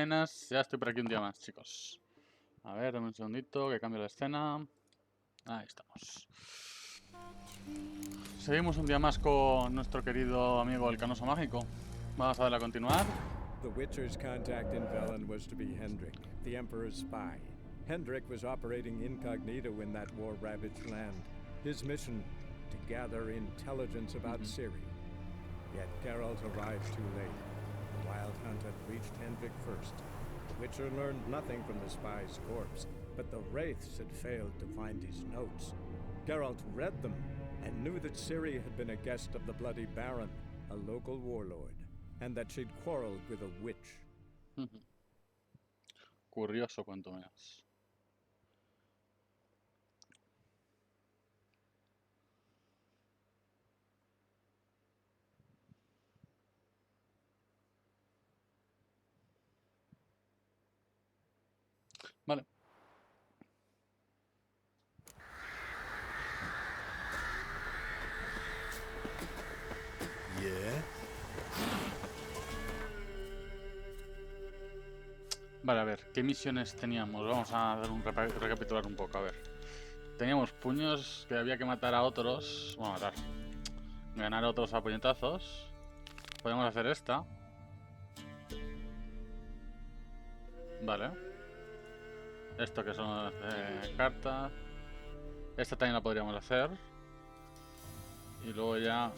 buenas. Ya estoy por aquí un día más, chicos. A ver, dame un segundito que cambie la escena. Ahí estamos. Seguimos un día más con nuestro querido amigo el Canoso Mágico. Vamos a darle a continuar. The Witcher's contact in Velen was to be Hendrik, the Emperor's spy. Hendrik was operating incognito in that war-ravaged land. His mission, to gather intelligence about Ciri. Yet Geralt arrived too late. The Wild Hunt had reached Hendrik first. The Witcher learned nothing from the spy's corpse, but the Wraiths had failed to find his notes. Geralt read them and knew that Ciri had been a guest of the Bloody Baron, a local warlord, and that she'd quarreled with a witch. Curioso, cuanto menos. Vale. Vale, a ver, ¿qué misiones teníamos? Vamos a dar un recapitular un poco, a ver. Teníamos puños que había que matar a otros. Bueno, matar. Ganar a otros a puñetazos. Podemos hacer esta. Vale. Esto que son cartas. Esta también la podríamos hacer. Y luego ya...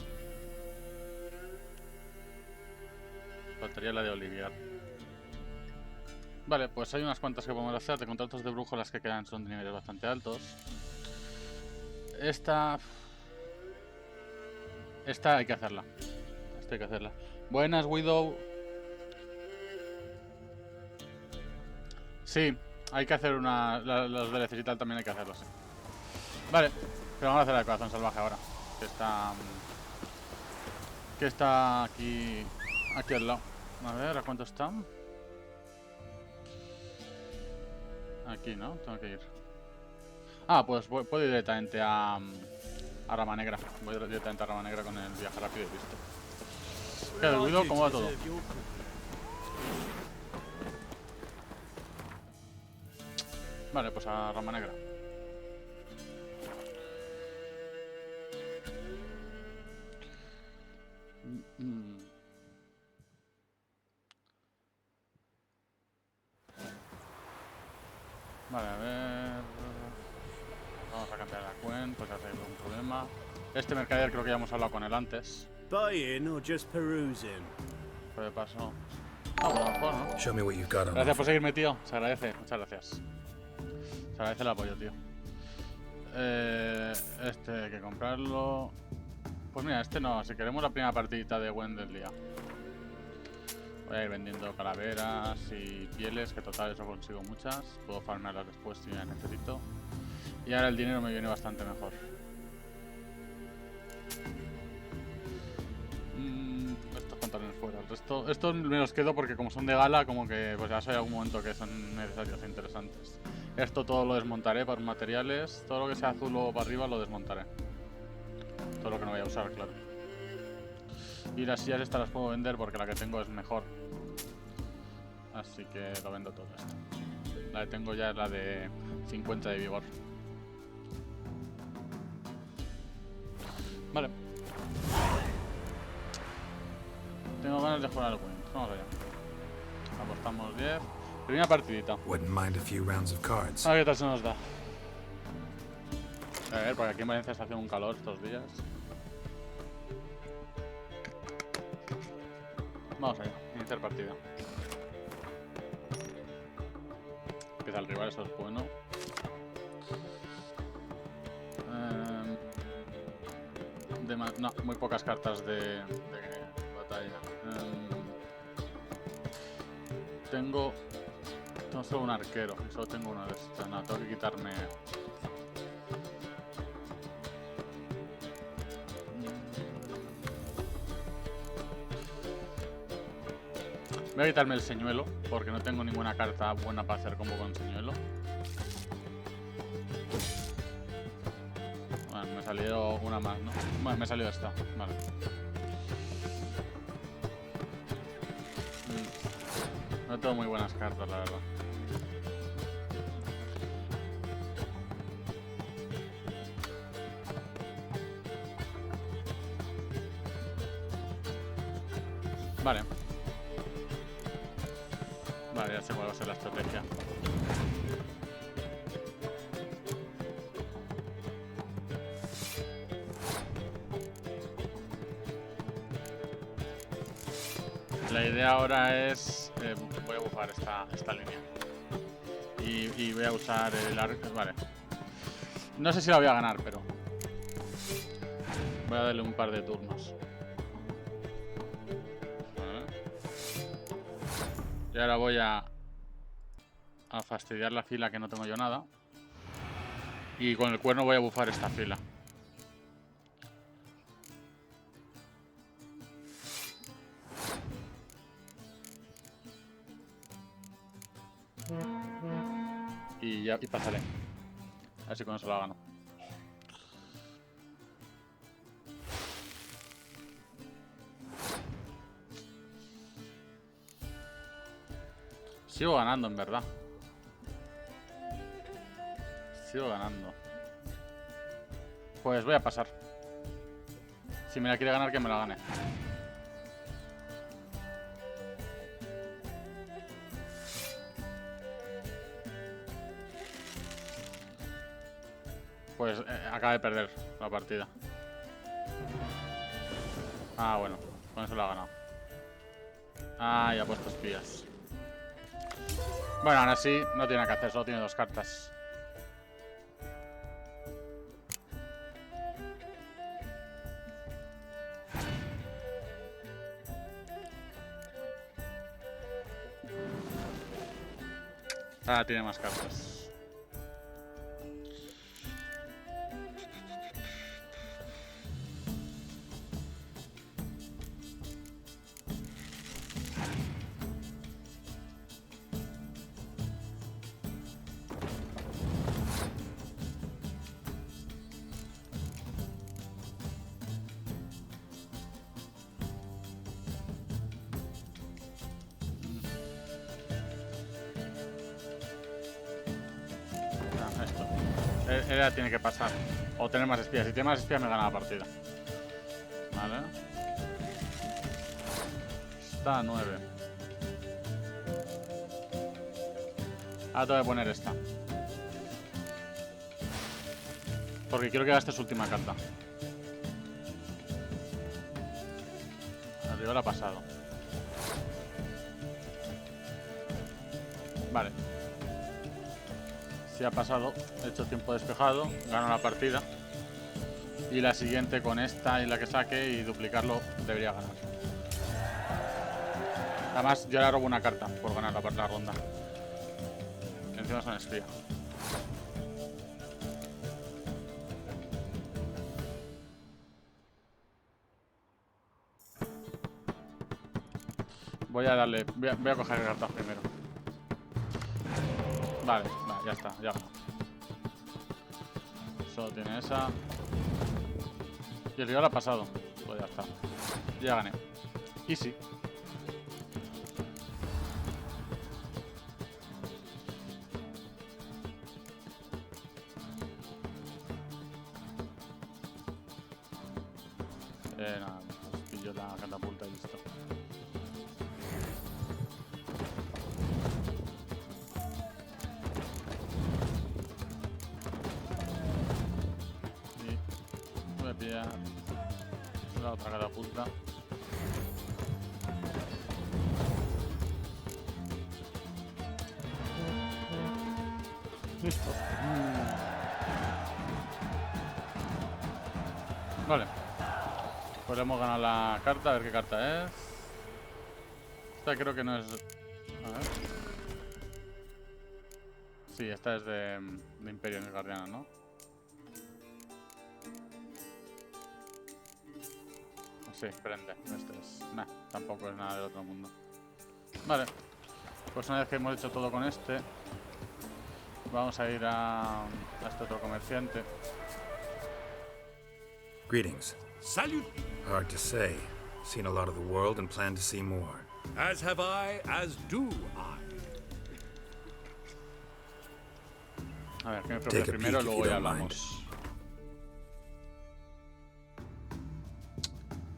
faltaría la de Olivier. Vale, pues hay unas cuantas que podemos hacer. De contratos de brujo las que quedan son de niveles bastante altos. Esta hay que hacerla. Esta hay que hacerla. Buenas, Widow. Sí, hay que hacer una... los DLCs y tal también hay que hacerlos, sí. Vale, pero vamos a hacer la de corazón salvaje ahora. Que está aquí... aquí al lado. A ver, ¿a cuánto están? Aquí, ¿no? Tengo que ir. Ah, pues puedo ir directamente a Rama Negra. Voy directamente a Rama Negra con el viaje rápido y listo. ¿Qué olvido? ¿Cómo va todo? Vale, pues a Rama Negra. Vale, a ver... vamos a cambiar la cuenta, pues hace algún problema. Este mercader creo que ya hemos hablado con él antes. Buying or just perusing? Fue de paso. Ah, bueno, a lo mejor, ¿no? Show me what you've got on Gracias por offer. seguirme, tío. Se agradece. Muchas gracias. Se agradece el apoyo, tío. Este hay que comprarlo. Pues mira, este no. Si queremos la primera partidita de Gwen del día. Voy a ir vendiendo calaveras y pieles, que total eso consigo muchas. Puedo farmearlas después si ya necesito. Y ahora el dinero me viene bastante mejor. Estos pantalones fuera. Estos me los quedo porque como son de gala, como que pues ya hay algún momento que son necesarios e interesantes. Esto todo lo desmontaré para materiales. Todo lo que sea azul o para arriba lo desmontaré. Todo lo que no voy a usar, claro. Y las sillas estas las puedo vender porque la que tengo es mejor. Así que lo vendo todo esto. La que tengo ya es la de 50 de vigor. Vale. Tengo ganas de jugar al Win. Vamos allá. Apostamos 10. Primera partidita. Wouldn't mind a few rounds of cards. A ver qué tal se nos da. A ver, porque aquí en Valencia está haciendo un calor estos días. Vamos allá, iniciar partida. Empieza el rival, eso es bueno. No, muy pocas cartas de batalla. Tengo solo un arquero, y solo tengo uno de estos. No, tengo que quitarme... Voy a quitarme el señuelo, porque no tengo ninguna carta buena para hacer combo con señuelo. Bueno, me salió una más, ¿no? Bueno, me salió esta, vale. No No tengo muy buenas cartas, la verdad. Vale. Vale, ya sé cuál va a ser la estrategia. La idea ahora es... voy a bufar esta línea. Y voy a usar el arco... Vale. No sé si la voy a ganar, pero... voy a darle un par de turnos. Y ahora voy a fastidiar la fila que no tengo yo nada. Y con el cuerno voy a bufar esta fila. Y pasaré. A ver si con eso la gano. Sigo ganando, en verdad. Sigo ganando. Pues voy a pasar. Si me la quiere ganar, que me la gane. Pues acaba de perder la partida. Ah, bueno. Con eso la ha ganado. Ah, y ha puesto espías. Bueno, aún así no tiene nada que hacer, solo tiene 2 cartas. Ahora tiene más cartas. Ella tiene que pasar. O tener más espías. Si tiene más espías me gana la partida. Vale. Está a 9. Ahora tengo que poner esta. Porque quiero que gaste su última carta. El rival ha pasado. Vale. Si ha pasado, he hecho tiempo despejado, gano la partida. Y la siguiente con esta y la que saque y duplicarlo debería ganar. Además, yo le robo una carta por ganar la ronda. Que encima son espía. Voy a darle... Voy a coger cartas primero. Vale, ya está, ya ganó. Solo tiene esa. Y el rival ha pasado. Pues ya está. Ya gané. Easy. Nada, pues pillo la catapulta y listo. Y voy a pillar la otra catapulta. Listo. Vale. Pues hemos ganado la carta, a ver qué carta es. Esta creo que no es... A ver. Sí, esta es de Imperio en el Guardiano, ¿no? Sí, prende. Este es... Nah, tampoco es nada del otro mundo. Vale. Pues una vez que hemos hecho todo con este, vamos a ir a este otro comerciante. Greetings. Salut! Hard to say. Seen a lot of the world and plan to see more. As have I, as do I. A ver, ¿qué me Take propone a primero? peek if Luego you ya don't mind. hablamos.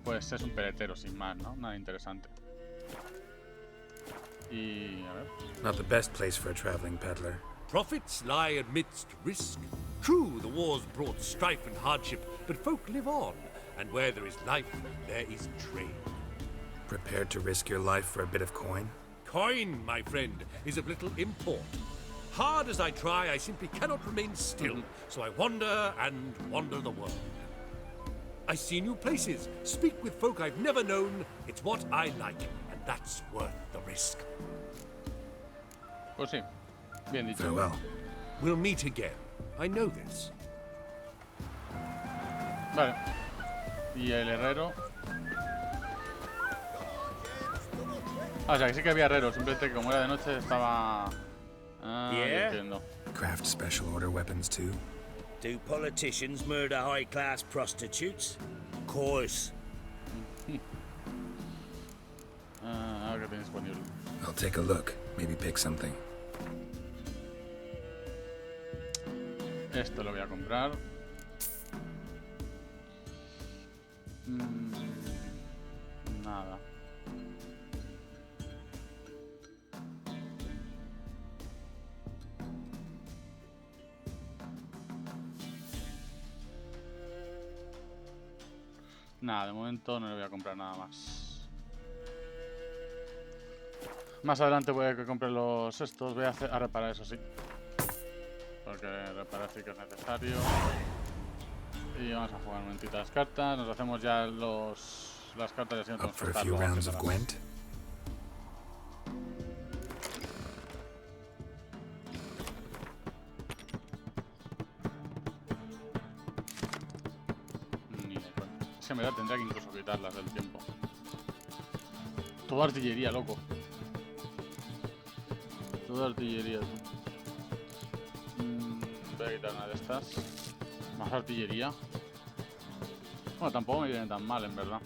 Pues es un peletero sin más, ¿no? Nada interesante. Y... a ver... Not the best place for a traveling peddler. Profits lie amidst risk. True, the wars brought strife and hardship, but folk live on, and where there is life, there is trade. Prepared to risk your life for a bit of coin? Coin, my friend, is of little import. Hard as I try, I simply cannot remain still, so I wander and wander the world. I see new places, speak with folk I've never known. It's what I like, and that's worth the risk. Pues sí, bien dicho. Farewell. We'll meet again. I know this. Vale. Y el herrero... Ah, o sea, que sí que había herrero, simplemente que como era de noche estaba... Ah, Yeah? entiendo. Craft special order weapons too? Do politicians murder high-class prostitutes? Course. A ver qué tiene disponible. I'll take a look. Maybe pick something. Esto lo voy a comprar. Nada. Nada, de momento no le voy a comprar nada más. Más adelante voy a que compre los estos. Voy a reparar eso sí. Porque reparar sí que es necesario. Y vamos a jugar un momentito las cartas. Nos hacemos ya las cartas y así no Up tenemos que for a estar few luego rounds of haciéndolas. Gwent? Ni de coña. Es que en verdad tendría que incluso quitarlas del tiempo. Todo artillería, loco. Todo artillería, tú. Voy a quitar una de estas. Más artillería. Bueno, tampoco me viene tan mal, en verdad.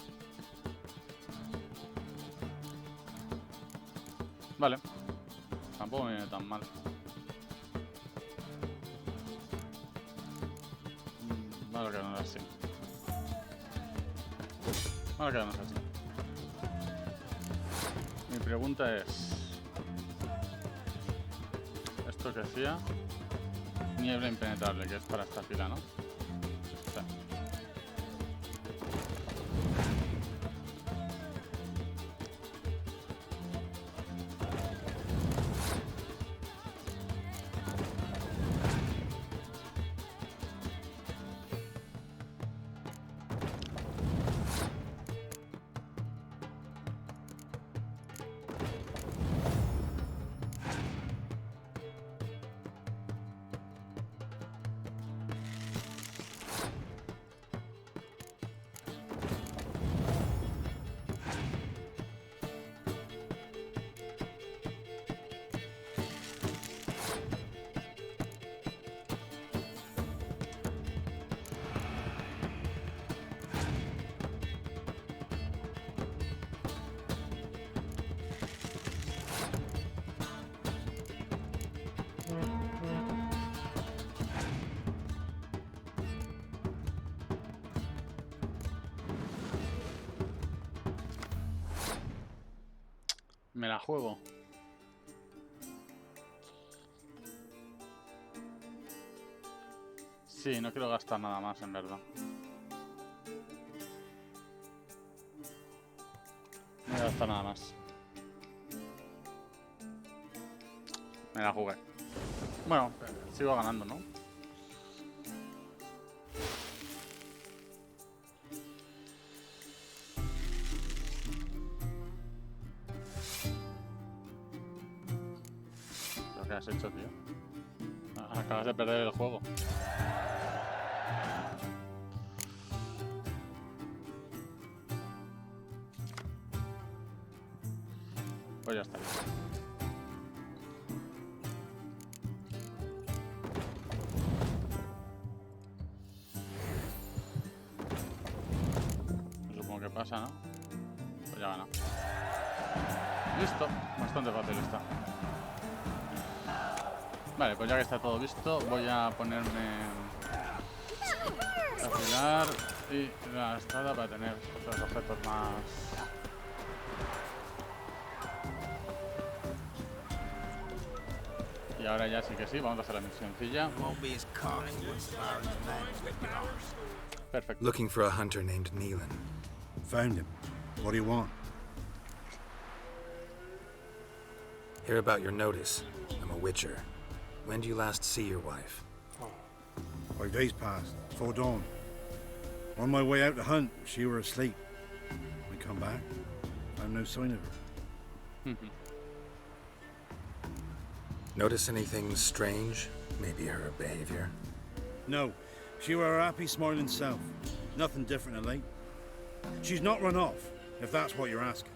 Vale. Tampoco me viene tan mal. Vamos a quedarnos así. Vamos a quedarnos así. Mi pregunta es... ¿Esto que hacía? Niebla impenetrable, que es para esta fila, ¿no? Sí. Me la juego. Sí, no quiero gastar nada más, en verdad. No voy a gastar nada más. Me la jugué. Bueno, sigo ganando, ¿no? ¿Qué has hecho, tío? Acabas de perder el juego. Pues ya está. Supongo que pasa, ¿no? Pues ya gana. Listo, bastante fácil está. Vale, pues ya que está todo visto, voy a ponerme a afilar y la espada para tener otros objetos más. Y ahora ya sí que sí, vamos a hacer la misioncilla. Perfecto. Looking for a hunter named Neelan. Found him. What do you want? Hear about your notice. I'm a witcher. When do you last see your wife? 5 days passed, before dawn. On my way out to hunt, she were asleep. I come back, found no sign of her. Notice anything strange? Maybe her behavior? No, she were her happy, smiling self. Nothing different of late. She's not run off, if that's what you're asking.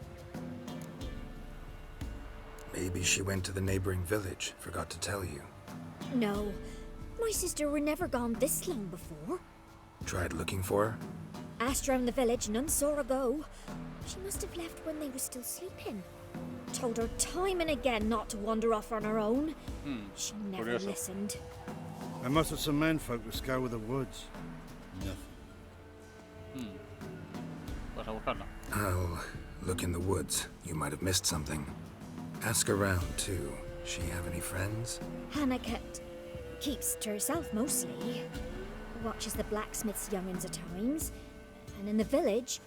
Maybe she went to the neighboring village, forgot to tell you. No, my sister were never gone this long before. Tried looking for her? Asked round the village, none saw her go. She must have left when they were still sleeping. Told her time and again not to wander off on her own. She never curioso. listened. I must have some menfolk to scour the woods. Nothing. Pues a buscarla. I'll look in the woods. You might have missed something. Ask around, too. She have any friends? Hannah keeps to herself mostly. Watches the blacksmith's young'uns at times. And in the village,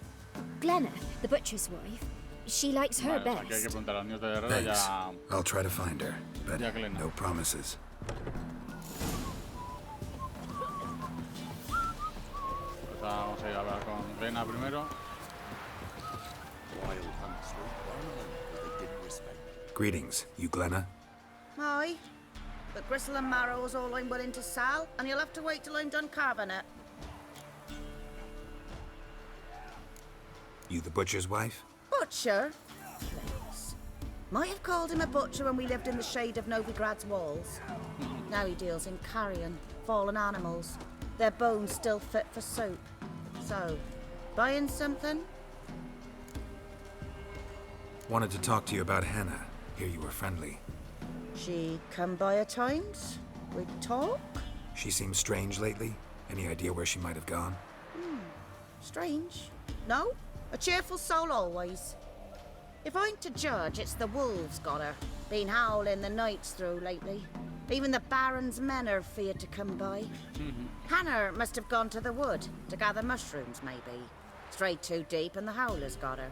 Glenna, the butcher's wife, she likes her Vale, aquí hay que best. preguntar a los niños de Herrera Thanks. ya. I'll try to find her, but Ya, Glenn. no promises. Pues vamos a ir a hablar con Lena primero. Greetings, you Glenna? Aye, but gristle and marrow is all I'm willing to sell, and you'll have to wait till I'm done carving it. You the butcher's wife? Butcher? Please. Might have called him a butcher when we lived in the shade of Novigrad's walls. Now he deals in carrion, fallen animals. Their bones still fit for soup. So, buying something? Wanted to talk to you about Hannah. Hear you were friendly. She come by at times. We talk. She seems strange lately. Any idea where she might have gone? Strange. No, a cheerful soul always. If I'm to judge, it's the wolves got her. Been howling the nights through lately. Even the Baron's men are feared to come by. Hannah must have gone to the wood to gather mushrooms, maybe. Strayed too deep and the howlers got her.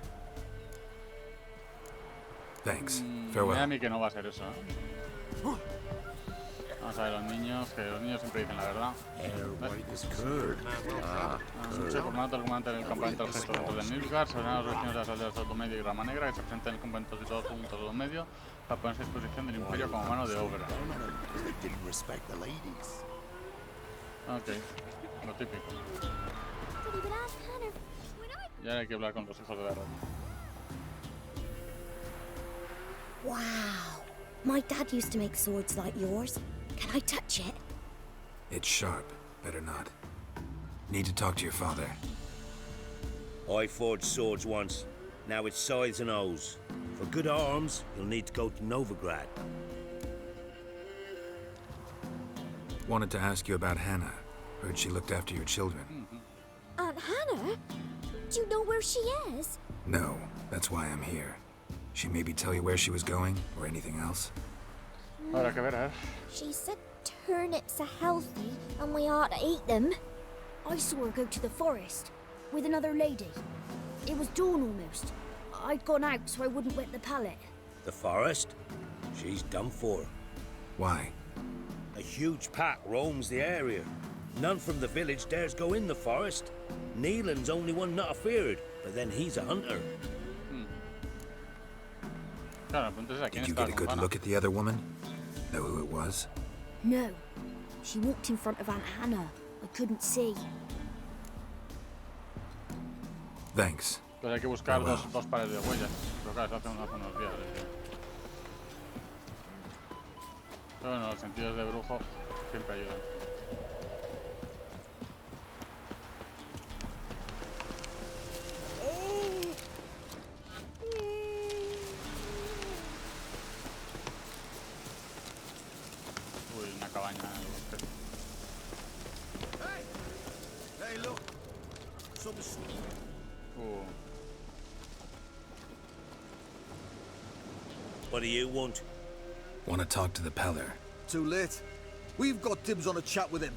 Thanks. Me da a Farewell. mí que no va a ser eso, ¿eh? Vamos a ver los niños, que los niños siempre dicen la verdad. Mucho formato el comandante del campamento del gesto dentro de Nilfgaard, se ordenan a los vecinos de las aldeas de Alto Medio y Grama Negra que se presenten en el campamento situados juntos a los medios para ponerse a disposición del Imperio como mano de obra. Ok, lo típico. Y ahora hay que hablar con los hijos de Berro. Wow, my dad used to make swords like yours. Can I touch it? It's sharp. Better not. Need to talk to your father. I forged swords once. Now it's scythes and hoes. For good arms, you'll need to go to Novigrad. Wanted to ask you about Hannah. Heard she looked after your children. Aunt Hannah? Do you know where she is? No, that's why I'm here. She maybe tell you where she was going, or anything else? Habrá que ver, ¿eh? She said turnips are healthy and we ought to eat them. I saw her go to the forest with another lady. It was dawn almost. I'd gone out so I wouldn't wet the pallet. The forest? She's done for. Why? A huge pack roams the area. None from the village dares go in the forest. Neelan's only one not afeared, but then he's a hunter. Claro, entonces ¿a quién Did you está get a good con look at the other woman? Know who it was? No. She walked in front of Aunt Hannah. I couldn't see. Thanks. Pues hay que buscar Well. dos pares de huellas. Pero claro, eso hace unos días. Pero bueno, los sentidos de brujo siempre ayudan. Hey, look. Some What do you want? Want to talk to the Peller? Too late. We've got dibs on a chat with him.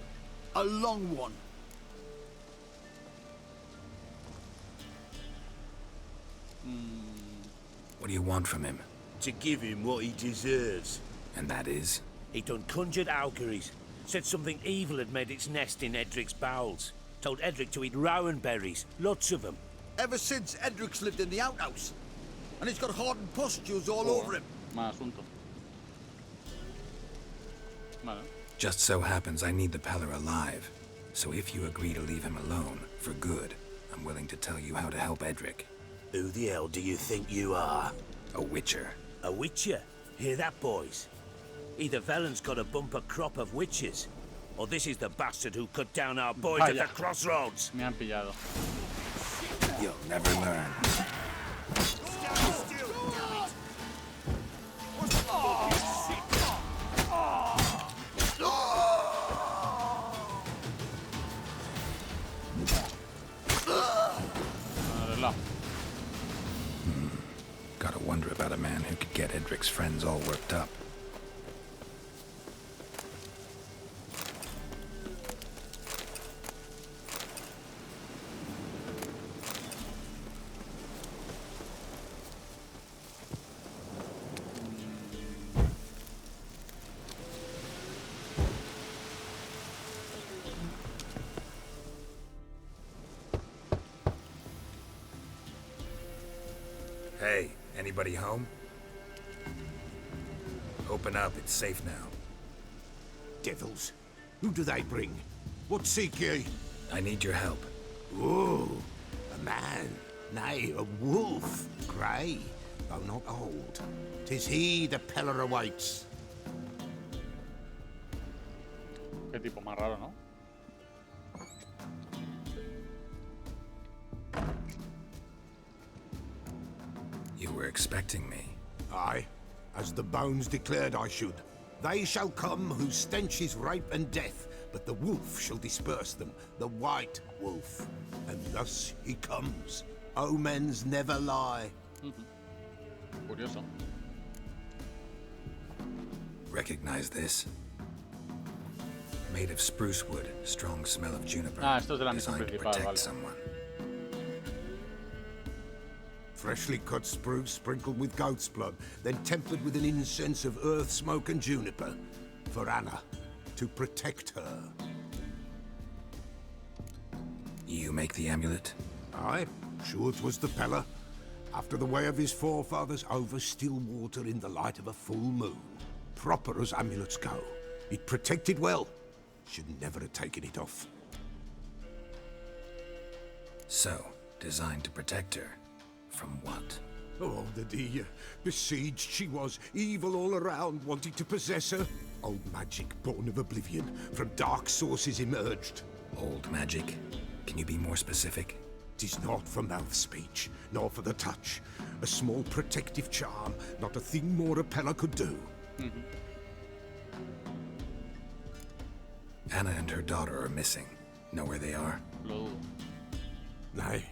A long one. What do you want from him? To give him what he deserves. And that is? He done conjured auguries. Said something evil had made its nest in Edric's bowels. Told Edric to eat rowan berries. Lots of them. Ever since Edric's lived in the outhouse. And he's got hardened pustules all over him. Mal asunto. Vale. Just so happens I need the Peller alive. So if you agree to leave him alone, for good, I'm willing to tell you how to help Edric. Who the hell do you think you are? A witcher. A witcher? Hear that, boys? Either Velen's got a bumper crop of witches, or this is the bastard who cut down our boys at the crossroads. Me han pillado. You'll never learn. Gotta wonder about a man who could get Edric's friends all worked up. Hey, anybody home? Open up, it's safe now. Devils, who do they bring? What seek ye? I need your help. Oh, a man, nay, a wolf, grey, though not old. 'Tis he the Peller awaits. Qué tipo más raro, ¿no? You were expecting me. Aye, as the bones declared I should. They shall come whose stench is rape and death, but the wolf shall disperse them, the white wolf. And thus he comes. Omens never lie. Curioso. Recognize this? Made of spruce wood, strong smell of juniper. Ah, esto es de la misión designed to principal, protect vale. someone. Freshly cut spruce sprinkled with goat's blood, then tempered with an incense of earth, smoke and juniper. For Anna, to protect her. You make the amulet? Aye, sure 'twas the Peller. After the way of his forefathers, over still water in the light of a full moon. Proper as amulets go. It protected well. Should never have taken it off. So, designed to protect her. From what? Oh, the dear. Besieged she was, evil all around, wanting to possess her. Old magic born of oblivion, from dark sources emerged. Old magic? Can you be more specific? 'Tis not for mouth speech, nor for the touch. A small protective charm, not a thing more a Peller could do. Anna and her daughter are missing. Know where they are? Lo dudo. Nay,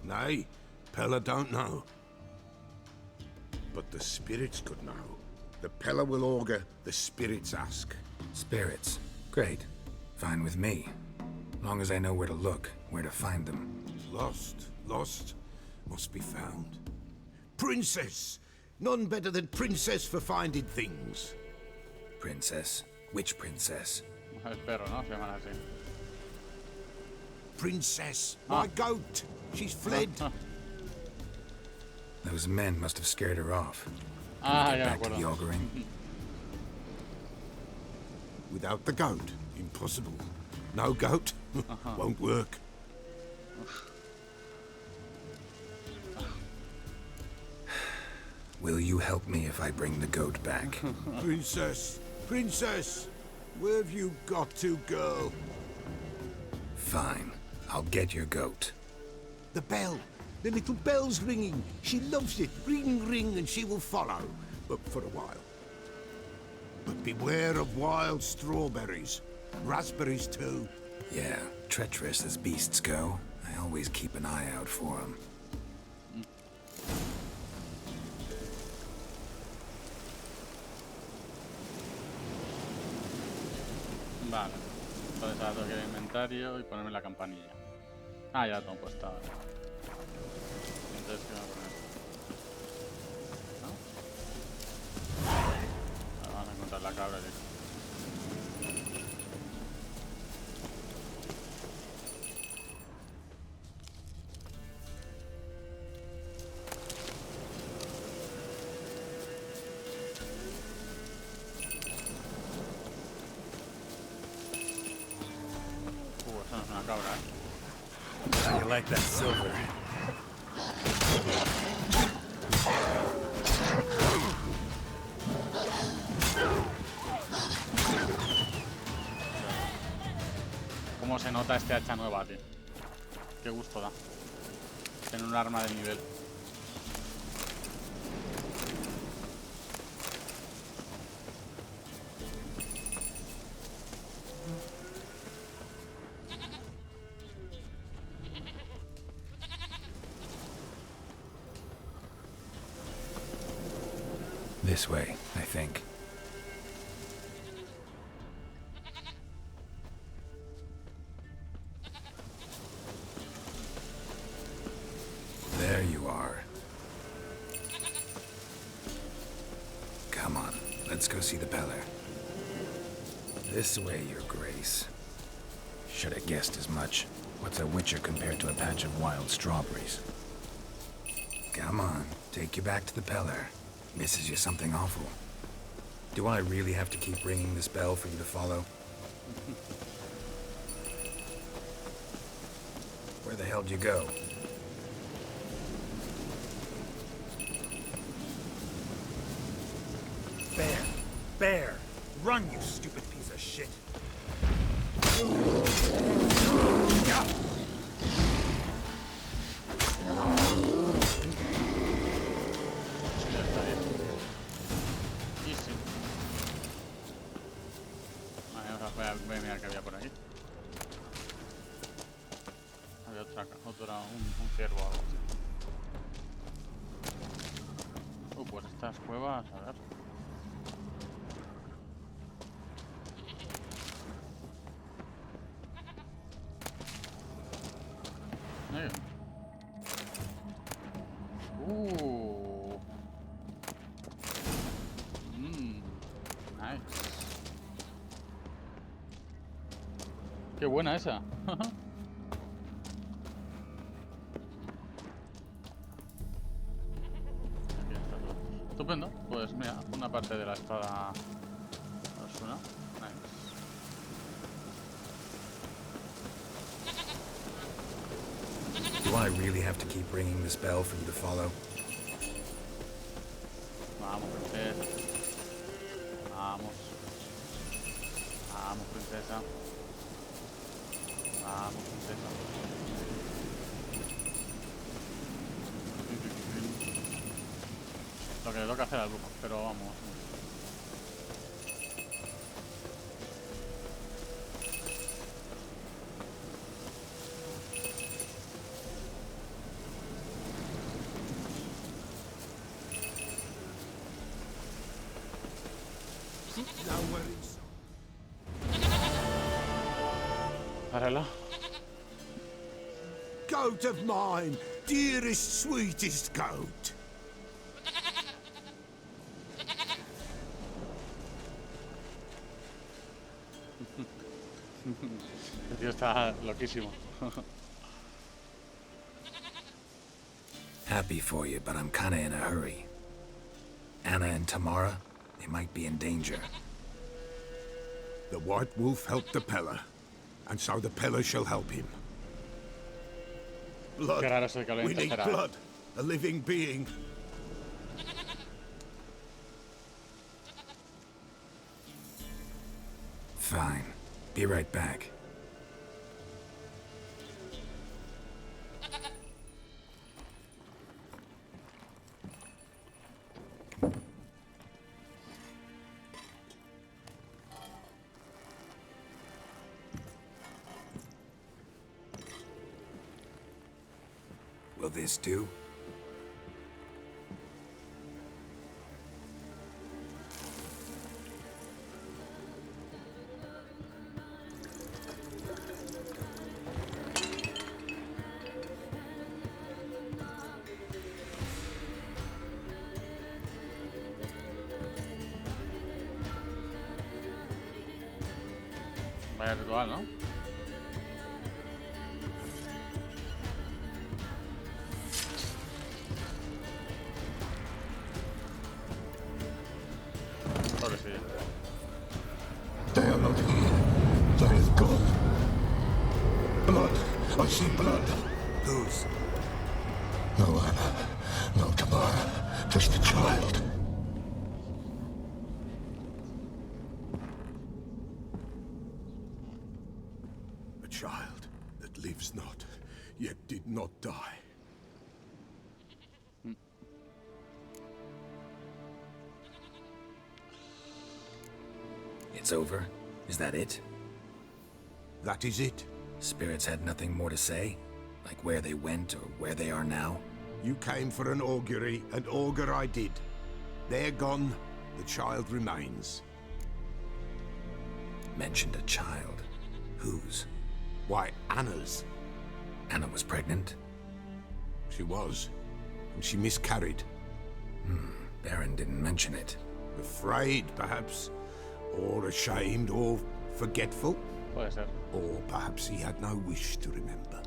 nay. Peller don't know. But the spirits could know. The Peller will augur, the spirits ask. Spirits. Great. Fine with me. Long as I know where to look, where to find them. Lost, must be found. Princess! None better than Princess for finding things. Princess? Which princess? El perro, ¿no? Se llaman así. Princess, my goat! She's fled. Those men must have scared her off. Ah, ya me Back to the acuerdo. auguring. Without the goat, impossible. No goat, won't work. Will you help me if I bring the goat back? Princess, where have you got to, girl? Fine. I'll get your goat. The bell. The little bell's ringing. She loves it. Ring, ring, and she will follow. But for a while. But beware of wild strawberries. Raspberries, too. Yeah, treacherous as beasts go, I always keep an eye out for them. Vale. Entonces ahora tengo que ir al inventario y ponerme la campanilla. Ah, ya la tengo puesta. Vale. Entonces, ¿qué voy a poner? ¿No? Ahora vamos a encontrar la cabra. Esa no es una cabra, ¿eh? How you like that silver? ¿Cómo se nota este hacha nueva, tío? Qué gusto da. Tener un arma de nivel. This way, I think. There you are. Come on, let's go see the Peller. This way, Your Grace. Should have guessed as much. What's a witcher compared to a patch of wild strawberries? Come on, take you back to the Peller. Misses you something awful. Do I really have to keep ringing this bell for you to follow? Where the hell'd you go? Bear! Bear! Run, you stupid piece of shit! Voy a mirar qué había por aquí. Había un ciervo o algo así. Pues estas cuevas, a ver. Nice. Qué buena esa. Aquí está todo. Estupendo. Pues mira, una parte de la espada Osuna. Nice. Do I really have to keep ringing this bell for you to follow? Vamos, princesa. Vamos. Vamos, princesa. Vamos, princesa. Lo que le toca hacer al brujo, pero vamos. No worries. Párala. Goat of mine, dearest, sweetest goat. El tío está loquísimo. Happy for you, but I'm kinda in a hurry. Anna and Tamara, they might be in danger. The White Wolf helped the Peller, and so the Peller shall help him. Blood. Qué raro eso de que lo We need interferá. blood. A living being. Fine. Be right back. Will this do? Vaya ritual, ¿no? Creo que sí. They are not here. They have gone. Blood. I see blood. Whose? No Anna. No Tamara. Just the child. A child that lives not, yet did not die. It's over? Is that it? That is it. Spirits had nothing more to say? Like where they went or where they are now? You came for an augury, and augur I did. They're gone. The child remains. Mentioned a child. Whose? Why, Anna's. Anna was pregnant? She was. And she miscarried. Baron didn't mention it. Afraid, perhaps. Or ashamed, or forgetful. Puede ser. Or perhaps he had no wish to remember.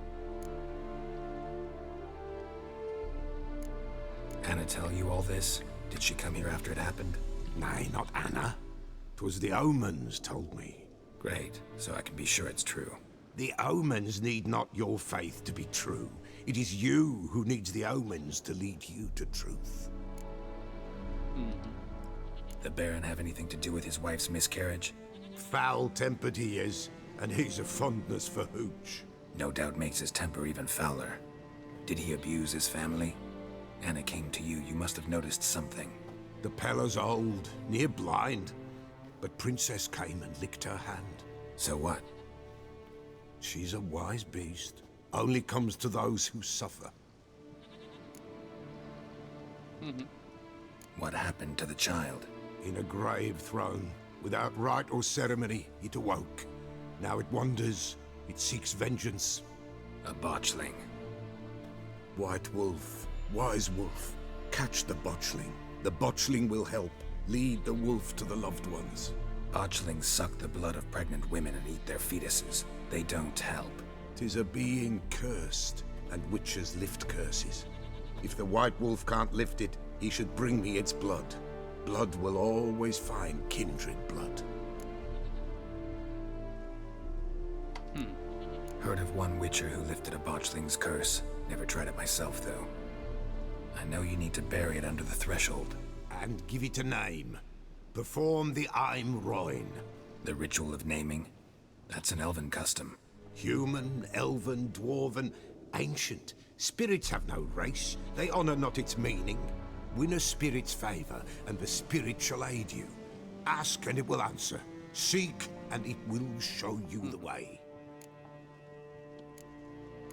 Anna tell you all this? Did she come here after it happened? Nay, not Anna. 'Twas the omens told me. Great, so I can be sure it's true. The omens need not your faith to be true. It is you who needs the omens to lead you to truth. The Baron have anything to do with his wife's miscarriage? Foul-tempered he is, and he's a fondness for hooch. No doubt makes his temper even fouler. Did he abuse his family? Anna came to you, you must have noticed something. The Pella's old, near blind, but Princess came and licked her hand. So what? She's a wise beast. Only comes to those who suffer. What happened to the child? In a grave thrown, without rite or ceremony, it awoke. Now it wanders, it seeks vengeance. A botchling. White wolf, wise wolf, catch the botchling. The botchling will help, lead the wolf to the loved ones. Botchlings suck the blood of pregnant women and eat their fetuses. They don't help. 'Tis a being cursed, and witches lift curses. If the white wolf can't lift it, he should bring me its blood. Blood will always find kindred blood. Heard of one witcher who lifted a botchling's curse. Never tried it myself, though. I know you need to bury it under the threshold. And give it a name. Perform the Aim Roin. The ritual of naming? That's an elven custom. Human, elven, dwarven, ancient. Spirits have no race. They honor not its meaning. Win a spirit's favor, and the spirit shall aid you. Ask, and it will answer. Seek, and it will show you the way.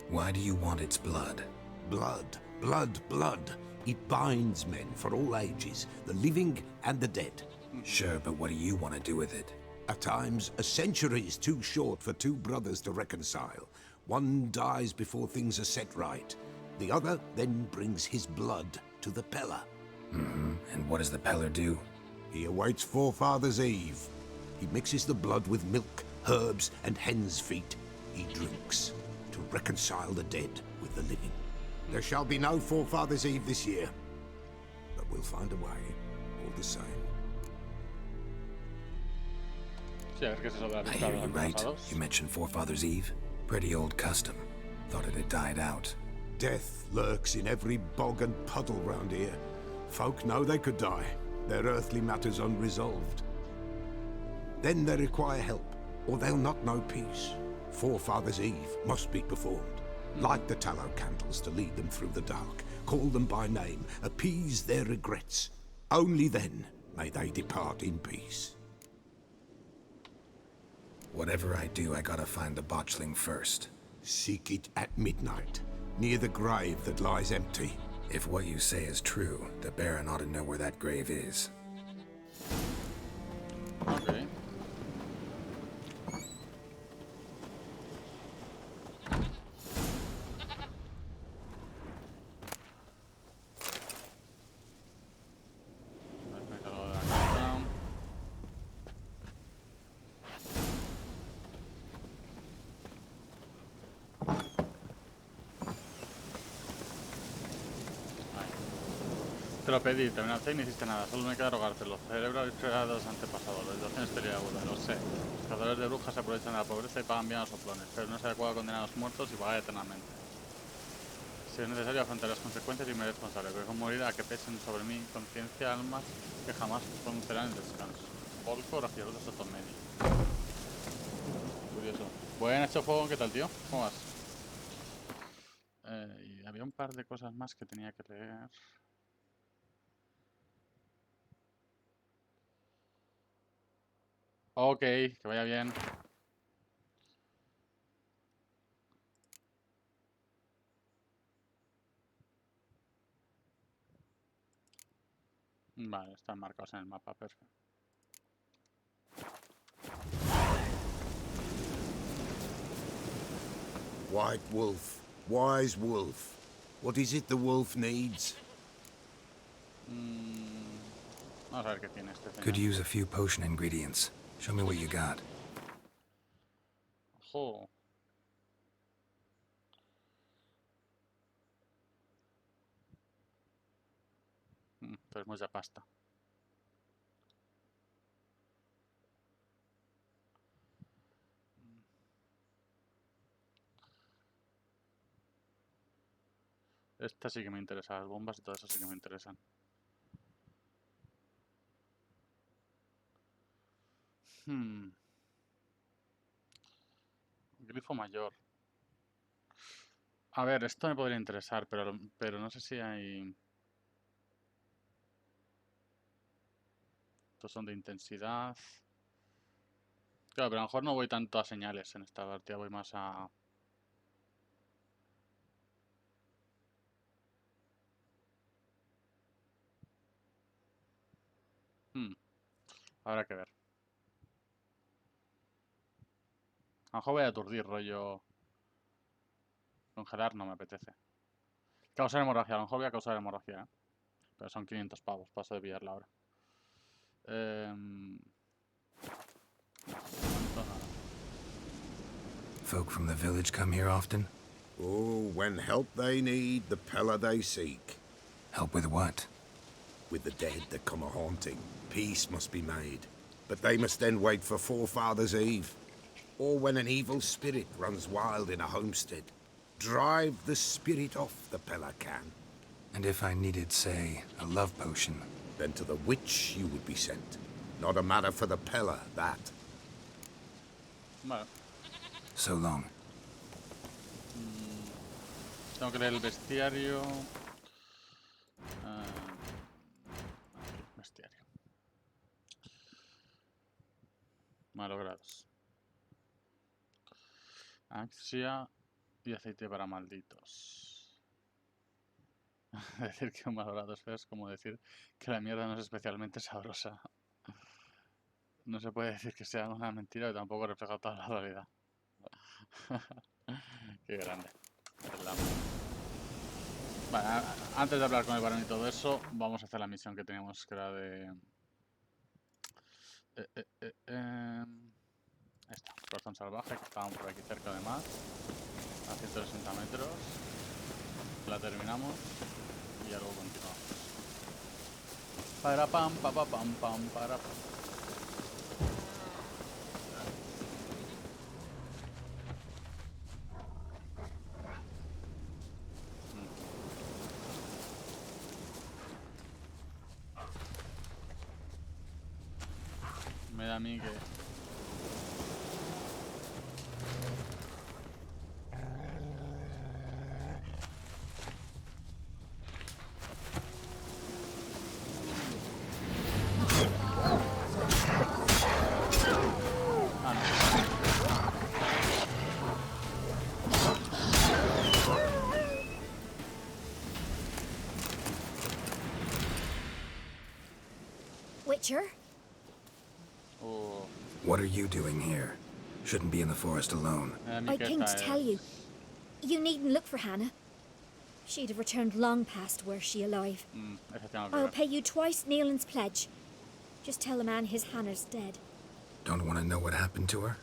Why do you want its blood? Blood, blood, blood. It binds men for all ages, the living and the dead. Sure, but what do you want to do with it? At times, a century is too short for two brothers to reconcile. One dies before things are set right. The other then brings his blood to the Pella. And what does the Peller do? He awaits Forefather's Eve. He mixes the blood with milk, herbs, and hen's feet. He drinks to reconcile the dead with the living. There shall be no Forefather's Eve this year, but we'll find a way, all the same. Sí, a ver qué es eso de la I lista hear de you los right. antepasados. You mentioned Forefather's Eve? Pretty old custom. Thought it had died out. Death lurks in every bog and puddle round here. Folk know they could die, their earthly matters unresolved. Then they require help, or they'll not know peace. Forefather's Eve must be performed. Light the tallow candles to lead them through the dark. Call them by name, appease their regrets. Only then may they depart in peace. Whatever I do, I gotta find the botchling first. Seek it at midnight. near the grave that lies empty. If what you say is true, the Baron ought to know where that grave is. Ok. Me cargo de la carta. Te lo pedí, terminaste y no hiciste nada, solo me queda rogártelo. Cerebro habéis creado a los antepasados, la situación es esterilidad aguda, lo sé. Los cazadores de brujas se aprovechan de la pobreza y pagan bien a los soplones, pero no es adecuado condenar a los muertos y pagar eternamente. Si es necesario, afrontar las consecuencias y me responsable, pero es morir a que pesen sobre mi conciencia almas que jamás conocerán el descanso. Volco, gracioso de Sotomedio. Curioso. Buen hecho juego, ¿qué tal, tío? ¿Cómo vas? Y había un par de cosas más que tenía que leer. Ok, que vaya bien. Vale, están marcados en el mapa, perfecto. White wolf, wise wolf. What is it the wolf needs? Vamos a ver qué tiene este señor. Could use a few potion ingredients. Show me what you got. Ojo. Pues mucha pasta. Esta sí que me interesa, las bombas y todo eso sí que me interesan. Grifo mayor. A ver, esto me podría interesar, pero no sé si hay... Estos son de intensidad. Claro, pero a lo mejor no voy tanto a señales en esta partida, voy más a... Habrá que ver. A lo mejor voy a aturdir, rollo... Congelar no me apetece. Causar hemorragia, a lo mejor voy a causar hemorragia, ¿eh? Pero son 500 pavos, paso de pillarla ahora. Folk from the village come here often? Oh, when help they need, the Pella they seek. Help with what? With the dead that come a-haunting, peace must be made. But they must then wait for Forefathers' Eve. Or when an evil spirit runs wild in a homestead. Drive the spirit off the Pella can. And if I needed, say, a love potion? Then to the witch you would be sent. Not a matter for the Pella, that. Vale. So long. Tengo que leer el bestiario. Bestiario. Malogrados. Axia y aceite para malditos. Decir que un malogrado es feo es como decir que la mierda no es especialmente sabrosa. No se puede decir que sea una mentira y tampoco refleja toda la realidad. Qué grande. Vale, antes de hablar con el varón y todo eso, vamos a hacer la misión que teníamos, que era de... Esta, corazón salvaje, que estaban por aquí cerca además, a 160 metros. La terminamos y ya luego continuamos. Para pam, pa pa pam, pam, para pam. Me da a mí que... Witcher. Oh, What are you doing here? Shouldn't be in the forest alone. I came to tell you. You needn't look for Hannah. She'd have returned long past were she alive. Esa tengo que I'll ver. pay you twice Neelan's pledge. Just tell the man his Hannah's dead. Don't want to know what happened to her?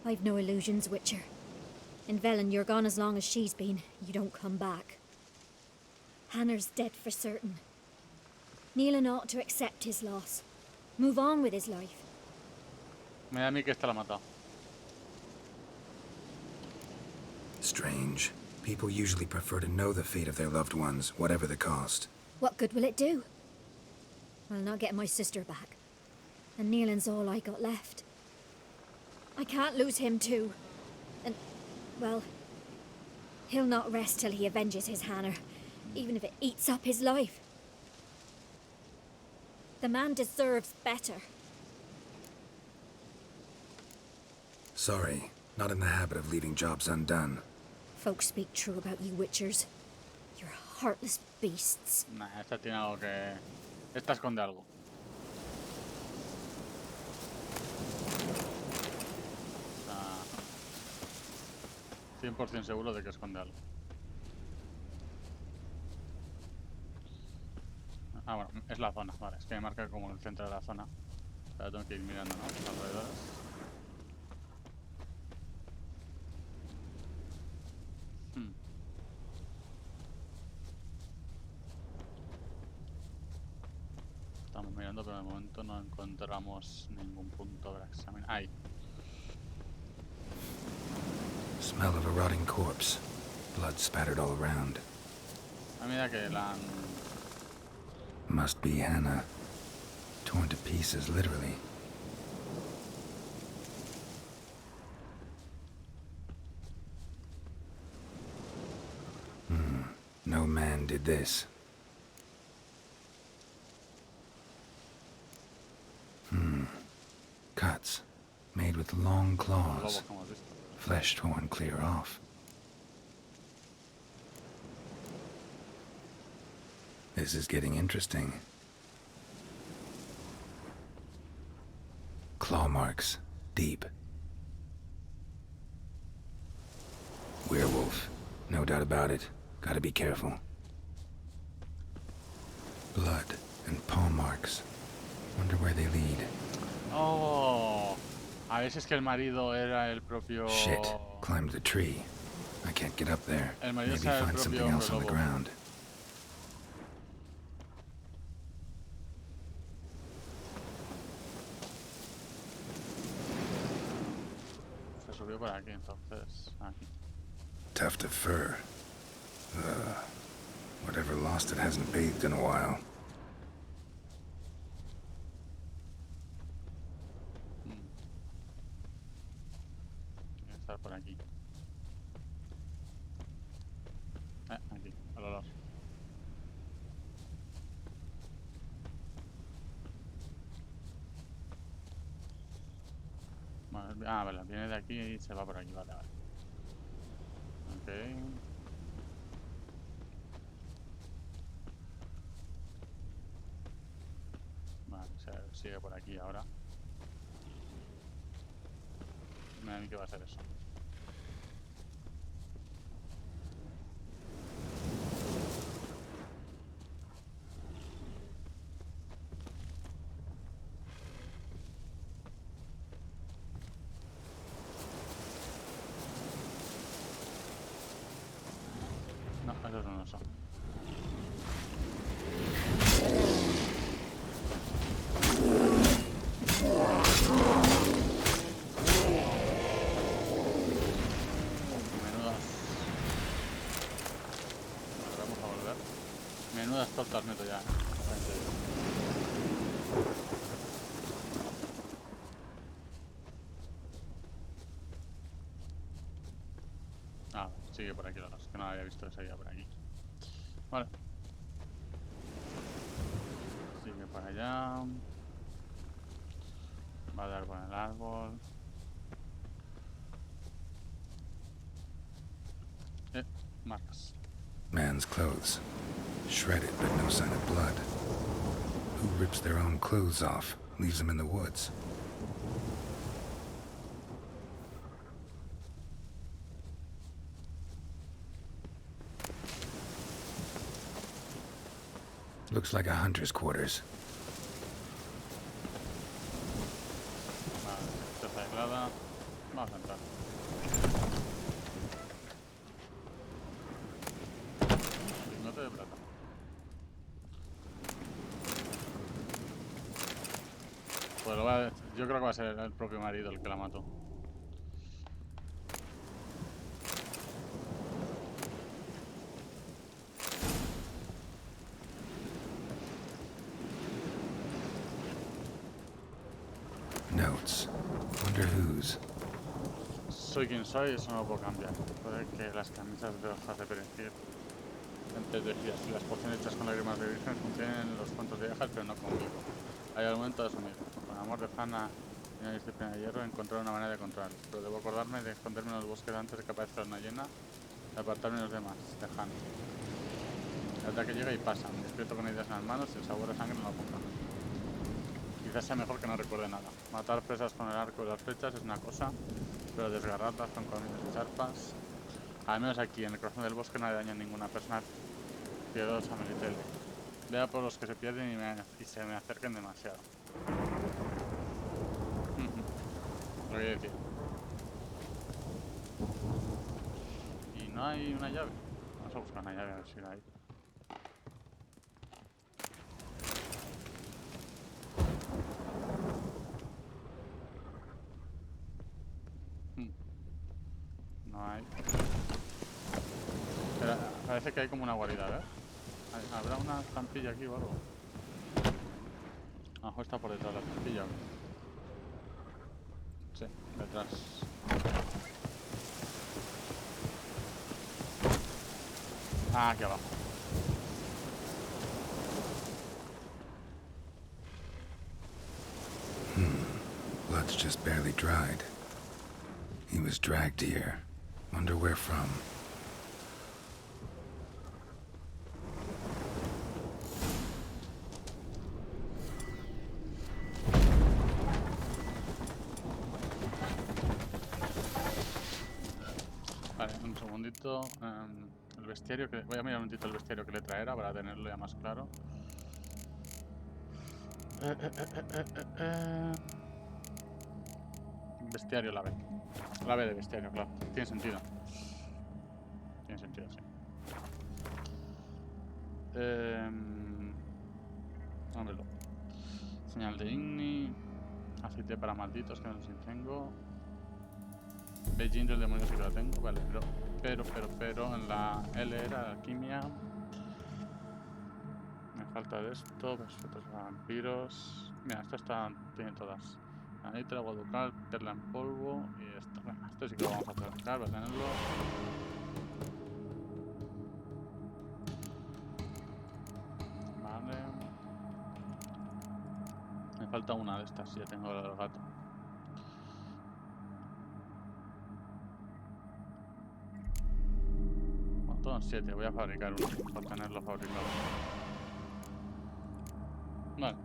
I've no illusions, Witcher. In Velen, you're gone as long as she's been. You don't come back. Hannah's dead for certain. Neelan ought to accept his loss. Move on with his life. Me da a mí que esta la ha matado. Strange. People usually prefer to know the fate of their loved ones, whatever the cost. What good will it do? I'll not get my sister back. And Neelan's all I got left. I can't lose him too. And, well, he'll not rest till he avenges his Hannah, even if it eats up his life. The man deserves better. Sorry, not in the habit of leaving jobs undone. Folks speak true about you Witchers. You're heartless beasts. Nah, esta tiene algo que... Esta esconde algo. Está 100% seguro de que esconde algo. Ah, bueno, es la zona, vale, es que me marca como el centro de la zona. Pero tengo que ir mirando, ¿no? Los alrededores. Estamos mirando, pero de momento no encontramos ningún punto para examinar. Ahí. Smell of a rotting corpse. Blood spattered all around. A medida que la han... Must be Hannah. Torn to pieces, literally. No man did this. Cuts. Made with long claws. Flesh torn clear off. This is getting interesting. Claw marks. Deep. Werewolf. No doubt about it. Gotta be careful. Blood and paw marks. Wonder where they lead. Oh, a ver si es que el marido era el propio... Shit. Climbed the tree. I can't get up there. El marido Maybe era el find propio something else on the lobo. ground. Se subió por aquí, entonces. Aquí. Tuft of fur. Whatever lost it hasn't bathed in a while. Tiene que estar por aquí. Aquí, al olor. Vale, vale, viene de aquí y se va por aquí, vale, vale. Ok. Vale, sigue por aquí ahora. Me da a mí que va a ser eso. No, eso es un oso. Vamos a volver. Menudas tortas meto ya. Ah, sigue por aquí la que no la había visto que seguía por aquí. Vale. Sigue para allá. Va a dar por el árbol. Marcas. Man's clothes. Shredded, but no sign of blood. Who rips their own clothes off, leaves them in the woods? Looks like a hunter's quarters. Vale, esta está aislada. Vamos a entrar. Lingote de plata. Pues yo creo que va a ser el propio marido el que la mató. Notes. Wonder whose. Soy quien soy, eso no lo puedo cambiar. Puede que las camisas de hojas de perejil antes decías si las pociones hechas con lágrimas de virgen funcionan en los cuentos de viejas, pero no conmigo. Hay argumento de eso mismo. Con amor de Fana y una disciplina de hierro encontrar una manera de controlarlos, pero debo acordarme de esconderme en los bosques antes de que aparezca una llena y apartarme de los demás, de Han. El ataque llega y pasa, me despierto con ideas en las manos y el sabor de sangre no lo apunta. Quizás sea mejor que no recuerde nada. Matar presas con el arco y las flechas es una cosa, pero desgarrarlas con colmillos y zarpas. Al menos aquí, en el corazón del bosque, no le daña a ninguna persona piadosa Melitele. Vea por los que se pierden y se me acerquen demasiado. Lo voy a decir. Y no hay una llave. Vamos a buscar una llave a ver si la hay. No hay. Pero parece que hay como una guarida, ¿ves? ¿Habrá una estampilla aquí o algo? A lo mejor está por detrás la estampilla. Sí, detrás. Ah, aquí abajo. Blood's just barely dried. He was dragged here. Wonder where from. Vale, un segundito. El bestiario que... Voy a mirar un momentito el bestiario que le traerá para tenerlo ya más claro. Bestiario, la B. La B de bestiario, claro. Tiene sentido. Tiene sentido, sí. Dámelo. Señal de Igni. Aceite para malditos, que no sé si tengo. Beijing del demonio sí que lo tengo. Vale, pero en la L era alquimia. Me falta de esto. Vosotros vampiros. Mira, esto tiene todas. Anitra, agua ducal, perla en polvo y esto. Venga, esto sí que lo vamos a acercar para tenerlo. Vale. Me falta una de estas, ya tengo la del gato. Bueno, todos 7, voy a fabricar uno para tenerlo fabricado. Vale.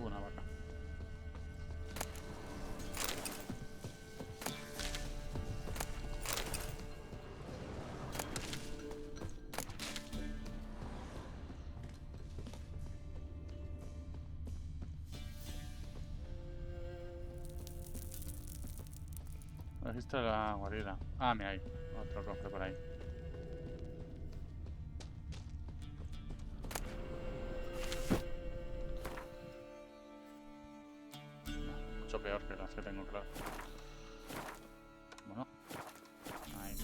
Una vaca. Registro de la guarida. Ah, mira ahí. Otro cofre por ahí. Mucho peor que las que tengo, claro. Bueno. Ahí.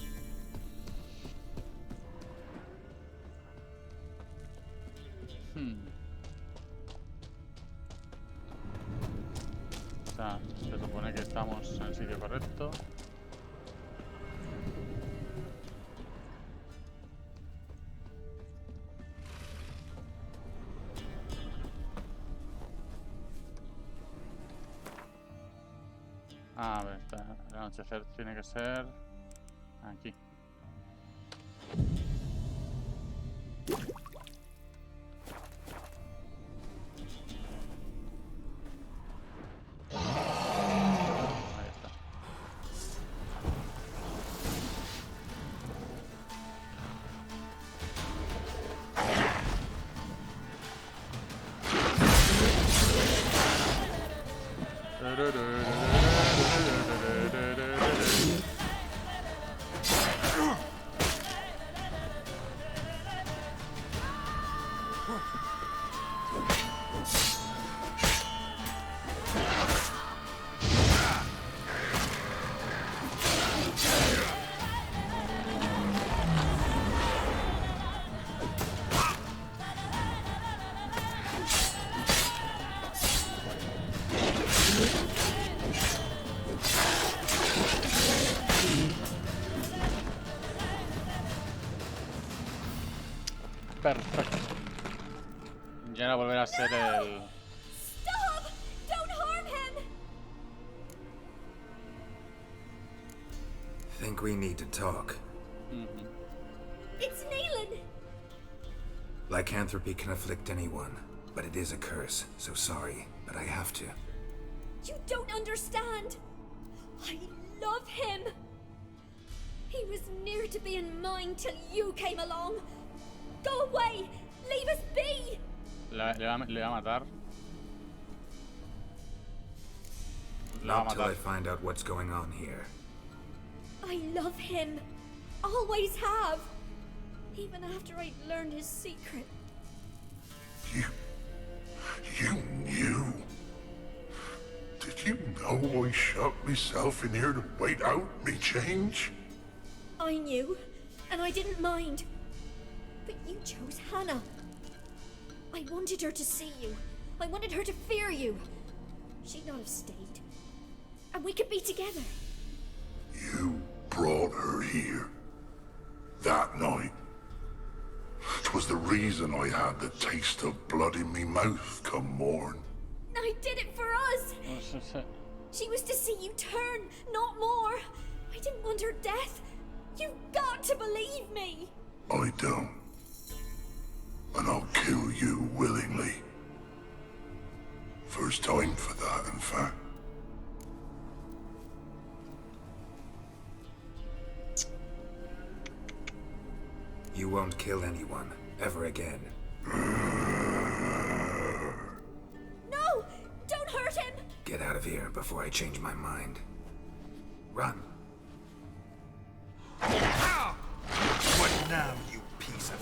O sea, se supone que estamos en el sitio correcto. A ver, el anochecer tiene que ser aquí. Ahí está. Perfecto. Y ahora volver a ser el... Stop! Don't harm him! Think we need to talk. It's Neelan! Lycanthropy can afflict anyone, but it is a curse, so sorry, but I have to. You don't understand! I love him! He was near to being mine till you came along! Go away! Leave us be! Le va a matar. Not till I find out what's going on here. I love him. Always have. Even after I'd learned his secret. You knew? Did you know I shut myself in here to wait out me change? I knew, and I didn't mind. But you chose Hannah. I wanted her to see you. I wanted her to fear you. She'd not have stayed. And we could be together. You brought her here. That night. 'Twas the reason I had the taste of blood in me mouth come morn. I did it for us. She was to see you turn, not more. I didn't want her death. You've got to believe me. I don't. And I'll kill you willingly. First time for that, in fact. You won't kill anyone, ever again. No! Don't hurt him! Get out of here before I change my mind. Run. What now, you piece of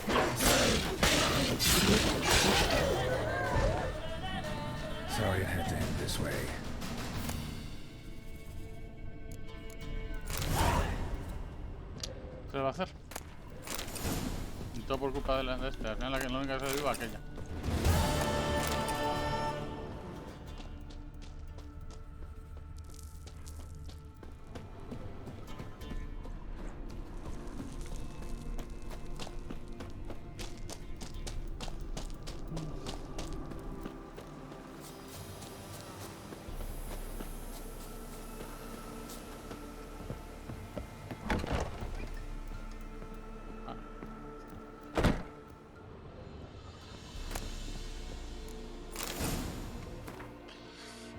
Sorry it had to end this way. ¿Qué le va a hacer? Y todo por culpa de este. Al final la única que se viva aquella.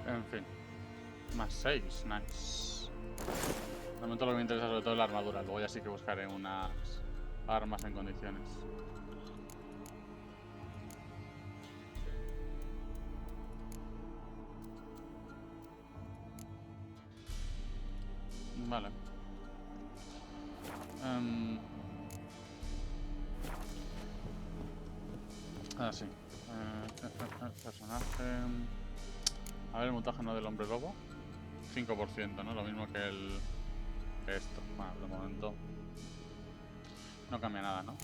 En fin. Más 6, nice. De momento lo que me interesa sobre todo es la armadura. Luego ya sí que buscaré unas armas en condiciones. Vale. Sí. Personaje... A ver, el mutágeno del hombre lobo. 5%, ¿no? Lo mismo que esto. Bueno, de momento no cambia nada, ¿no?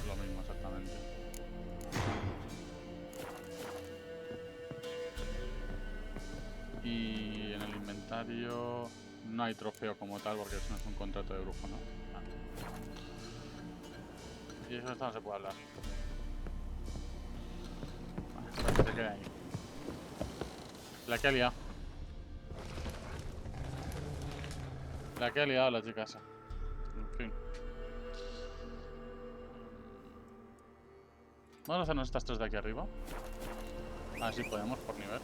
Lo mismo exactamente. Y en el inventario no hay trofeo como tal porque eso no es un contrato de brujo, ¿no? Y eso no se puede hablar. Bueno, pues que se quede ahí. La que ha liado. La que ha liado la chica esa. En fin. Vamos a hacernos estas tres de aquí arriba. A ver si podemos por nivel.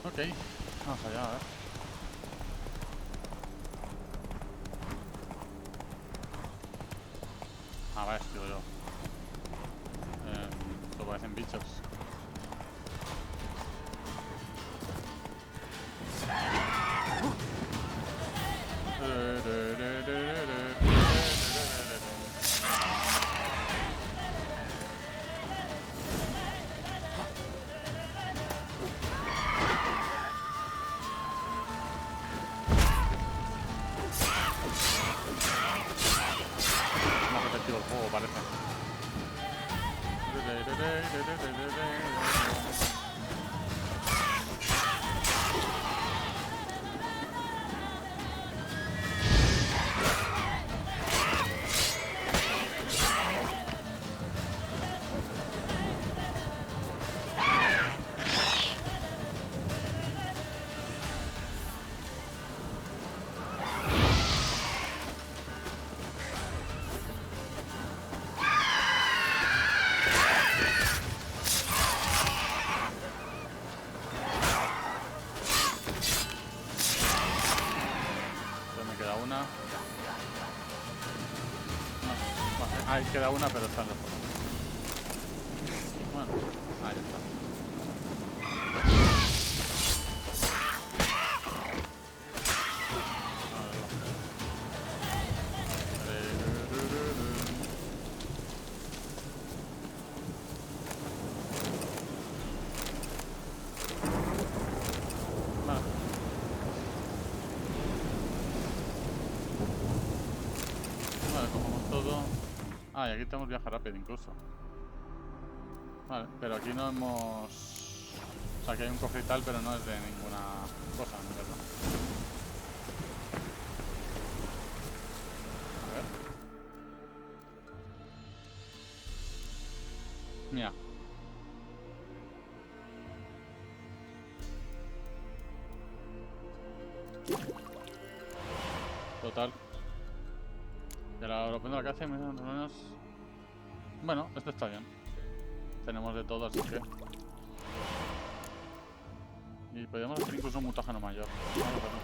Ok, vamos allá, a ver. Ah, vale, digo yo. Esto parecen bichos. Parece. Ahí queda una, pero está lejos. Bueno, ahí está. Vale, cogemos todo. Ah, y aquí tenemos viaje rápido incluso. Vale, pero aquí no hemos... O sea, que hay un cofre y tal, pero no es de ninguna cosa, en verdad. A ver. Mira. Total. De la europea que hace, más o menos. Bueno, esto está bien. Tenemos de todo, así que. Y podríamos hacer incluso un mutágeno mayor. Vamos a hacerlo.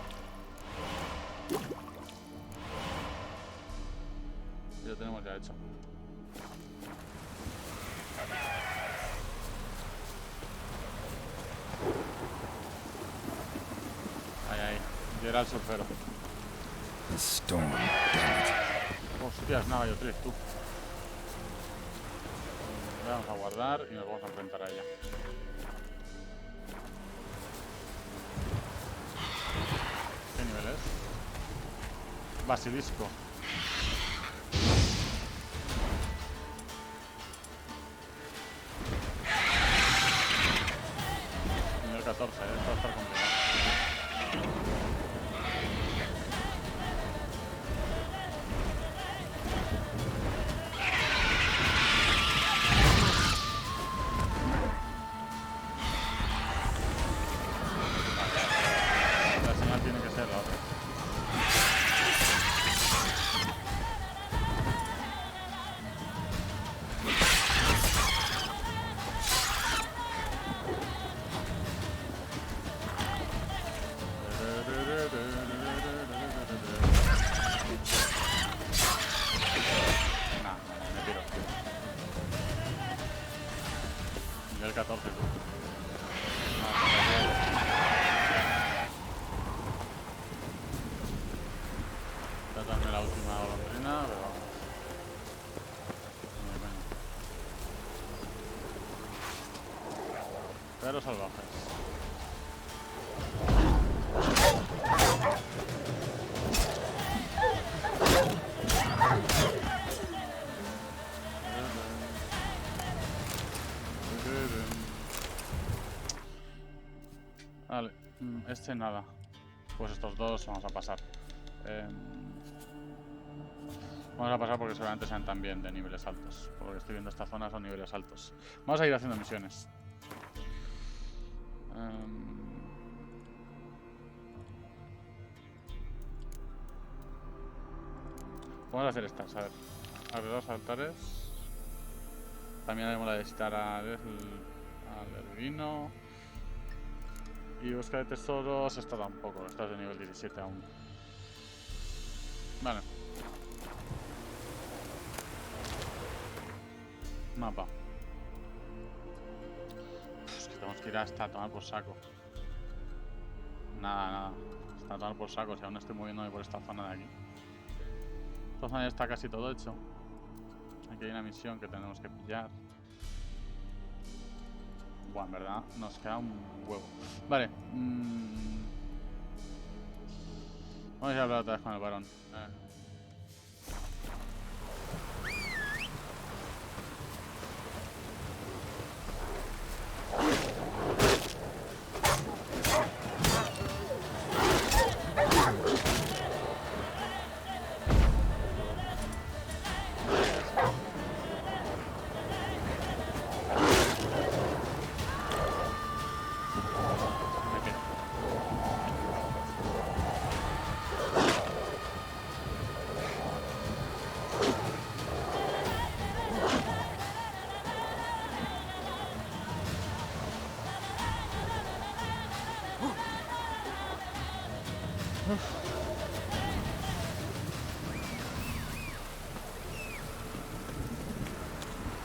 Y lo tenemos ya hecho. Ahí, ahí. Yo era el surfero. Storm, damn it. Hostias, nada, yo tres, tú. Vamos a guardar y nos vamos a enfrentar a ella. ¿Qué nivel es? Basilisco. Nivel 14, esto va a estar complicado. Nivel 14, tú. Tratarme la última golondrina, pero vamos. Pero salvajes. Este nada. Pues estos dos vamos a pasar. Vamos a pasar porque seguramente sean también de niveles altos. Por lo que estoy viendo, esta zona son niveles altos. Vamos a ir haciendo misiones. Vamos a hacer estas, a ver. Abre los altares. También haremos la de visitar al Erguino. Y busca de tesoros, esta tampoco, esta es de nivel 17 aún. Vale. Mapa. Es que tenemos que ir hasta tomar por saco. Nada. Hasta tomar por saco, si aún estoy moviéndome por esta zona de aquí. Esta zona ya está casi todo hecho. Aquí hay una misión que tenemos que pillar. Bueno, en verdad nos queda un huevo. Vale. Vamos a hablar otra vez con el varón.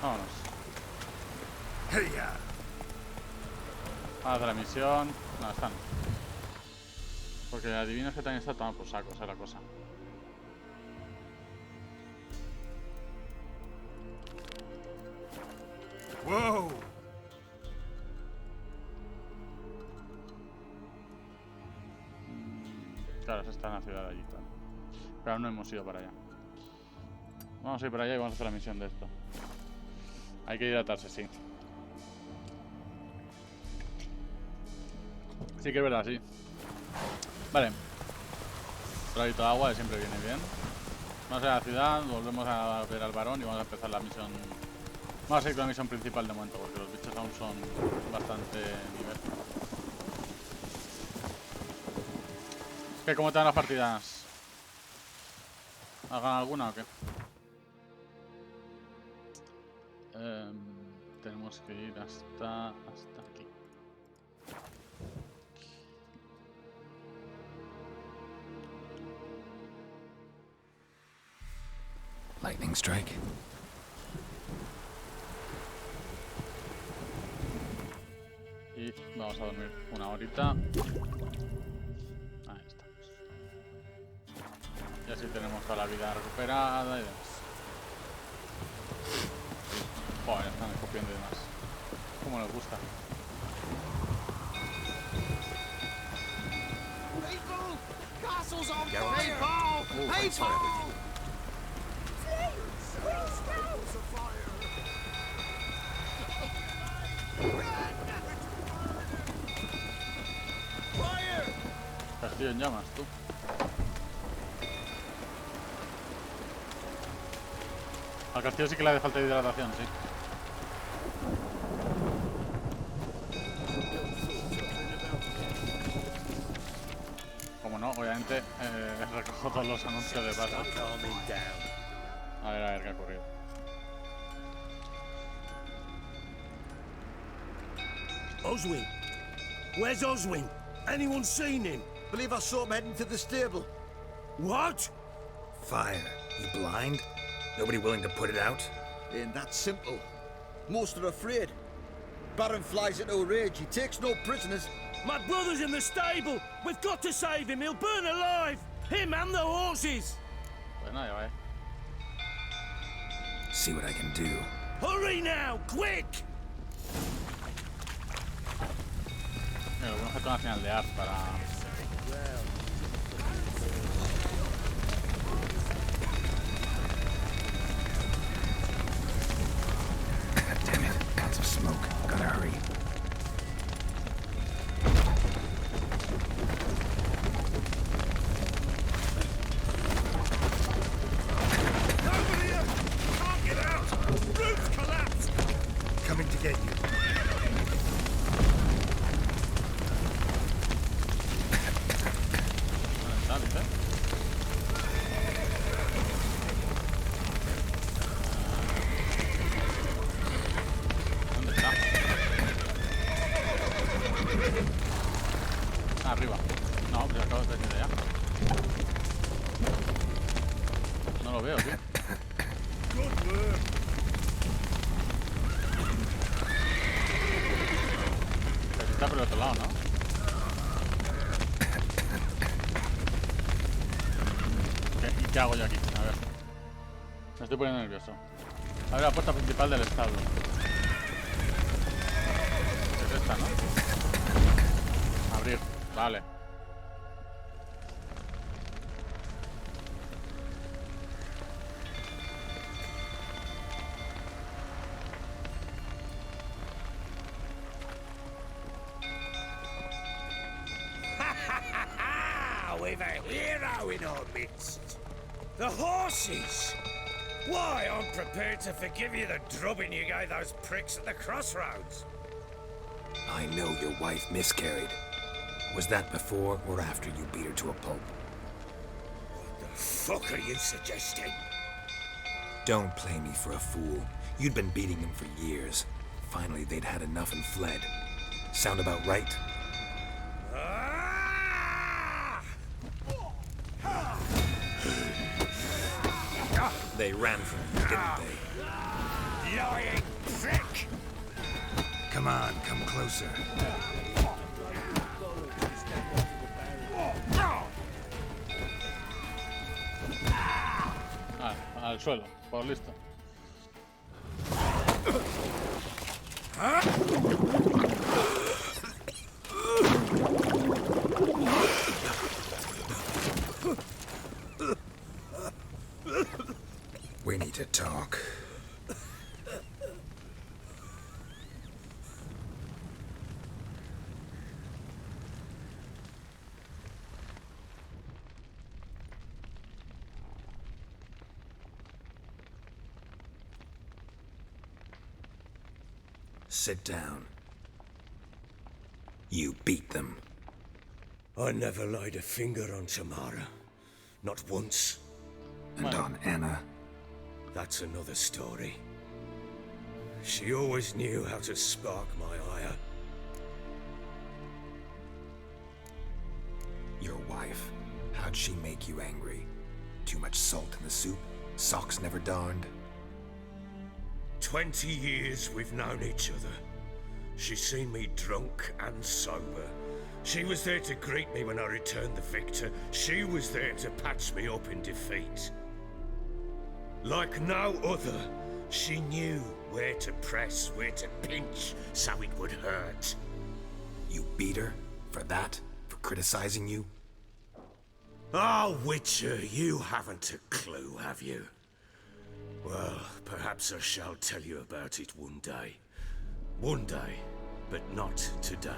Vámonos. Vamos a hacer la misión. No, están. Porque adivinas que también está tomando por saco, esa es la cosa. Wow. Claro, esa está en la ciudad de allí, claro. Pero aún no hemos ido para allá. Vamos a ir para allá y vamos a hacer la misión de esto. Hay que hidratarse, sí. Sí que es verdad, sí. Vale. Un trayito de agua que siempre viene bien. Vamos a ir a la ciudad, volvemos a ver al varón y vamos a empezar la misión. Vamos a ir con la misión principal de momento, porque los bichos aún son bastante nivel. ¿Qué? ¿Cómo te dan las partidas? ¿Hagan alguna o qué? Tenemos que ir hasta aquí. Lightning strike. Y vamos a dormir una horita. Ahí estamos. Y así tenemos toda la vida recuperada y demás. Joder, están escupiendo y demás. Como les gusta. People! Castle's on fire! People! Castillo en llamas, tú. Al castillo sí que le hace falta de hidratación, sí. Como no, obviamente recojo todos los anuncios de paso. A ver qué ha ocurrido. Oswin! Where's Oswin? Anyone seen him? Believe I saw him heading to the stable. What? Fire. You blind? Nobody willing to put it out? Ain't that simple. Most are afraid. Baron flies into a rage. He takes no prisoners. My brother's in the stable! We've got to save him! He'll burn alive! Him and the horses! Pues nada, ya va. See what I can do. Hurry now! Quick! Mira, lo bueno es que tengo una señal de art para... Damn it. Lots of smoke. Gotta hurry. No, pues acabo de tener idea. No lo veo, tío. Pero está por el otro lado, ¿no? ¿Y qué hago yo aquí? A ver. Me estoy poniendo nervioso. A ver la puerta principal del establo. Es esta, ¿no? Abrir. Vale. We've a hero in our midst. The horses! Why, I'm prepared to forgive you the drubbing you gave those pricks at the crossroads. I know your wife miscarried. Was that before or after you beat her to a pulp? What the fuck are you suggesting? Don't play me for a fool. You'd been beating them for years. Finally, they'd had enough and fled. Sound about right? They ran from you, didn't they? Lying prick! Come on, come closer. Al suelo, por listo. We need to talk. Sit down. You beat them. I never laid a finger on Tamara. Not once. And on Anna? That's another story. She always knew how to spark my ire. Your wife. How'd she make you angry? Too much salt in the soup? Socks never darned? 20 years we've known each other. She's seen me drunk and sober. She was there to greet me when I returned the victor. She was there to patch me up in defeat. Like no other, she knew where to press, where to pinch, so it would hurt. You beat her? For that? For criticizing you? Oh, Witcher, you haven't a clue, have you? Well, perhaps I shall tell you about it one day. One day, but not today.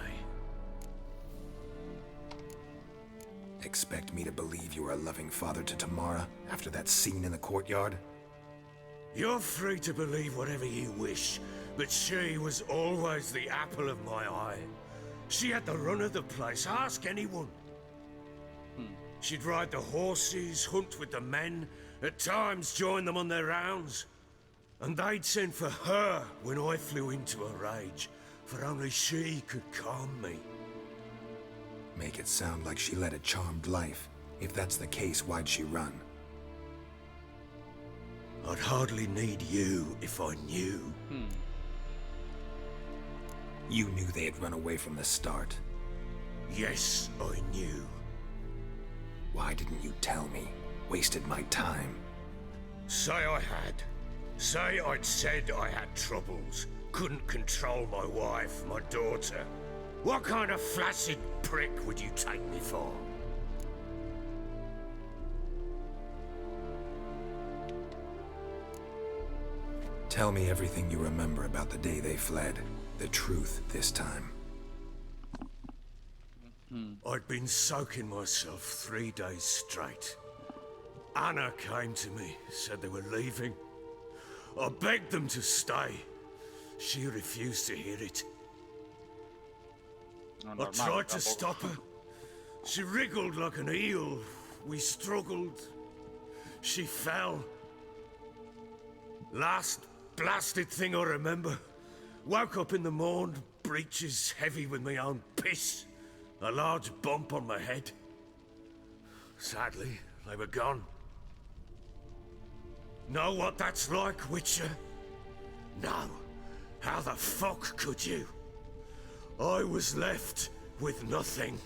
Expect me to believe you are a loving father to Tamara after that scene in the courtyard? You're free to believe whatever you wish, but she was always the apple of my eye. She had the run of the place, ask anyone. She'd ride the horses, hunt with the men, at times join them on their rounds. And they'd send for her when I flew into a rage, for only she could calm me. Make it sound like she led a charmed life. If that's the case, why'd she run? I'd hardly need you if I knew. You knew they had run away from the start. Yes, I knew. Why didn't you tell me? Wasted my time. Say I had. Say I'd said I had troubles. Couldn't control my wife, my daughter. What kind of flaccid prick would you take me for? Tell me everything you remember about the day they fled. The truth this time. I'd been soaking myself 3 days straight. Anna came to me, said they were leaving. I begged them to stay. She refused to hear it. I tried to stop her. She wriggled like an eel. We struggled. She fell. Last blasted thing I remember. Woke up in the morn, breeches heavy with my own piss. A large bump on my head. Sadly, they were gone. Know what that's like, Witcher? No. How the fuck could you? I was left with nothing.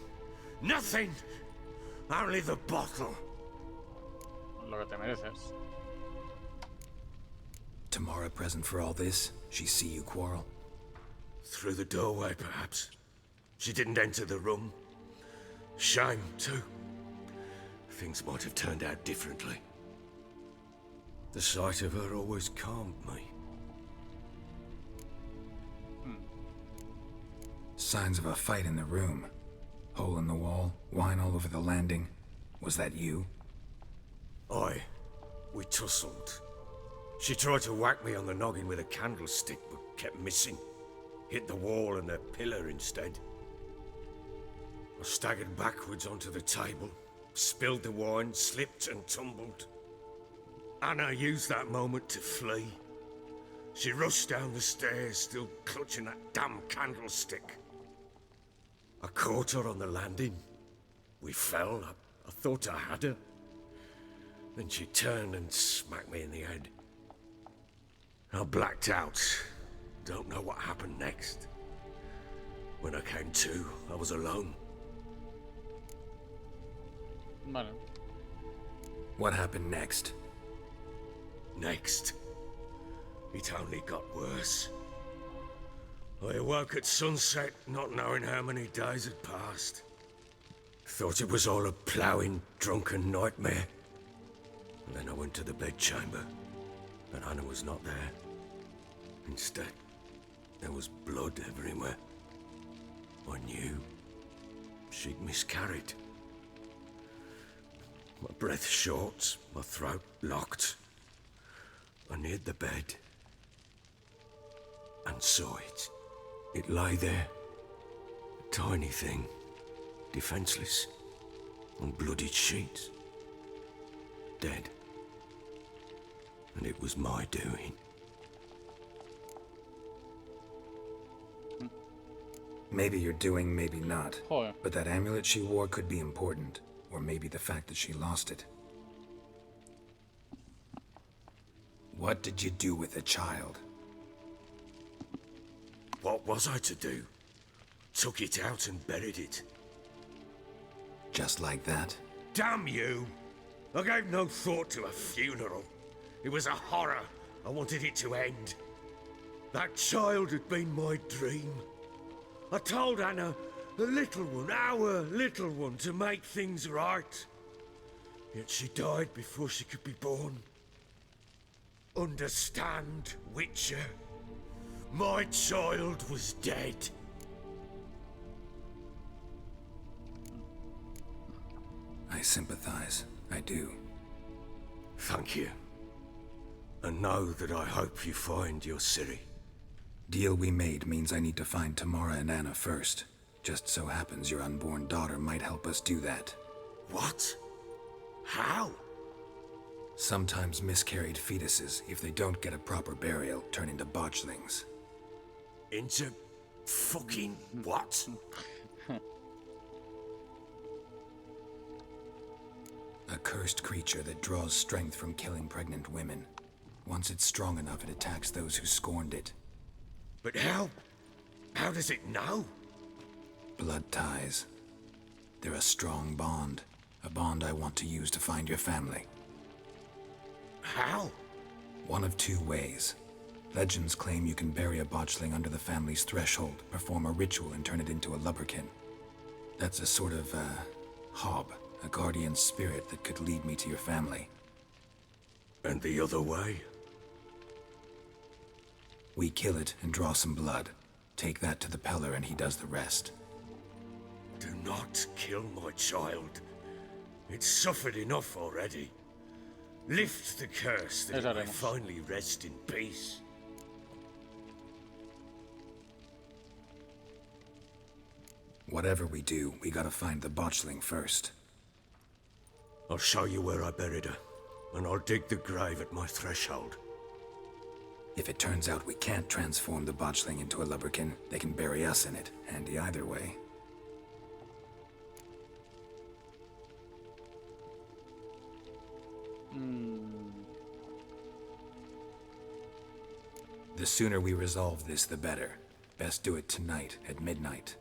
Nothing! Only the bottle. Lo que te mereces. Tamara present for all this? She see you quarrel? Through the doorway, perhaps. She didn't enter the room. Shame, too. Things might have turned out differently. The sight of her always calmed me. Signs of a fight in the room. Hole in the wall, wine all over the landing. Was that you? Aye. We tussled. She tried to whack me on the noggin with a candlestick, but kept missing. Hit the wall and a pillar instead. I staggered backwards onto the table, spilled the wine, slipped and tumbled. Anna used that moment to flee. She rushed down the stairs, still clutching that damn candlestick. I caught her on the landing. We fell. I thought I had her. Then she turned and smacked me in the head. I blacked out. Don't know what happened next. When I came to, I was alone. Vale. What happened next? Next, it only got worse. I awoke at sunset, not knowing how many days had passed. Thought it was all a ploughing, drunken nightmare. And then I went to the bedchamber, but Anna was not there. Instead, there was blood everywhere. I knew she'd miscarried. My breath short, my throat locked. I neared the bed and saw it. It lay there, a tiny thing, defenseless, on bloodied sheets, dead. And it was my doing. Maybe you're doing, maybe not. Joder. But that amulet she wore could be important. Or maybe the fact that she lost it. What did you do with the child? What was I to do? Took it out and buried it. Just like that? Damn you! I gave no thought to a funeral. It was a horror. I wanted it to end. That child had been my dream. I told Anna, the little one, our little one, to make things right. Yet she died before she could be born. Understand, Witcher? My child was dead. I sympathize. I do. Thank you. And know that I hope you find your Ciri. Deal we made means I need to find Tamara and Anna first. Just so happens your unborn daughter might help us do that. What? How? Sometimes miscarried fetuses, if they don't get a proper burial, turn into botchlings. Into fucking what? A cursed creature that draws strength from killing pregnant women. Once it's strong enough, it attacks those who scorned it. But how? How does it know? Blood ties. They're a strong bond. A bond I want to use to find your family. How? One of two ways. Legends claim you can bury a botchling under the family's threshold, perform a ritual, and turn it into a lubberkin. That's a sort of, hob, a guardian spirit that could lead me to your family. And the other way? We kill it and draw some blood. Take that to the Peller and he does the rest. Do not kill my child. It's suffered enough already. Lift the curse that it may finally rest in peace. Whatever we do, we gotta find the botchling first. I'll show you where I buried her, and I'll dig the grave at my threshold. If it turns out we can't transform the botchling into a lubberkin, they can bury us in it. Handy either way. The sooner we resolve this, the better. Best do it tonight at midnight.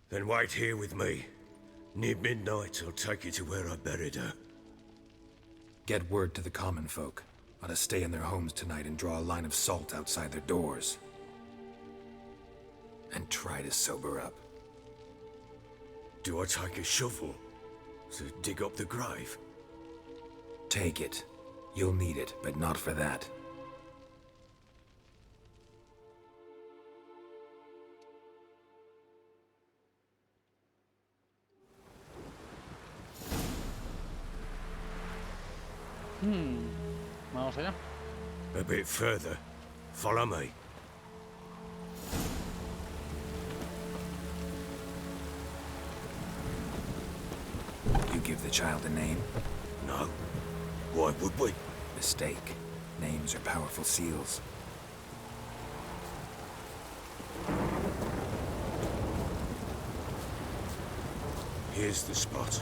Then wait here with me. Near midnight, I'll take you to where I buried her. Get word to the common folk. Ought to stay in their homes tonight and draw a line of salt outside their doors. And try to sober up. Do I take a shovel to dig up the grave? Take it. You'll need it, but not for that. Vamos allá. A bit further. Follow me. You give the child a name? No. Why would we? Mistake. Names are powerful seals. Here's the spot.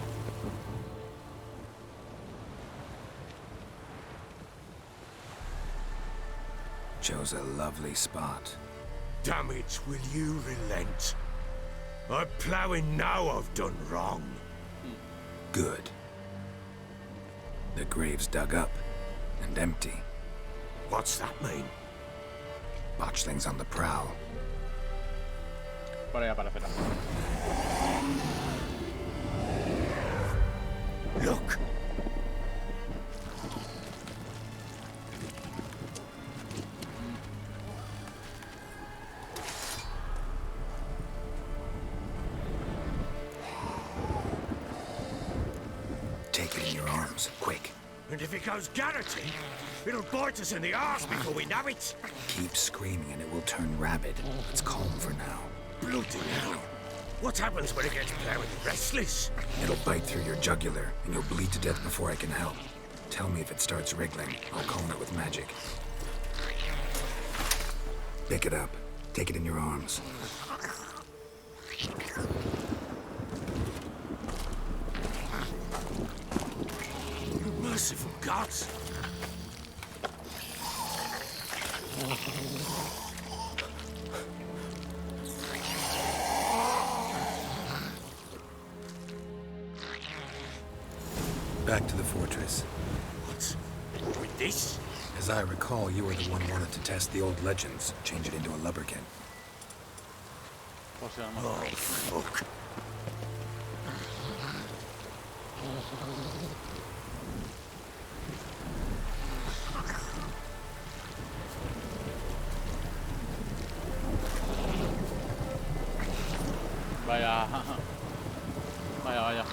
Chose a lovely spot. Damn it, will you relent? I'm ploughing now I've done wrong. Good. The grave's dug up and empty. What's that mean? Botchlings on the prowl. Por allá para afuera. Look! Take it in your arms, quick. And if it goes garroting, it'll bite us in the arse before we know it. Keep screaming and it will turn rabid. It's calm for now. Bloody hell. What happens when it gets very restless? It'll bite through your jugular, and you'll bleed to death before I can help. Tell me if it starts wriggling. I'll calm it with magic. Pick it up. Take it in your arms. Merciful gods! Back to the fortress. What? With this? As I recall, you were the one wanted to test the old legends, change it into a lubberkin. O sea, Oh, fuck. Vaya. Vaya, vaya.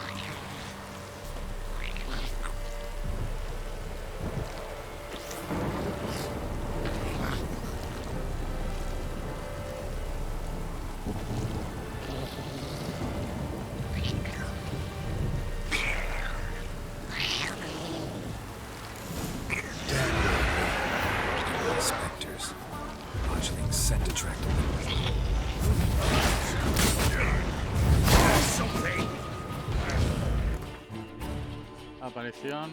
Spectres. Botchlings scent attractive. Something! Aparición.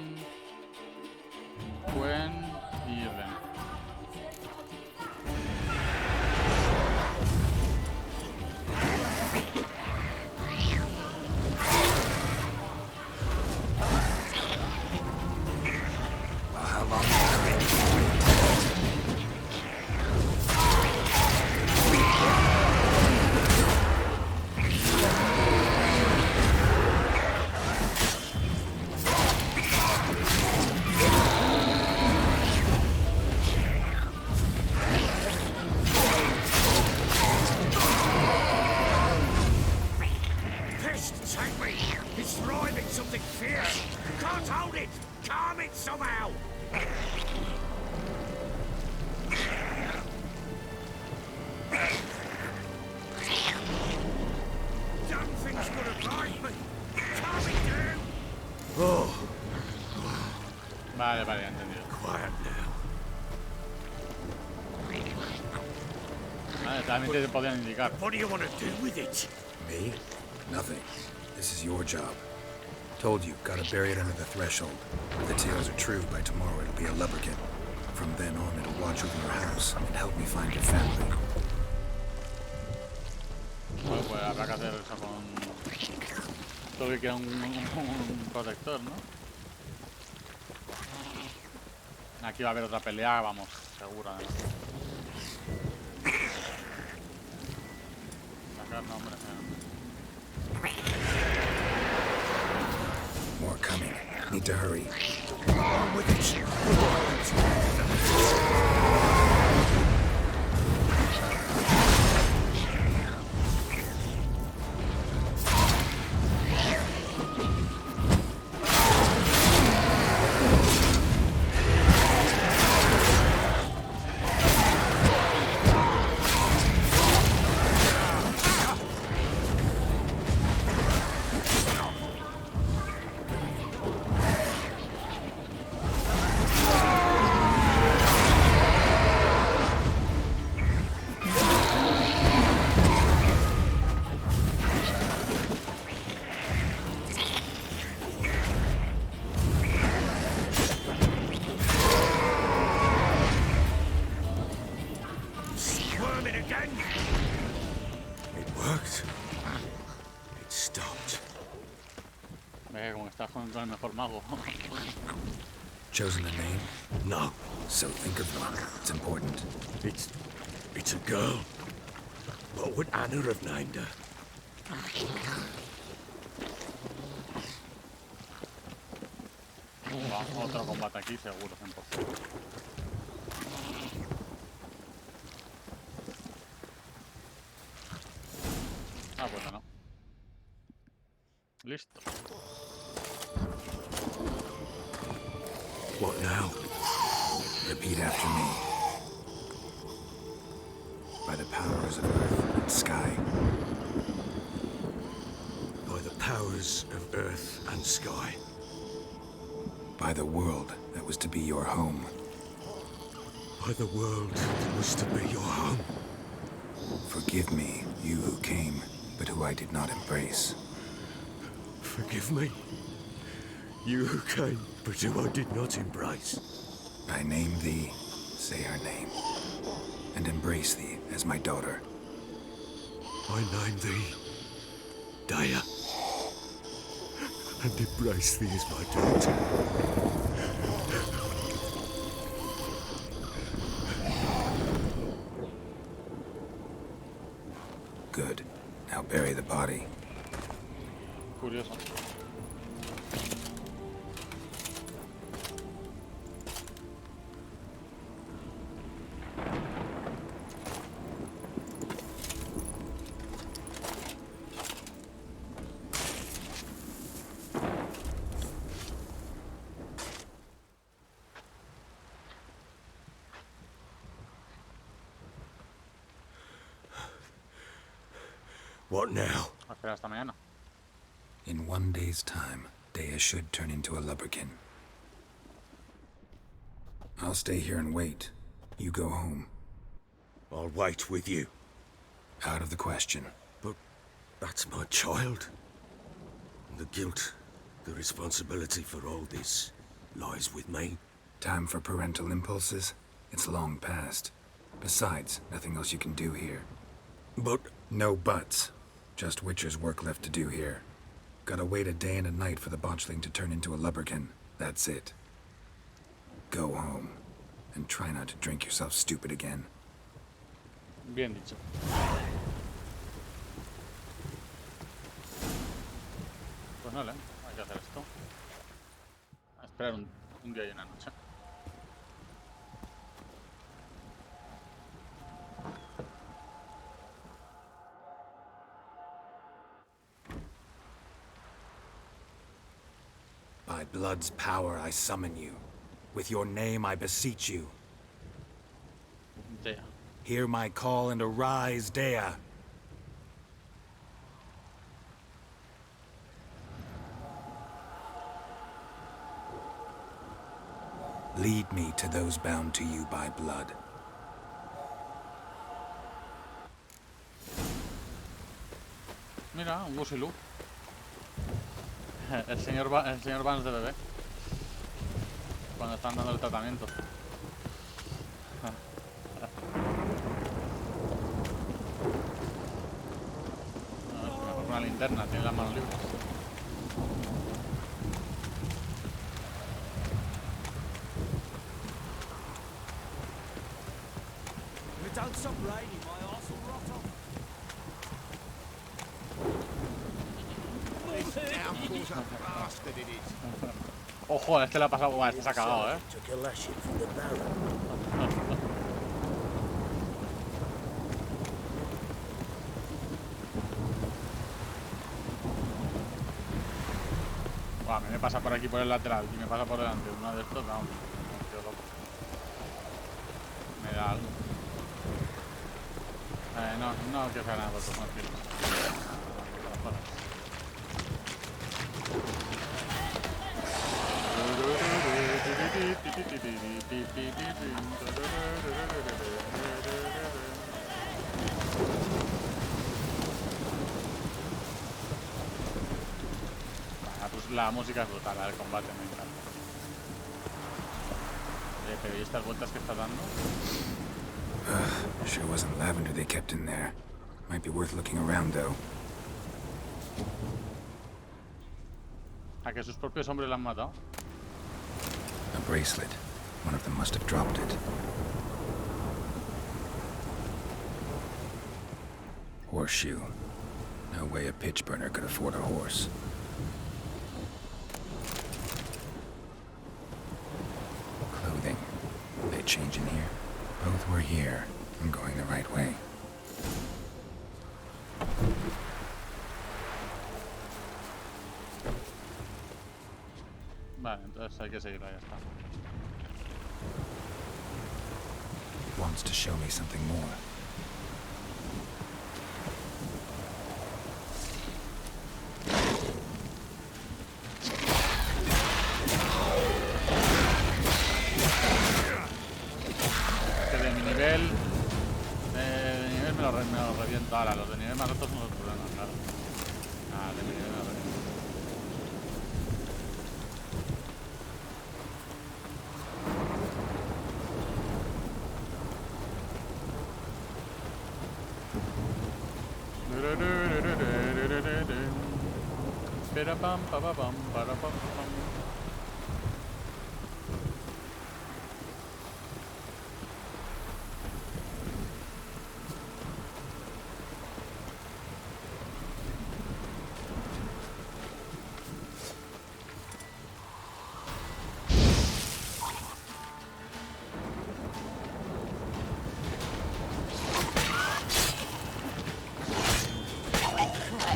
Gwen y Ren. Well, how long has it been? Pest, take me! It's thriving something fierce! Can't hold it! Calm it somehow! Damn thing's gonna bite me! Calm it down! Oh, Vale, vale, entendido. quiet now. Vale, también te podían indicar. What do you want to do with it? Me? Nothing. This is your job. Told you, gotta bury it under the threshold. If the tales are true, by tomorrow it'll be a lubberkin. From then on, it'll watch over your house and help me find your family. Bueno, pues habrá que hacer eso con... Todo que queda un protector, ¿no? Aquí va a haber otra pelea, vamos, segura. Sacar, no, hombre. More coming. Need to hurry. Contra el mejor mago. Chosen a name? No. So think of one. It's important. It's a girl. What would Anna have named her? Otro combate aquí, seguro, 100%. Ah, pues no. Listo. What now? Repeat after me. By the powers of earth and sky. By the powers of earth and sky. By the world that was to be your home. By the world that was to be your home. Forgive me, you who came, but who I did not embrace. Forgive me, you who came, but who I did not embrace. I name thee, say her name, and embrace thee as my daughter. I name thee, Daya, and embrace thee as my daughter. Good. Now bury the body. Curioso. What now? Espera hasta mañana. In 1 day's time, Dea should turn into a lubberkin. I'll stay here and wait. You go home. I'll wait with you. Out of the question. But that's my child. The guilt, the responsibility for all this lies with me. Time for parental impulses? It's long past. Besides, nothing else you can do here. But... No buts. Just Witcher's work left to do here. Gotta wait a day and a night for the botchling to turn into a lubberkin. That's it. Go home. And try not to drink yourself stupid again. Bien dicho. Pues no, hay que hacer esto. A esperar un día y una noche. By blood's power I summon you. With your name I beseech you. Dea. Hear my call and arise, Dea. Lead me to those bound to you by blood. Mira, un gusilú. El señor Vance de bebé. Cuando están dando el tratamiento. linterna, tiene las manos libres. Ojo, este le ha pasado. Buah, este se ha cagado, Buah, a mí me pasa por aquí por el lateral y me pasa por delante. Uno de estos, vamos, me quedo loco. Me da algo. No, que sea nada, porque no quiero. Pues la música es brutal, el combate me encanta. Pero ¿y estas vueltas que está dando? Sure wasn't lavender they kept in there. Might be worth looking around, though. ¿A que sus propios hombres la han matado? A bracelet. One of them must have dropped it. Horseshoe. No way a pitch burner could afford a horse. Clothing. They change in here? Both were here. I'm going the right way. Vale, entonces hay que seguirla, ya está. Wants to show me something more. Que de mi nivel... De nivel me lo reviento. Ahora, los de nivel más altos son los problemas, claro. Ah, de mi nivel me lo reviento.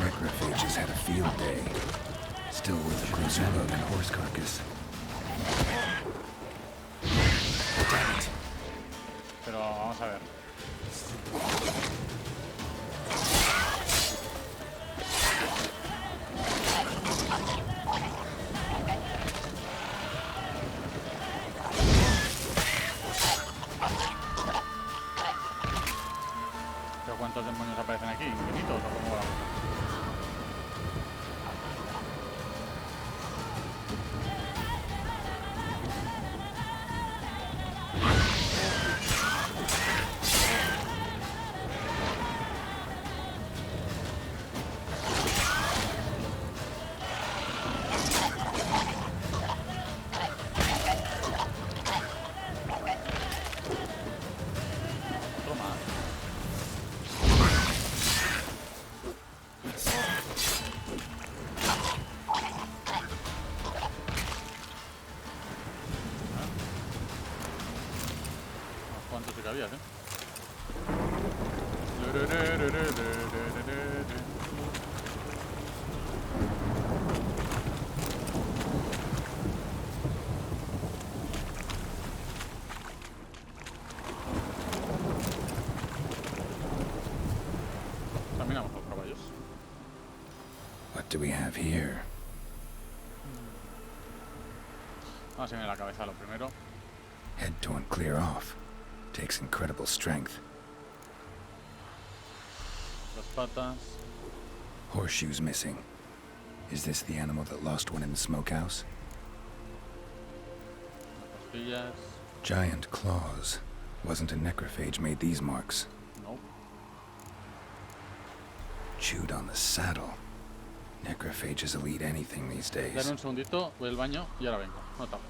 Necrophages had a field day. Still worth a closer look than horse carcass. Damn it. Pero vamos a ver. ¿Pero cuántos demonios aparecen aquí? ¿Infinitos o cómo va la cosa? Otro más. Unos cuantos sí que había, Examinamos los caballos. What do we have here? Vamos a ver la cabeza lo primero. Head torn clear off. Takes incredible strength. Las patas. Horseshoes missing. Is this the animal that lost one in the smokehouse? Las costillas. Giant claws. Wasn't a necrophage made these marks. Nope. Chewed on the saddle. Necrophages will eat anything these days. Dame un segundito, voy al baño y ahora vengo. No tardo.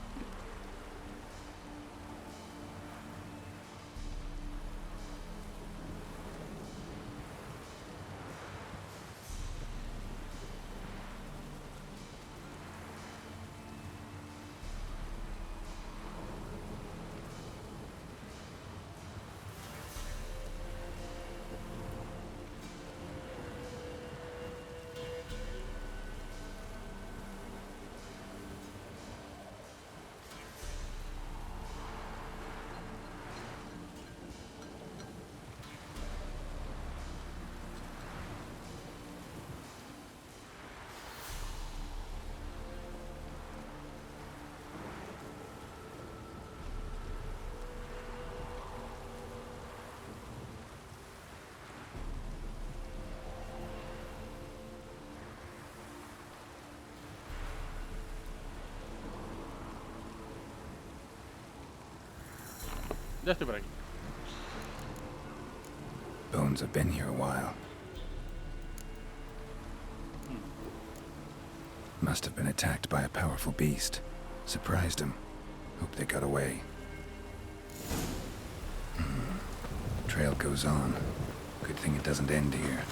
Ya estoy por aquí. Bones have been here a while. Must have been attacked by a powerful beast. Surprised him. Hope they got away. Trail goes on. Good thing it doesn't end here.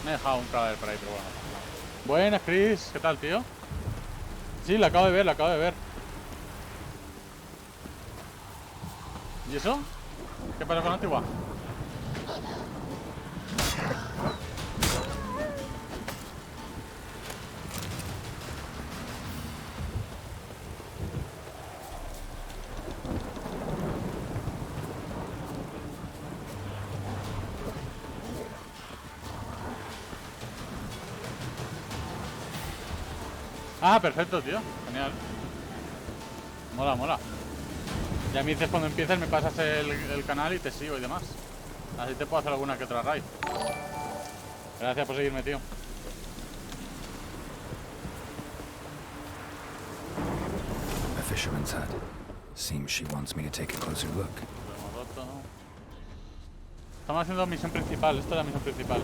Me he dejado un cadáver por ahí, pero bueno. Buenas, Chris. ¿Qué tal, tío? Sí, la acabo de ver, la acabo de ver. ¿Y eso? ¿Qué pasa con la antigua? Ah, perfecto, tío. Genial. Mola, mola. Ya me dices cuando empieces, me pasas el canal y te sigo y demás. Así te puedo hacer alguna que otra raid. Gracias por seguirme, tío. A fisherman's hut. Seems she wants me to take a closer look. Estamos haciendo misión principal. Esto es la misión principal.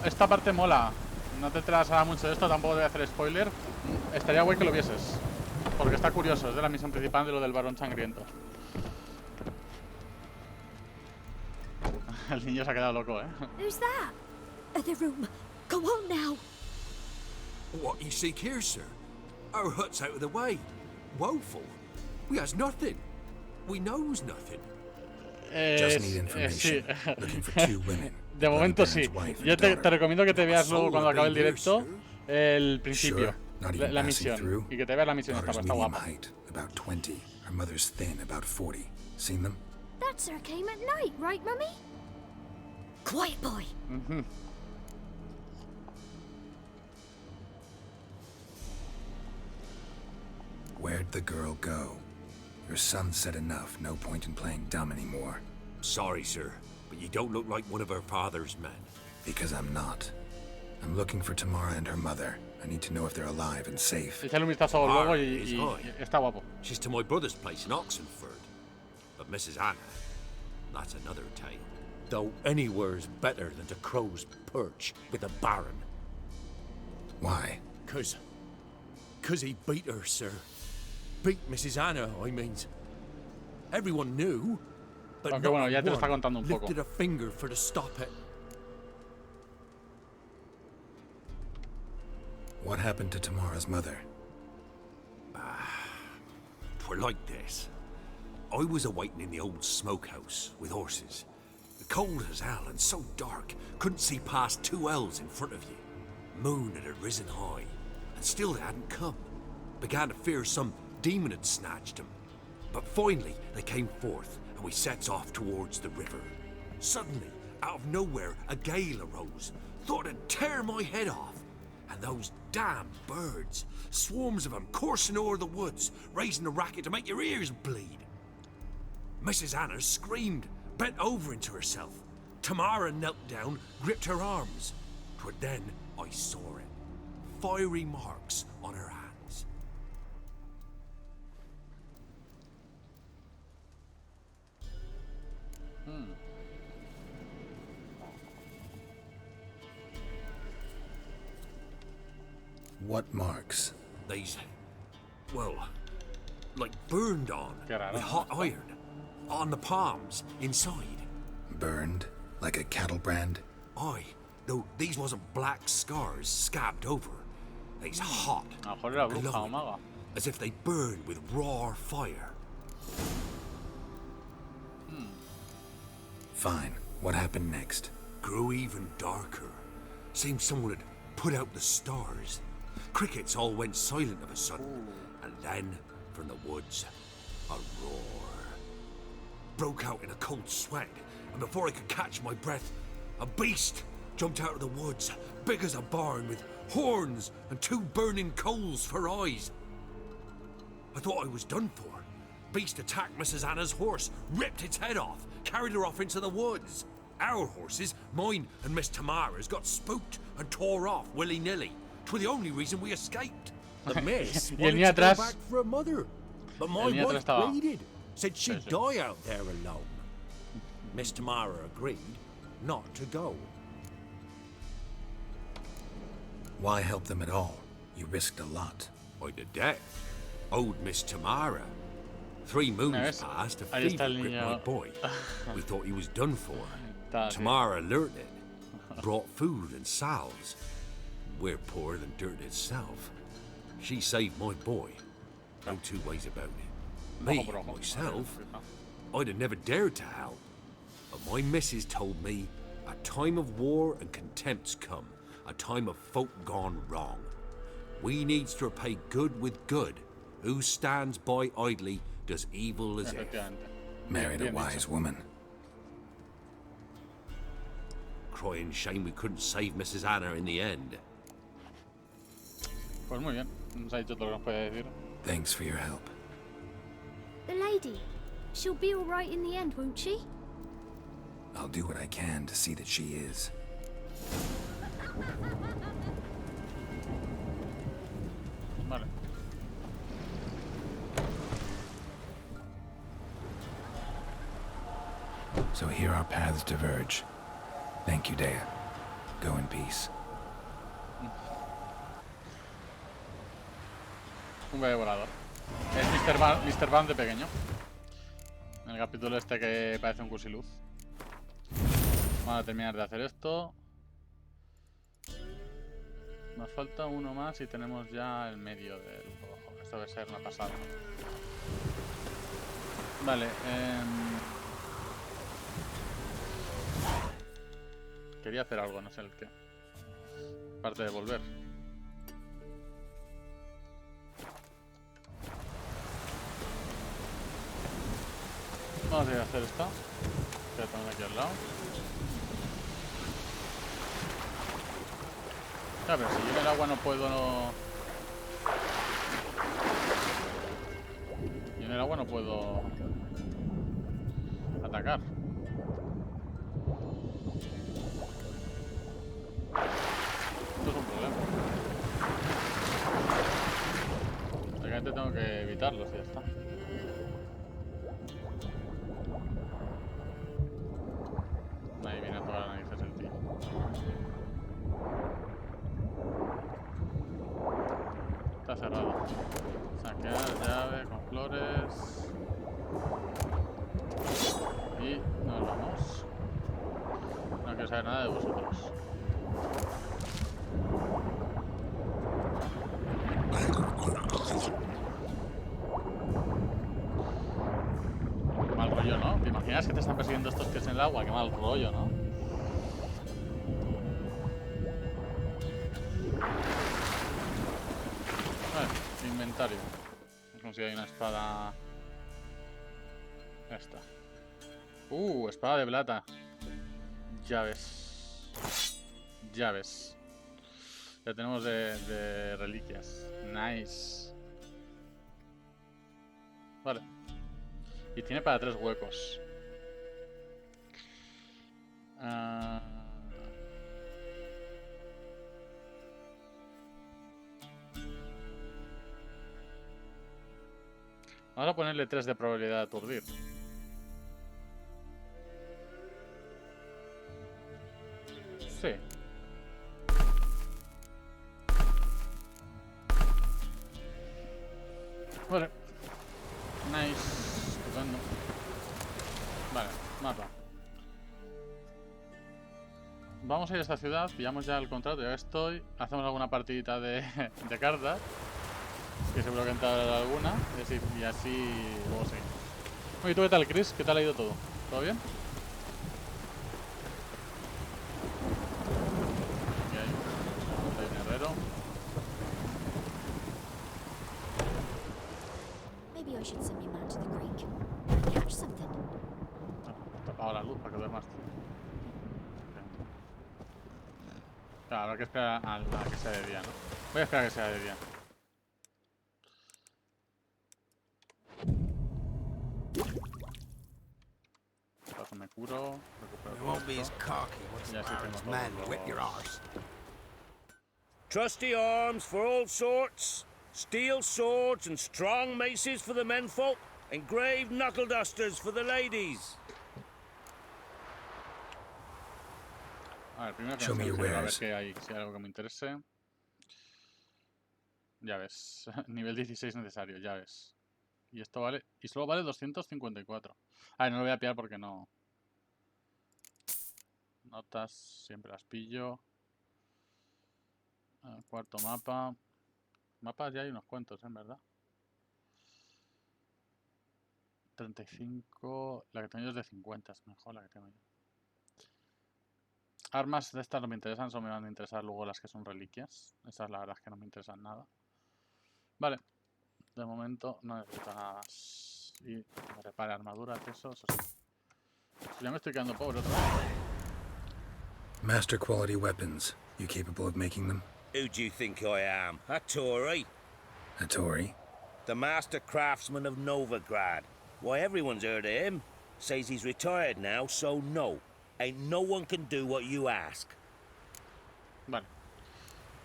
Esta parte mola. No te trasada mucho de esto, tampoco te voy a hacer spoiler. Estaría guay que lo vieses. Porque está curioso, es de la misión principal de lo del varón sangriento. El niño se ha quedado loco, Who's that? The room. Go on now. What you seek here, sir? Our hut's out of the way. Woeful. We has nothing. We knows nothing. Just need information. Sí. Looking for two women. De momento sí. Yo te recomiendo que te veas luego cuando acabe el directo el principio, la misión. Y que te veas la misión esta, está guapa. About 20. Her mother's thin, about 40. Seen them? That sir came at night, right, Mummy? Quiet, boy. Where'd the girl go? Your son said enough. No point in playing dumb anymore. Sorry, sir, but you don't look like one of her father's men. Because I'm not. I'm looking for Tamara and her mother. I need to know if they're alive and safe. Échale un vistazo luego y está guapo. She's to my brother's place in Oxenford. But Mrs. Anna, that's another tale. Though anywhere's better than to Crow's Perch with a baron. Why? 'Cause he beat her, sir. Beat Mrs. Anna, I means. Everyone knew, but Aunque bueno, ya te lo está one contando un poco. lifted a finger for to stop it. What happened to Tamara's mother? Twere like this. I was awaiting in the old smokehouse with horses. Cold as hell and so dark, couldn't see past 2 ells in front of you. Moon had risen high, and still they hadn't come. Began to fear some demon had snatched them. But finally they came forth, and we sets off towards the river. Suddenly, out of nowhere, a gale arose. Thought it'd tear my head off. And those damn birds, swarms of them coursing o'er the woods, raising a racket to make your ears bleed. Mrs. Anna screamed, bent over into herself. Tamara knelt down, gripped her arms. 'Twere then I saw it. Fiery marks on her hands. What marks? They's, well, like burned on with hot iron. On the palms, inside. Burned? Like a cattle brand? Aye, though these wasn't black scars scabbed over. They's hot, glowing, as if they burned with raw fire. Fine. What happened next? Grew even darker. Seemed someone had put out the stars. Crickets all went silent of a sudden, and then, from the woods, a roar. Broke out in a cold sweat, and before I could catch my breath, a beast jumped out of the woods, big as a barn, with horns and 2 burning coals for eyes. I thought I was done for. Beast attacked Mrs. Anna's horse, ripped its head off, carried her off into the woods. Our horses, mine and Miss Tamara's, got spooked and tore off willy-nilly. 'Twere the only reason we escaped. The miss wanted to go back for her mother, but my wife pleaded, said she'd die out there alone. Miss Tamara agreed not to go. Why help them at all? You risked a lot. I'd a debt. Owed Miss Tamara. 3 moons passed, a fever gripped my boy. We thought he was done for. Tamara learnt it. Brought food and salves. We're poorer than dirt itself. She saved my boy. No 2 ways about it. Me, myself, I'd have never dared to help. But my missus told me a time of war and contempt's come. A time of folk gone wrong. We needs to repay good with good. Who stands by idly does evil as if. Married a wise woman. Crying shame we couldn't save Mrs. Anna in the end. Pues muy bien, nos ha dicho todo lo que nos puede decir. Thanks for your help. The lady, she'll be all right in the end, won't she? I'll do what I can to see that she is. Vale. So here our paths diverge. Thank you, Dea. Go in peace. Un bebé volador. Es Mr. Van de pequeño. En el capítulo este que parece un cursiluz. Vamos a terminar de hacer esto. Nos falta uno más y tenemos ya el medio del juego. Esto debe ser una pasada. Vale. Quería hacer algo, no sé el qué. Aparte de volver. Vamos a ir a hacer esto. Voy a poner aquí al lado. Ya, pero si yo en el agua no puedo... Yo en el agua no puedo... atacar. Esto es un problema. Prácticamente tengo que evitarlos y ya está. Ahí viene a tocar las narices el tío. Está cerrado. Saquear, llave, con flores. Y nos vamos. No quiero saber nada de vosotros. Mal rollo, ¿no? ¿Te imaginas que te están persiguiendo estos que es en el agua? Qué mal rollo, ¿no? Vale, inventario. Como si hay una espada... Esta. Espada de plata. Llaves. Llaves. Ya tenemos de reliquias. Nice. Vale. Y tiene para 3 huecos. Vamos a ponerle 3 de probabilidad de aturdir. Sí. Vale. Nice. Estupendo. Vale, mapa. Vamos a ir a esta ciudad, pillamos ya el contrato, ya que estoy. Hacemos alguna partidita de cartas. Que seguro que entrará alguna. Y así luego seguimos. Oye, ¿tú qué tal, Chris? ¿Qué tal ha ido todo? ¿Todo bien? Aquí hay un herrero. Maybe I should send your man to the creek. Catch something. Te apago la luz para que duermas. Claro, habrá que esperar a que sea de día, ¿no? Voy a esperar a que sea de día. Paso me curo, recupero todo esto. Ya sí tengo todo los... Trusty arms for all sorts, steel swords and strong maces for the menfolk, engraved knuckle dusters for the ladies. A ver, primero que a ver qué hay, si hay algo que me interese. Ya ves, nivel 16 necesario, ya ves. Y esto vale, y solo vale 254. A ver, no lo voy a pillar porque no. Notas, siempre las pillo. Cuarto mapa. Mapas ya hay unos cuantos, en verdad. 35. La que tengo yo es de 50, es mejor la que tengo yo. Armas de estas no me interesan, solo me van a interesar luego las que son reliquias. Esas la verdad es que no me interesan nada. Vale. De momento no necesito nada más. Y me repare armadura, eso sí. Ya me estoy quedando pobre otra vez. Master quality weapons. You capable of making them? Who do you think I am? A Tory? A Tory? The master craftsman of Novigrad. Why, everyone's heard of him. Says he's retired now, so no. Ain't no one can do what you ask. Vale.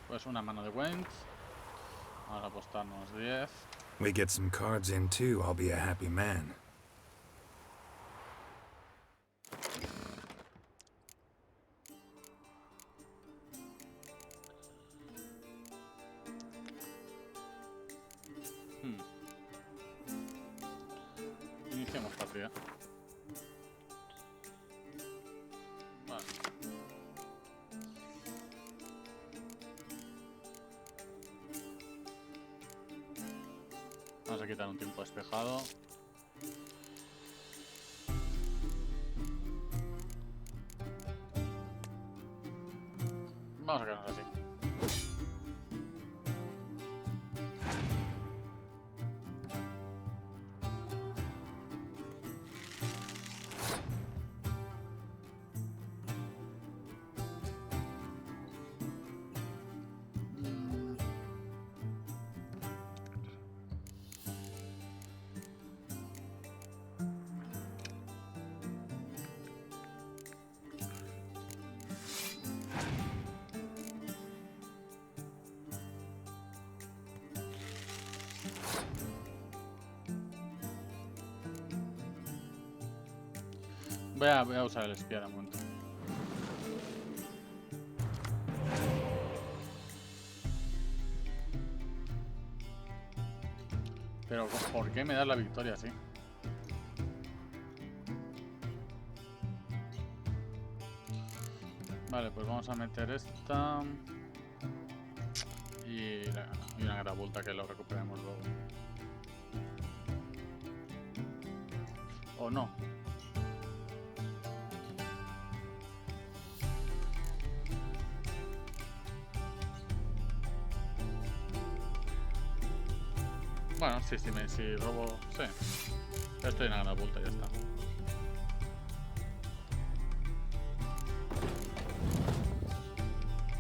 Pues una mano de Wayne. Ahora apostarnos 10. We get some cards in too, I'll be a happy man. Iniciamos partida. Vale. Vamos a quitar un tiempo despejado. Vamos a quedarnos así. Voy a usar el espía de momento. Pero ¿por qué me das la victoria así? Vale, pues vamos a meter esta. Y una grabulta que lo recuperemos luego. ¿O no? Bueno, sí, si robo... Sí. Estoy en la vuelta, ya está.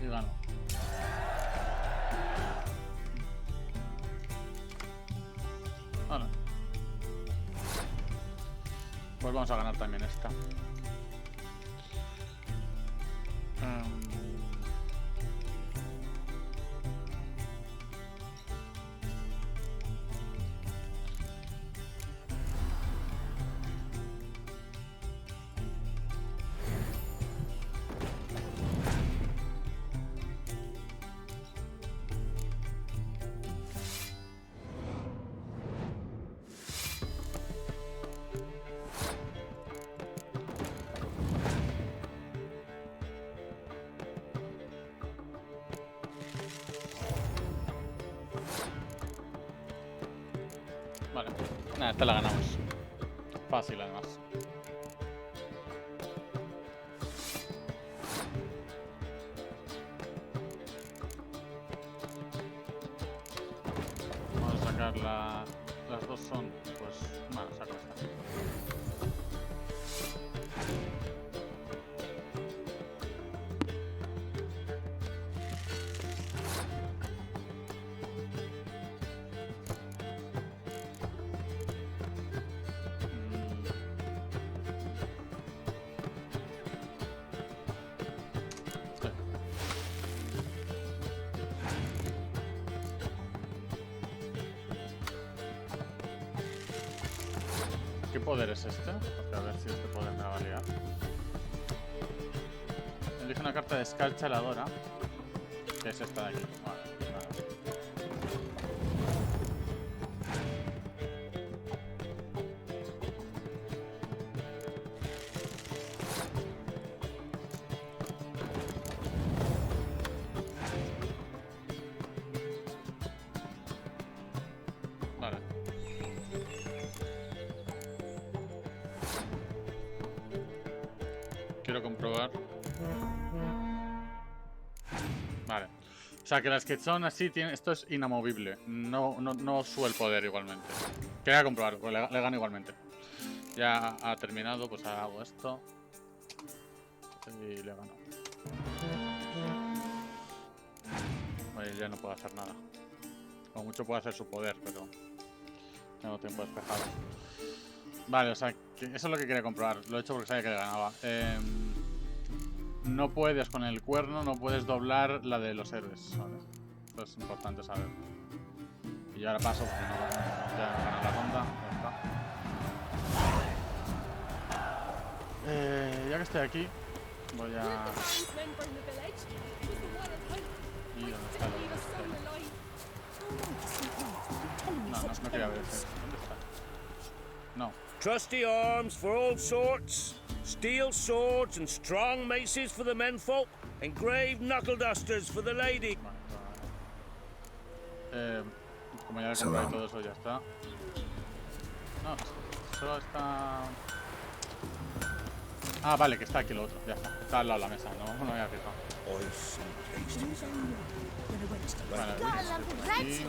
Y gano. Vale. Pues vamos a ganar también esta. Nada, esta la ganamos. Fácil, además. Vamos a sacar las dos son, pues, bueno, saco esta. ¿Qué poder es este? Porque a ver si este poder me va a liar. Elige una carta de escarcha heladora. Que es esta de aquí. Vale, nada. Vale. Quiero comprobar. Vale. O sea, que las que son así tienen... Esto es inamovible. No sube el poder igualmente. Quería comprobar, pues le gano igualmente. Ya ha terminado, pues hago esto. Y le gano. Vale, ya no puedo hacer nada. Como mucho puedo hacer su poder, pero... Tengo tiempo despejado. Vale, o sea, que eso es lo que quería comprobar. Lo he hecho porque sabía que le ganaba. No puedes con el cuerno, no puedes doblar la de los héroes, ¿vale? Esto es importante saber. Y yo ahora paso porque ya gano la ronda. Ya está. Ya que estoy aquí, voy a... ¿Y dónde está no quería ver ese. ¿Dónde está? No. Trusty arms for all sorts, steel swords and strong maces for the menfolk, engraved knuckle dusters for the lady. Como ya he comprado todo eso, ya está. No, solo está... Ah, vale, que está aquí lo otro, ya está. Está al lado de la mesa, no me había fijado. Vale, aquí.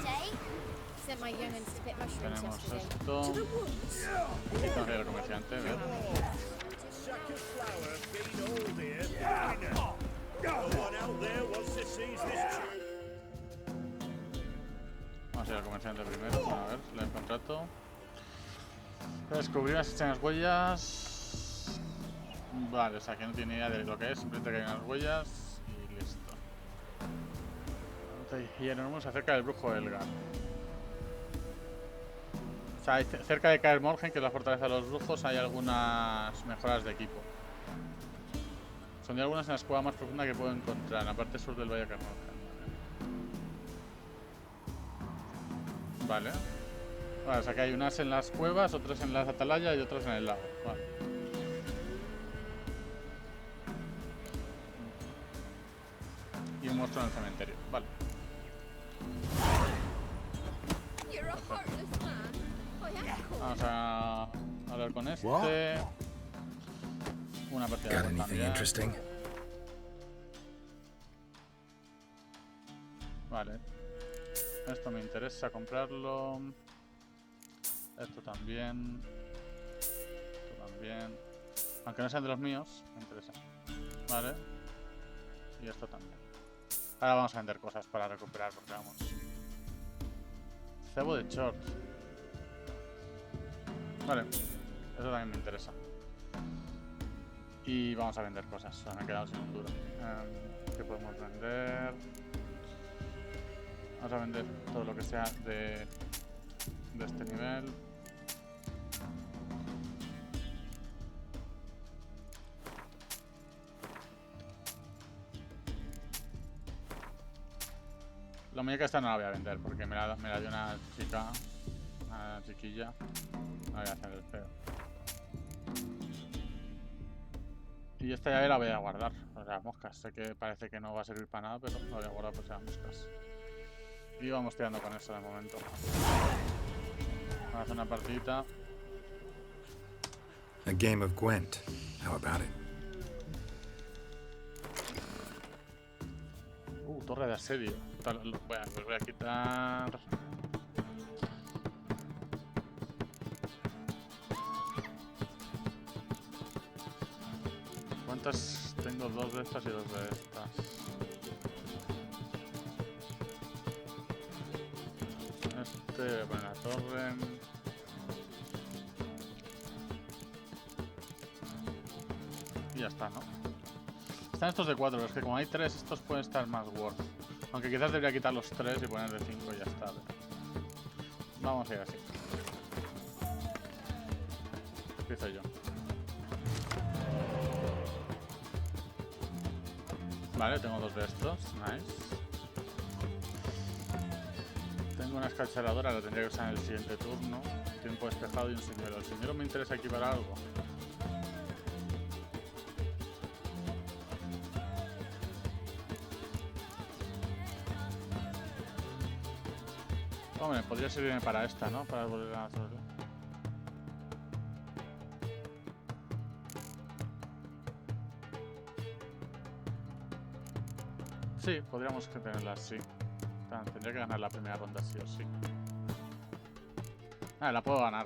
Tenemos esto. Y tengo que ir al comerciante, ¿ves? Vamos a ir al comerciante primero, a ver, el contrato. Descubrir las extrañas huellas. Vale, o sea que no tiene idea de lo que es, simplemente que hay unas huellas y listo. Y enormes acerca del brujo Elgar. O sea, cerca de Caer Morgen, que es la fortaleza de los brujos, hay algunas mejoras de equipo. Son de algunas en la cueva más profunda que puedo encontrar, en la parte sur del valle de Caer Morgen. Vale. Vale, o sea que hay unas en las cuevas, otras en las atalayas y otras en el lago. Vale. Y un monstruo en el cementerio. Vale. Vamos a hablar con este. Una partida de también. Vale. Esto me interesa comprarlo. Esto también. Esto también. Aunque no sean de los míos, me interesa. Vale. Y esto también. Ahora vamos a vender cosas para recuperar, porque vamos. Cebo de short. Vale. Eso también me interesa. Y vamos a vender cosas. O sea, me he quedado sin un duro. ¿Qué podemos vender? Vamos a vender todo lo que sea de este nivel. La muñeca esta no la voy a vender porque me la dio una chica, una chiquilla. No voy a hacer el feo. Y esta llave la voy a guardar, o sea, moscas. Sé que parece que no va a servir para nada, pero la voy a guardar por si las moscas. Y vamos tirando con eso de momento. Vamos a hacer una partidita. A game of Gwent. How about it? Torre de asedio. Bueno, pues voy a quitar... ¿Cuántas? Tengo 2 de estas y 2 de estas. Voy a poner la torre. Y ya está, ¿no? Están estos de 4, pero es que como hay 3, estos pueden estar más worth. Aunque quizás debería quitar los 3 y poner de 5 y ya está. Vamos a ir así. Empiezo yo. Vale, tengo 2 de estos. Nice. Tengo una escarceradora, la tendría que usar en el siguiente turno. Tiempo despejado y un señuelo. El señuelo me interesa equipar algo. Hombre, podría servirme para esta, ¿no? Para volver a hacerlo. Sí, podríamos tenerla así. Tendría que ganar la primera ronda sí o sí. Ah, la puedo ganar.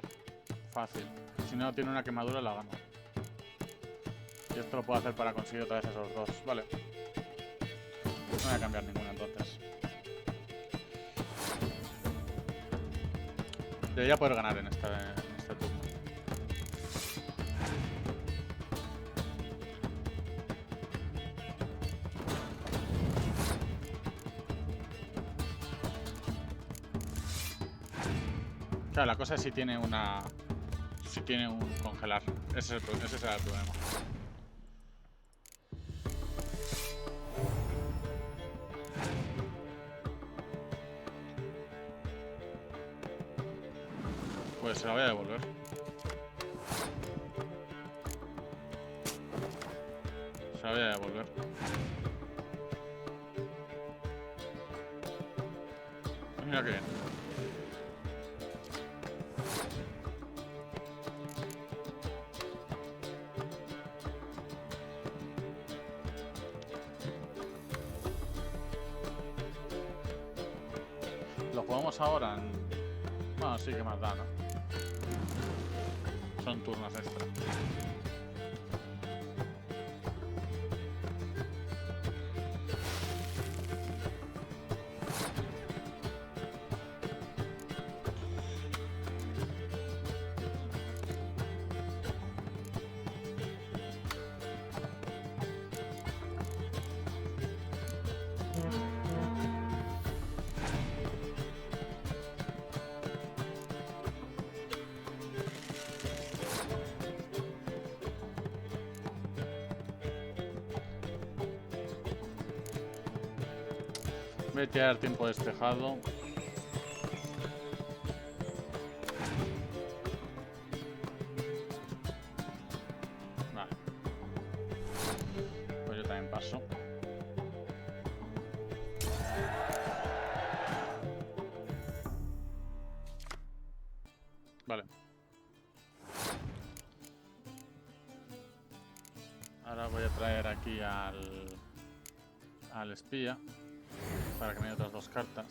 Fácil. Si no tiene una quemadura, la gano. Y esto lo puedo hacer para conseguir otra vez esos 2. Vale. No voy a cambiar ninguna entonces. Debería poder ganar en este turno. Claro, la cosa es si tiene una... Si tiene un congelar. Ese será el problema. Pues se la voy a devolver. Se la voy a devolver. Mira que bien. Lo jugamos ahora en... Bueno, sí que más da, ¿no? Son turnos extra. Voy a tirar tiempo despejado. Vale. Pues yo también paso. Vale. Ahora voy a traer aquí al espía. Para que me dé otras 2 cartas.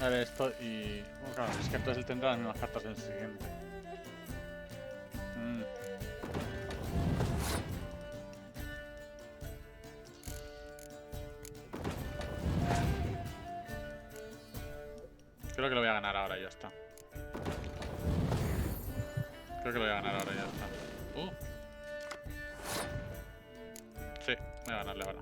A ver esto y... Bueno, claro, es que entonces él tendrá las mismas cartas en el siguiente. Creo que lo voy a ganar ahora y ya está. Creo que lo voy a ganar ahora y ya está. Sí, voy a ganarle ahora.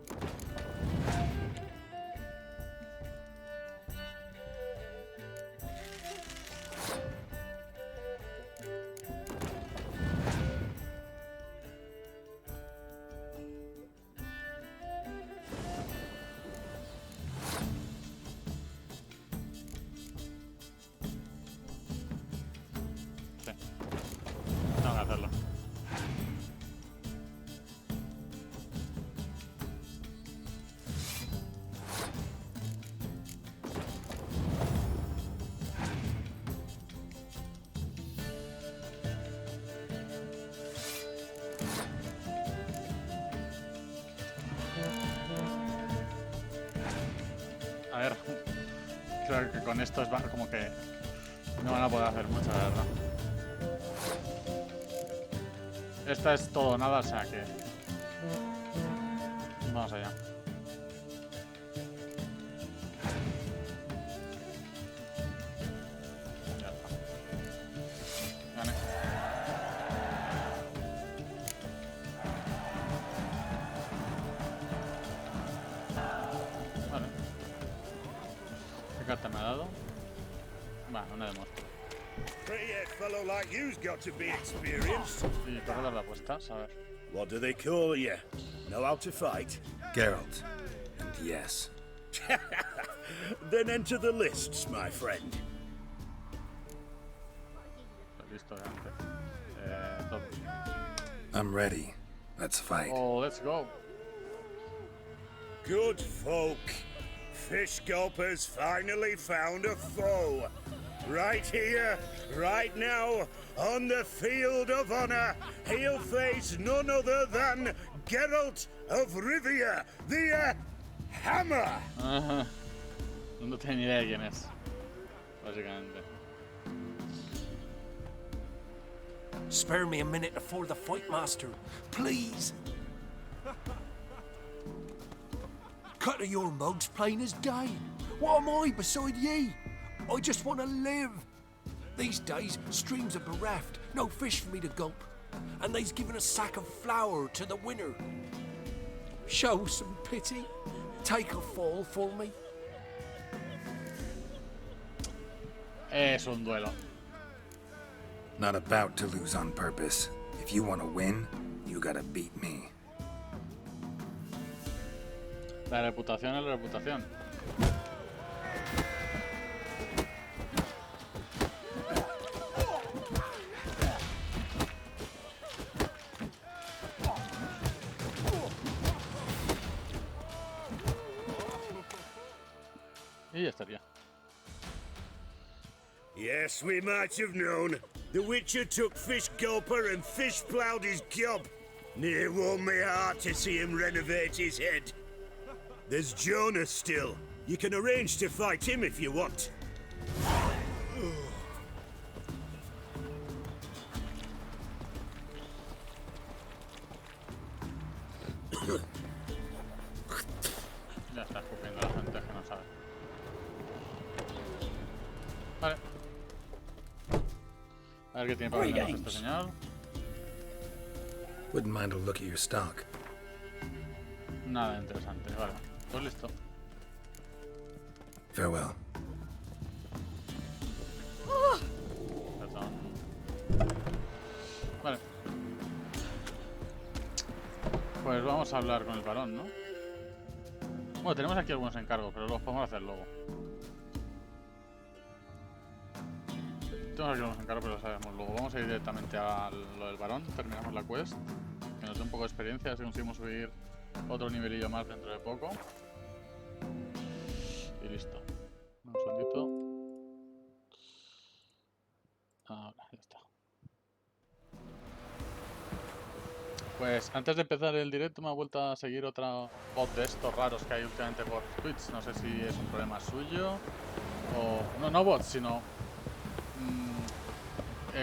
ver. Creo que con esto es como que no van a poder hacer mucho, la verdad. Esta es todo o nada, o sea que... Vamos allá. Ya está. Gané. Vale. ¿Qué carta me ha dado? Bueno, una demuestra. Pretty-haired fellow like you's got to be experienced. Y para dar la apuestas, a ver. What do they call you? Know how to fight? Geralt. And yes. Then enter the lists, my friend. Listo, de antes. Todo. I'm ready. Let's fight. Oh, let's go. Good folk. Fish Gulper's finally found a foe. Right here, right now, on the field of honor, he'll face none other than Geralt of Rivia, the Hammer. Ajá. No tengo ni idea de quién es, básicamente. Spare me a minute before the fight, master. Please. Cut of your mug's plain as day. What am I beside ye? I just want to live. These days, streams are bereft, no fish for me to gulp. And they's given a sack of flour to the winner. Show some pity. Take a fall for me. Es un duelo. Not about to lose on purpose. If you want to win, you gotta beat me. La reputación es la reputación. Y ya estaría. Yes, we might have known. The Witcher took Fish Gulper and fish ploughed his gob. Near warmed me heart to see him renovate his head. There's Jonas still. You can arrange to fight him if you want. Ya está escupiendo la gente que no sabe. Vale. A ver qué tiene para vendernos este señor. Wouldn't mind a look at your stock. Nada interesante, vale. Pues listo. Farewell. Perdón. Vale. Pues vamos a hablar con el varón, ¿no? Bueno, tenemos aquí algunos encargos, pero los podemos hacer luego. Tenemos aquí algunos encargos, pero los sabemos luego. Vamos a ir directamente a lo del varón. Terminamos la quest. Que nos dé un poco de experiencia, así conseguimos subir otro nivelillo más dentro de poco. Y listo. Un segundito. Ahora, ya está. Pues antes de empezar el directo me ha vuelto a seguir otra bot de estos raros que hay últimamente por Twitch. No sé si es un problema suyo o... No bots, sino...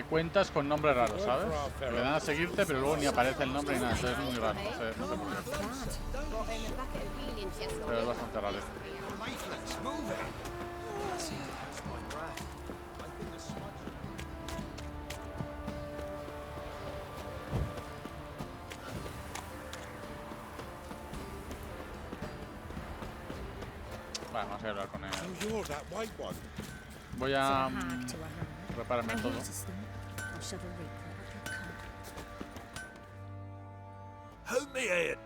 cuentas con nombres raros, ¿sabes? Que le dan a seguirte pero luego ni aparece el nombre ni nada. Entonces es muy raro, no sé por qué. Pero es bastante raro. Vale, vamos a hablar con él. Voy a repararme todo. Hold me hand.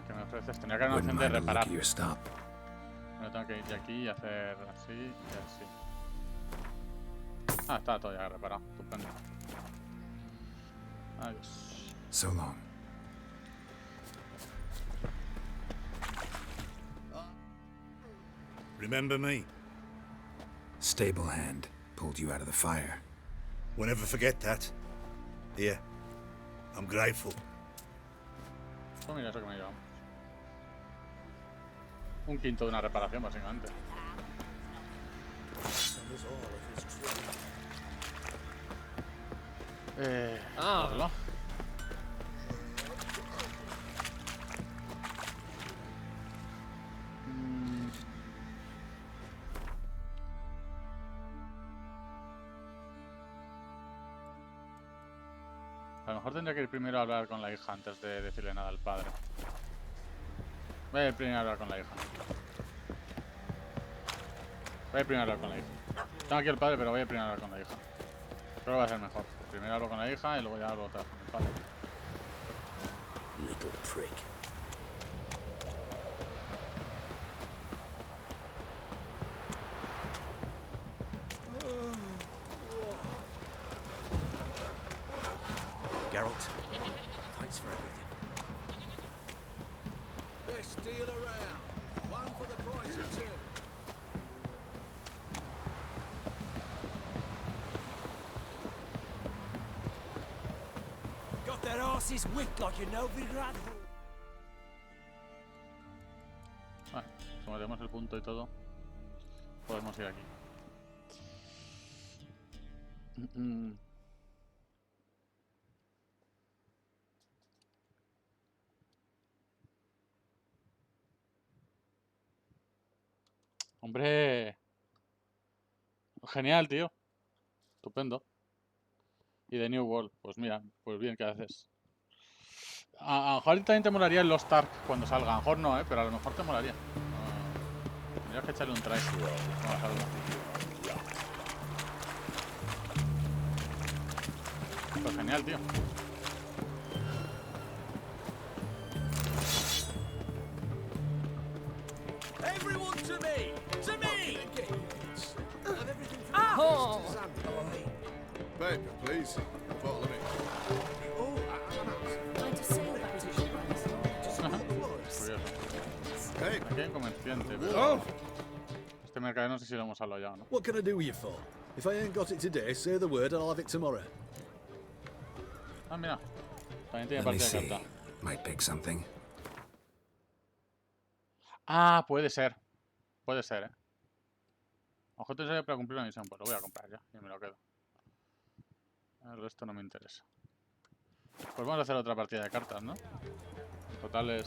¿Qué me ofreces? Tenía que haber una opción de reparar. Me tengo que ir de aquí y hacer así y así. Ah, está todo ya reparado. Estupendo. Adiós. So long. Remember me? Stable hand pulled you out of the fire. Won't ever forget that. Here, I'm grateful. Pues mira eso que me llevamos. Un quinto de una reparación, básicamente. Hazlo. A lo mejor tendría que ir primero a hablar con la hija antes de decirle nada al padre. Voy a ir primero a hablar con la hija. Voy a ir primero a hablar con la hija. Tengo aquí el padre, pero voy a ir primero a hablar con la hija. Creo que va a ser mejor. Primero hablo con la hija y luego ya hablo otra vez con el padre. Little prick. Geralt, thanks for everything. Best deal around. One for the price of two. Got that arse's wick like a Novigrad. Vale, sometemos el punto y todo. Podemos ir aquí. Hombre. Genial, tío. Estupendo. Y de New World. Pues mira, pues bien, ¿qué haces? A lo mejor también te molaría el Lost Ark cuando salga. A lo mejor no, pero a lo mejor te molaría. Tendrías que echarle un try. Vamos a verlo. Pues genial, tío. Everyone to me! To me! Oh! Paper, please. Follow me. Hey. Aquí hay un comerciante, pero... Este mercader no sé si lo hemos hablado ya, ¿no? What can I do with you for? If I ain't got it today, say the word and I'll have it tomorrow. Ah, mira. También tiene Let me partida de see. carta. Might pick something. Ah, puede ser. Puede ser, ¿eh? Objeto necesario para cumplir la misión. Pues lo voy a comprar ya y me lo quedo. El resto no me interesa. Pues vamos a hacer otra partida de cartas, ¿no? Total es...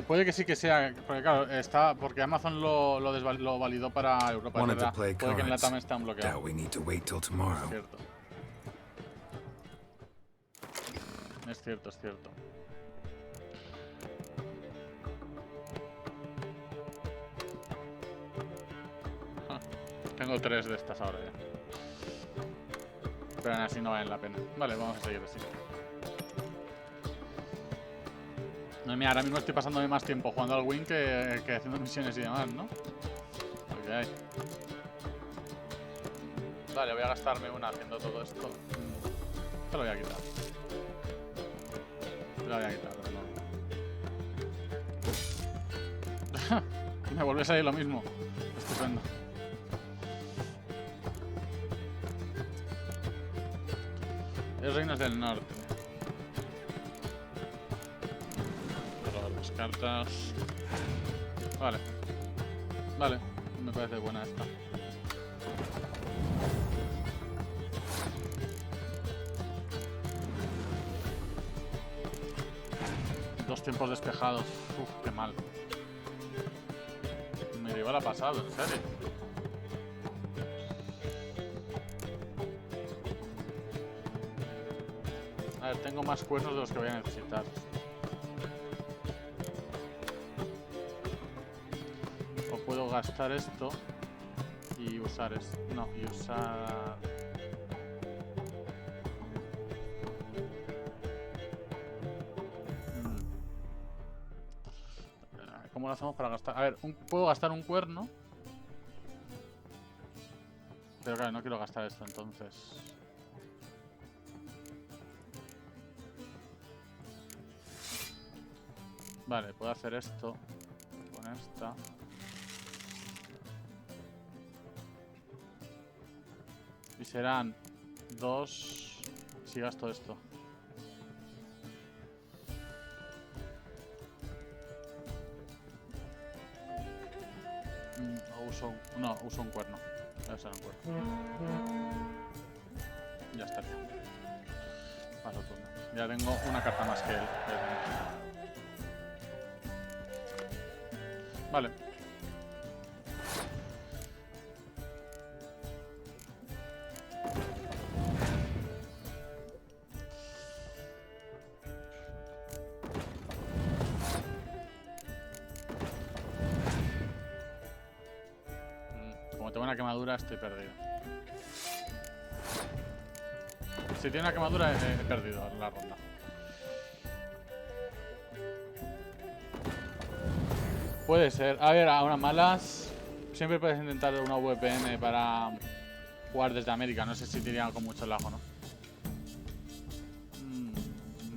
puede que sí que sea... Porque claro, está... Porque Amazon lo validó para Europa, es Wanted to verdad. play Puede que en cards. LATAM están bloqueados. Doubt we need to wait till tomorrow. Cierto. Es cierto, es cierto. Tengo 3 de estas ahora ya. Pero aún así no valen la pena. Vale, vamos a seguir así. No, mira, ahora mismo estoy pasándome más tiempo jugando al Wing que haciendo misiones y demás, ¿no? Lo que hay. Vale, voy a gastarme una haciendo todo esto. Te lo voy a quitar. Te lo voy a quitar, pero no. Me vuelve a salir lo mismo. Estupendo. Los reinos del norte. Probar las cartas. Vale. Vale. Me parece buena esta. Dos tiempos despejados. Uf, qué mal. Medieval ha pasado, en serio. A ver, tengo más cuernos de los que voy a necesitar. O puedo gastar esto y usar esto. No, y usar... ¿Cómo lo hacemos para gastar? A ver, puedo gastar un cuerno. Pero claro, no quiero gastar esto entonces. Vale, puedo hacer esto con esta. Y serán 2 si gasto esto. uso un cuerno. Debe ser un cuerno. Ya estaría. Paso turno. Ya tengo una carta más que él. Vale. Como tengo una quemadura, estoy perdido. Si tiene una quemadura, he perdido la ronda. Puede ser. A ver, a unas malas. Siempre puedes intentar una VPN para jugar desde América. No sé si te iría con mucho lajo, ¿no?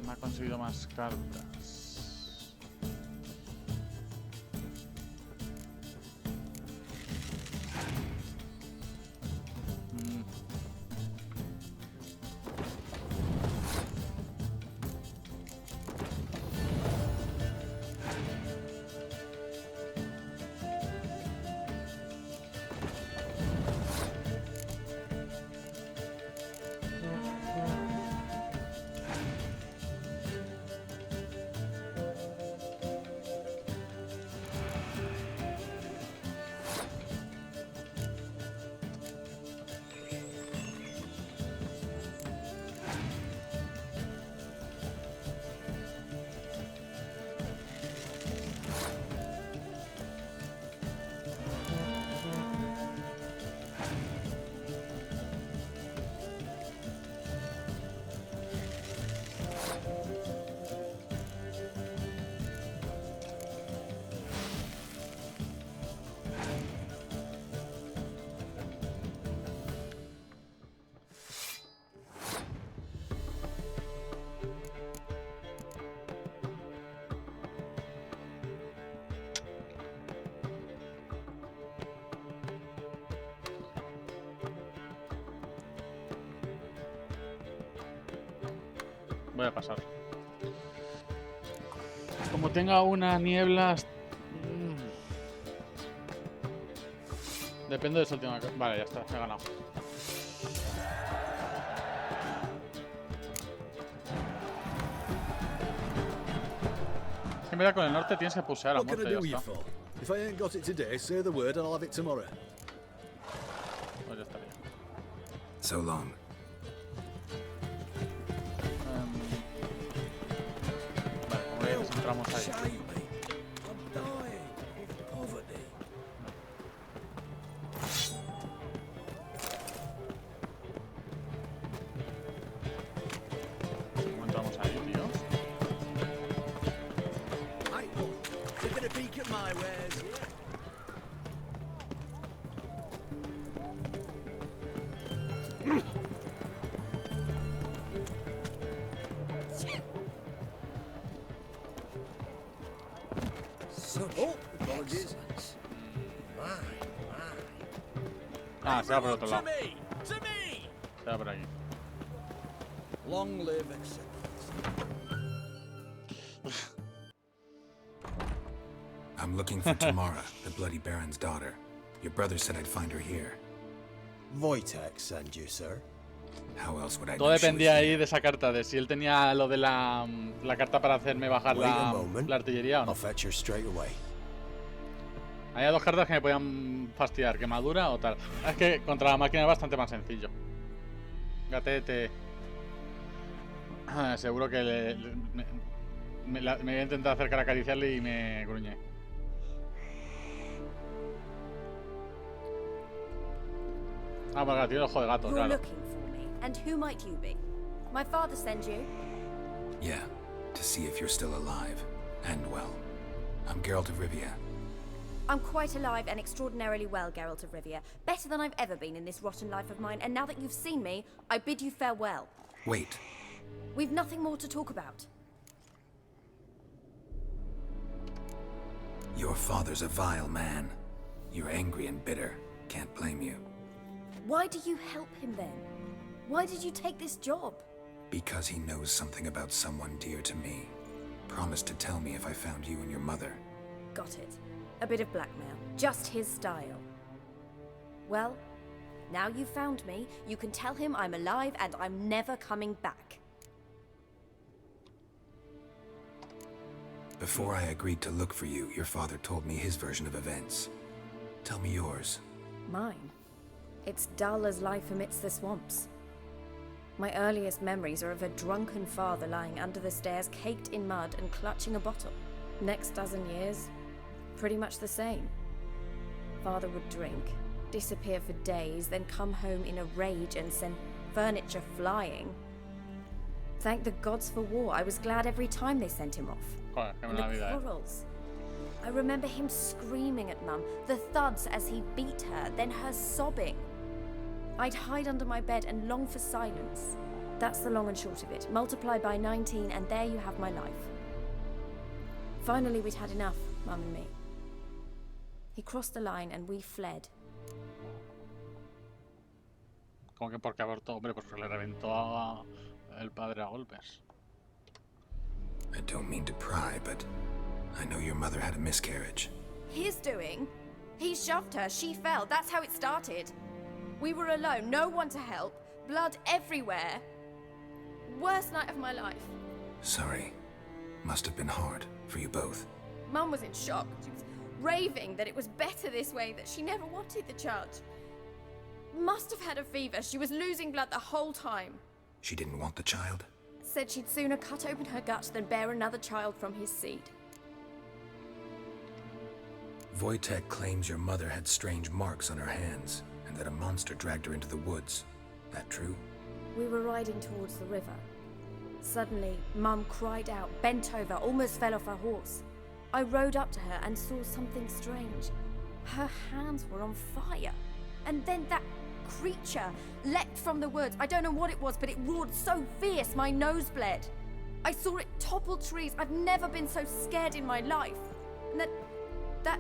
Me ha conseguido más cartas. Voy a pasar. Como tenga una niebla... Depende de esa última... Vale, ya está, he ganado. Es que mira, con el norte tienes que pusear a muerte, ya está. If I ain't got it today, say the word and I'll have it tomorrow. Pues ya estaría. So long. Vale, como ya entramos ahí. ¿Cómo entramos ahí, tío? Ah, se va por el otro lado. Se va por aquí. Long live acceptance. I'm looking for Tamara, the Bloody Baron's daughter. Your brother said I'd find her here. Wojtek sent you, sir. How else would I Todo know she dependía was ahí here? de esa carta, de si él tenía lo de la carta para hacerme bajar la artillería o no. I'll fetch her straight away. Había dos cartas que me podían fastidiar, quemadura o tal. Es que contra la máquina es bastante más sencillo. Gatete. Seguro que me voy a intentar acercar a acariciarle y me gruñe. Ah, porque tiene ojo de gato, You're claro. looking for me, and who might you be? My father sent you? Yeah, to see if you're still alive. And well. I'm Geralt of Rivia. I'm quite alive and extraordinarily well, Geralt of Rivia. Better than I've ever been in this rotten life of mine, and now that you've seen me, I bid you farewell. Wait. We've nothing more to talk about. Your father's a vile man. You're angry and bitter. Can't blame you. Why do you help him then? Why did you take this job? Because he knows something about someone dear to me. Promised to tell me if I found you and your mother. Got it. A bit of blackmail. Just his style. Well, now you've found me, you can tell him I'm alive and I'm never coming back. Before I agreed to look for you, your father told me his version of events. Tell me yours. Mine? It's dull as life amidst the swamps. My earliest memories are of a drunken father lying under the stairs, caked in mud and clutching a bottle. Next dozen years, pretty much the same. Father would drink, disappear for days, then come home in a rage and send furniture flying. Thank the gods for war. I was glad every time they sent him off. Joder, que And me the la vida, quarrels. I remember him screaming at Mum, the thuds as he beat her, then her sobbing. I'd hide under my bed and long for silence. That's the long and short of it. Multiply by 19 and there you have my life. Finally we'd had enough, Mum and me. He crossed the line and we fled. Como que porque abortó, hombre, pues le reventó el padre a golpes. I don't mean to pry, but I know your mother had a miscarriage. His doing? He shoved her, she fell, that's how it started. We were alone, no one to help, blood everywhere. Worst night of my life. Sorry. Must have been hard for you both. Mum was in shock. She was raving that it was better this way, that she never wanted the child. Must have had a fever. She was losing blood the whole time. She didn't want the child? Said she'd sooner cut open her gut than bear another child from his seed. Wojtek claims your mother had strange marks on her hands, and that a monster dragged her into the woods. That true? We were riding towards the river. Suddenly, Mum cried out, bent over, almost fell off her horse. I rode up to her and saw something strange. Her hands were on fire. And then that creature leapt from the woods. I don't know what it was, but it roared so fierce my nose bled. I saw it topple trees. I've never been so scared in my life. And that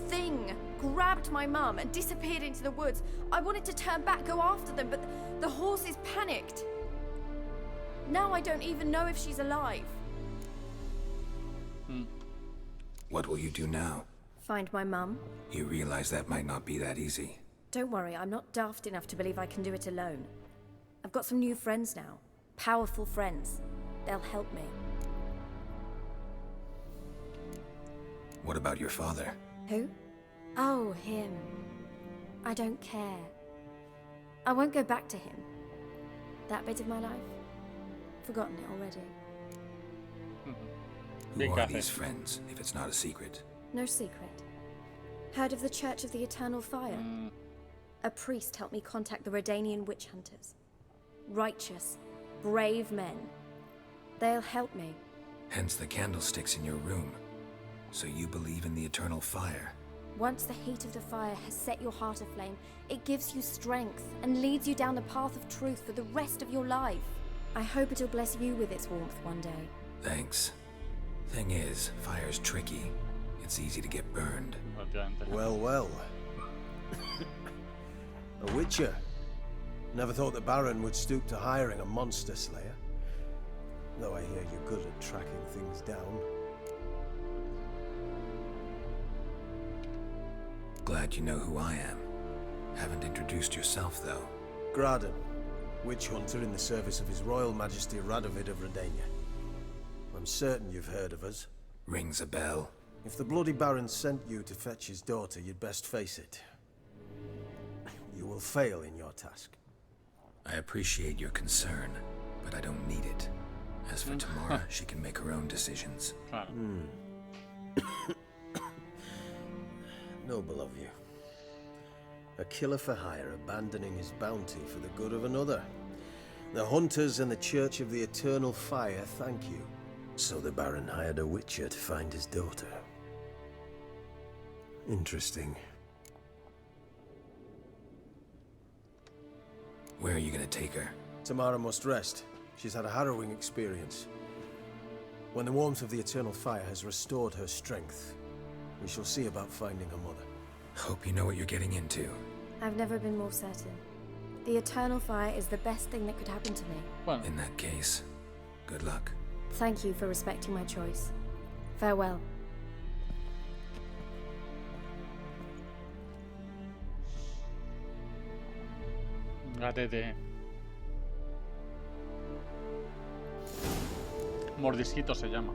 thing grabbed my mum and disappeared into the woods. I wanted to turn back, go after them, but the horses panicked. Now I don't even know if she's alive. What will you do now? Find my mum. You realize that might not be that easy. Don't worry, I'm not daft enough to believe I can do it alone. I've got some new friends now. Powerful friends. They'll help me. What about your father? Who? Oh, him. I don't care. I won't go back to him. That bit of my life? Forgotten it already. Who are these friends, if it's not a secret? No secret. Heard of the Church of the Eternal Fire? A priest helped me contact the Redanian witch hunters. Righteous, brave men. They'll help me. Hence the candlesticks in your room. So you believe in the eternal fire? Once the heat of the fire has set your heart aflame, it gives you strength and leads you down the path of truth for the rest of your life. I hope it'll bless you with its warmth one day. Thanks. Thing is, fire's tricky. It's easy to get burned. Well, well. A witcher. Never thought the Baron would stoop to hiring a monster slayer. Though I hear you're good at tracking things down. Glad you know who I am. Haven't introduced yourself, though. Graden, witch hunter in the service of His Royal Majesty Radovid of Redania. I'm certain you've heard of us. Rings a bell. If the Bloody Baron sent you to fetch his daughter, you'd best face it. You will fail in your task. I appreciate your concern, but I don't need it. As for Tamara, she can make her own decisions. Noble of you. A killer for hire abandoning his bounty for the good of another. The hunters and the Church of the Eternal Fire thank you. So the Baron hired a witcher to find his daughter. Interesting. Where are you gonna take her? Tamara must rest. She's had a harrowing experience. When the warmth of the Eternal Fire has restored her strength, we shall see about finding her mother. Hope you know what you're getting into. I've never been more certain. The Eternal Fire is the best thing that could happen to me. In that case, good luck. Thank you for respecting my choice. Farewell. Gatete. Mordisquito se llama.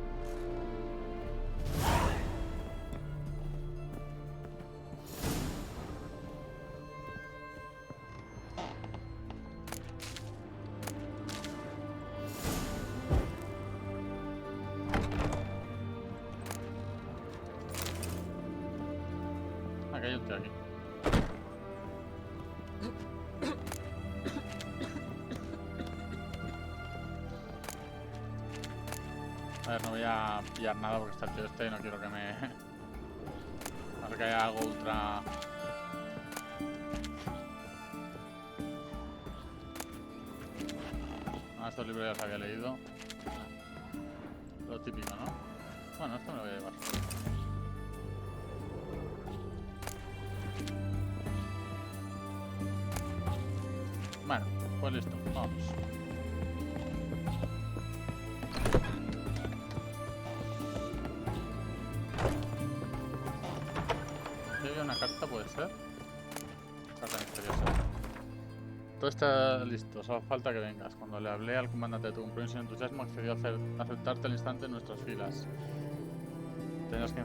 Aquí hay un tío aquí. A ver, no voy a pillar nada porque está el tío este y no quiero que me... A ver que haya algo ultra... Ah, estos libros ya los había leído. Lo típico, ¿no? Bueno, esto me lo voy a llevar. Bueno, pues listo, vamos. Una carta puede ser. Carta misteriosa. Todo está listo, solo falta que vengas. Cuando le hablé al comandante de tu compromiso y entusiasmo, accedió a aceptarte al instante en nuestras filas. Tendrás que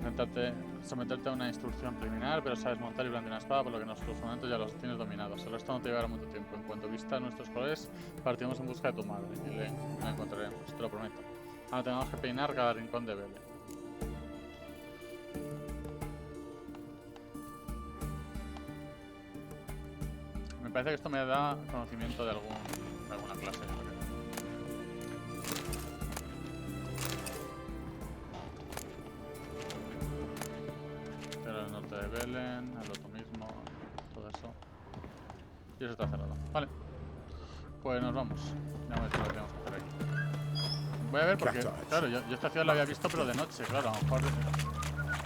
someterte a una instrucción preliminar, pero sabes montar y blandir una espada, por lo que los fundamentos ya los tienes dominados. El resto no te llevará mucho tiempo. En cuanto vista nuestros colores, partimos en busca de tu madre y la encontraremos, te lo prometo. Ahora tenemos que peinar cada rincón de Vele. Me parece que esto me da conocimiento de alguna clase. Pero el norte de Belén, el otomismo, todo eso. Y eso está cerrado. Vale. Pues nos vamos. Ya me lo que tenemos que hacer aquí. Voy a ver porque, claro, yo esta ciudad la había visto pero de noche, claro, a lo mejor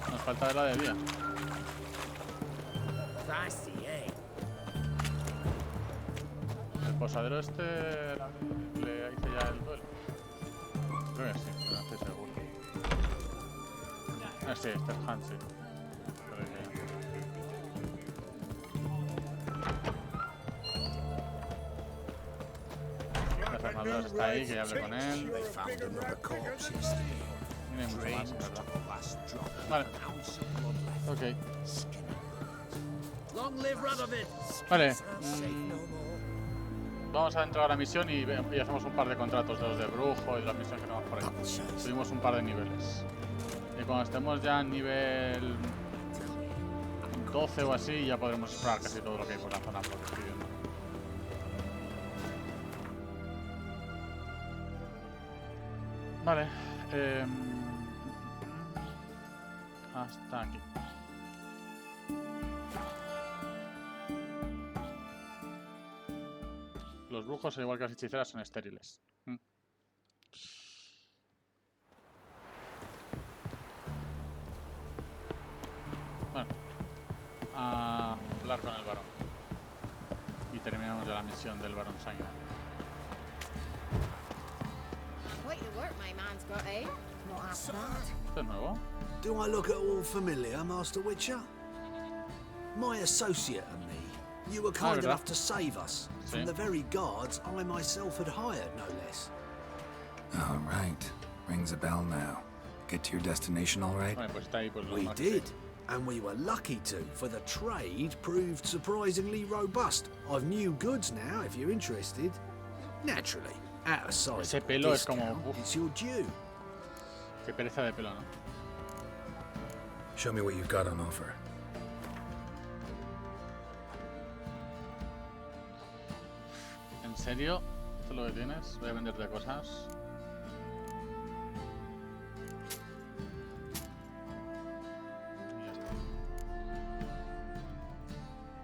nos falta verla de día. ¿El posadero este le hice ya el duelo? Creo que sí, pero no estoy seguro. Sí, este es Hansi. Las armaduras está ahí, que ya hablé con él. No hay mucho más, en verdad. Vale. Ok. Vale. Vamos a entrar a la misión y hacemos un par de contratos de los de brujo y de la misión que tenemos por ahí. Subimos un par de niveles. Y cuando estemos ya en nivel 12 o así, ya podremos explorar casi todo lo que hay por la zona, por lo que estoy viendo. Vale. Hasta aquí. Los brujos, al igual que las hechiceras, son estériles. Bueno, a hablar con el varón. Y terminamos ya la misión del varón sanguinario. ¿Esto es nuevo? Do I look at all familiar, Master Witcher? My associate and me. You were kind enough to save us from the very guards I myself had hired, no less. All right. Rings a bell now. Get to your destination all right? We did. And we were lucky to, for the trade proved surprisingly robust. I've new goods now, if you're interested. Naturally, out of sight. Ese pelo es como... It's your due. Qué pereza de pelo, ¿no? Show me what you've got on offer. ¿En serio? ¿Esto es lo que tienes? Voy a venderte cosas.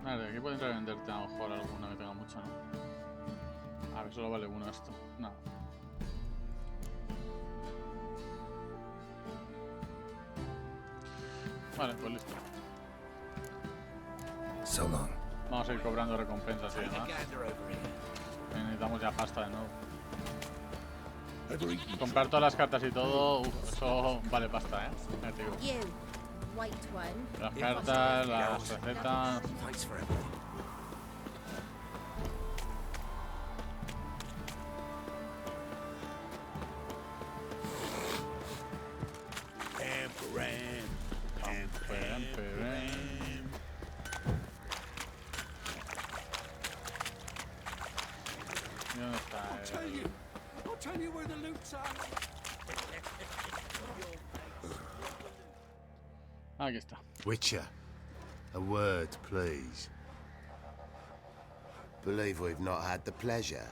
Vale, aquí puedo entrar a venderte a lo mejor alguna que tenga mucho, ¿no? A ver, solo vale uno esto. Nada. Vale, pues listo. So long. Vamos a ir cobrando recompensas y demás. Necesitamos ya pasta de nuevo. Comprar todas las cartas y todo, eso vale pasta, ¿eh? Te digo. Las cartas, las recetas... Aquí está. Witcher, a word, please. Believe we've not had the pleasure.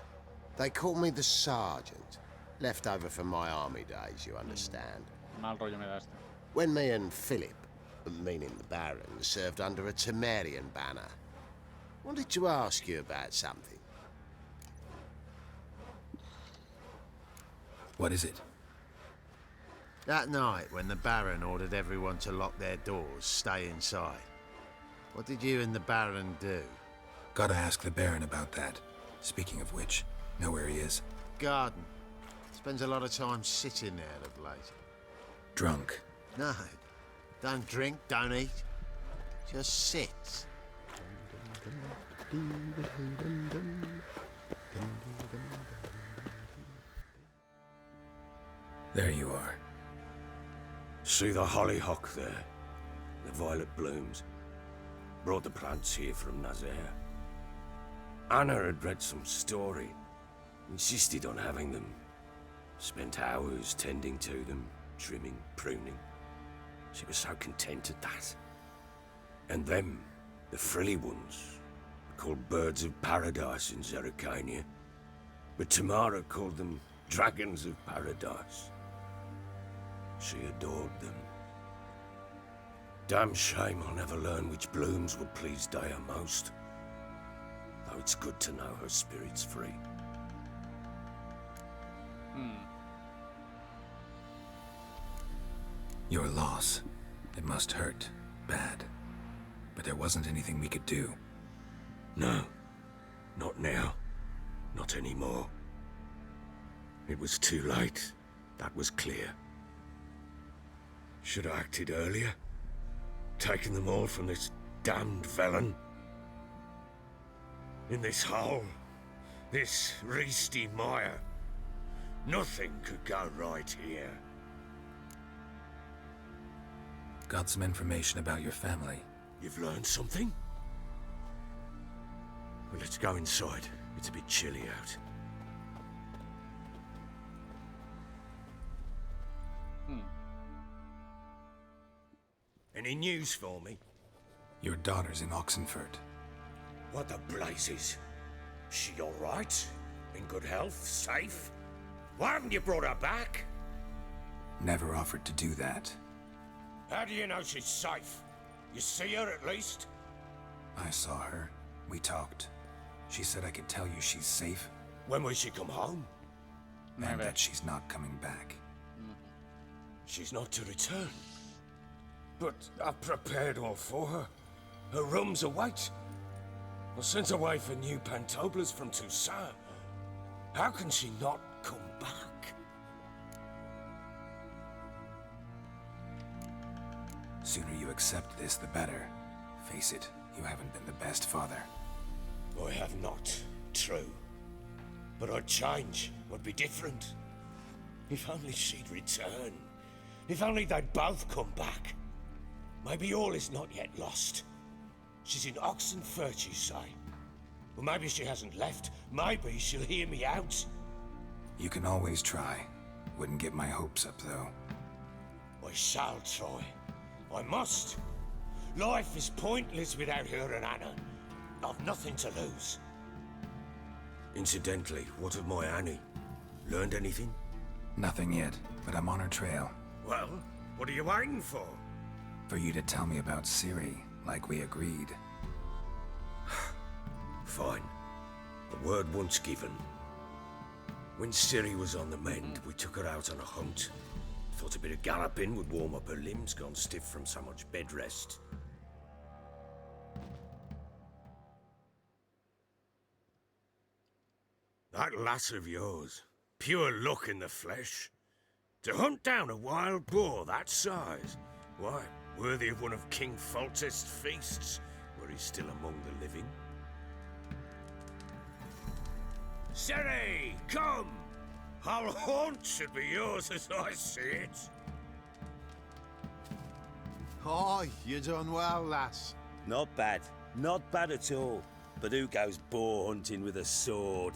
They call me the Sergeant. Left over from my army days, you understand. Mal rollo me da este. When me and Philip, meaning the Baron, served under a Temerian banner. Wanted to ask you about something. What is it? That night, when the Baron ordered everyone to lock their doors, stay inside. What did you and the Baron do? Gotta ask the Baron about that. Speaking of which, know where he is? Garden. Spends a lot of time sitting there of late. Drunk. No. Don't drink, don't eat. Just sit. There you are. See the hollyhock there? The violet blooms. Brought the plants here from Nazaire. Anna had read some story. Insisted on having them. Spent hours tending to them, trimming, pruning. She was so content at that. And them, the frilly ones, called birds of paradise in Zerrikania. But Tamara called them dragons of paradise. She adored them. Damn shame I'll never learn which blooms would please Dea most. Though it's good to know her spirit's free. Your loss. It must hurt. Bad. But there wasn't anything we could do. No. Not now. Not anymore. It was too late. That was clear. Should have acted earlier. Taken them all from this damned Velen. In this hole. This reesty mire. Nothing could go right here. Got some information about your family. You've learned something? Well, let's go inside. It's a bit chilly out. Any news for me? Your daughter's in Oxenfurt. What the blazes? She all right? In good health? Safe? Why haven't you brought her back? Never offered to do that. How do you know she's safe? You see her at least? I saw her. We talked. She said I could tell you she's safe. When will she come home? And that she's not coming back. She's not to return. But I've prepared all for her. Her rooms await. I sent away for new pantoblas from Toussaint. How can she not come back? Sooner you accept this, the better. Face it, you haven't been the best father. I have not, true. But I'd change, would be different. If only she'd return. If only they'd both come back. Maybe all is not yet lost. She's in Oxenfurt, you say? Well, maybe she hasn't left. Maybe she'll hear me out. You can always try. Wouldn't get my hopes up, though. I shall try. I must. Life is pointless without her and Anna. I've nothing to lose. Incidentally, what of my Annie? Learned anything? Nothing yet, but I'm on her trail. Well, what are you waiting for? For you to tell me about Ciri, like we agreed. Fine. A word once given. When Ciri was on the mend, we took her out on a hunt. Thought a bit of galloping would warm up her limbs, gone stiff from so much bed rest. That lass of yours, pure luck in the flesh. To hunt down a wild boar that size, why, worthy of one of King Foltest's feasts, where he's still among the living. Ciri, come! Our haunt should be yours as I see it. Aye, you done well, lass. Not bad. Not bad at all. But who goes boar hunting with a sword?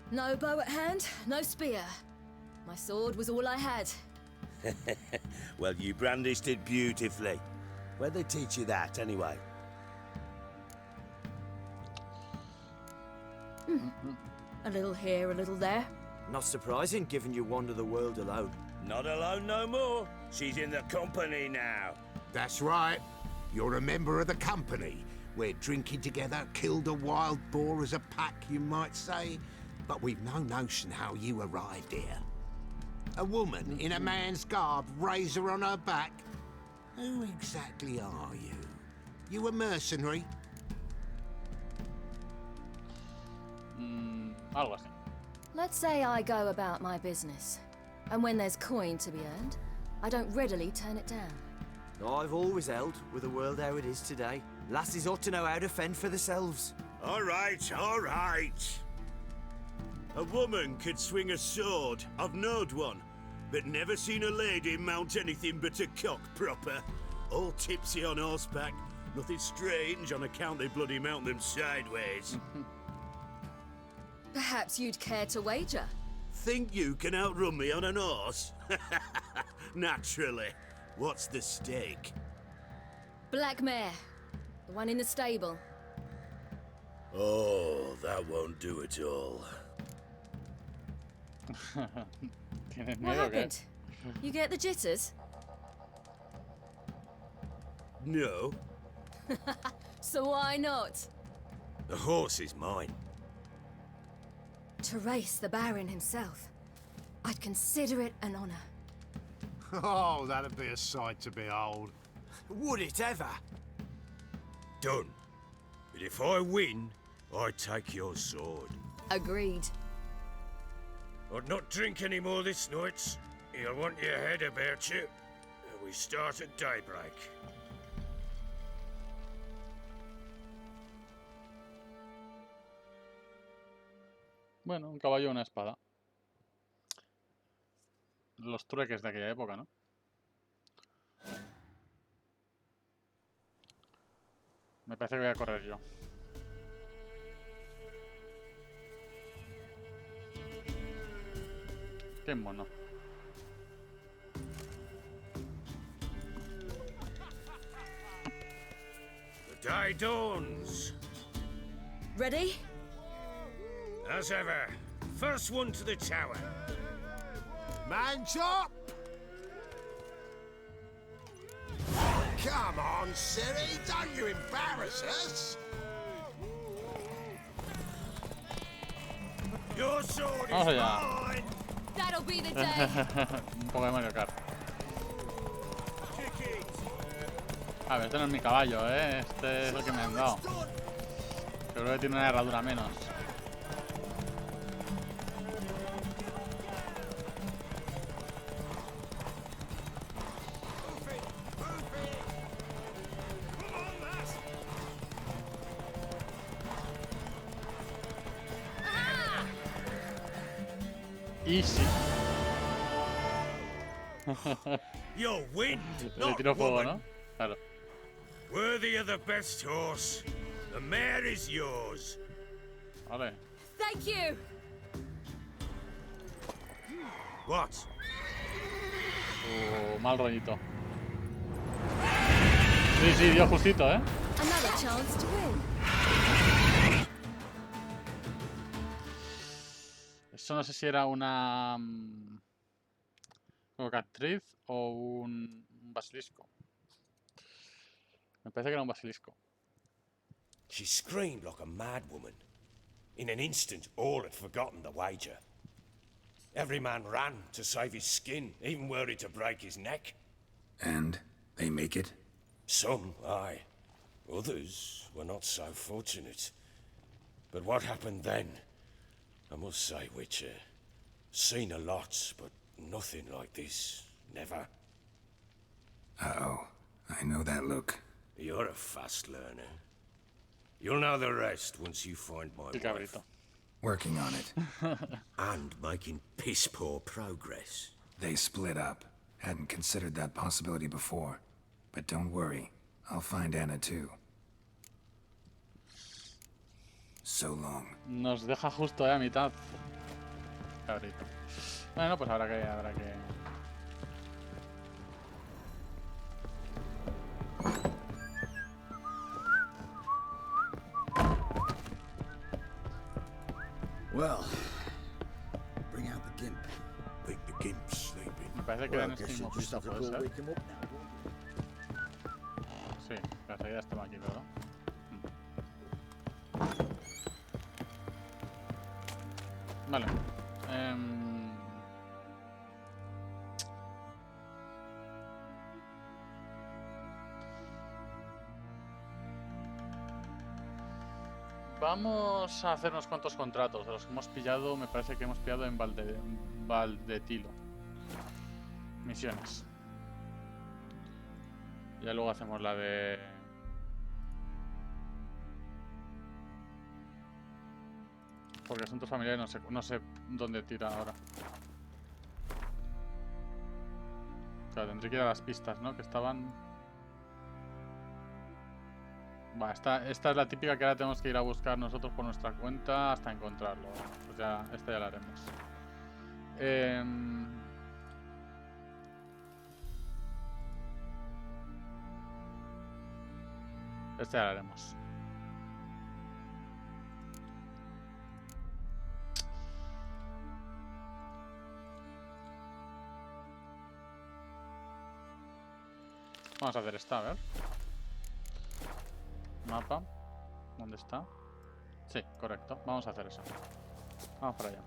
No bow at hand, no spear. My sword was all I had. Well, you brandished it beautifully. Where'd they teach you that, anyway? A little here, a little there. Not surprising, given you wander the world alone. Not alone no more. She's in the company now. That's right. You're a member of the company. We're drinking together, killed a wild boar as a pack, you might say. But we've no notion how you arrived here. A woman in a man's garb, razor on her back. Who exactly are you? You a mercenary? Algo así. Let's say I go about my business. And when there's coin to be earned, I don't readily turn it down. I've always held, with the world how it is today, lasses ought to know how to fend for themselves. All right, all right. A woman could swing a sword. I've knowed one, but never seen a lady mount anything but a cock proper. All tipsy on horseback. Nothing strange on account they bloody mount them sideways. Perhaps you'd care to wager? Think you can outrun me on an horse? Naturally. What's the stake? Black mare. The one in the stable. Oh, that won't do it all. What happened? You get the jitters? No. So why not? The horse is mine. To race the Baron himself. I'd consider it an honor. Oh, that'd be a sight to behold. Would it ever? Done. But if I win, I take your sword. Agreed. I'd not drink any more this night. You'll want your head about you. We start at daybreak. Bueno, un caballo y una espada. Los trueques de aquella época, ¿no? Me parece que voy a correr yo. Qué mono. The day dawns. Ready? As ever. First one to the tower. Man chop! Come on, Siri, don't you embarrass us! Your sword is Vamos allá. mine! That'll be the day. Un poco de Mario Kart. A ver, este no es mi caballo, ¿eh? Este es el que me han dado. Yo creo que tiene una herradura menos. Easy. Your wind, Le not tiro fuego, woman. ¿no? Claro. Worthy of the best horse. The mare is yours. Vale. Thank you. What? Mal rollito. Sí, sí, dio justito, ¿eh? Another chance to win. Eso no sé si era una cocatriz o un basilisco. Me parece que era un basilisco. She screamed like a mad woman. In an instant, all had forgotten the wager. Every man ran to save his skin, even worried to break his neck. And they make it? Some, aye. Others were not so fortunate. But what happened then? I must say, Witcher, seen a lot, but nothing like this. Never. Uh-oh. I know that look. You're a fast learner. You'll know the rest once you find my wife. Working on it. And making piss-poor progress. They split up. Hadn't considered that possibility before. But don't worry. I'll find Anna too. So long. Nos deja justo a mitad. Cabrito. Bueno, pues habrá que... Well, bring out the gimp. Think the gimp's sleeping. Me parece que Well, en I este guess mismo you'll just piso, have to puede go ser. wake him up now. Sí, la salida estaba aquí, ¿verdad? Vale. Vamos a hacer unos cuantos contratos. De los que hemos pillado, me parece que hemos pillado en Valdetilo. Misiones. Ya luego hacemos la de... Porque asuntos familiares no sé dónde tira ahora. Claro, tendré que ir a las pistas, ¿no? Que estaban... Va, esta es la típica que ahora tenemos que ir a buscar nosotros por nuestra cuenta hasta encontrarlo. Pues ya, esta ya la haremos. Esta ya la haremos. Vamos a hacer esta, a ver. Mapa. ¿Dónde está? Sí, correcto. Vamos a hacer eso. Vamos para allá.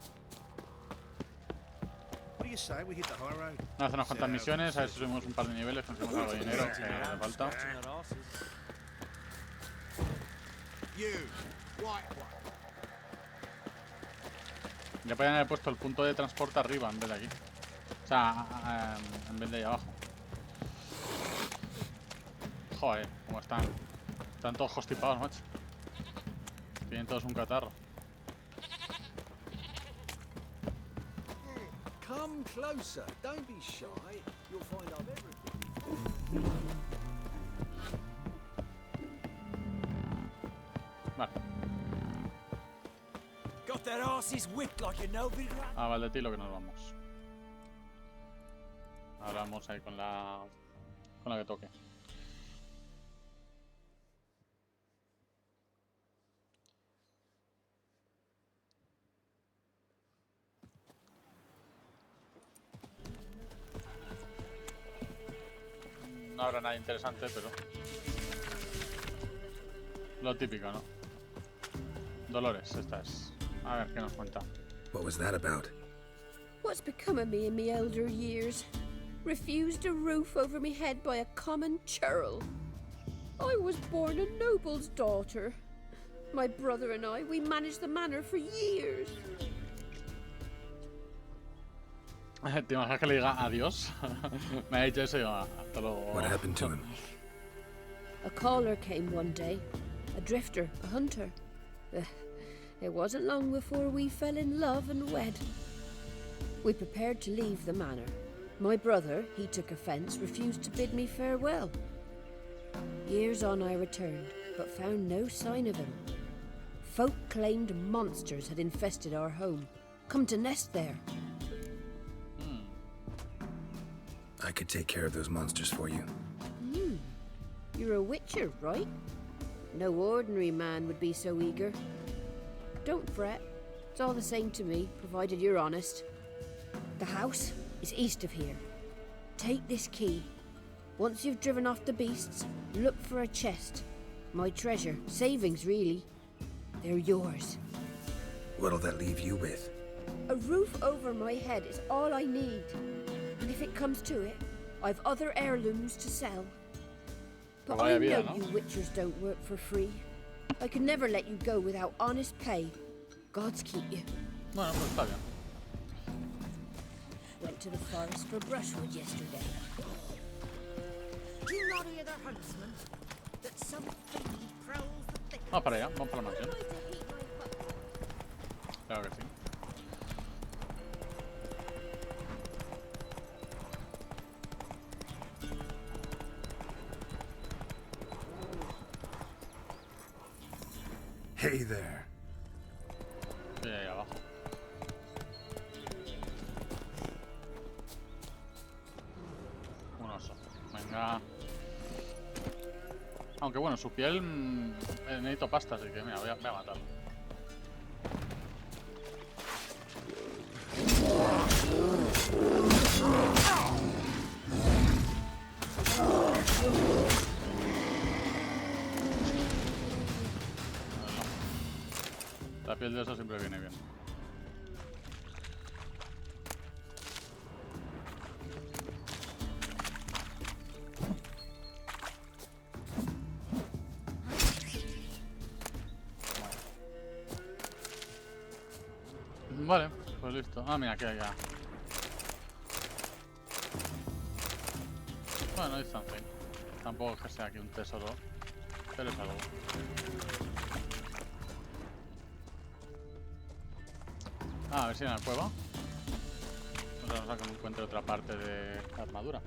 Vamos a hacer unas cuantas misiones, a ver si subimos un par de niveles, conseguimos algo de dinero que hace falta. Ya podrían haber puesto el punto de transporte arriba en vez de aquí. O sea, en vez de ahí abajo. Joder, cómo están. Están todos constipados, macho. Tienen todos un catarro. Come closer. Don't be shy. You'll find out everything. Vale. Got that arse's whipped like a no big rat. A Valdetilo que nos vamos. Ahora vamos ahí con la que toque. No habrá nada interesante, pero... Lo típico, ¿no? Dolores, esta es. A ver, ¿qué nos cuenta? What was that about? What's become of me in me elder years? Refused a roof over me head by a common churl. I was born a noble's daughter. My brother and I, we managed the manor for years. ¿Te imaginas que le diga adiós? Me ha dicho eso y yo, hasta luego. What happened to him? A caller came one day. A drifter, a hunter. It wasn't long before we fell in love and wed. We prepared to leave the manor. My brother, he took offence, refused to bid me farewell. Years on I returned, but found no sign of him. Folk claimed monsters had infested our home, come to nest there. I could take care of those monsters for you. You're a witcher, right? No ordinary man would be so eager. Don't fret. It's all the same to me, provided you're honest. The house is east of here. Take this key. Once you've driven off the beasts, look for a chest. My treasure. Savings, really. They're yours. What'll that leave you with? A roof over my head is all I need. And if it comes to it, I've other heirlooms to sell. But I know you witchers don't work for free. I could never let you go without honest pay. Gods keep you. Bueno, pues está bien. Went to the forest for brushwood yesterday. Do you not hear the huntsman? That some fiend prowls the thicket. Vamos para allá, vamos para la mansión. Claro que sí. Hey there. Sí, ahí abajo. Un oso. Venga. Aunque bueno, su piel necesito pasta, así que mira, voy a matarlo. La piel de eso siempre viene bien. Vale, pues listo. Ah, mira, aquí hay ya. Bueno, hay something. Tampoco es que sea aquí un tesoro, pero es algo. Ah, a ver si en la cueva. Vamos a que encuentre otra parte de la armadura.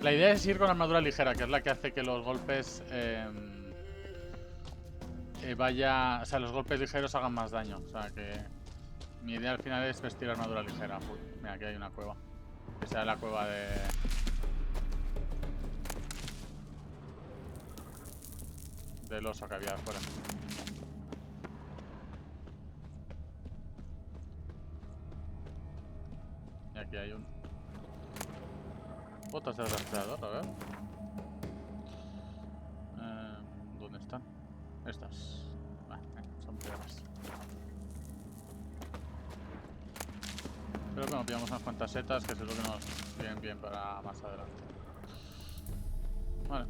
La idea es ir con armadura ligera, que es la que hace que los golpes o sea, los golpes ligeros hagan más daño. O sea que mi idea al final es vestir armadura ligera. Uy, mira, aquí hay una cueva. Que sea la cueva del oso que había afuera. Y aquí hay un... botas de rastreador, a ver. ¿Dónde están? Estas. Son peores. Creo que nos pillamos unas cuantas setas que seguro que nos vienen bien para más adelante. Vale.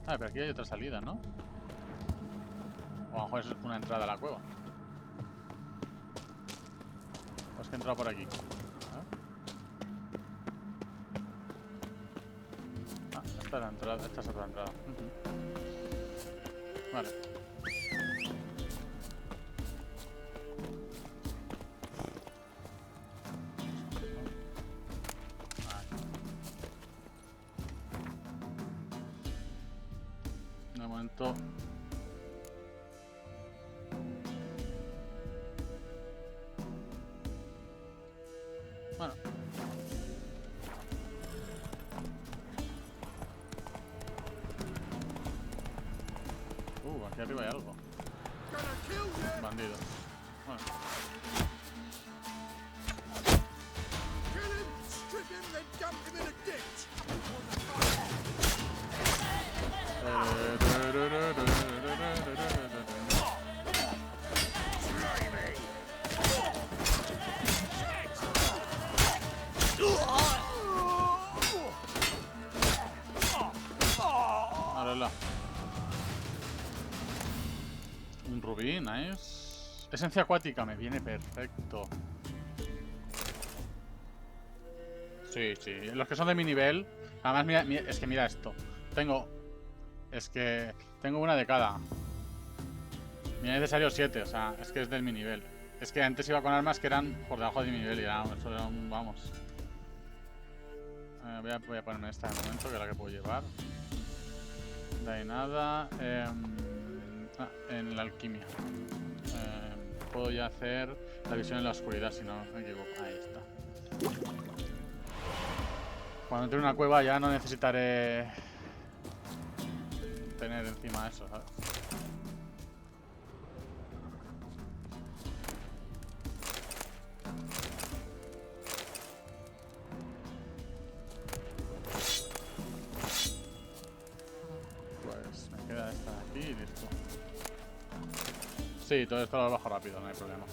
Ah, pero aquí hay otra salida, ¿no? O a lo mejor es una entrada a la cueva. Pues que he entrado por aquí. Ah, esta es la entrada, esta es otra entrada. Vale. De momento. Bueno. Aquí arriba hay algo. Bandido. Bueno. Arela. Un rubí, nice. Esencia acuática, me viene perfecto. Sí, sí. Los que son de mi nivel. Además, mira, es que mira esto. Tengo una de cada. Mi necesario 7, o sea, es que es de mi nivel. Es que antes iba con armas que eran por debajo de mi nivel y ya, eso era un... vamos. Voy a ponerme esta de momento, que es la que puedo llevar. De ahí nada. En la alquimia. Puedo ya hacer la visión en la oscuridad, si no me equivoco. Ahí está. Cuando entre en una cueva ya no necesitaré tener encima eso, ¿sabes? Pues me queda esta de aquí y listo. Sí, todo esto lo bajo rápido, no hay problema.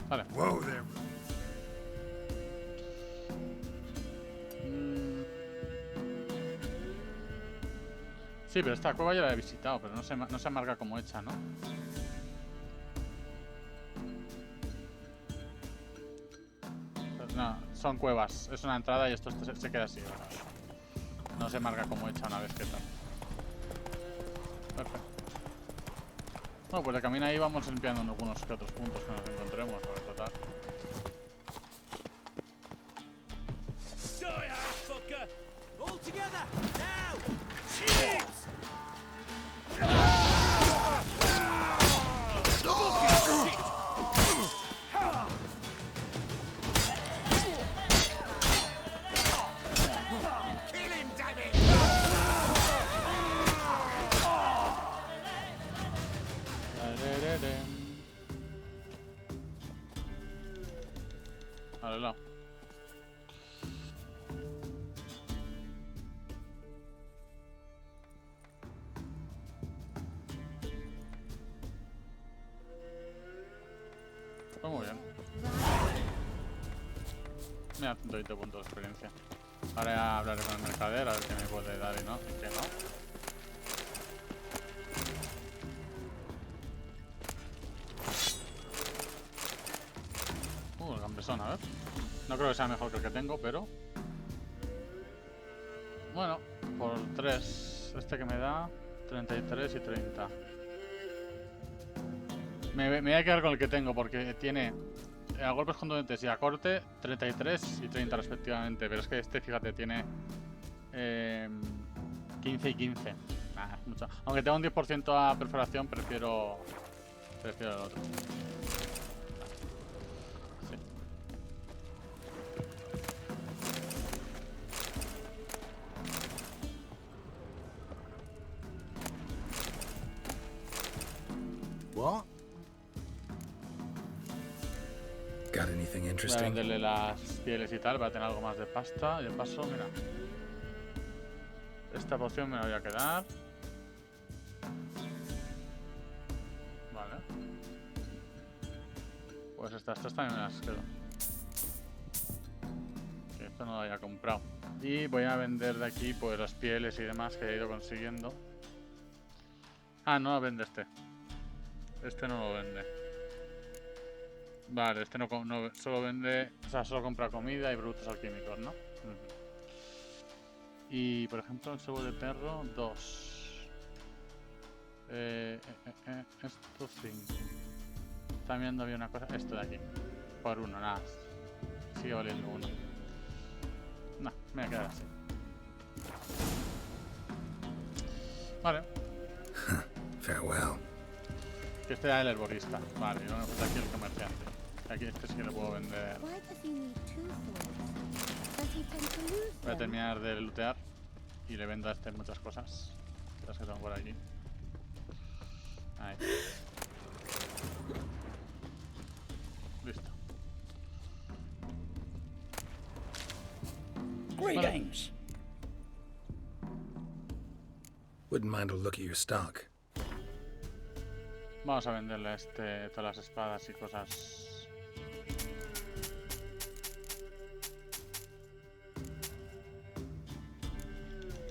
Vale. Sí, pero esta cueva ya la he visitado, pero no se marca como hecha, ¿no? No, son cuevas. Es una entrada y esto se queda así. No se marca como hecha una vez que tal. Perfecto. Bueno, pues de camino ahí vamos limpiando algunos que otros puntos que nos encontremos, por total. Pues muy bien. Mira, 120 puntos de experiencia. Ahora ya hablaré con el mercader a ver qué me puede dar y no, y qué no. El gambesón, a ver. No creo que sea mejor que el que tengo, pero... Bueno, por 3. Este que me da 33 y 30. Me voy a quedar con el que tengo porque tiene a golpes contundentes y a corte 33 y 30 respectivamente. Pero es que este, fíjate, tiene 15 y 15. Nah, es mucho. Aunque tenga un 10% a perforación, prefiero el otro. Sí. What? Got anything Voy a interesting? venderle las pieles y tal para tener algo más de pasta. Y de paso, mira. Esta poción me la voy a quedar. Vale. Pues estas tres también me las quedo. Que esto no lo había comprado. Y voy a vender de aquí pues las pieles y demás que he ido consiguiendo. Ah, no lo vende este. Este no lo vende. Vale, este no solo vende, o sea, solo compra comida y productos alquímicos, ¿no? Y, por ejemplo, el cebo de perro, 2. Esto 5. También había una cosa, esto de aquí. Por 1, nada. Sigue valiendo 1. No, me voy a quedar así. Vale. Farewell. Que este era el herborista. Vale, y luego me falta aquí el comerciante. Aquí este sí que lo puedo vender. Voy a terminar de lootear y le vendo a este muchas cosas. Las que tengo por aquí. Ahí. Listo. Greetings. Wouldn't mind a look at your stock. Vamos a venderle a este todas las espadas y cosas.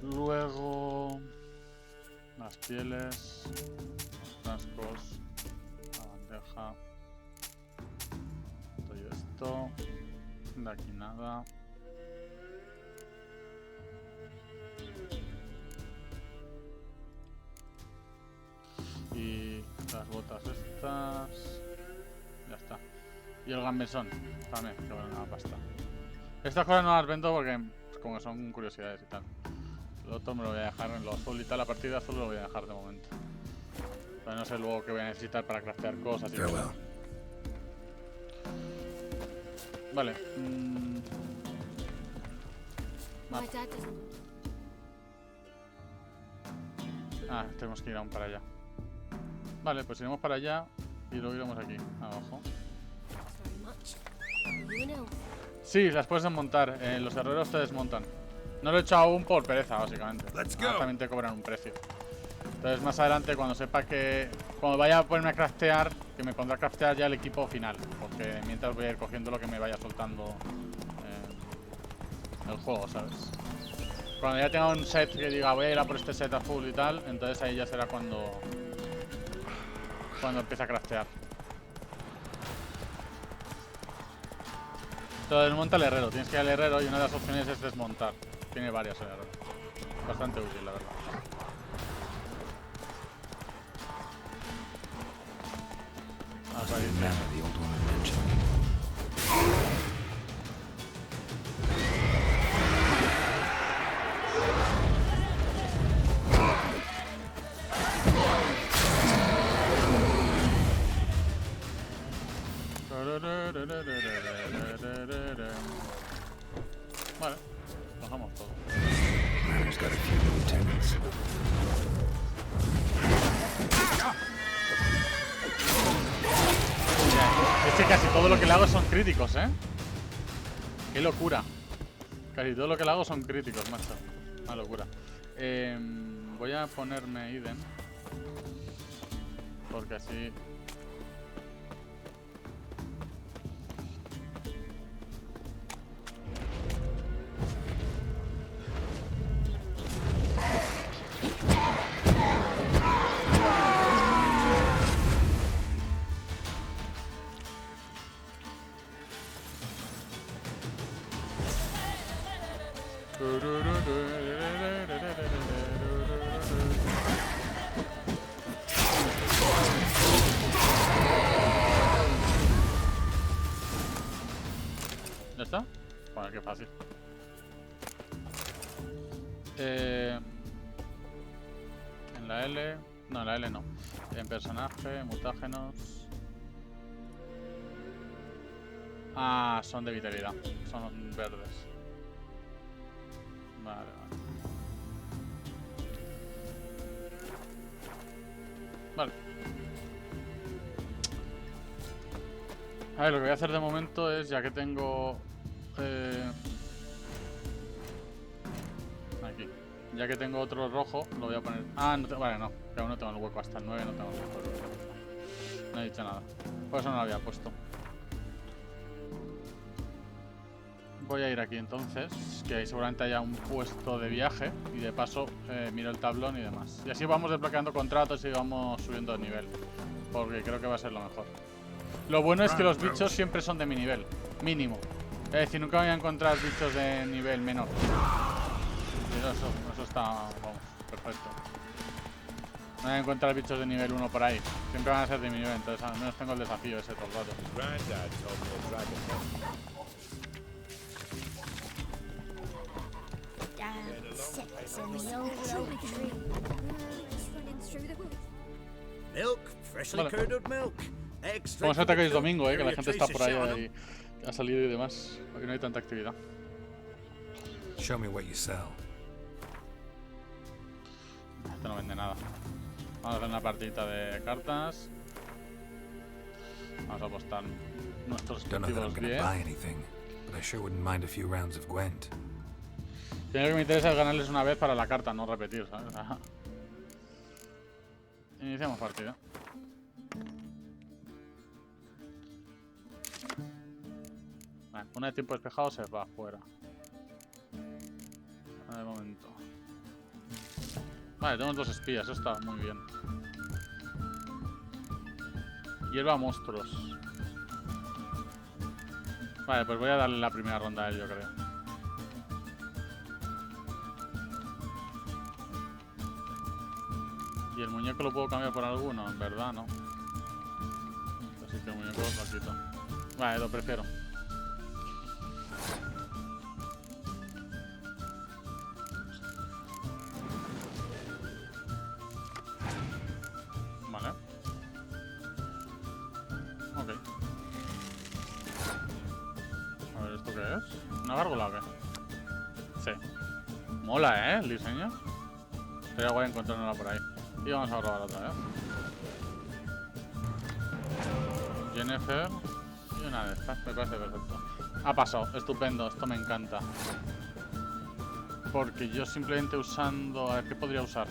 Luego las pieles, frascos, la bandeja, todo esto, de aquí nada. Y las botas estas, ya está. Y el gambesón también, que vale una pasta. Estas cosas no las vendo porque como son curiosidades y tal. Lo otro me lo voy a dejar en lo azul y tal. La partida azul lo voy a dejar de momento. Pero no sé luego qué voy a necesitar para craftear cosas y tal. Vale. Ah, tenemos que ir aún para allá. Vale, pues iremos para allá y luego iremos aquí, abajo. Sí, las puedes desmontar. Los herreros te desmontan. No lo he hecho aún por pereza, básicamente. También te cobran un precio. Entonces más adelante, cuando sepa que... Cuando vaya a ponerme a craftear, que me pondrá a craftear ya el equipo final. Porque mientras voy a ir cogiendo lo que me vaya soltando el juego, ¿sabes? Cuando ya tenga un set que diga voy a ir a por este set a full y tal, entonces ahí ya será cuando empiece a craftear. Todo desmonta el herrero, tienes que ir al herrero y una de las opciones es desmontar. Tiene varias el herrero. Bastante útil, la verdad. Vale, bajamos todo. Es que casi todo lo que le hago son críticos, ¿eh? Qué locura. Casi todo lo que le hago son críticos, macho. Una locura. Voy a ponerme Iden. Porque así... fácil. En la L... No, en la L no. En personaje, mutágenos... Ah, son de vitalidad. Son verdes. Vale, vale. Vale. A ver, lo que voy a hacer de momento es, ya que tengo... aquí. Ya que tengo otro rojo, lo voy a poner... Ah, no vale, no. Que aún no tengo el hueco. Hasta el 9 no tengo el hueco. No he dicho nada. Por eso no lo había puesto. Voy a ir aquí entonces, que ahí seguramente haya un puesto de viaje. Y de paso miro el tablón y demás. Y así vamos desbloqueando contratos y vamos subiendo de nivel. Porque creo que va a ser lo mejor. Lo bueno es que los bichos siempre son de mi nivel. Mínimo. Es decir, nunca voy a encontrar bichos de nivel menor. Y eso está, vamos, perfecto. No voy a encontrar bichos de nivel 1 por ahí. Siempre van a ser de mi nivel, entonces al menos tengo el desafío ese todo el rato. Milk, freshly curdled milk. Como se nota que es domingo, que la gente está por ahí, ha salido y demás. Hoy no hay tanta actividad. Show me what you sell. Esto no vende nada. Vamos a hacer una partidita de cartas. Vamos a apostar nuestros Don't know that I'm objetivos gonna bien. buy anything, but I sure wouldn't mind a few rounds of Gwent. Lo que me interesa es ganarles una vez para la carta, no repetir, ¿sabes? Iniciamos partida. Vale, una de tiempo despejado se va afuera. De momento. Vale, tenemos 2 espías, eso está muy bien. Hierba monstruos. Vale, pues voy a darle la primera ronda a él, yo creo. ¿Y el muñeco lo puedo cambiar por alguno? En verdad, no. Así que el muñeco lo quito. Vale, lo prefiero. Vale. Ok. A ver, ¿esto qué es? ¿Una gárgola o qué? Sí. Mola, el diseño. Sería guay encontrárnosla por ahí. Y vamos a robar otra vez. Jennifer. Y una de estas. Me parece perfecto. Ha pasado. Estupendo. Esto me encanta. Porque yo simplemente usando... A ver, ¿qué podría usar?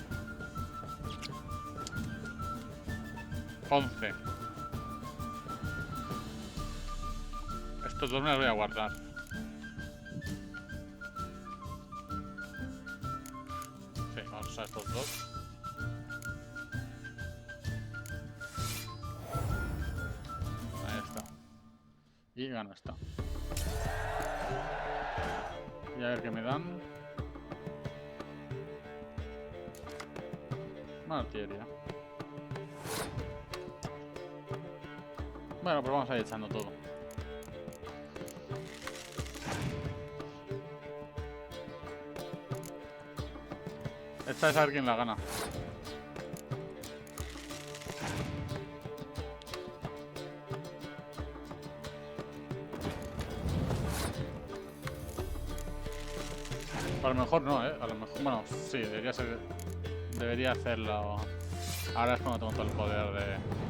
11. Estos dos me los voy a guardar. Sí, vamos a usar estos dos. Y gano esta. Y a ver qué me dan. Artillería. Bueno, pues vamos a ir echando todo. Esta es a ver quién la gana. A lo mejor no, a lo mejor, bueno, sí, debería hacerlo. Ahora es cuando tengo todo el poder de...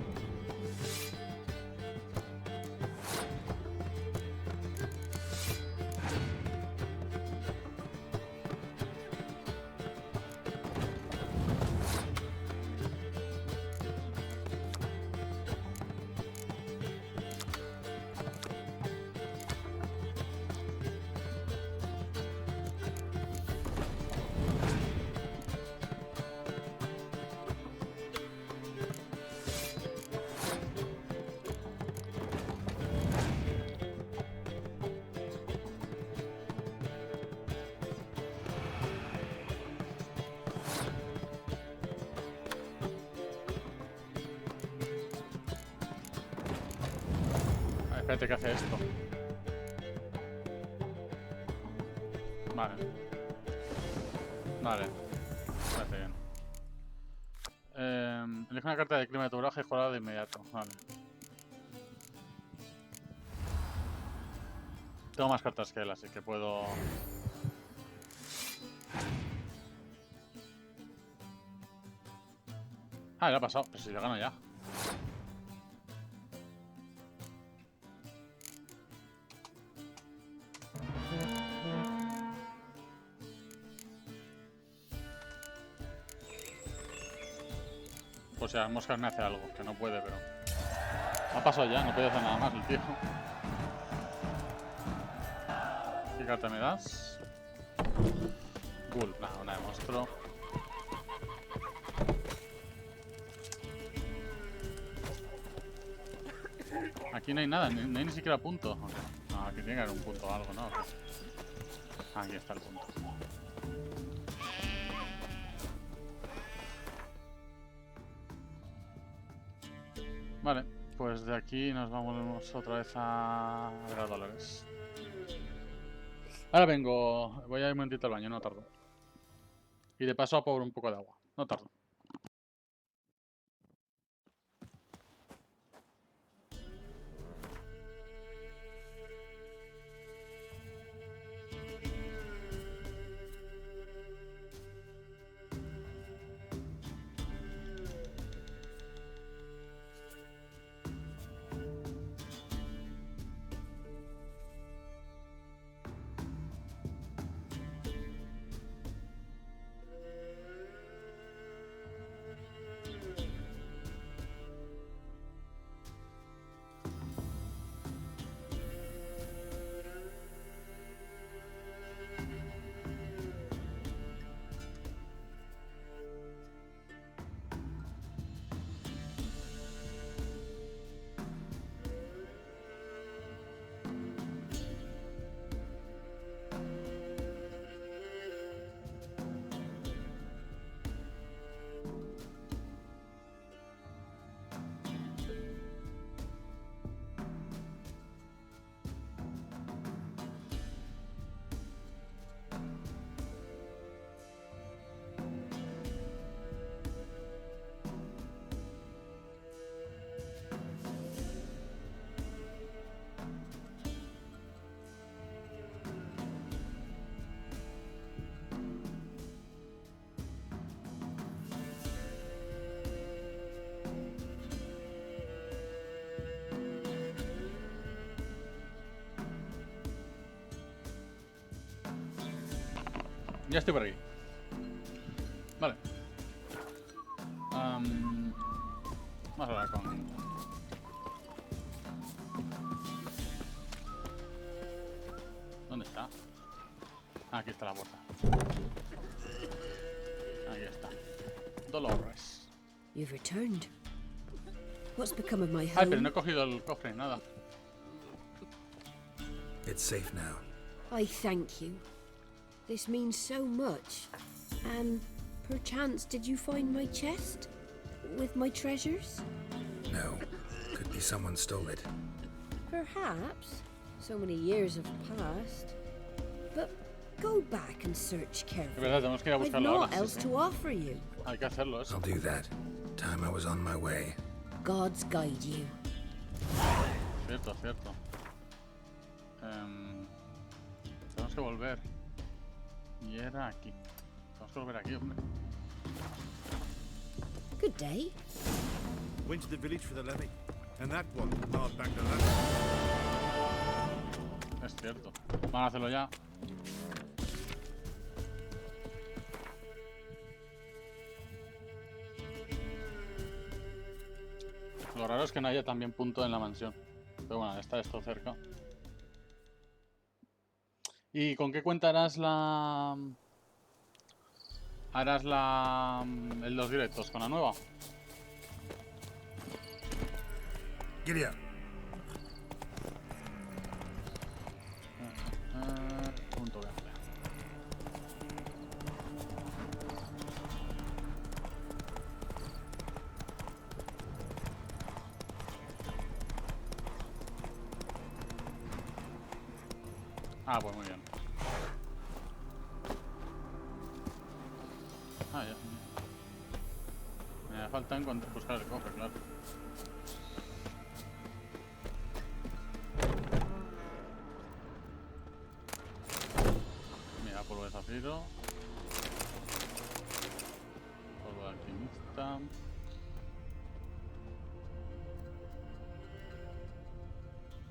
Espérate, ¿qué hace esto? Vale. Vale. Parece bien. Elige una carta de clima de tu baraja y juega de inmediato. Vale. Tengo más cartas que él, así que puedo... Ah, ya ha pasado. Pero si le gano ya. Pues si las moscas me hace algo, que no puede, pero... Ha pasado ya, no puede hacer nada más el tío. ¿Qué carta me das? Ghoul, nada, una de monstruo. Aquí no hay nada, no hay ni siquiera punto. No, aquí tiene que haber un punto o algo, ¿no? Aquí está el punto. Vale, pues de aquí nos vamos otra vez a ver a Dolores. Ahora vengo, voy a ir un momentito al baño, no tardo. Y de paso a por un poco de agua, no tardo. Ya estoy por aquí. Vale. Vamos a hablar con... ¿Dónde está? Aquí está la puerta. Aquí está. Dolores. You've returned. What's become of my home? Ay, pero no he cogido el cofre, nada. It's safe now. I thank you. This means so much. And perchance, did you find my chest? With my treasures? No. Could be someone stole it. Perhaps. So many years have passed. But go back and search carefully. Es verdad, tenemos que ir a I've buscarlo ahora. naught else to offer you. Hay que hacerlo, eso. I'll do that. Time I was on my way. Gods guide you. Cierto, cierto. Tenemos que volver. Y era aquí. Tenemos que volver aquí, hombre. Good day. Went to the village for the levy. And that one, hard back to London. Es cierto. Van a hacerlo ya. Lo raro es que no haya también punto en la mansión. Pero bueno, está esto cerca. ¿Y con qué cuenta harás la... los directos? ¿Con la nueva? Giddy up. Punto verde. Ah, pues muy bien. Ah, ya. Me falta buscar el cofre, claro. Mira, polvo de zafiro. Polvo de alquimista.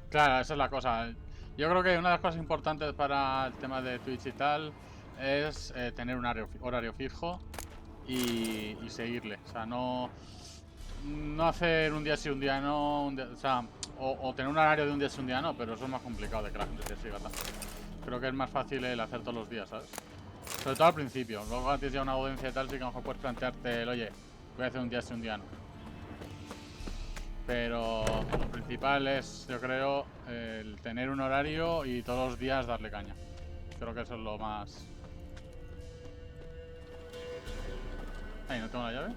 Claro, esa es la cosa. Yo creo que una de las cosas importantes para el tema de Twitch y tal es tener un horario fijo y seguirle. O sea, no hacer un día sí, un día no. O sea, o tener un horario de un día sí, un día no, pero eso es más complicado de que la gente te siga. Creo que es más fácil el hacer todos los días, ¿sabes? Sobre todo al principio. Luego cuando tienes ya una audiencia y tal, sí que a lo mejor puedes plantearte el, oye, voy a hacer un día sí, un día no. Pero lo principal es, yo creo, el tener un horario y todos los días darle caña. Creo que eso es lo más... Ahí, ¿no tengo la llave?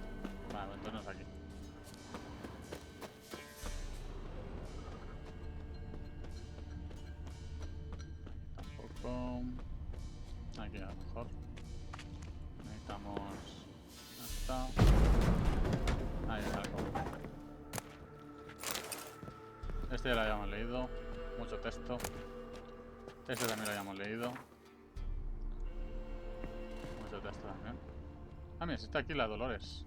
Vale, entonces no es aquí. Tampoco... Aquí a lo mejor. Necesitamos... Esta. Ahí está el cofre. Este ya lo habíamos leído. Mucho texto. Este también lo habíamos leído. Mucho texto también. Ah, mira, si está aquí la Dolores.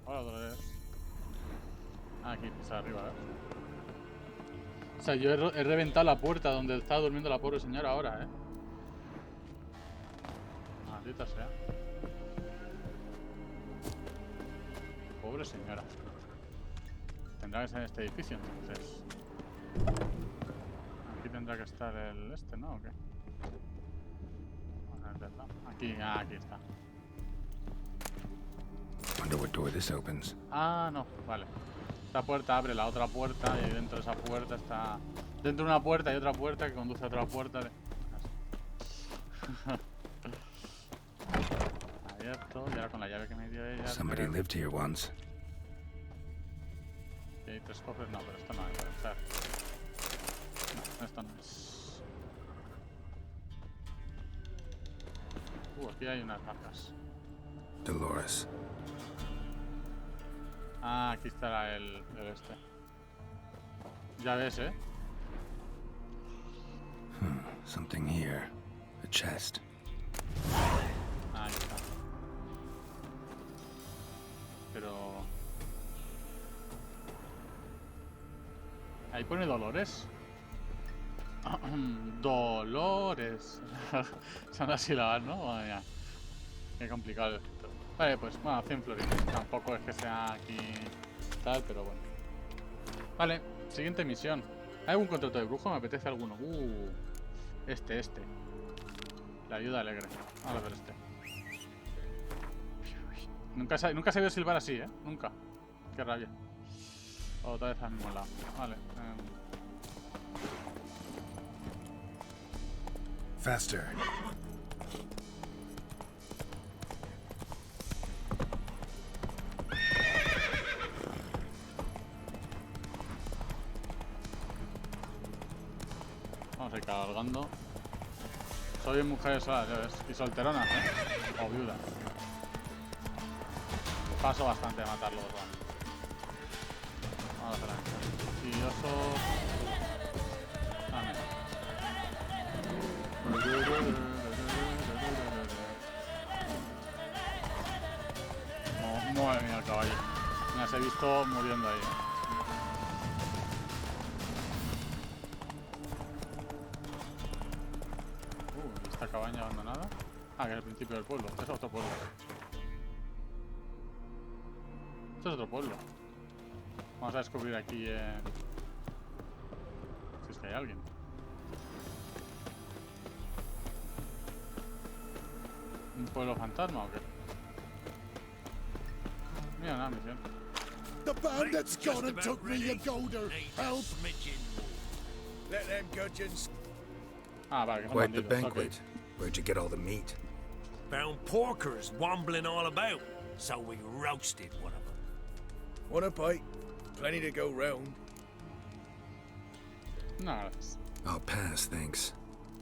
Hola, Dolores. Aquí, está arriba, ¿eh? O sea, yo he reventado la puerta donde estaba durmiendo la pobre señora ahora, ¿eh? Maldita sea. Pobre señora. Tendrá que ser en este edificio, entonces. Aquí tendrá que estar el este, ¿no? ¿O qué? Aquí, aquí está. Wonder what door this opens. Ah, no, vale. Esta puerta abre la otra puerta y dentro de esa puerta está... Dentro de una puerta hay otra puerta que conduce a otra puerta. Abierto, y ahora con la llave que me dio ella... Somebody lived here once. Y hay 3 cofres, no, pero esto no es para entrar. No, esto no es. Aquí hay unas marcas. Dolores. Ah, aquí estará el este. Ya ves, ¿eh? Something here. A chest. Ahí está. Pero... Ahí pone Dolores. Dolores. Son las sílabas, ¿no? Madre mía. Qué complicado el escrito. Vale, pues bueno, 100 florines. Tampoco es que sea aquí tal, pero bueno. Vale, siguiente misión. ¿Hay algún contrato de brujo? Me apetece alguno. Este. La ayuda alegre. Vamos a ver este. Nunca se ha sabido silbar así, ¿eh? Nunca. Qué rabia. Otra vez al mismo lado. Vale. Faster. Vamos a ir cabalgando. Soy mujeres solas, ya ves. Y solteronas, ¿eh? O viudas. Paso bastante de matarlos, vale. Vamos a hacer la misión. Y oso... Ah, mira. Oh, madre mía, el caballo. Me las he visto muriendo ahí. Esta cabaña abandonada. Ah, que es el principio del pueblo. Es otro pueblo. Esto es otro pueblo. Vamos a descubrir aquí... si es que hay alguien. ¿Un pueblo fantasma o qué? Mira, una misión. The bandits gone and took me, you golder. Help! Let them gudgeons. Ah, vale, que son Quite the bandidos. banquet. Okay. Where'd you get all the meat? Found porkers wambling all about, so we roasted one of them. Want a bite? Plenty to go round. No, gracias. I'll pass, thanks.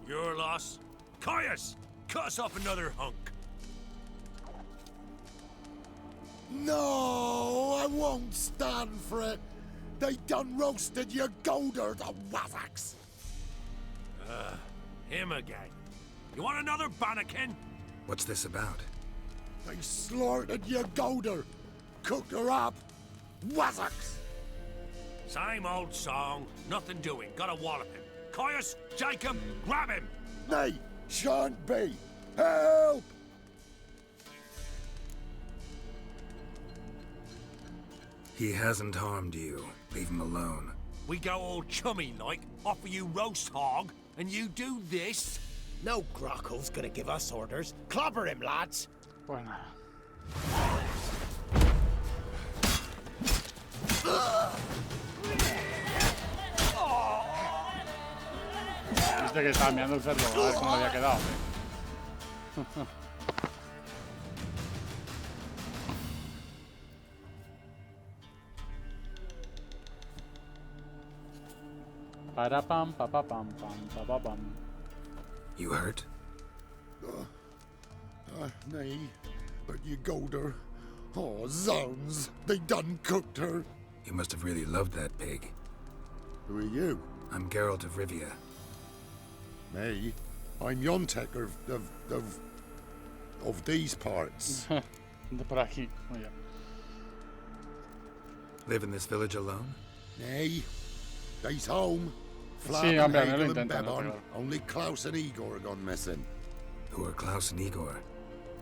Your loss. Caius, cut us off another hunk. No, I won't stand for it. They done roasted your golder, the wazzocks. Him again. You want another bannikin? What's this about? They slaughtered your golder, cooked her up. Wazzocks! Same old song. Nothing doing. Gotta wallop him. Caius, Jacob, grab him! Nay, shan't be. Help! He hasn't harmed you. Leave him alone. We go all chummy like, offer you roast hog, and you do this? No Grockle's gonna give us orders. Clobber him, lads! Pues nada. Viste que estaba mirando el cerdo, a ver cómo le había quedado. Para pam pa pa pam pam pa pam. You hurt? Nay, but you golder. Oh, zounds, they done cooked her. You must have really loved that pig. Who are you? I'm Geralt of Rivia. Me? I'm Yontek of these parts. De por aquí. Muy bien. Live in this village alone? Nay, they's home. Sí, hombre, no lo Hagel and intenta, no te Bebon. creo. Only Klaus and Igor are gone missing. Who are Klaus and Igor?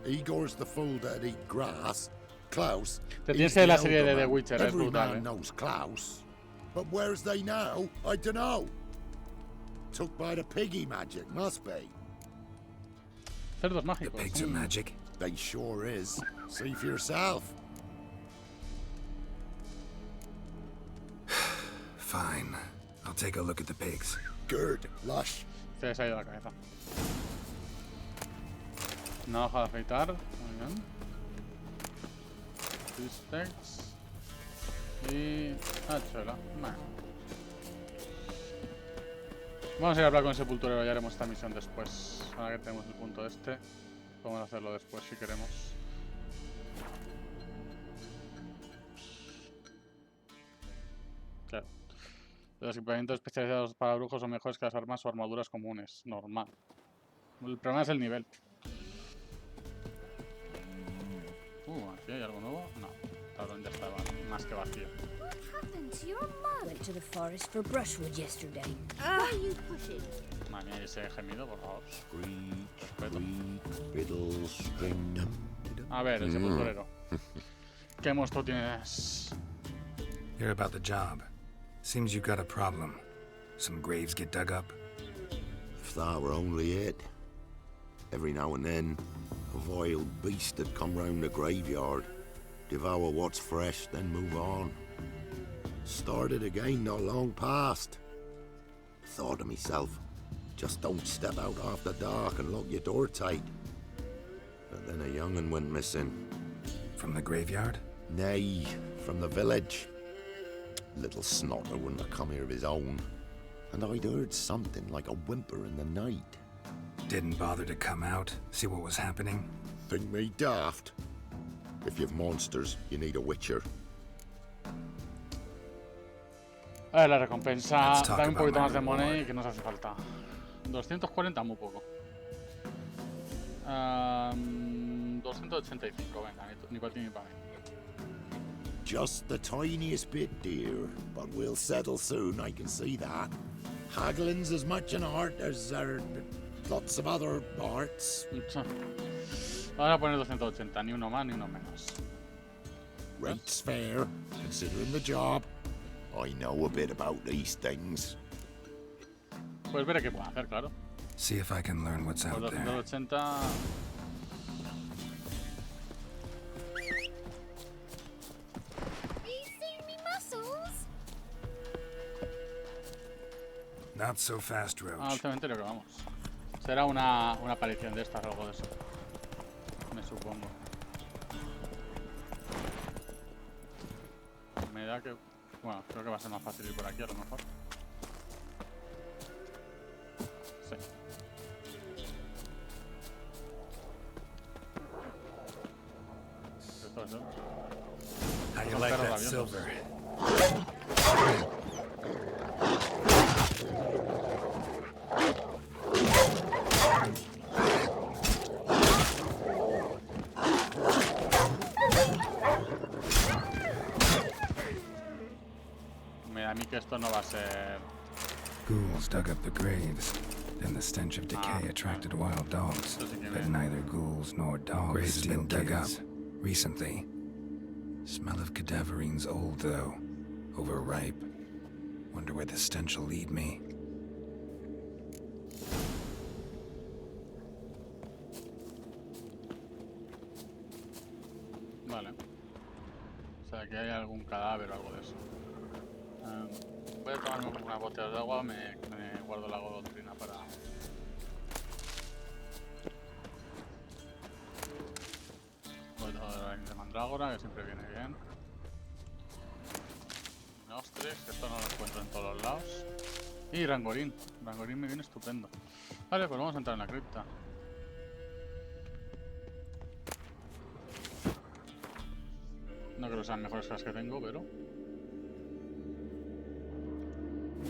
Igor's the fool that'd eat grass. Klaus. Te he's tienes que ver la the serie de elder The man. Witcher, es Every brutal, man knows Klaus. But where's they now? I dunno. Took by the piggy magic, must be. Cerdos mágicos. The pigs are magic? They sure is. See for yourself. Fine. I'll take a look at the pigs. Good, lush. Se les ha ido la cabeza. Una hoja de afeitar. Muy bien. Bistecs. Y... hachuela. Nah. Vamos a ir a hablar con el sepulturero, ya haremos esta misión después. Ahora que tenemos el punto este, podemos hacerlo después si queremos. Claro. Los equipamientos especializados para brujos son mejores que las armas o armaduras comunes. Normal. El problema es el nivel. ¿Aquí hay algo nuevo? No. El tablón ya estaba más que vacío. What happened to your mum? Went to the forest for brushwood yesterday. Why are you pushing? Madre mía, ese gemido, por favor. A ver, el sepulturero. ¿Qué monstruo tienes? Hear about the job. Seems you got a problem. Some graves get dug up. If that were only it. Every now and then, a vile beast would come round the graveyard, devour what's fresh, then move on. Started again not long past. Thought to myself, just don't step out after dark and lock your door tight. But then a young'un went missing. From the graveyard? Nay, from the village. Little snotter wouldn't have come here of his own. And I'd heard something like a whimper in the night. Didn't bother to come out, see what was happening? Think me daft? If you've monsters, you need a witcher. A ver, la recompensa. Dame un poquito más de money que nos hace falta. 240, muy poco. 285, venga, ni para ti ni para mí. Just the tiniest bit, dear, but we'll settle soon, I can see that. Haggling's as much an art as there are lots of other arts. Vamos a poner 280, ni uno más ni uno menos. Rate's fair, considering the job. I know a bit about these things. Pues veré qué puedo hacer, claro. See if I can learn what's out there. 280. Not so fast, Roach. Al cementerio que vamos. Será una aparición de estas o algo de eso. Me supongo. Me da que... Bueno, creo que va a ser más fácil ir por aquí a lo mejor. Sí. How you like that silver? A mí que esto no va a ser... Ghouls dug up the graves, and the stench of decay attracted wild dogs. But neither ghouls nor dogs have been dug up recently. Smell of cadaverines old, though. Overripe. Wonder where the stench will lead me. Vale. O sea, que hay algún cadáver o algo de eso. Voy a tomarme una botella de agua, me guardo la golondrina para... Voy a tomar la de mandrágora, que siempre viene bien. Nostres, que esto no lo encuentro en todos los lados. Y Rangorín. Rangorín me viene estupendo. Vale, pues vamos a entrar en la cripta. No creo que sean mejores que las que tengo, pero...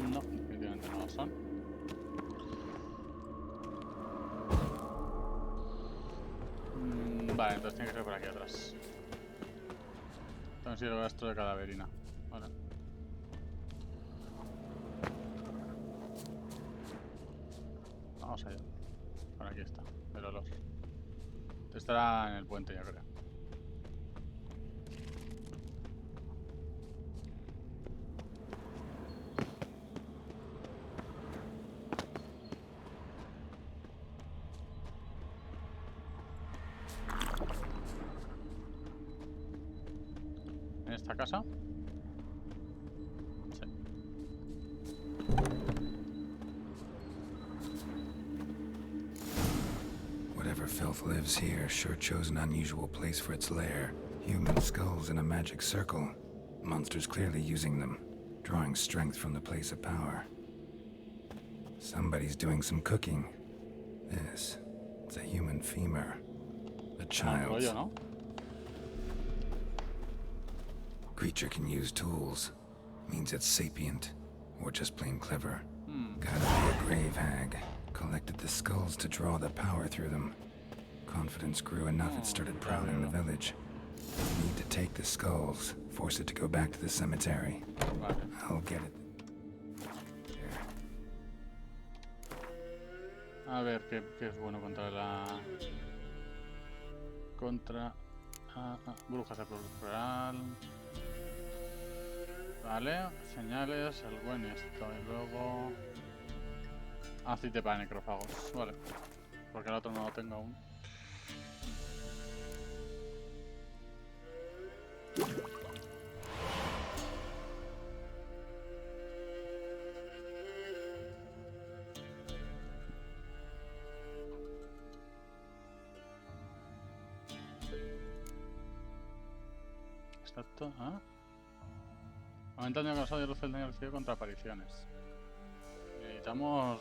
No, definitivamente no lo son. Vale, entonces tiene que ser por aquí atrás. Entonces el rastro de cadaverina. Vale. Vamos allá. Por aquí está, el olor. Estará en el puente, yo creo. ¿En esta casa? Sí. Whatever filth lives here sure chose an unusual place for its lair. Human skulls in a magic circle. Monsters clearly using them, drawing strength from the place of power. Somebody's doing some cooking. It's a human femur. A child's. Rollo, ¿no? Creature can use tools. Means it's sapient, or just plain clever. Gotta be a grave hag. Collected the skulls to draw the power through them. Confidence grew enough it started prowling the village. Need to take the skulls, force it to go back to the cemetery. I'll get it. A ver, ¿qué es bueno contra la... brujas de plural. Vale, señales, el buen esto, y luego... Aceite para necrófagos, vale. Porque el otro no lo tengo aún. Exacto, ¿ah? Aumenta el daño causado y reduce el daño recibido contra apariciones. Necesitamos...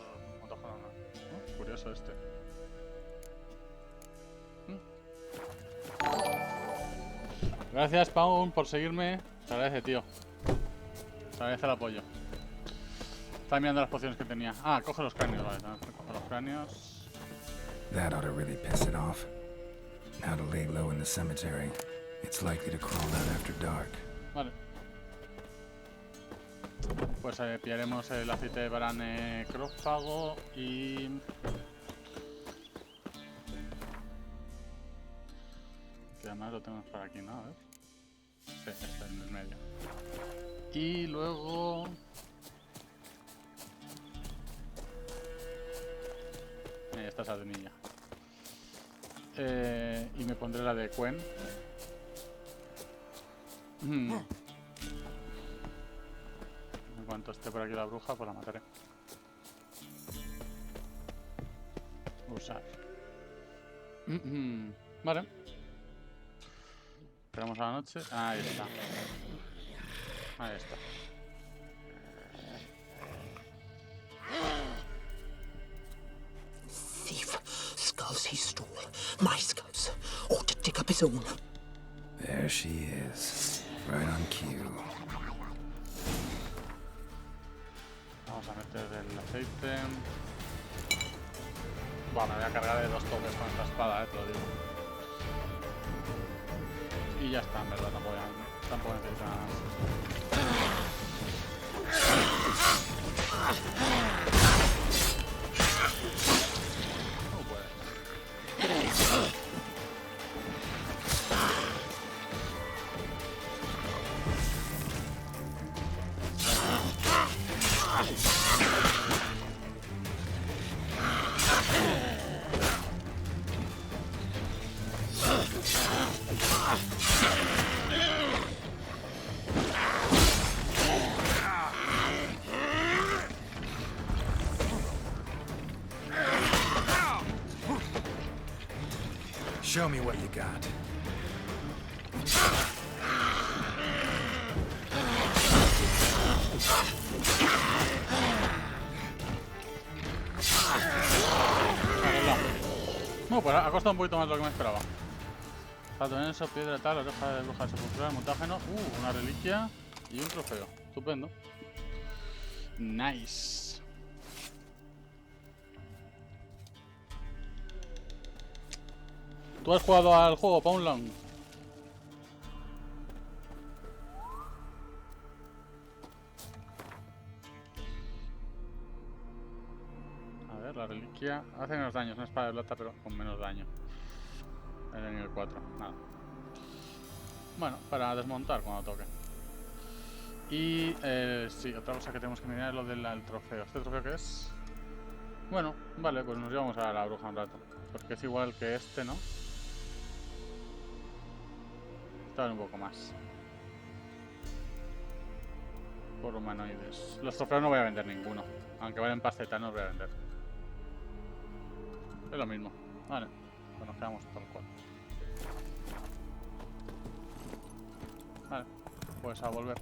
Oh, curioso este. Gracias, Pau, por seguirme. Se agradece, tío. Se agradece el apoyo. Estaba mirando las pociones que tenía. Ah, coge los cráneos, vale. Coge los cráneos. That ought to really piss it off. Now to lay low in the cemetery. It's likely to crawl out after dark. Vale. Pues pillaremos el aceite para necrófago y... Que además lo tenemos para aquí, ¿no? A ver. Sí, está en el medio. Y luego... esta sardinilla. Y me pondré la de Quen. En cuanto esté por aquí la bruja, pues la mataré. Usar. Vale. Esperamos a la noche. Ahí está. Ahí está. Thief. Skulls he stole. My skulls. Ought to dig up his own. There. There she is, right on cue. Vamos a meter el aceite. Bueno, me voy a cargar de 2 toques con esta espada, te lo digo. Y ya está, en verdad, tampoco necesito nada más. Show me what you got. Bueno, pues ha costado un poquito más de lo que me esperaba. Eso, piedra tal, oreja de bruja sepultural, mutágeno, una reliquia y un trofeo. Estupendo. Nice. ¿Tú has jugado al juego, Poundland? A ver, la reliquia hace menos daño, es una espada de plata pero con menos daño. En el nivel 4, nada. Bueno, para desmontar cuando toque. Y sí, otra cosa que tenemos que mirar es lo del trofeo. ¿Este trofeo qué es? Bueno, vale, pues nos llevamos a la bruja un rato. Porque es igual que este, ¿no? Un poco más por humanoides. Los trofeos no voy a vender ninguno, aunque valen pasteta, no los voy a vender. Es lo mismo. Vale, pues nos quedamos tal cual. Vale, pues a volver.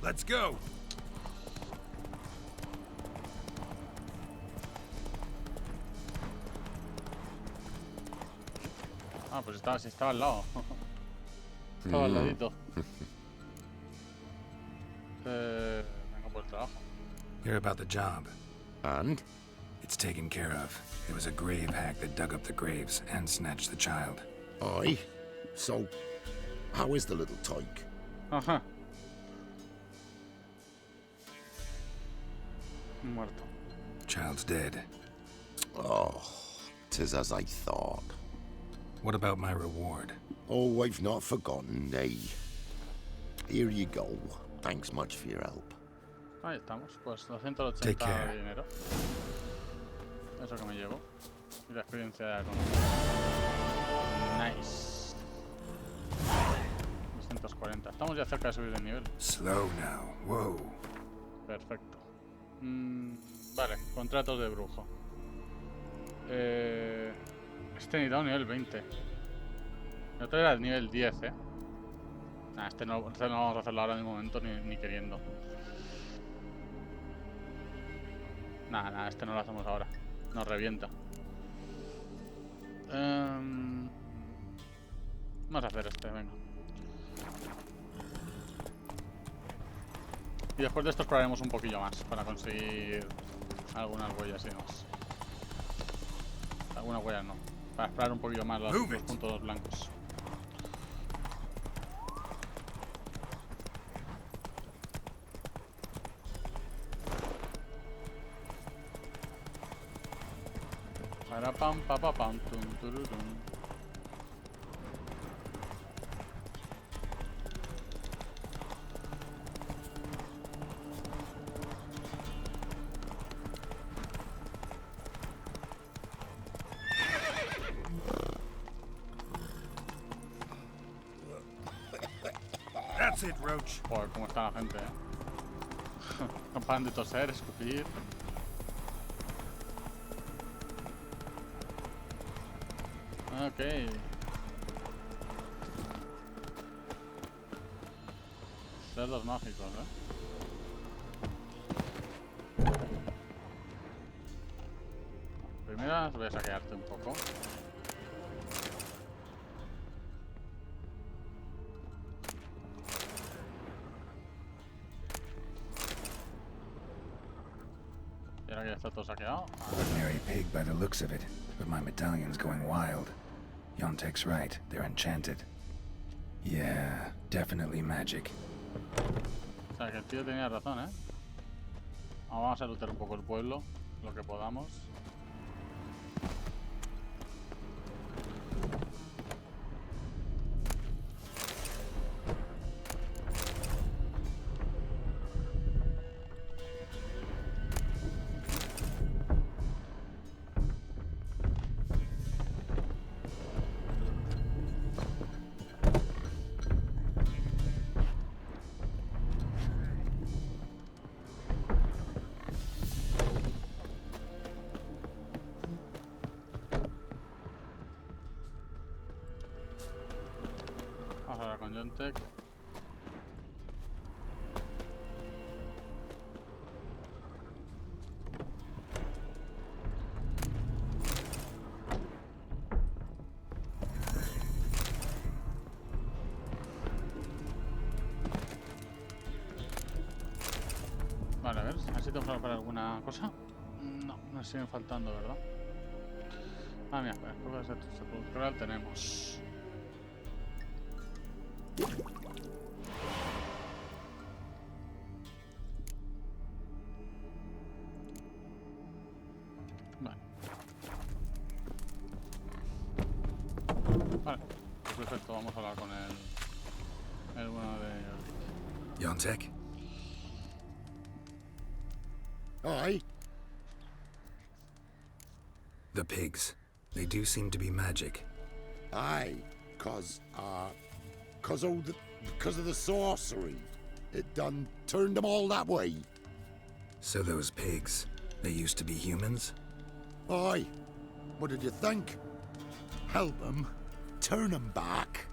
Let's go. Ah, pues estaba al lado. Estaba al ladito. Vengo por el trabajo. Hear about the job. And? It's taken care of. It was a grave hack that dug up the graves and snatched the child. Aye. So, how is the little tyke? Ajá. Muerto. Child's dead. Oh, 'tis as I thought. What about my reward? Oh, I've not forgotten, nay. Here you go. Thanks much for your help. Ahí estamos, pues 280 de dinero. Eso que me llevo. Y la experiencia de conocer. Nice. 240. Estamos ya cerca de subir de nivel. Slow now. Whoa. Perfecto. Vale, contratos de brujo. Este necesita un nivel 20. El otro era el nivel 10, Nah, este no vamos a hacerlo ahora de momento ni queriendo. Nah, este no lo hacemos ahora. Nos revienta. Vamos a hacer este, venga. Y después de esto exploraremos un poquillo más para conseguir algunas huellas y demás. Algunas huellas no. Para explorar un poquillo más los puntos blancos. Pam, pa, pa, pam, tum, tururum. That's it, Roach. Joder, cómo está la gente, No paran de toser, escupir. Ok. Cerdos mágicos, Primero voy a saquearte un poco. está todo saqueado. Ordinary pig by the looks of it, but my medallion's going wild. Yontek's right, they're enchanted. Yeah, definitely magic. O sea, que el tío tenía razón, ¿eh? Vamos a lootear un poco el pueblo, lo que podamos. Ahora con Yontek. Vale, a ver si tenemos que para alguna cosa. No, nos siguen faltando, ¿verdad? Ah, mira, pues pruebas de sepulcral tenemos. Vale. Vale, pues perfecto, vamos a hablar con el bueno de Yontek? Aye. The pigs. They do seem to be magic. Aye, cause of the sorcery. It done turned them all that way. So those pigs, they used to be humans? Aye. What did you think? Help them, turn them back.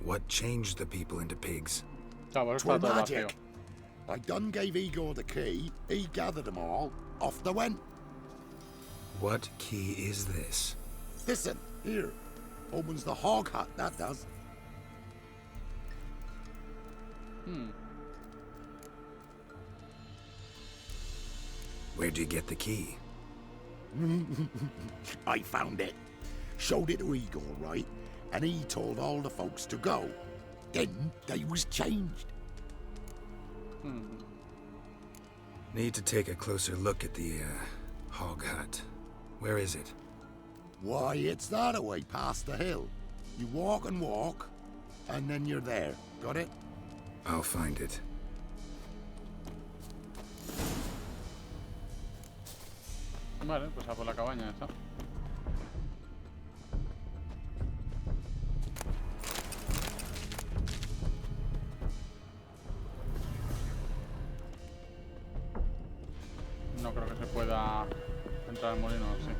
What changed the people into pigs? Twere magic. I done gave Igor the key, he gathered them all, off they went. What key is this? Listen, here. Opens the hog hut, that does. Where'd you get the key? I found it. Showed it to Igor, right? And he told all the folks to go. Then they was changed. Need to take a closer look at the, hog hut. Where is it? Why, it's that away past the hill. You walk and walk, and then you're there. Got it? I'll find it. Vale, pues a por la cabaña esa. No creo que se pueda entrar al molino, sí.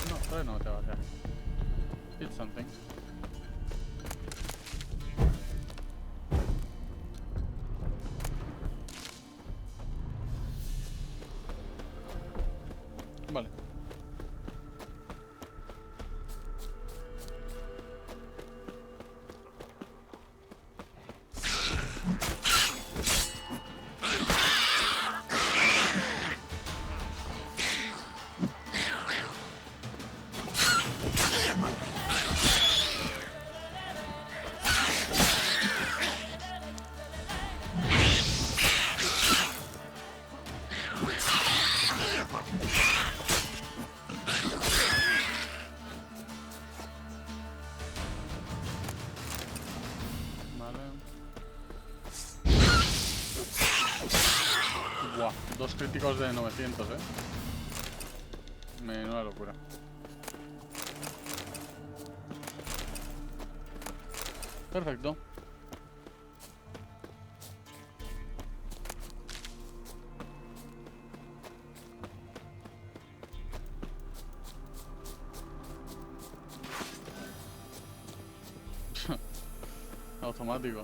No, todavía no te va a hacer. It's something. Vale. Buah, dos críticos de 900, menuda locura. Perfecto. Automático,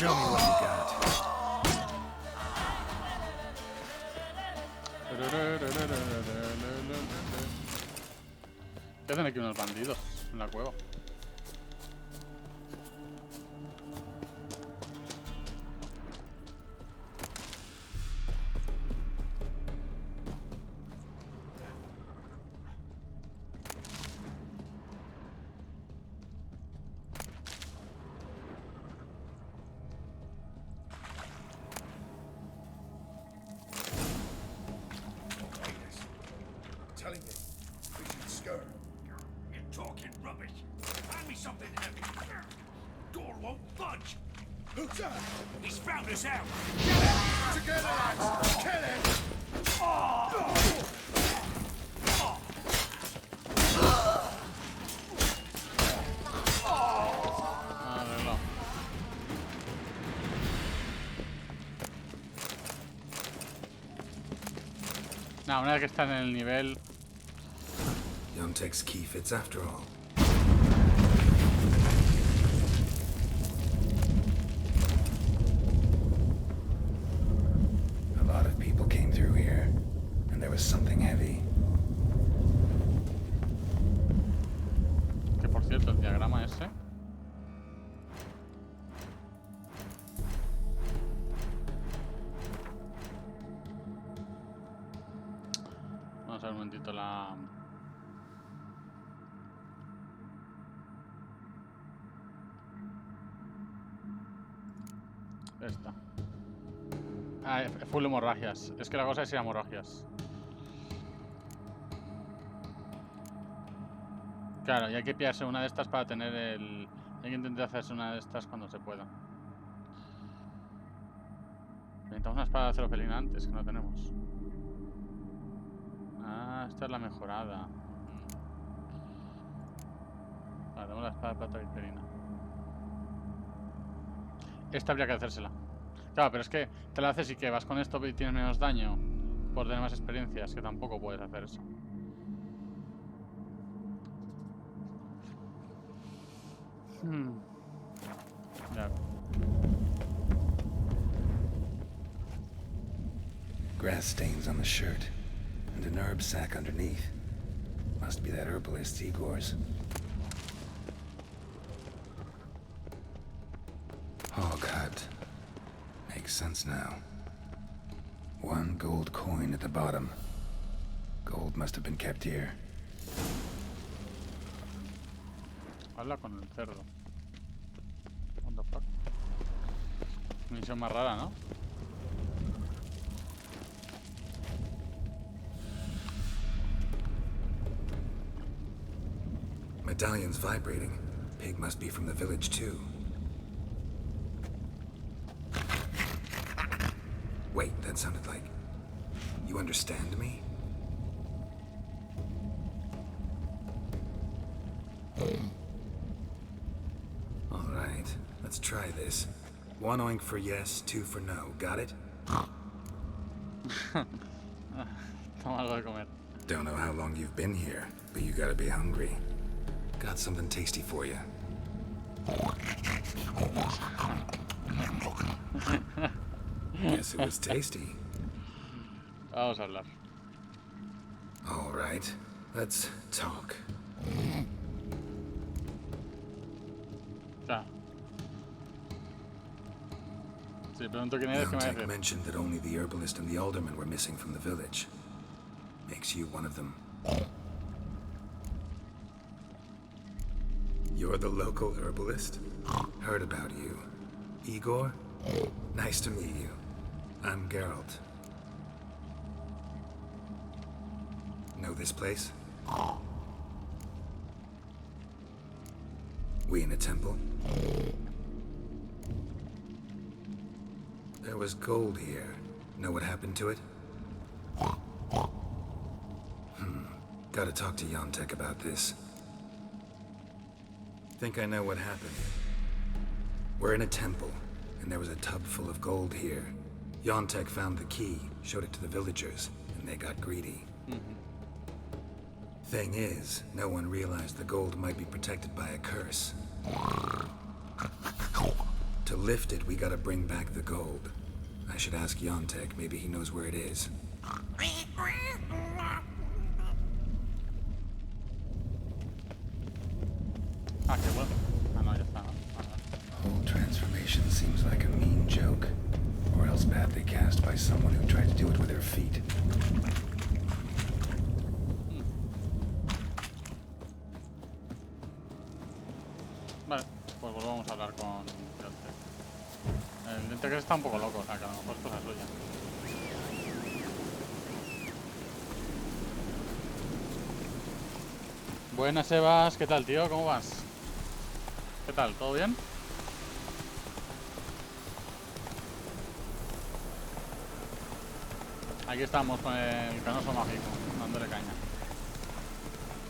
Show me what you got. ¿Qué hacen aquí unos bandidos en la cueva? Telling you, we should scurry. You're talking rubbish. Hand me something heavy. Door won't budge. Who's that? He's found us out. Together, lads! Kill him! Nah, una vez que están en el nivel. Yontek's key fits after all. A lot of people came through here, and there was something heavy. Que por cierto, el diagrama ese. Vamos a ver un momentito la. Esta. Ah, full hemorragias. Es que la cosa es ir a hemorragias. Claro, y hay que pillarse una de estas para tener el... Hay que intentar hacerse una de estas cuando se pueda. Necesitamos una espada de acero felina antes, que no tenemos. Ah, esta es la mejorada. Vale, tenemos la espada de plata viperina. Esta habría que hacérsela. Claro, pero es que te la haces y que vas con esto y tienes menos daño por tener más experiencias, que tampoco puedes hacer eso. Ya. Grass stains on the shirt, and an herb sack underneath. Must be that herbalist Igor's. Hog hut. Makes sense now. 1 gold coin at the bottom. Gold must have been kept here. Habla con el cerdo. What the fuck? Misión más rara, ¿no? Medallion's vibrating. Pig must be from the village too. Wait, that sounded like... You understand me? All right, let's try this. 1 oink for yes, 2 for no. Got it? Toma algo de comer. Don't know how long you've been here, but you gotta be hungry. Got something tasty for you. Yes, it was tasty. Vamos a hablar. All right, let's talk. Ya. Si pregunto quién eres, ¿qué me va a decir? Mentioned that only the herbalist and the alderman were missing from the village. Makes you one of them. You're the local herbalist? Heard about you. Igor? Nice to meet you. I'm Geralt. Know this place? We in a temple? There was gold here. Know what happened to it? Gotta talk to Yontek about this. Think I know what happened. We're in a temple, and there was a tub full of gold here. Yontek found the key, showed it to the villagers, and they got greedy. Thing is, no one realized the gold might be protected by a curse. To lift it, we gotta bring back the gold. I should ask Yontek. Maybe he knows where it is. Ah, qué bueno. Ah, no, ya está. Whole transformation seems like a mean joke. Or else badly cast by someone who tried to do it with their feet. Vale, pues volvamos a hablar con Yontek. El Yontek está un poco loco, o sea que a lo mejor es cosa suya. Buenas, Sebas, ¿qué tal, tío? ¿Cómo vas? ¿Qué tal? ¿Todo bien? Aquí estamos con el Canoso Mágico, dándole caña.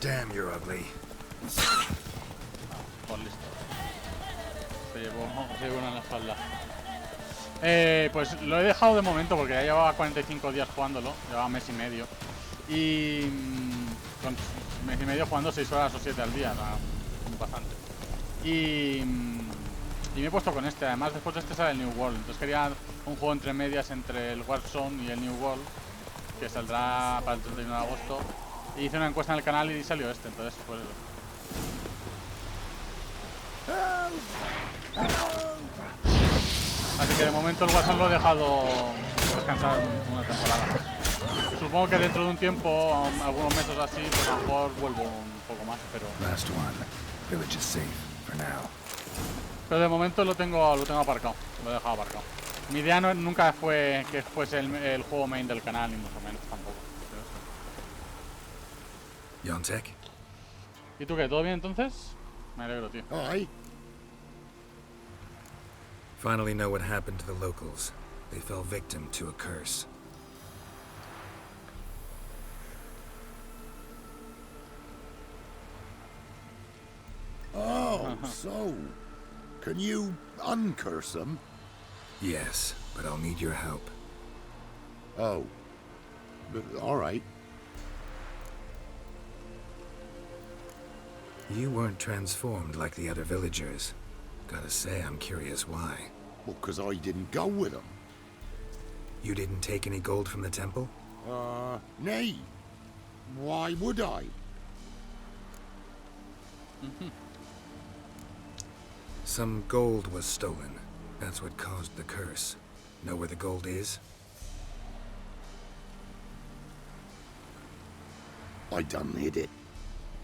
Damn, you're ugly. Pues listo. Se llevó una en la espalda. Pues lo he dejado de momento porque ya llevaba 45 días jugándolo. Llevaba mes y medio. Y... con mes y medio jugando 6 horas o 7 al día. Bastante. Y me he puesto con este. Además, después de este sale el New World. Entonces quería un juego entre medias entre el Warzone y el New World, que saldrá para el 31 de agosto. Y hice una encuesta en el canal y salió este. Entonces, pues eso. Así que de momento el Warzone lo he dejado descansar una temporada. Supongo que dentro de un tiempo, algunos meses así, pues a lo mejor vuelvo un poco más, pero... Last one. Village is safe for now. Pero de momento lo tengo aparcado, lo he dejado aparcado. Mi idea nunca fue que fuese el juego main del canal, ni mucho menos tampoco. Yontek? ¿Y tú qué? ¿Todo bien entonces? Me alegro, tío. Aye. Finally know what happened to the locals. They fell victim to a curse. Oh, so... Can you uncurse them? Yes, but I'll need your help. Oh. All right. You weren't transformed like the other villagers. Gotta say, I'm curious why. Well, 'cause I didn't go with them. You didn't take any gold from the temple? Nay. Why would I? Some gold was stolen. That's what caused the curse. Know where the gold is? I done hid it.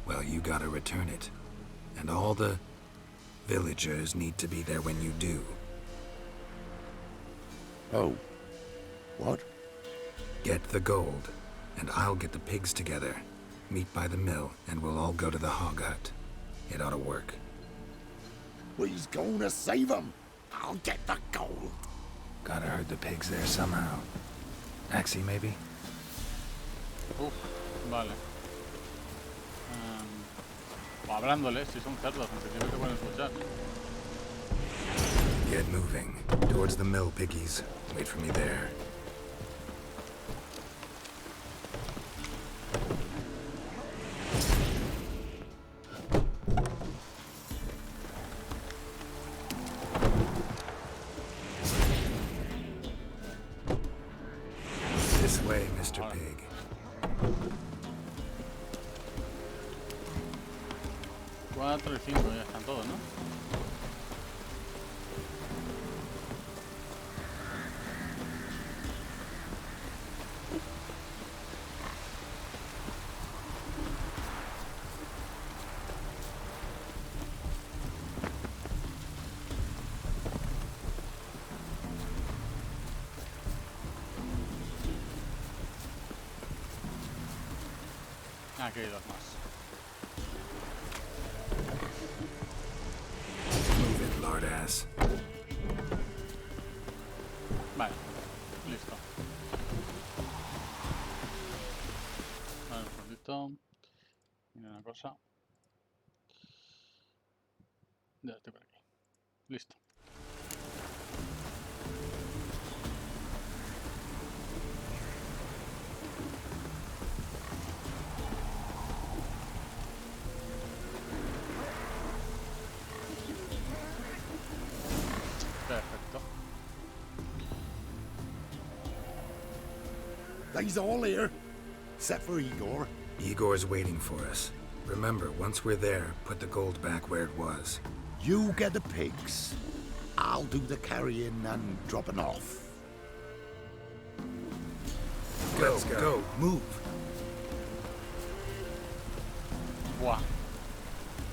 Well, you gotta return it. And all the villagers need to be there when you do. Oh. What? Get the gold, and I'll get the pigs together. Meet by the mill, and we'll all go to the hog hut. It ought to work. We's gonna save them. I'll get the gold. Gotta herd the pigs there somehow. Axie, maybe? Vale. O hablándoles, si son cerdos, en principio te pueden escuchar. Get moving. Towards the mill, piggies. Wait for me there. This way, Mr. Pig. 4 y 5 ya están todos, ¿no? Aquí hay dos más. Move it, lard ass. Vale, listo. Vale, un segundito. Mira una cosa. Ya estoy por aquí. Listo. Perfecto. They's all here, except for Igor. Igor's waiting for us. Remember, once we're there, put the gold back where it was. You get the pigs. I'll do the carrying and dropping off. Let's go. Move. Buah.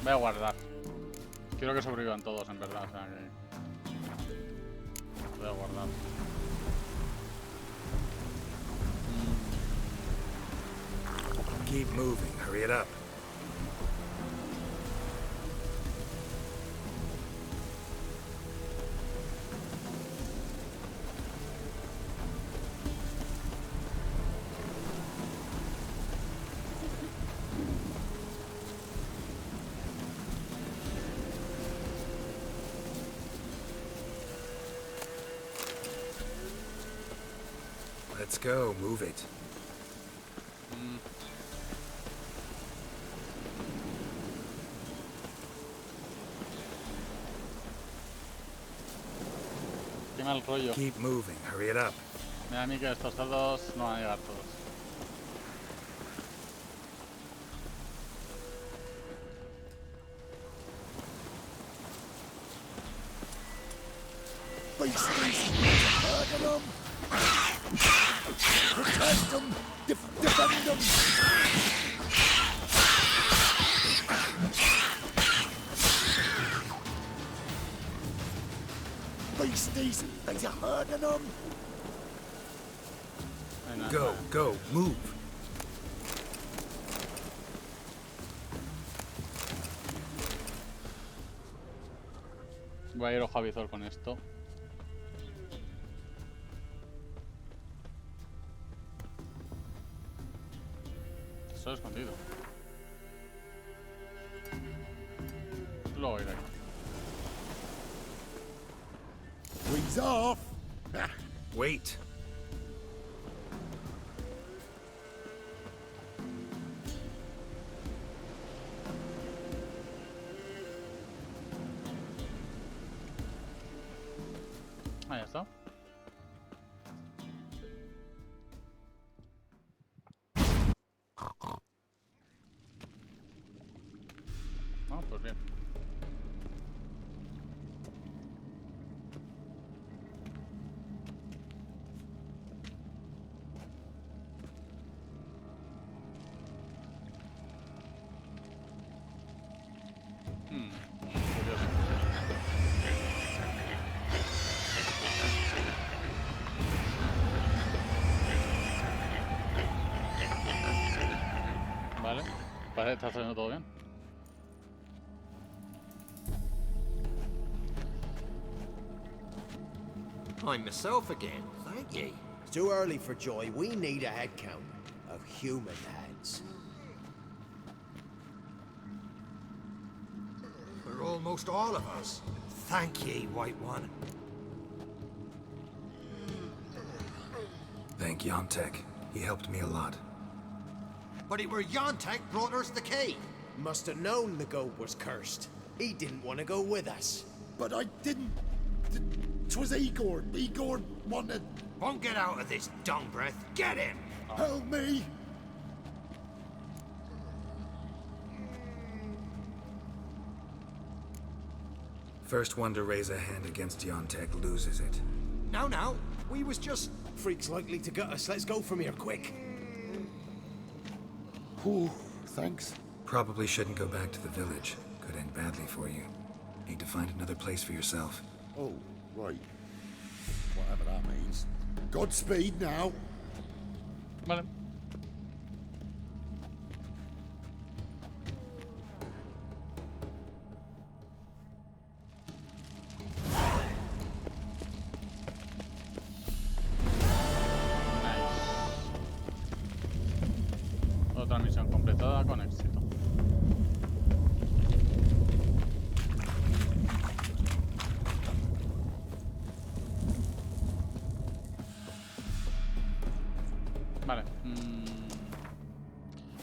Voy a guardar. Quiero que sobrevivan todos, en verdad. O sea que... Voy a guardar. Keep moving. Hurry it up. Let's go. Move it. Qué mal rollo. Keep moving. Hurry it up. Me da a mí que estos cerdos no van a llegar todos. Murder them! Protect them! Defend them! Beasties! There's a herd of them! Go, move. Voy a ir ojo a visor con esto. Estoy escondido. Luego iré. Wings off! Wait. Ah, ya está. Ah, pues bien. Curioso. Vale, parece que está saliendo todo bien. I'm myself again, thank ye. It's too early for joy. We need a head count of human heads. For almost all of us. Thank ye, White One. Thank Yontek. He helped me a lot. But it were Yontek brought us the key. Must have known the goat was cursed. He didn't want to go with us. But I didn't... 'Twas Igor. Igor wanted... Won't get out of this dung breath. Get him! Help me! First one to raise a hand against Yontek loses it. No. We was just... Freak's likely to gut us. Let's go from here, quick. Ooh, thanks. Probably shouldn't go back to the village. Could end badly for you. Need to find another place for yourself. Oh, right. Whatever that means. Godspeed now. Vale. Otra misión completada con éxito. Vale.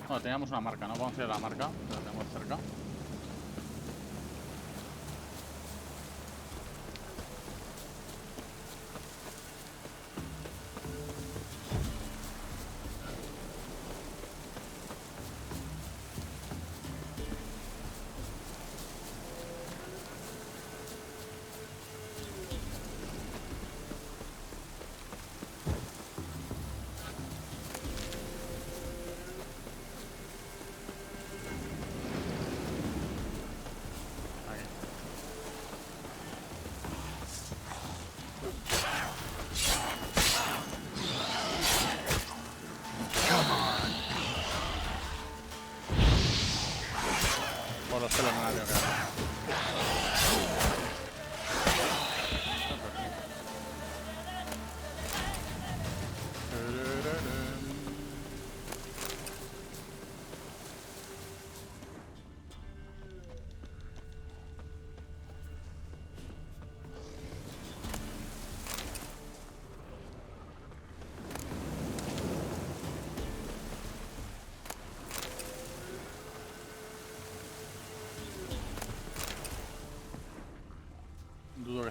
Bueno, teníamos una marca, ¿no? Vamos a ir a la marca, que la tenemos cerca.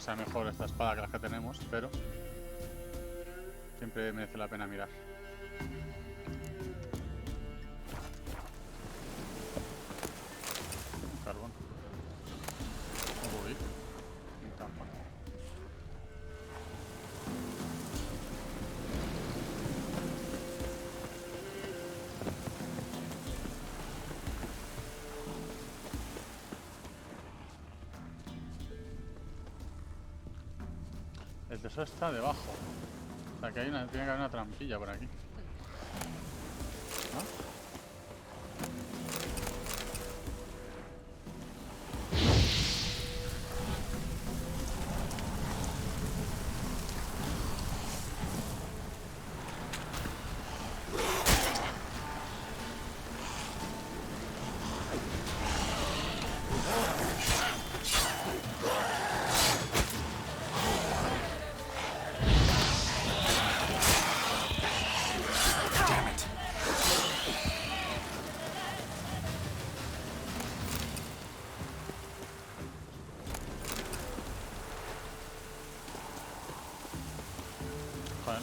sea mejor esta espada que las que tenemos, pero siempre merece la pena mirar. Carbón. Un rubí. Ni tampoco. El tesoro está debajo. O sea que hay tiene que haber una trampilla por aquí. ¿No? Joder.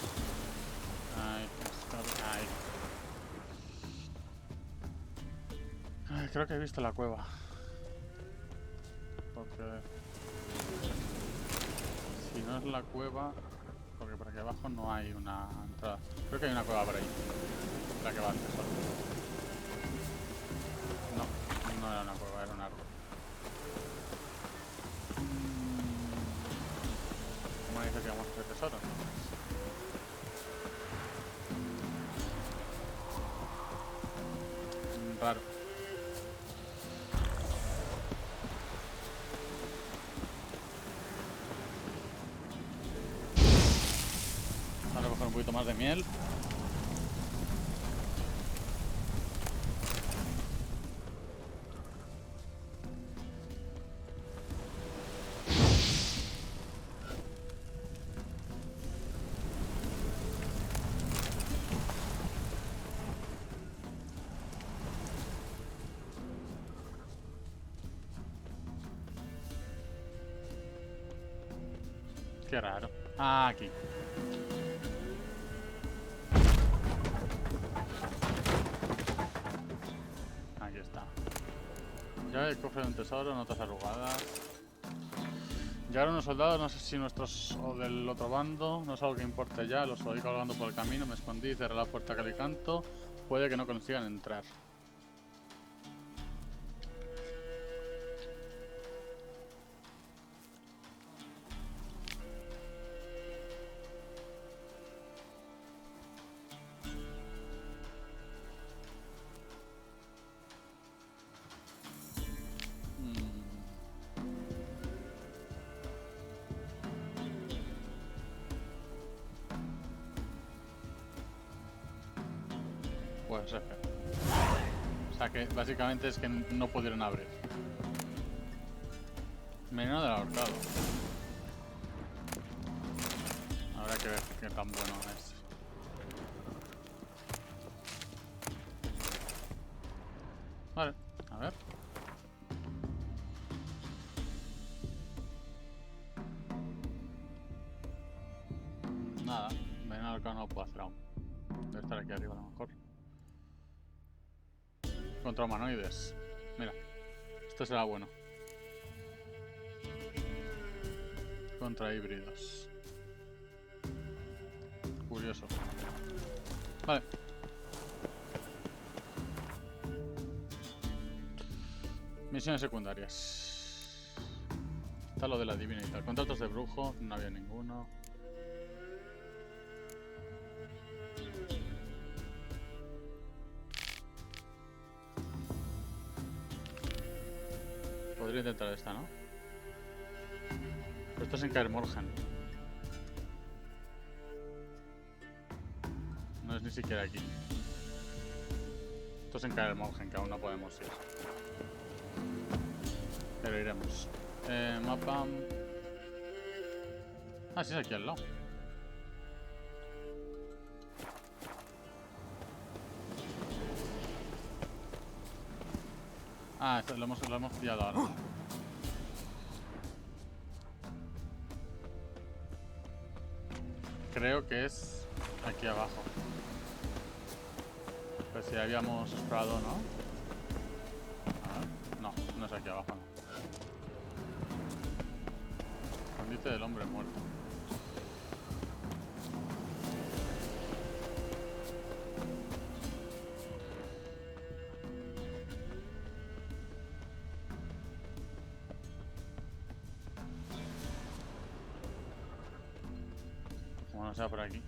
Ay, creo que he visto la cueva. Porque si no es la cueva, porque por aquí abajo no hay una entrada. Creo que hay una cueva por ahí, la que va al tesoro. No, no era una cueva, era un árbol. ¿Cómo dices que vamos a hacer tesoro? Raro. Vamos a coger un poquito más de miel. Qué raro. Ah, aquí. Aquí está. Llave de cofre de un tesoro, notas arrugadas. Llegaron unos soldados, no sé si nuestros o del otro bando. No es algo que importe ya, los oí colgando por el camino, me escondí, cerré la puerta que le canto. Puede que no consigan entrar. Pues F. O sea que básicamente es que no pudieron abrir. Veneno del ahorcado. Habrá que ver qué tan bueno es. Vale, a ver. Nada, veneno del ahorcado no lo puedo hacer aún. Debe estar aquí arriba a lo mejor. Contra humanoides. Mira, esto será bueno. Contra híbridos. Curioso. Vale. Misiones secundarias. Está lo de la divina y tal. Contratos de brujo, no había ninguno. Podría intentar esta, ¿no? Pero esto es en Caer Morgen. No es ni siquiera aquí. Esto es en Caer Morgen, que aún no podemos ir. Pero iremos. Mapa. Ah, sí, es aquí al lado. Ah, esto lo hemos pillado ahora. creo que es aquí abajo. Pues si habíamos explorado, ¿no? A ver. No, no es aquí abajo, no. Escondite del hombre muerto. Como no sea por aquí.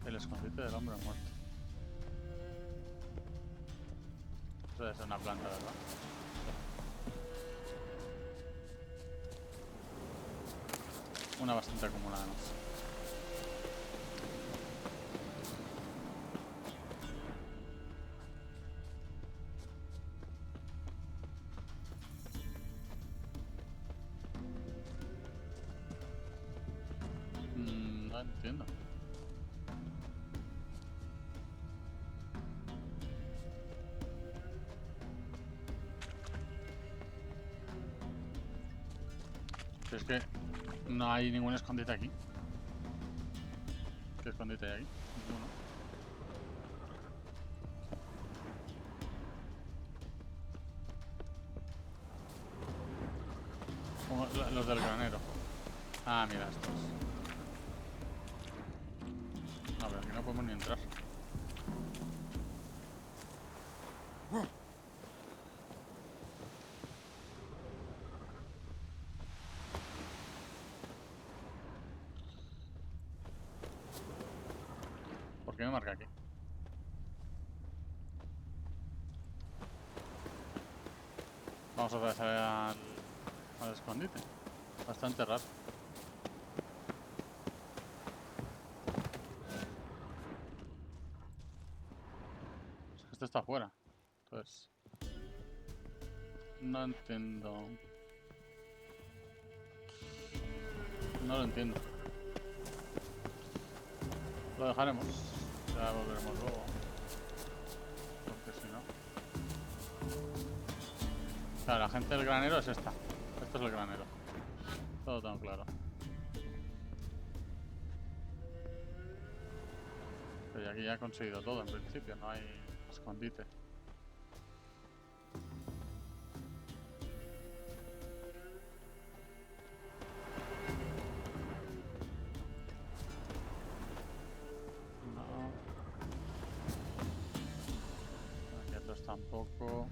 El escondite del hombre muerto. Eso debe ser una planta, ¿verdad? Una bastante acumulada, no sé. No entiendo. Si es que no hay ningún escondite aquí. ¿Qué escondite hay aquí? Ninguno. Como los del granero. Ah, mira estos. No, pero aquí no podemos ni entrar. ¿Por qué me marca aquí? Vamos otra vez al escondite. Bastante raro. Es que este está afuera. Entonces... no entiendo. No lo entiendo. Lo dejaremos. Ya volveremos luego. Porque si no... Claro, la gente del granero es esta. Esto es el granero. Todo tan claro. Pero aquí ya he conseguido todo en principio. No hay escondite. Tampoco.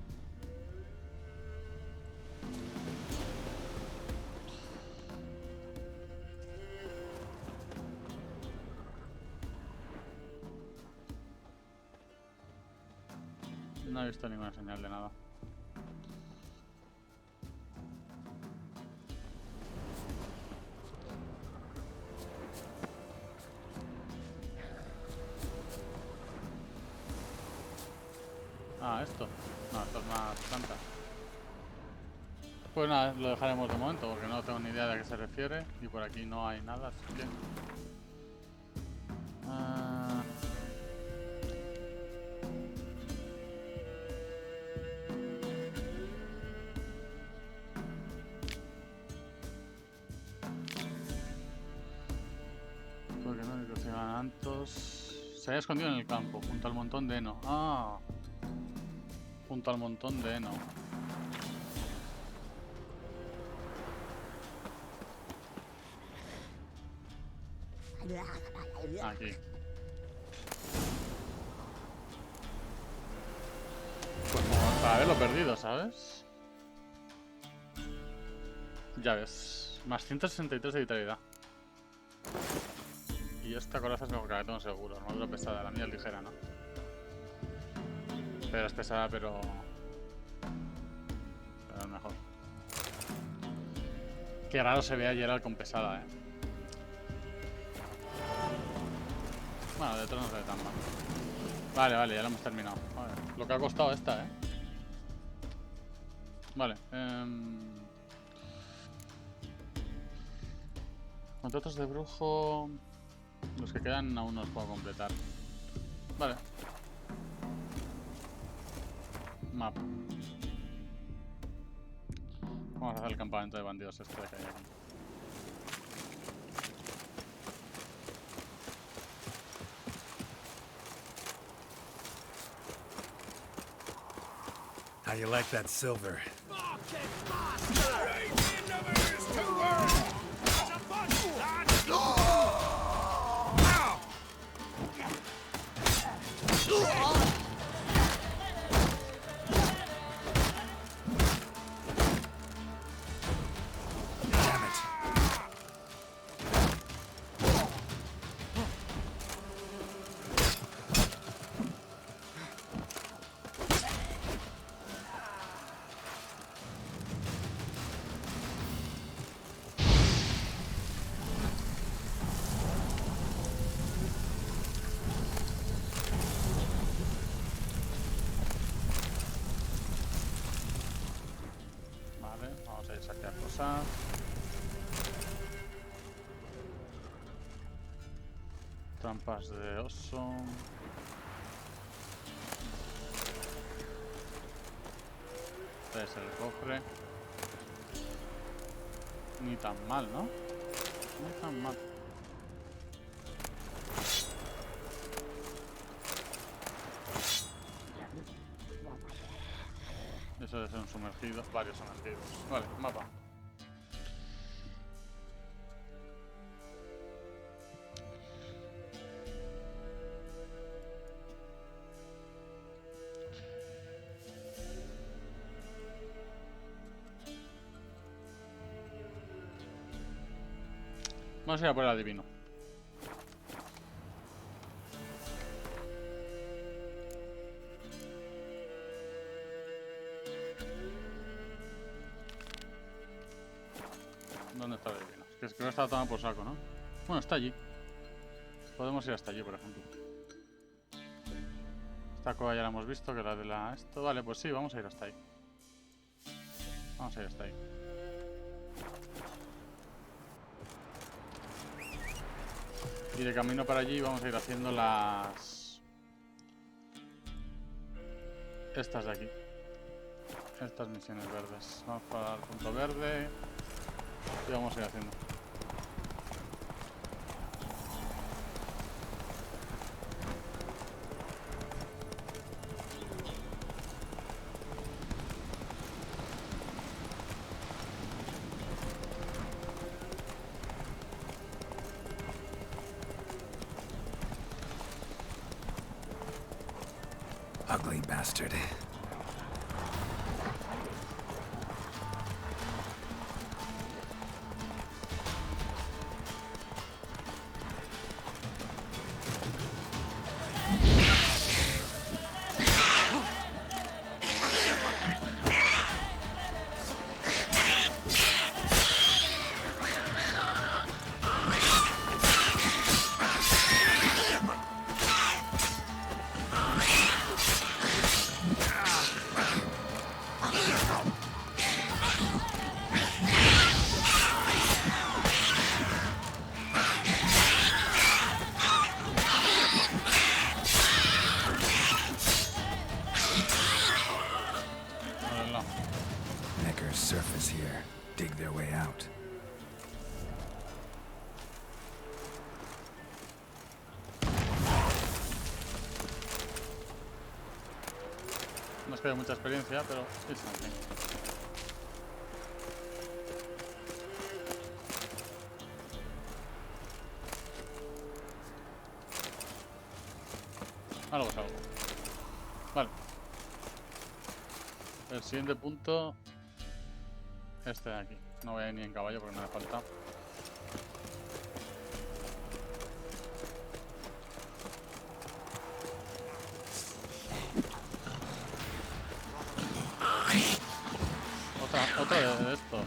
No he visto ninguna señal de nada. Ah, esto. No, esto es más planta. Pues nada, lo dejaremos de momento porque no tengo ni idea de a qué se refiere. Y por aquí no hay nada, así que... Porque no que se llaman Antos. Se había escondido en el campo, junto al montón de heno. Ah, junto al montón de heno. Aquí. Pues como para haberlo perdido, ¿sabes? Ya ves. Más 163 de vitalidad. Y esta coraza es mejor que la tengo seguro. Armadura pesada, la mía es ligera, ¿no? Pero es pesada, pero es mejor. Qué raro se ve a Geralt con pesada, Bueno, detrás no se ve tan mal. Vale, vale, ya lo hemos terminado. Vale. Lo que ha costado esta, Vale. Contratos de brujo. Los que quedan aún no los puedo completar. Vale. Mapa. Vamos a hacer el campamento de bandidos este que hay aquí. How you like that silver? Vamos a ir a saquear cosas. Trampas de oso. Este es el cofre. Ni tan mal, ¿no? Ni tan mal. Eso debe ser un sumergido, varios sumergidos. Vale, mapa. Vamos a ir a por el adivino. ¿Dónde está el adivino? Es que creo que está tomando por saco, ¿no? Bueno, está allí. Podemos ir hasta allí, por ejemplo. Esta cueva ya la hemos visto, que la de la... Esto, vale, pues sí, vamos a ir hasta ahí. Vamos a ir hasta ahí. Y de camino para allí vamos a ir haciendo las... Estas de aquí. Estas misiones verdes. Vamos para el punto verde. Y vamos a ir haciendo. Ugly bastard. Surface here. Dig their way out. No es que haya mucha experiencia, pero it's something. Algo es algo. Vale. El siguiente punto... Este de aquí. No voy a ir ni en caballo porque no me falta. Otra de estos.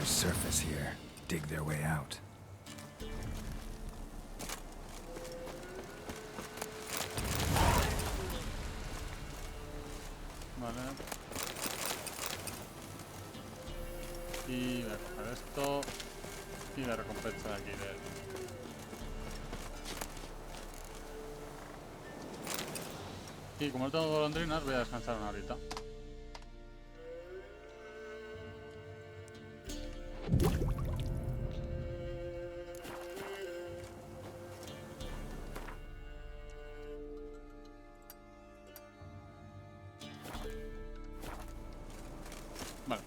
Surface here. Dig their way out. Y la recompensa de aquí de él. Y como no tengo golondrinas, voy a descansar una horita. Vale.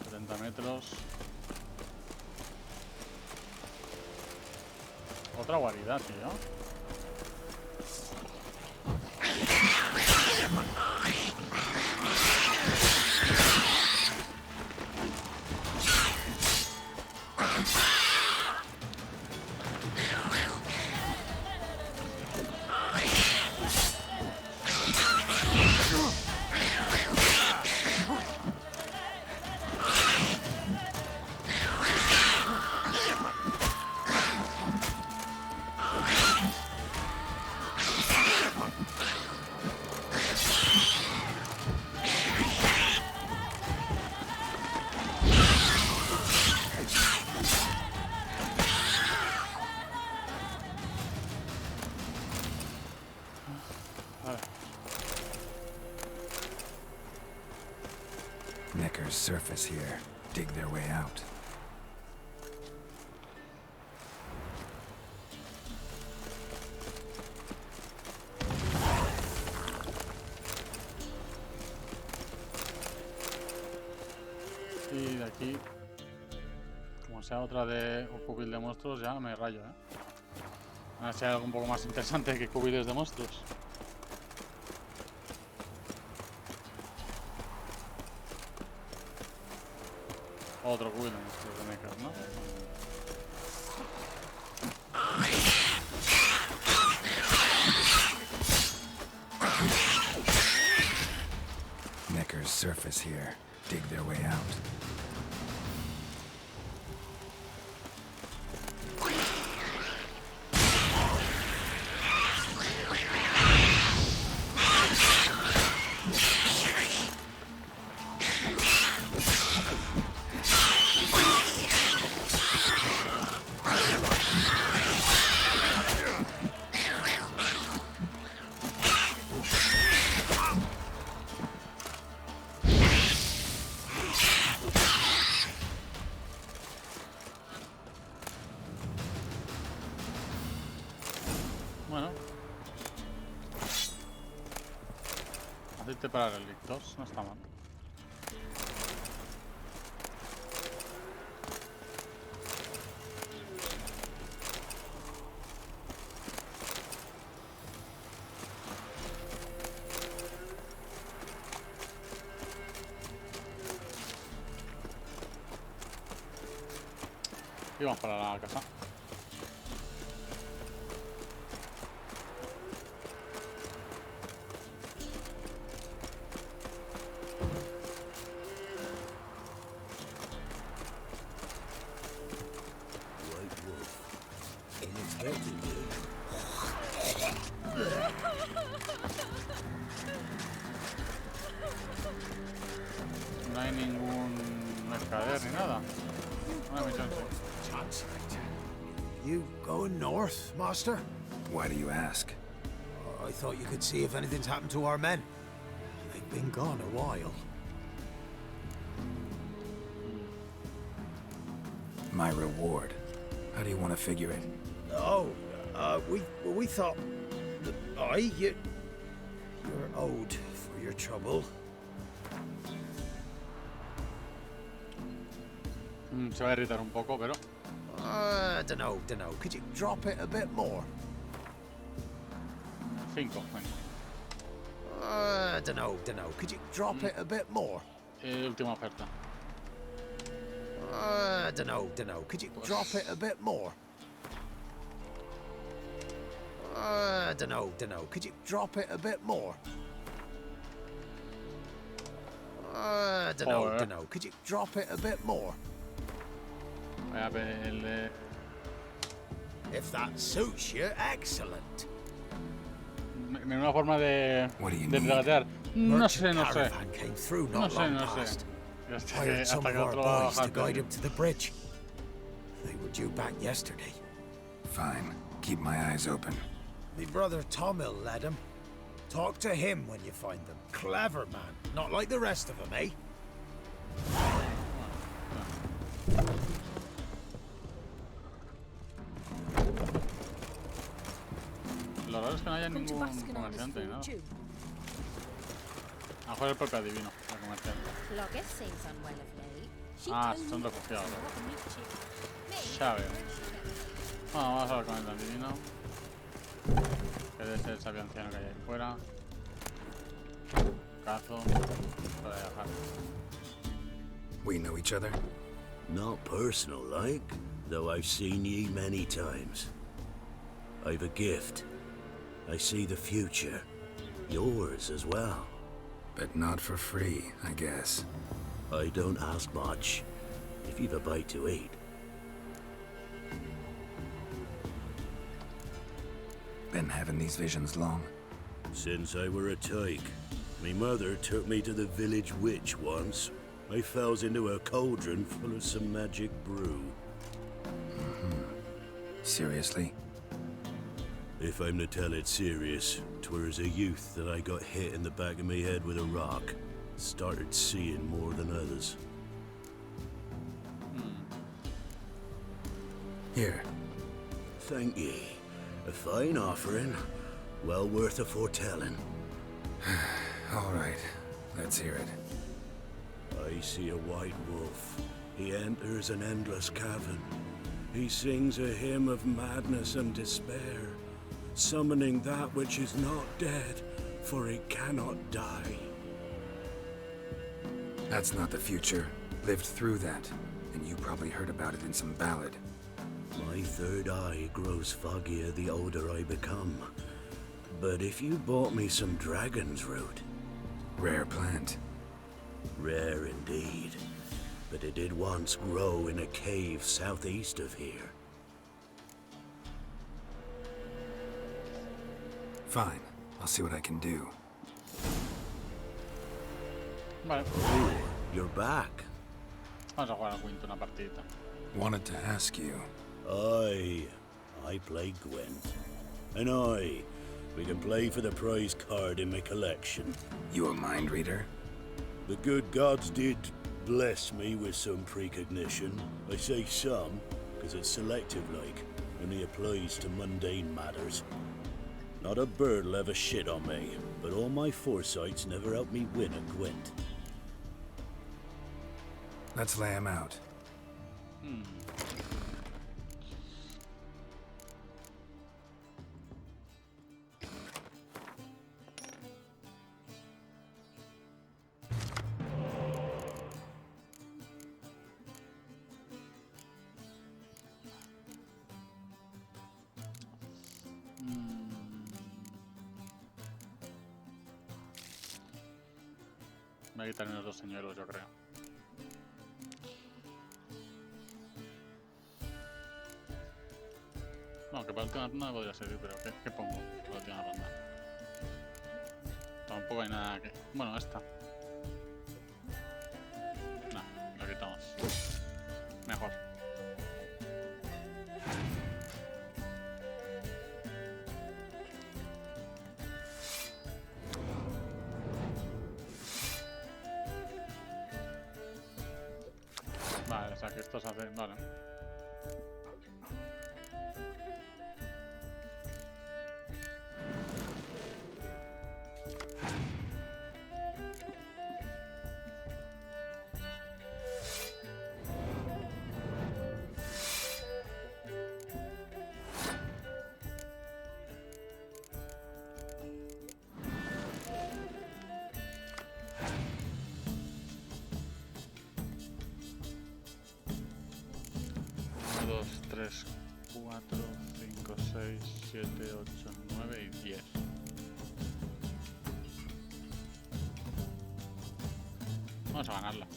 70 metros. Otra guarida, tío. Neckar's surface here. Dig their way out. Y de aquí, como sea otra de cubil de monstruos, ya me rayo, A ver si hay algo un poco más interesante que cubiles de monstruos. Otro cubil de monstruos de Neckar, ¿no? Neckar's surface here. Dig their way out. Bueno. Aceite para relictos, no está mal. Y vamos para la casa. No hay ningún mercader ni nada. Una misión sí. You going north, Master? Why do you ask? I thought you could see if anything's happened to our men. They've been gone a while. My reward. How do you want to figure it? Oh, we thought that you're owed for your trouble. Se va a irritar un poco, pero... Dunno. Could you drop it a bit more? 5, venga. Dunno. Could you drop it a bit more? Última oferta. Dunno. Could you drop it a bit more? Dunno. Could you drop it a bit more? Dunno. Could you drop it a bit more? Voy a verle... If that suits you, excellent. Una forma de regatear. No sé. No sé. Hired some of our boys to guide him to the bridge. They were due back yesterday. Fine. Keep my eyes open. Me brother Tomil led 'em. Talk to him when you find them. Clever man. Not like the rest of them, eh? Lo raro es que no haya ningún comerciante ni nada. A lo mejor el propio adivino, el comerciante. Ah, son refugiados. Ya veo. Bueno, vamos a ver con el adivino. Que debe ser el sabio anciano que hay ahí fuera. Cazo. Para dejar. We know each other? Not personal, like, though I've seen ye many times. I've a gift. I see the future. Yours as well. But not for free, I guess. I don't ask much. If you've a bite to eat. Been having these visions long? Since I were a tyke. Me mother took me to the village witch once. I falls into a cauldron full of some magic brew. Seriously? If I'm to tell it serious, 'twere as a youth that I got hit in the back of me head with a rock. Started seeing more than others. Here. Thank ye. A fine offering. Well worth a foretelling. All right. Let's hear it. I see a white wolf. He enters an endless cavern. He sings a hymn of madness and despair, summoning that which is not dead, for it cannot die. That's not the future. Lived through that, and you probably heard about it in some ballad. My third eye grows foggier the older I become. But if you bought me some dragon's root... Rare plant. Rare indeed. But it did once grow in a cave southeast of here. Fine. I'll see what I can do. Vale. Oh, you're back. Vamos a jugar al Quinto una partidita. Wanted to ask you. I play Gwent. And we can play for the prize card in my collection. You a mind reader? The good gods did bless me with some precognition. I say some, because it's selective-like, only applies to mundane matters. Not a bird'll ever shit on me, but all my foresight's never helped me win a Gwent. Let's lay him out. Me voy a quitar unos dos señuelos, yo creo. No, que para la última ronda podría servir, pero ¿qué pongo para la última ronda? Tampoco hay nada que... Bueno, esta. No, lo quitamos. Mejor. Vale, o sea que esto se hace... Vale. Dos, 3, 4, 5, 6, 7, 8, 9 y 10. Vamos a ganarla.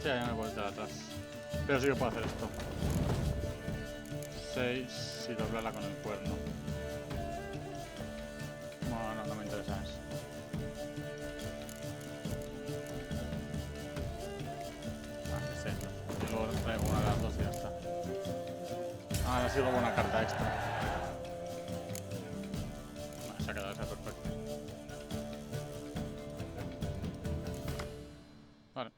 Sí, ya me puedo echar atrás. Pero sí que puedo hacer esto. 6 y doblarla con el cuerno. No, no me interesa eso. Sí. Y luego traigo una de las dos y ya está. Ahora sí robo una carta extra. Se ha quedado esa perfecta. Vale.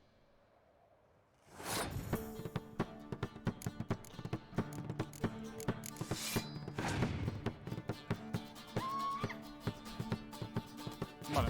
Vale.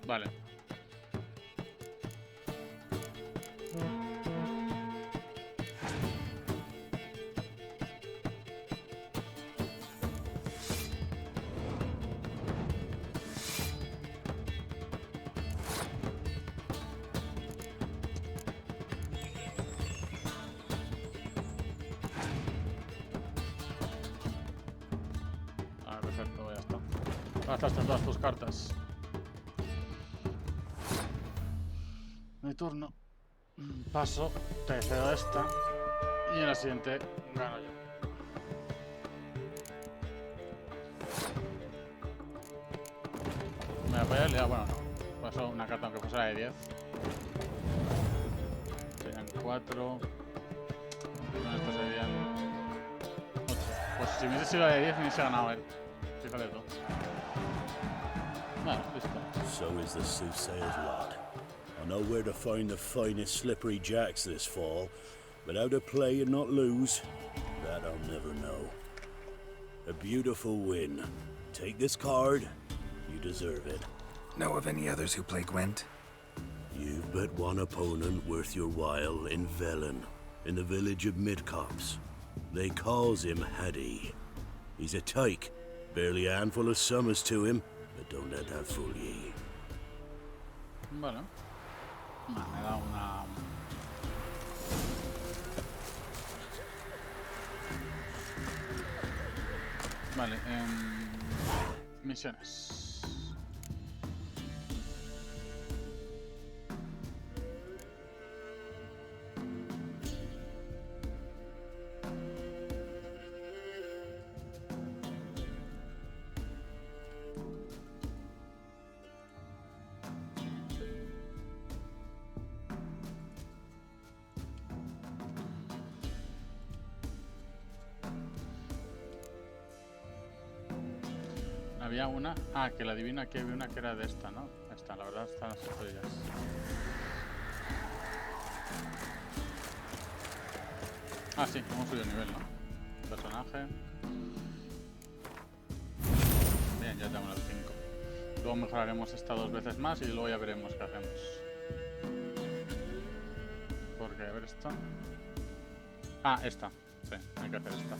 Vale. Ah, perfecto, ya está. Gastaste todas tus cartas. Mi turno. Paso, te cedo esta. Y en la siguiente gano yo. Me voy a liar, bueno, no. Paso una carta aunque fuese la de 10. Serían 4. Bueno, estos serían 8. Pues si me hubiese sido la de 10 me hubiese ganado él. Fíjate tú. Vale, listo. So is the soothsayer's lot. I know where to find the finest slippery jacks this fall, but how to play and not lose, that I'll never know. A beautiful win. Take this card. You deserve it. Know of any others who play Gwent? You've but one opponent worth your while in Velen, in the village of Midcopse. They calls him Haddy. He's a tyke, barely a handful of summers to him, but don't let that fool ye. Vale. Me da una... Vale, misiones. Había una... Ah, que la adivina que había una que era de esta, ¿no? Esta, la verdad, están las estrellas. Ah, sí, hemos subido nivel, ¿no? Personaje. Bien, ya tenemos el 5. Luego mejoraremos esta 2 veces más y luego ya veremos qué hacemos. Porque, a ver esto. Ah, esta. Sí, hay que hacer esta.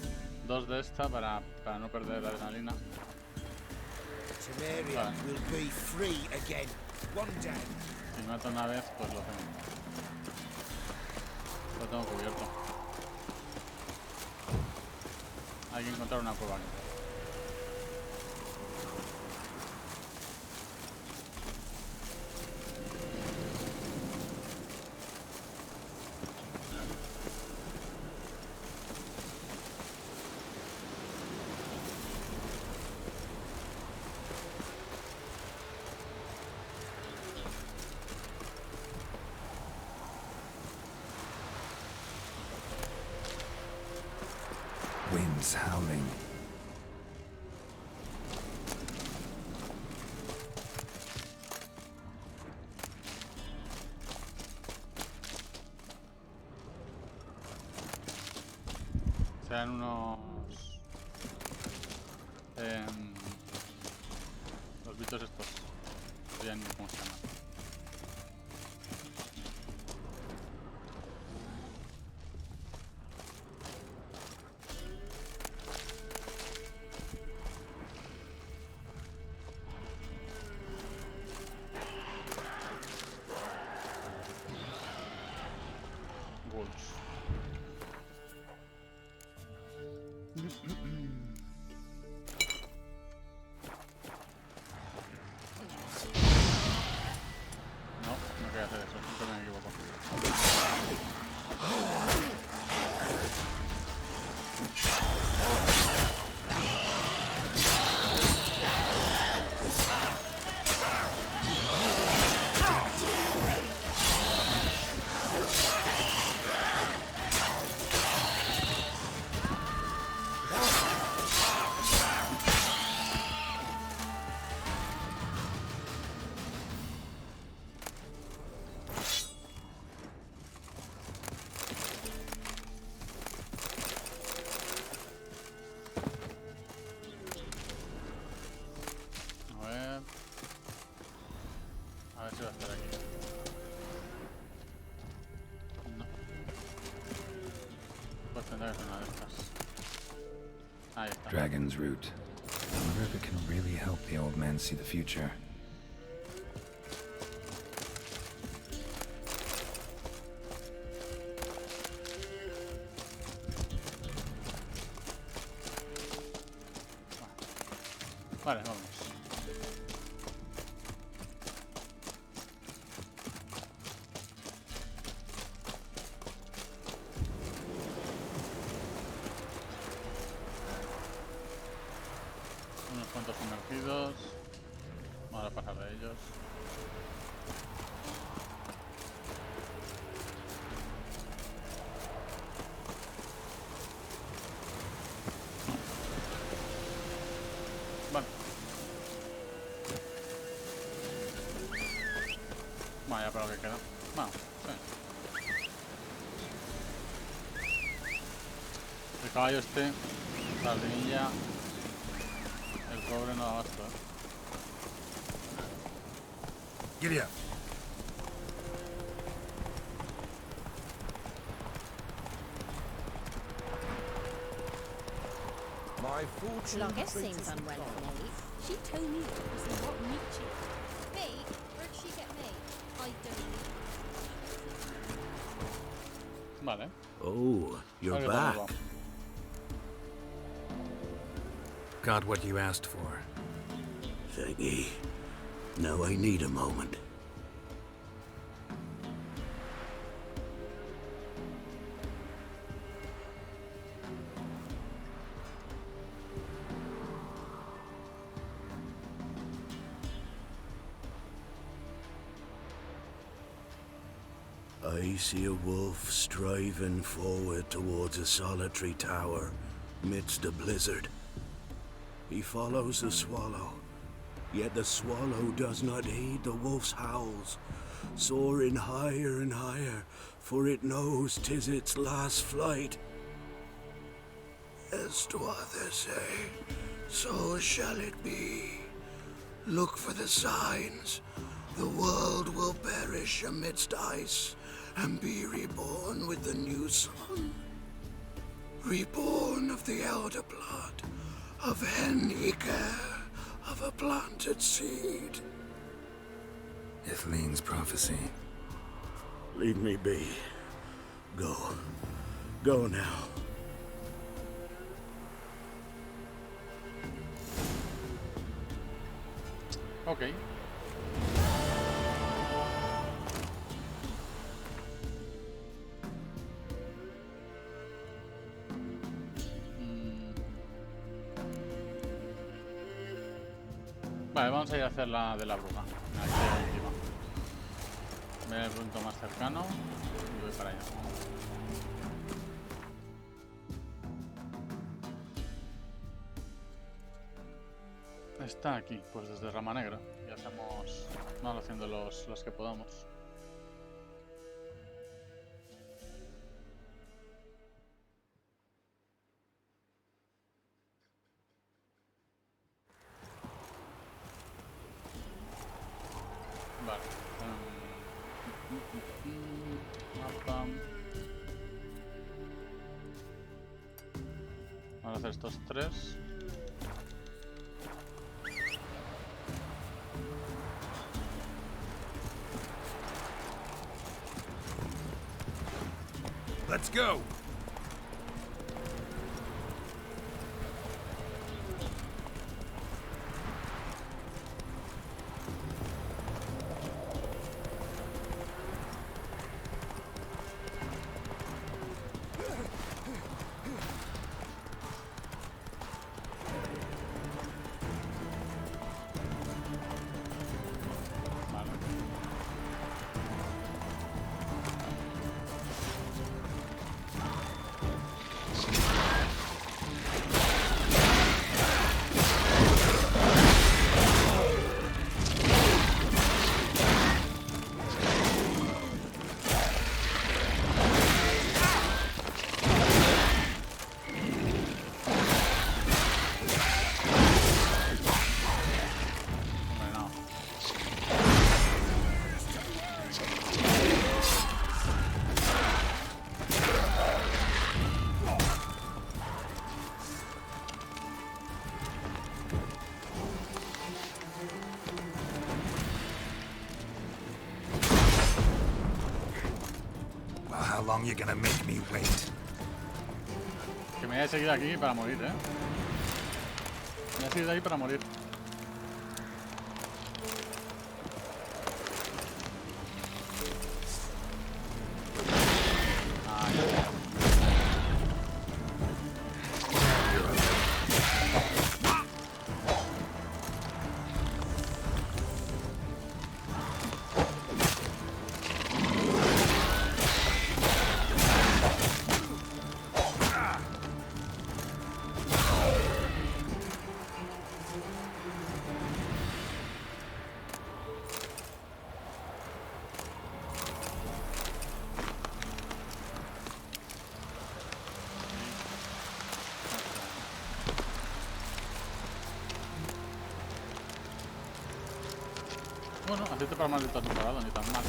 2 de esta para no perder la adrenalina. Temeria will be free again one day. Si mato una vez, pues lo tengo. Lo tengo cubierto. Hay que encontrar una cueva aquí. hounds howling. Sean unos... los bichos estos. No sé ni cómo se llaman. Wolves. No quería hacer eso, siempre me equivoco. A ver si va a estar aquí. No. Pues tendrá que ser una de estas. Ahí está. Dragon's root. I wonder if it can really help the old man see the future. Vale, vamos. Unos cuantos sumergidos. Vamos a pasar de ellos. Vale. Vaya, pero que queda. Vamos, sí. El caballo este, sardinilla. El cobre no da abasto, Giddy up. My fortune Longest treats seems us unwell well. of late. She told me it was what meat you. Me? Where'd she get me? I don't know. Vale. Oh, you're Vale, back. vamos. Got what you asked for. Thank ye. Now I need a moment. I see a wolf striving forward towards a solitary tower midst a blizzard. He follows the swallow, yet the swallow does not heed the wolf's howls, soaring higher and higher, for it knows 'tis its last flight. As to others say, so shall it be. Look for the signs. The world will perish amidst ice and be reborn with the new sun. Reborn of the elder blood, of Henniker, of a planted seed. Ithleen's prophecy. Leave me be. Go. Go now. Ok. Vale, vamos a ir a hacer la de la bruja. Aquí encima. Ver el punto más cercano y voy para allá. está aquí, pues desde Rama Negra. Y hacemos... Vamos haciendo los que podamos. Vale. Mapa. Vamos a hacer estos 3. Let's go! How long you gonna make me wait? Que me haya seguido aquí para morir, Me haya seguido aquí para morir. Bueno, aceite para malditos preparado, ni tan mal.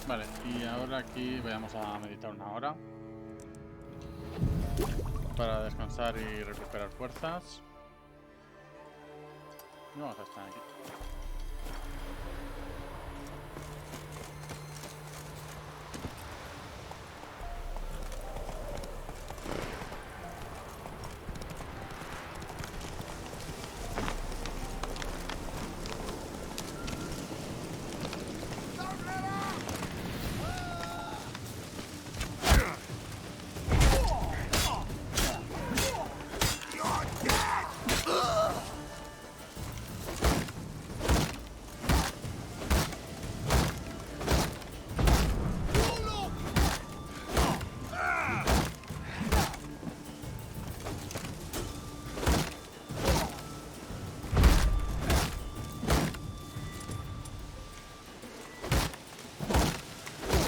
Vale, y ahora aquí vayamos a meditar una hora para descansar y recuperar fuerzas. Y vamos a estar aquí.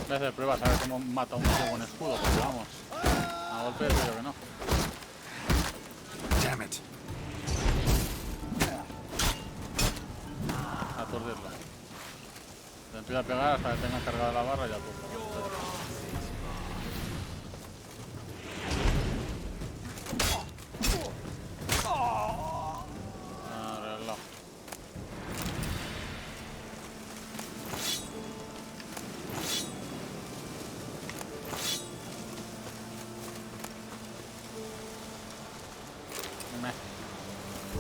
Voy a hacer pruebas a ver cómo mata un tío con escudo, porque vamos, a golpe creo que no. Damn it. Aturdirlo. Se empieza a pegar hasta que tenga cargada la barra y ya aturdirlo.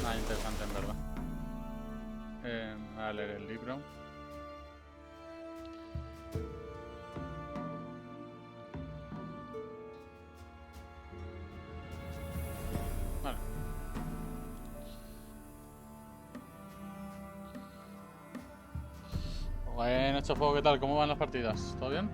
Nada interesante en verdad. Voy a leer el libro. Vale. Bueno, hecho fuego, ¿qué tal? ¿Cómo van las partidas? ¿Todo bien?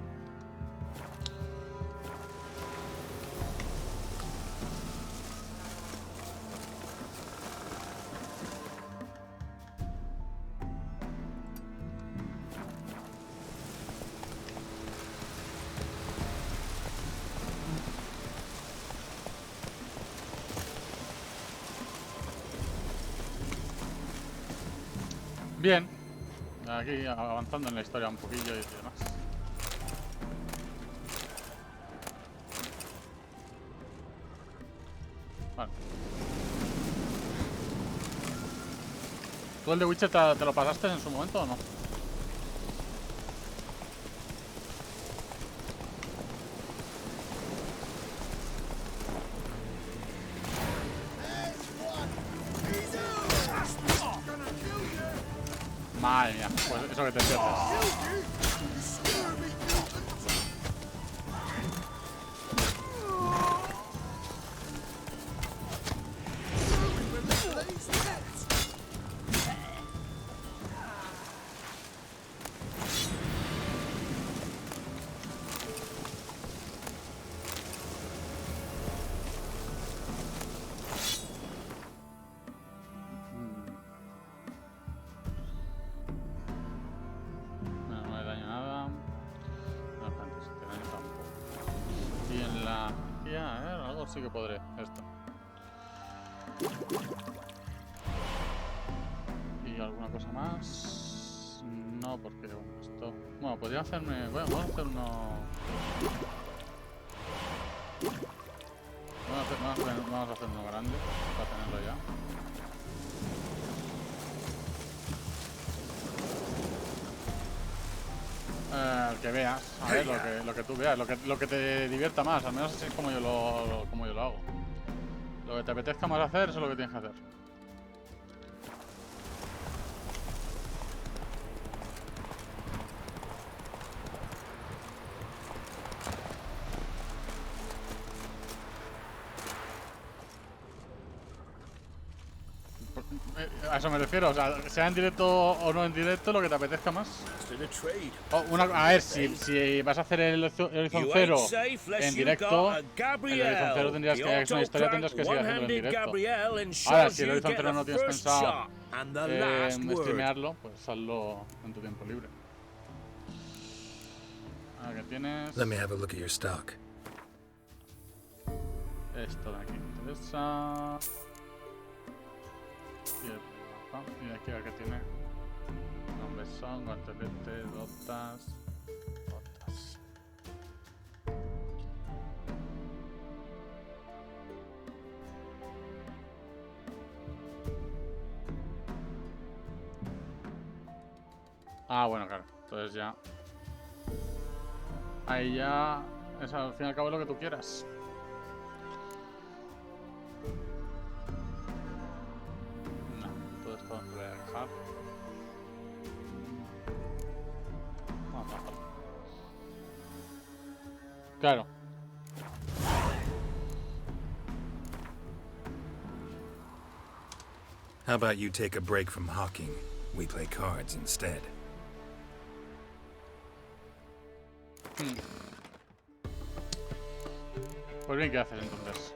Bien. Aquí avanzando en la historia un poquillo y demás. Vale. ¿Tú el de Witcher te lo pasaste en su momento o no? Madre mía, pues eso que te pierdes. Sí que podré, esto. ¿Y alguna cosa más? No, porque esto... Bueno, podría hacerme... Bueno, vamos a hacer uno... Vamos a hacer uno grande para tenerlo ya. Que veas, a ver, lo que tú veas, lo que te divierta más, al menos así es como yo lo hago. Lo que te apetezca más hacer, eso es lo que tienes que hacer. A eso me refiero, o sea, sea en directo o no en directo, lo que te apetezca más. A ver, si vas a hacer el Horizon Zero en directo, el Horizon Zero tendrías que, es una historia, tendrás que seguir haciéndolo en directo. Ahora, si el Horizon Zero no tienes pensado streamearlo, pues hazlo en tu tiempo libre. A ver, ¿qué tienes? Let me have a look at your stock. Esto de aquí me interesa. Y aquí a ver qué tiene. Un besón, guantelete, botas. Ah, bueno, claro. Entonces ya. Ahí ya. Es al fin y al cabo lo que tú quieras. Vamos a dejar. Vamos a dejar. Claro. How about you take a break from hawking? We play cards instead. Pues bien, ¿qué haces entonces?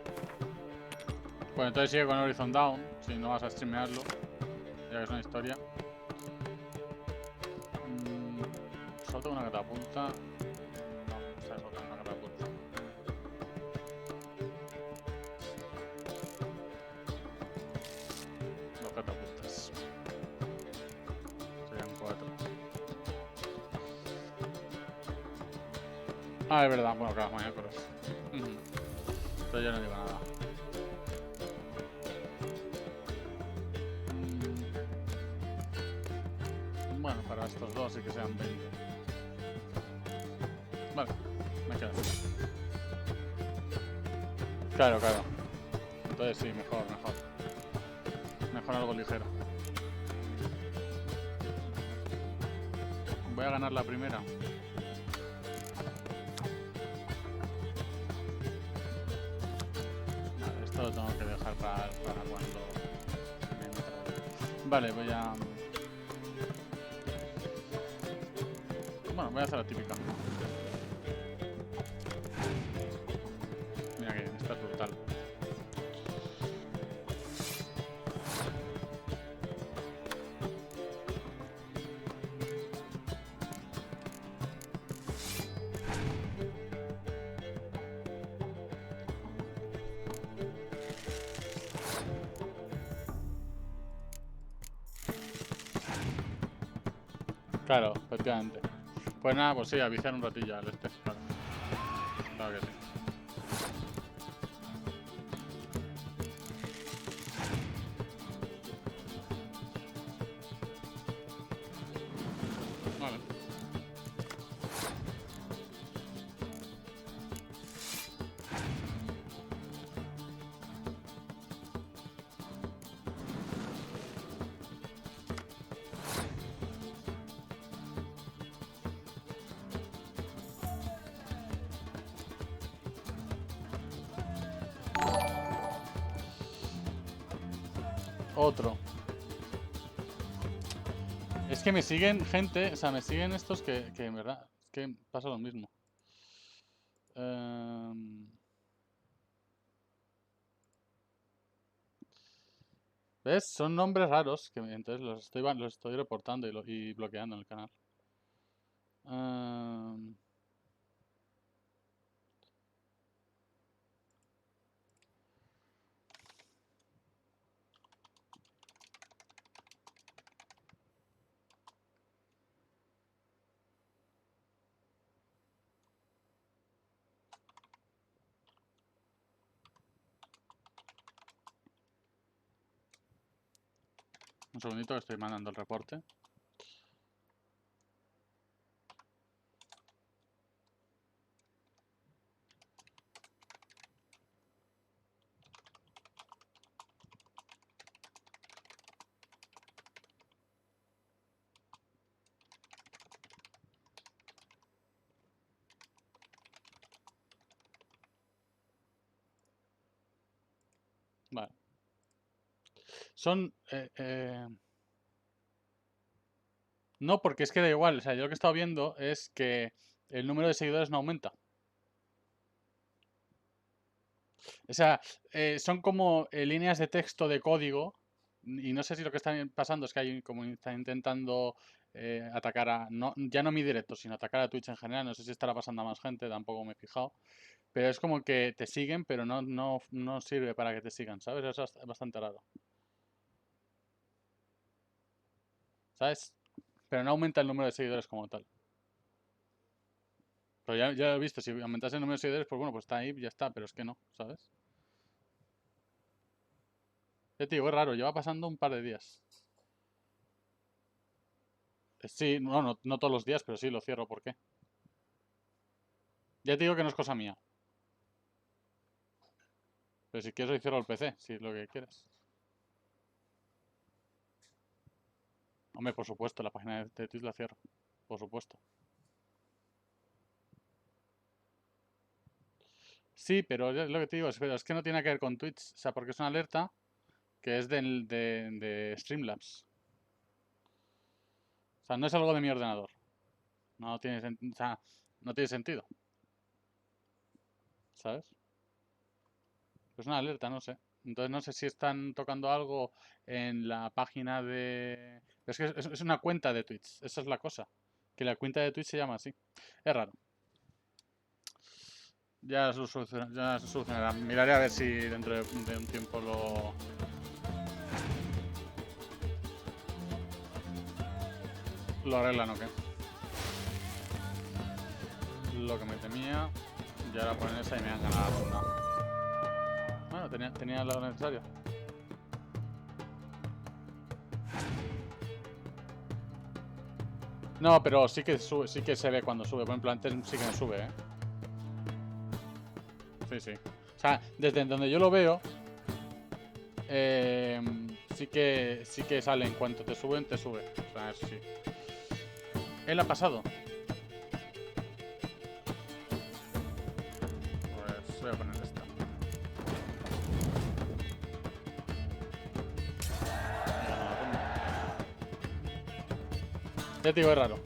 Pues entonces sigue con Horizon Dawn, si no vas a streamearlo. Ya que es una historia. Solo tengo una catapulta. No, esta es otra, una catapulta. Dos catapultas. Serían 4. Ah, es verdad. Bueno, claro, mañana con eso. Entonces ya no digo nada. Bueno, para estos dos sí que sean 20. Vale, me quedo. Claro, claro. Entonces sí, mejor. Mejor algo ligero. Voy a ganar la primera. Vale, esto lo tengo que dejar para cuando me entre. Vale, voy a... Bueno, voy a hacer la típica. Mira que esta es brutal. Claro, efectivamente. Pues nada, pues sí, a viciar un ratillo al este, claro. Claro que sí. Vale. Otro. Es que me siguen gente, o sea, me siguen estos que en verdad, es que pasa lo mismo. ¿Ves? Son nombres raros, que entonces los estoy reportando y bloqueando en el canal. Un segundito que estoy mandando el reporte. Vale. Son... No, porque es que da igual. O sea, yo lo que he estado viendo es que el número de seguidores no aumenta. O sea, son como líneas de texto de código. Y no sé si lo que está pasando es que hay como están intentando atacar a... No, ya no mi directo, sino atacar a Twitch en general. No sé si estará pasando a más gente, tampoco me he fijado. Pero es como que te siguen, pero no sirve para que te sigan, ¿sabes? Eso es bastante raro. ¿Sabes? Pero no aumenta el número de seguidores como tal. Pero ya lo he visto, si aumentase el número de seguidores, pues bueno, pues está ahí, ya está, pero es que no, ¿sabes? Ya te digo, es raro, lleva pasando un par de días. Sí, no todos los días, pero sí, lo cierro, ¿por qué? Ya te digo que no es cosa mía. Pero si quieres, hoy cierro el PC, si es lo que quieres. Hombre, por supuesto, la página de Twitch la cierro. Por supuesto. Sí, pero es lo que te digo, es que no tiene que ver con Twitch. O sea, porque es una alerta que es de Streamlabs. O sea, no es algo de mi ordenador. No tiene, o sea, no tiene sentido. ¿Sabes? Es una alerta, no sé. Entonces no sé si están tocando algo en la página de... Es que es una cuenta de Twitch, esa es la cosa. Que la cuenta de Twitch se llama así. Es raro. Ya se solucionará. Miraré a ver si dentro de un tiempo lo arreglan o qué. Lo que me temía. Y ahora ponen esa y me han ganado la ronda. Bueno, tenía lo necesario. No, pero sí que sube, sí que se ve cuando sube. Por ejemplo, antes sí que me sube, ¿eh? Sí, sí. O sea, desde donde yo lo veo, sí que sale. En cuanto te suben, te sube. O sea, eso sí. Él ha pasado. Pues voy a poner esta. Ya te digo, es raro.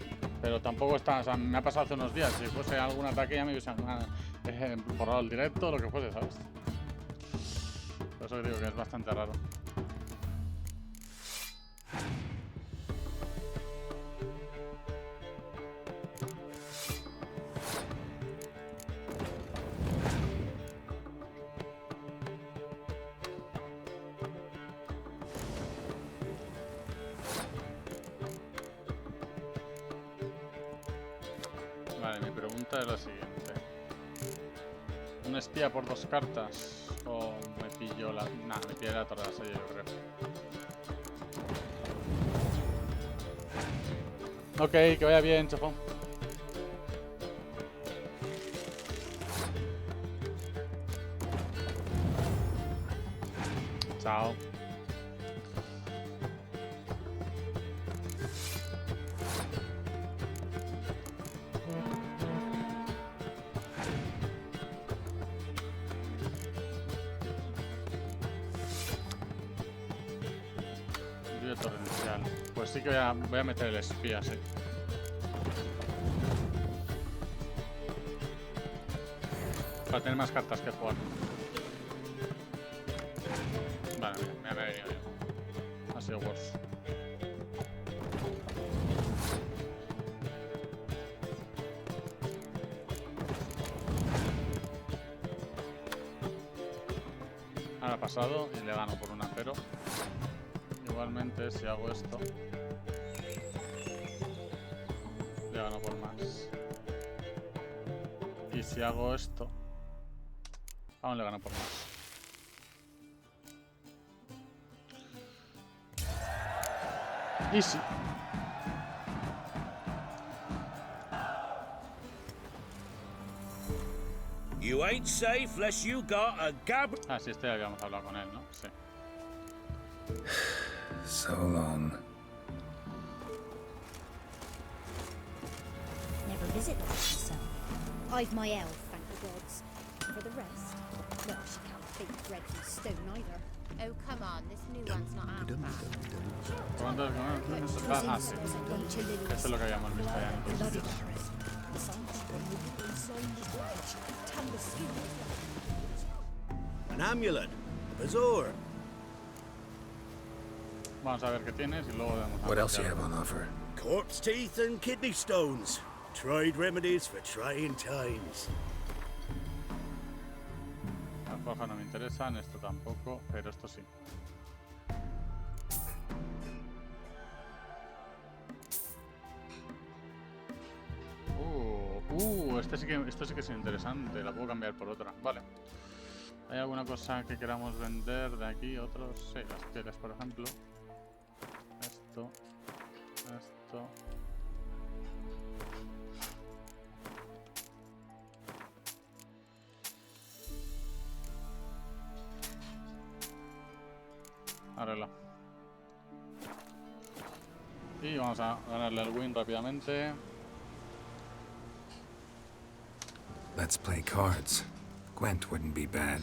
Pero tampoco está... O sea, me ha pasado hace unos días. Si fuese algún ataque ya me hubiesen borrado el directo o lo que fuese, ¿sabes? Por eso digo que es bastante raro. pregunta es la siguiente. ¿Un espía por 2 cartas? ¿O me pillo la... Nah, me pillo la torre de asedio, yo creo. Ok, que vaya bien, chapón. Chao. Lluvia torrencial. Pues sí que voy a meter el espía, sí. Para tener más cartas que jugar. Vale, me ha venido bien. Ha sido worse. Ahora ha pasado y le gano por una, pero igualmente si hago esto le gano por más. Y si hago esto aún le gano por más. Easy. You ain't safe unless you got a gab. Ah, sí, este ya habíamos hablado con él, ¿no? Sí. So long. Never visit that myself. I've my elf, thank the gods. For the rest, well, she can't beat bread from stone either. Oh, come on, this new one's not half bad. ¿Cuándo es? Ah, sí. Esto es lo que habíamos visto ya en el sitio. An amulet. Bazaar. Vamos a ver qué tienes y luego vemos. What else you have on offer? Corpse teeth and kidney stones. Tried remedies for trying times. Las hojas no me interesan, esto tampoco, pero esto sí. Esto sí que es interesante, la puedo cambiar por otra. Vale. ¿Hay alguna cosa que queramos vender de aquí? Otros, sí, las pieles, por ejemplo. Esto. Arregla. Y vamos a ganarle al win rápidamente. Let's play cards. Gwent wouldn't be bad.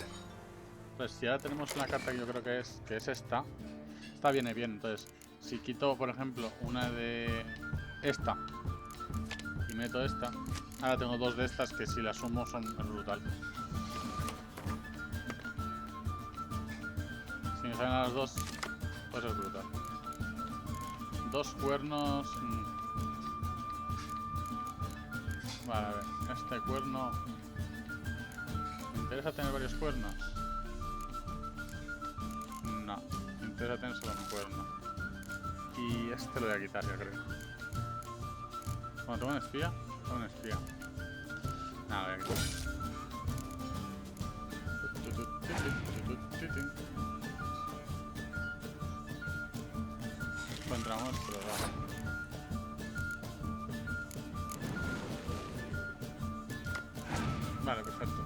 Pues si ahora tenemos una carta que yo creo que es esta. Esta viene bien, entonces si quito por ejemplo una de esta y meto esta, ahora tengo 2 de estas que si las sumo es brutal. Si me salen a las 2, pues es brutal. 2 cuernos. Vale, a ver, este cuerno. ¿Me interesa tener varios cuernos? No, me interesa tener solo un cuerno. Y este lo voy a quitar, yo creo. Bueno, ¿tengo un espía? Tengo un espía. Nada, voy a quitar. Contra monstruos, vale. Vale, perfecto.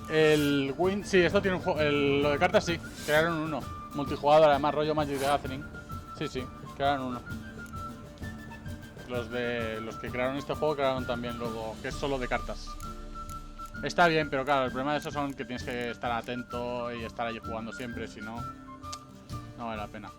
El win... Sí, esto tiene un juego... Lo de cartas sí. Crearon uno. Multijugador, además, rollo Magic the Gathering. Sí, crearon uno. Los que crearon este juego crearon también luego, que es solo de cartas. Está bien, pero claro, el problema de eso son que tienes que estar atento y estar allí jugando siempre, si no, no vale la pena.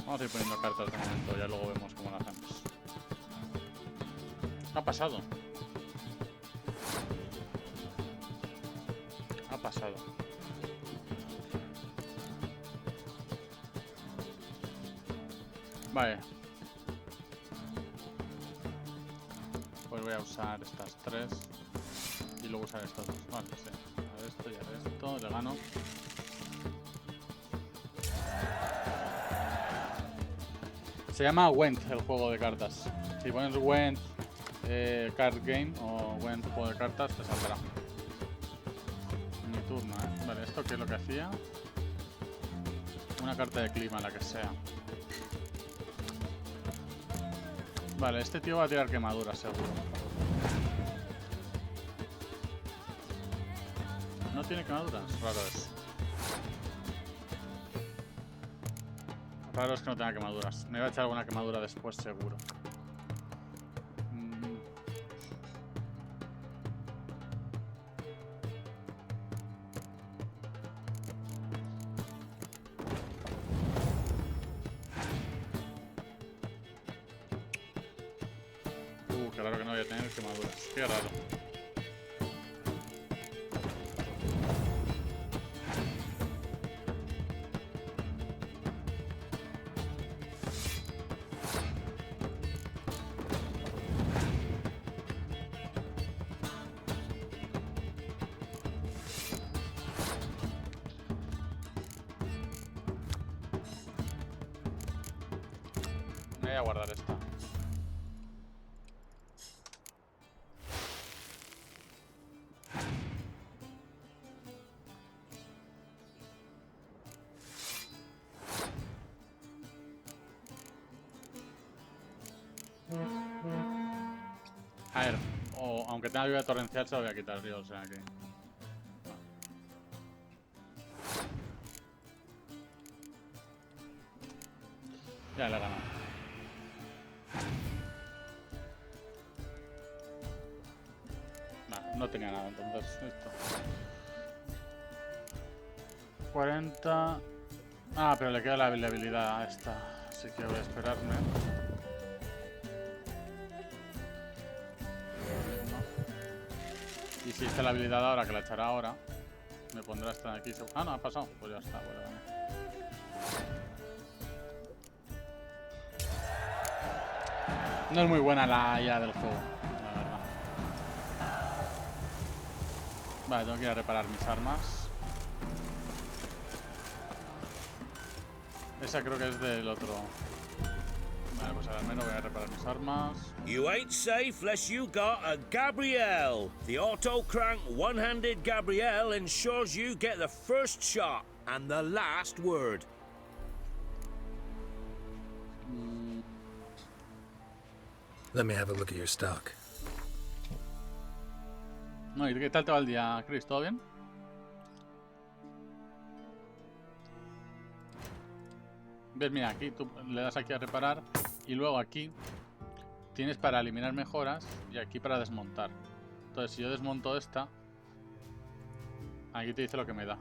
Vamos a ir poniendo cartas de momento, ya luego vemos cómo lo hacemos. ¿Qué ha pasado? Ha pasado. Vale. voy a usar estas 3 y luego usar estas 2. Vale, sí. A esto y a esto, le gano. Se llama Went el juego de cartas. Si pones Went Card Game o Went juego de cartas, te saldrá. Mi turno, Vale, ¿esto qué es lo que hacía? Una carta de clima, la que sea. Vale, este tío va a tirar quemaduras, seguro. ¿No tiene quemaduras? Raro es. Raro es que no tenga quemaduras. Me va a echar alguna quemadura después, seguro. Qué raro que no voy a tener quemaduras. Qué raro. Me voy a guardar esta. A ver, aunque tenga lluvia torrencial, se lo voy a quitar yo, o sea que... Ya le he ganado. No tenía nada, entonces esto. 40... Ah, pero le queda la habilidad a esta, así que voy a esperarme. Y si está la habilidad ahora, que la echará ahora, me pondrá esta de aquí. Ah, no, ha pasado. Pues ya está, bueno, vale. No es muy buena la IA del juego, la verdad. Vale, tengo que ir a reparar mis armas. Esa creo que es del otro. Vale, pues al menos voy a reparar mis armas. You ain't safe unless you got a Gabrielle. The auto-crank one-handed Gabrielle ensures you get the first shot and the last word. Let me have a look at your stock. No, ¿y qué tal te va el día, Chris? ¿Todo bien? Ves, mira, aquí tú le das aquí a reparar y luego aquí tienes para eliminar mejoras y aquí para desmontar. Entonces, si yo desmonto esta, aquí te dice lo que me da.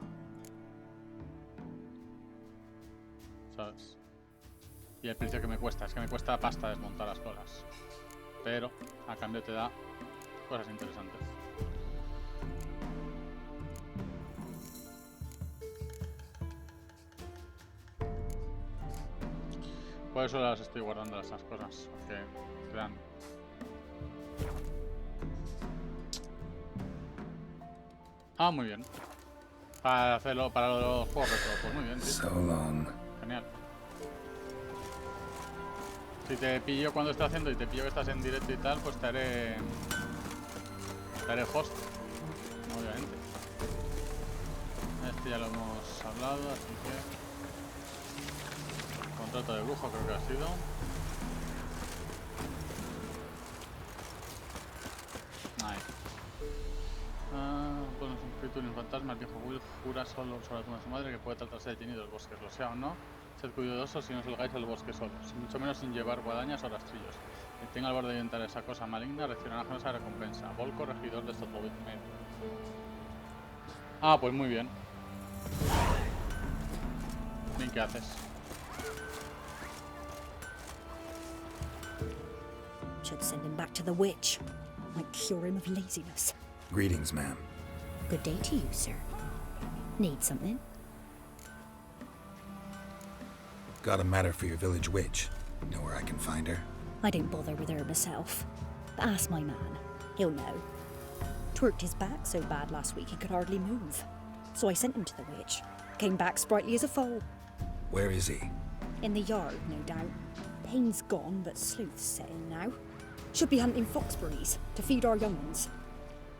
¿Sabes? Y el precio que me cuesta. Es que me cuesta pasta desmontar las cosas. Pero a cambio te da cosas interesantes. Por eso las estoy guardando esas cosas, porque te dan. Ah, muy bien. Para hacerlo, para los juegos retro, pues muy bien, tío. So long. Genial. Si te pillo cuando esté haciendo y te pillo que estás en directo y tal, pues te haré host, obviamente. Este ya lo hemos hablado, así que... Contrato de brujo creo que ha sido. Ahí. Pones un espíritu en un fantasma, el viejo Will jura solo sobre la tumba de su madre que puede tratarse detenido del bosque, lo sea o no. Sed cuidadosos si no salgáis del bosque solos, mucho menos sin llevar guadañas o rastrillos. Quien tenga el borde de inventar esa cosa maligna recibirá una generosa recompensa. Volco, regidor de estos medio. Ah, pues muy bien. Bien, ¿qué haces? Should send him back to the witch. Might cure him of laziness. Greetings, ma'am. Good day to you, sir. Need something? Got a matter for your village witch. Know where I can find her? I don't bother with her myself. But ask my man. He'll know. Twerked his back so bad last week he could hardly move. So I sent him to the witch. Came back sprightly as a foal. Where is he? In the yard, no doubt. Pain's gone, but sleuth's set in now. Should be hunting foxberries to feed our young ones.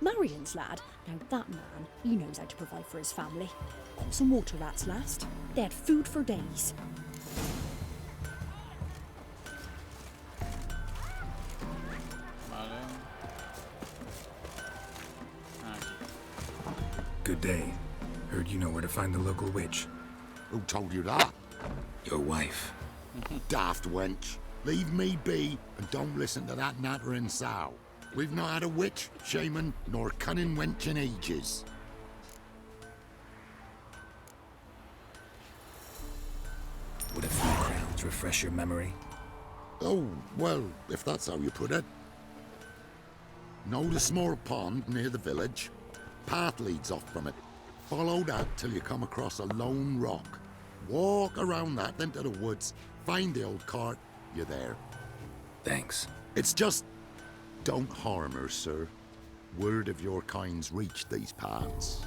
Marion's lad, now that man, he knows how to provide for his family. Caught some water rats last. They had food for days. Good day. Heard you know where to find the local witch. Who told you that? Your wife. Daft wench. Leave me be and don't listen to that nattering sow. We've not had a witch, shaman, nor cunning wench in ages. Would a few crowns refresh your memory? Oh, well, if that's how you put it. Know the small pond near the village? Path leads off from it. Follow that till you come across a lone rock. Walk around that, then to the woods. Find the old cart. You're there. Thanks. It's just... don't harm her, sir. Word of your kind's reached these parts.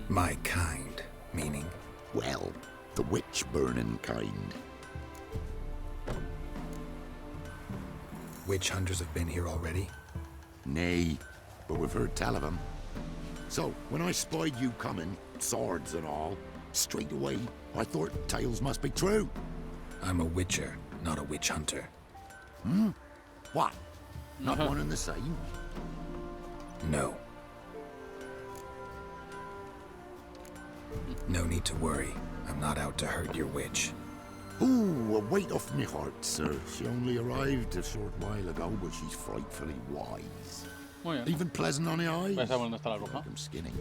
My kind, meaning? Well, the witch-burning kind. Witch hunters have been here already? Nay, but we've heard tell of them. So, when I spied you coming, swords and all, straight away, I thought tales must be true. I'm a witcher, not a witch hunter. What? Not one and the same? No. No need to worry. I'm not out to hurt your witch. Ooh, a weight off me heart, sir. She only arrived a short while ago, but she's frightfully wise. Muy bien. Even pleasant on the eyes. Ya sabemos dónde está la bruja. I'm skinning.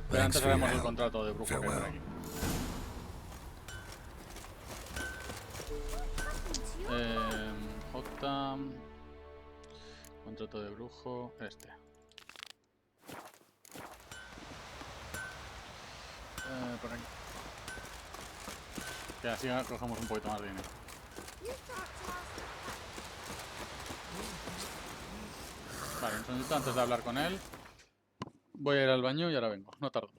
Pero antes haremos el contrato de brujo que hay por aquí. J. Contrato de brujo. Este. Por aquí. Que así cogemos un poquito más de dinero. Vale, un segundito antes de hablar con él. Voy a ir al baño y ahora vengo. No tardo.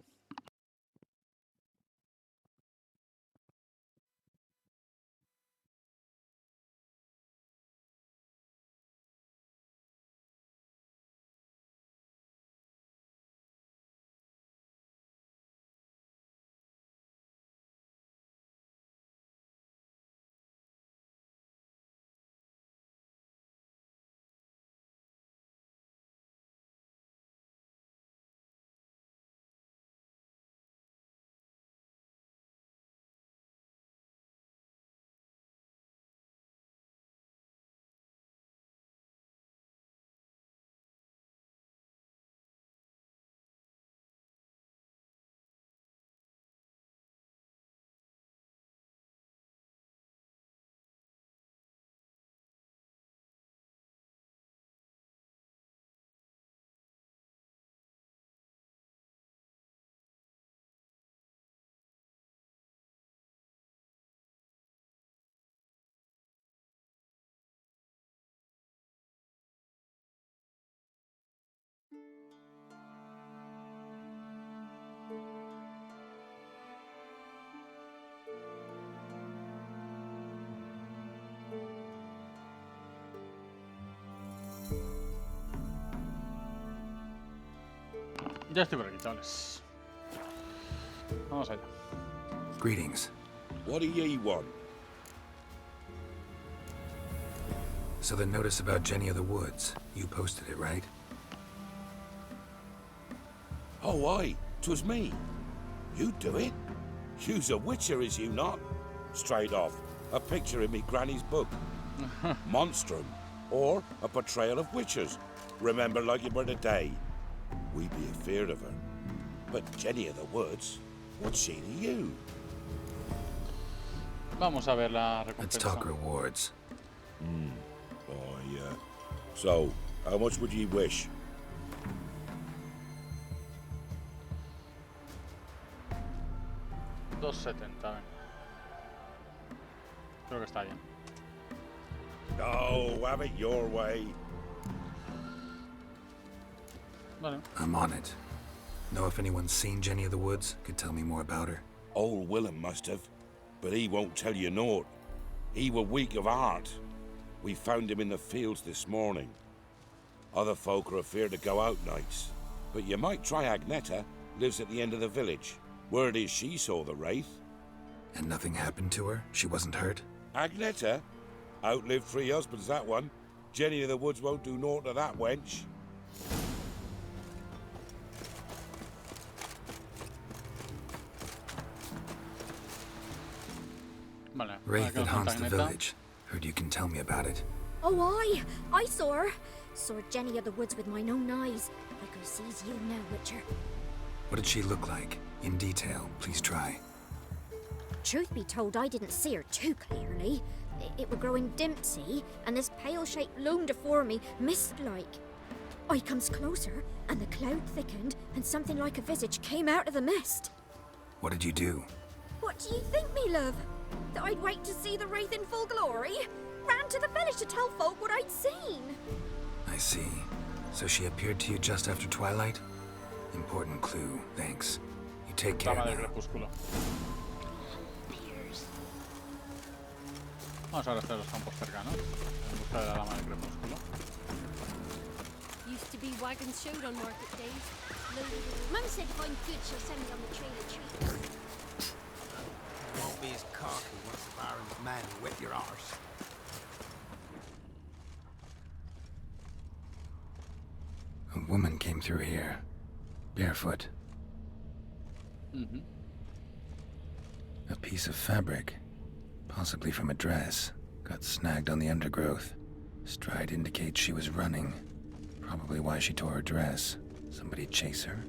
Ya estoy por aquí, chavales. Vamos allá. Greetings. What do ye want? So the notice about Jenny of the Woods, you posted it, right? Oh, aye. 'Twas me. You do it? You's a witcher, is you not? Straight off. A picture in me granny's book. Monstrum. Or a portrayal of witchers. Remember like it were the day. We be afeard of her. But Jenny of the Woods, what's she to you? Vamos a ver la recompensa. Let's talk rewards. Oh, yeah. So, how much would ye wish? $2.70. Creo que está bien. No, have it your way. Vale. I'm on it. Know if anyone's seen Jenny of the Woods? Could tell me more about her. Old Willem must have, but he won't tell you naught. He were weak of heart. We found him in the fields this morning. Other folk are afeard to go out nights. But you might try Agneta, lives at the end of the village. Word is she saw the wraith. And nothing happened to her? She wasn't hurt? Agneta? Outlived 3 husbands, that one. Jenny of the Woods won't do naught to that wench. Vale. Wraith that haunts the village. Heard you can tell me about it. Oh, I saw her. Saw Jenny of the Woods with mine own eyes. I could seize you now, Witcher. What did she look like? In detail, please try. Truth be told, I didn't see her too clearly. It were growing dim, see, and this pale shape loomed afore me, mist-like. I comes closer, and the cloud thickened, and something like a visage came out of the mist. What did you do? What do you think, me love? That I'd wait to see the wraith in full glory? Ran to the village to tell folk what I'd seen. I see. So she appeared to you just after twilight? Important clue, thanks. You take care now. Vamos ahora hasta los campos cercanos, en busca de la dama del crepúsculo. Used to be wagons showed on market days. Mum said if I'm good, she'll send me on the trail of treats. Won't be as cocky once the Baron's men whip your arse. A woman came through here, barefoot. Mm-hmm. A piece of fabric, possibly from a dress, got snagged on the undergrowth. Stride indicates she was running. Probably why she tore her dress. Somebody chase her?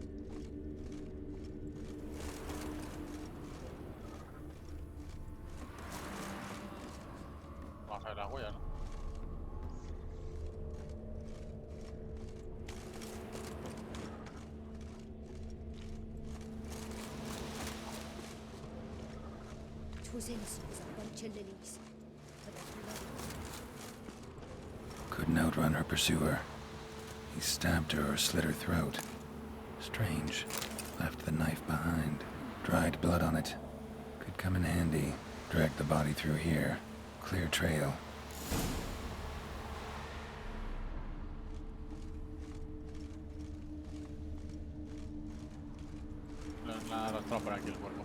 Vamos a ver la huella, ¿no? Was innocent as a bunch of lilies. Couldn't outrun her pursuer. He stabbed her or slit her throat. Strange. Left the knife behind. Dried blood on it. Could come in handy. Dragged the body through here. Clear trail. La arrastrado por aquí el cuerpo.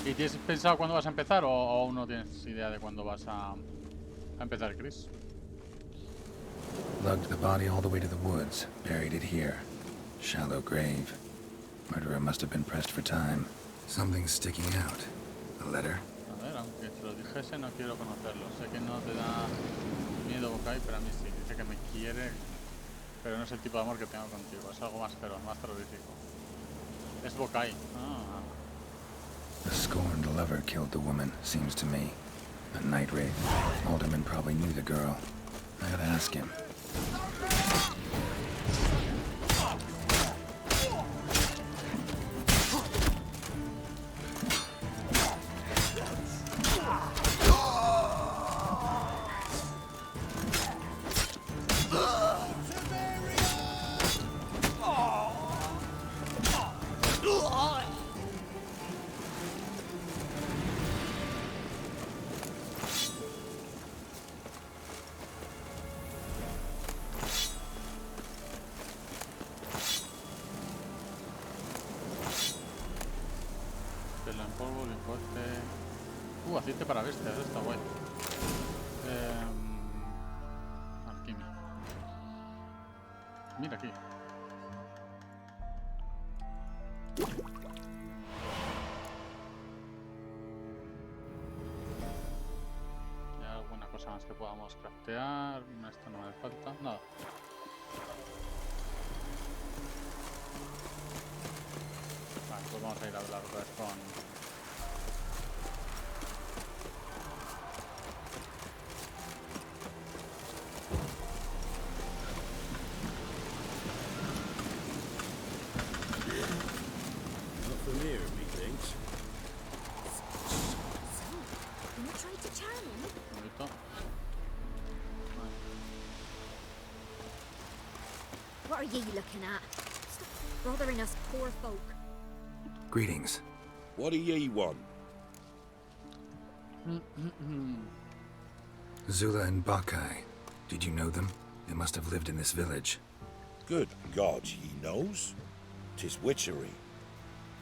¿Y tienes pensado cuándo vas a empezar o aún no tienes idea de cuándo vas a empezar, Chris? Lugged the body all the way to the woods, buried it here. Shallow grave. Murderer must have been pressed for time. Something's sticking out. A letter? A ver, aunque te lo dijese, no quiero conocerlo. Sé que no te da miedo, Bokai, pero a mí sí. Dice que me quiere, pero no es el tipo de amor que tengo contigo. Es algo más feroz, más terrorífico. Es Bokai. Ah. The scorned lover killed the woman, seems to me. A night wraith. Alderman probably knew the girl. I gotta ask him. Aceite para bestias, está guay. Alquimia. Mira aquí. ¿Hay alguna cosa más que podamos craftear? Esto no me falta. Nada. Vale, pues vamos a ir a hablar otra vez con... What are ye looking at? Stop bothering us poor folk. Greetings. What do ye want? Zula and Bakai. Did you know them? They must have lived in this village. Good God, ye knows? 'Tis witchery.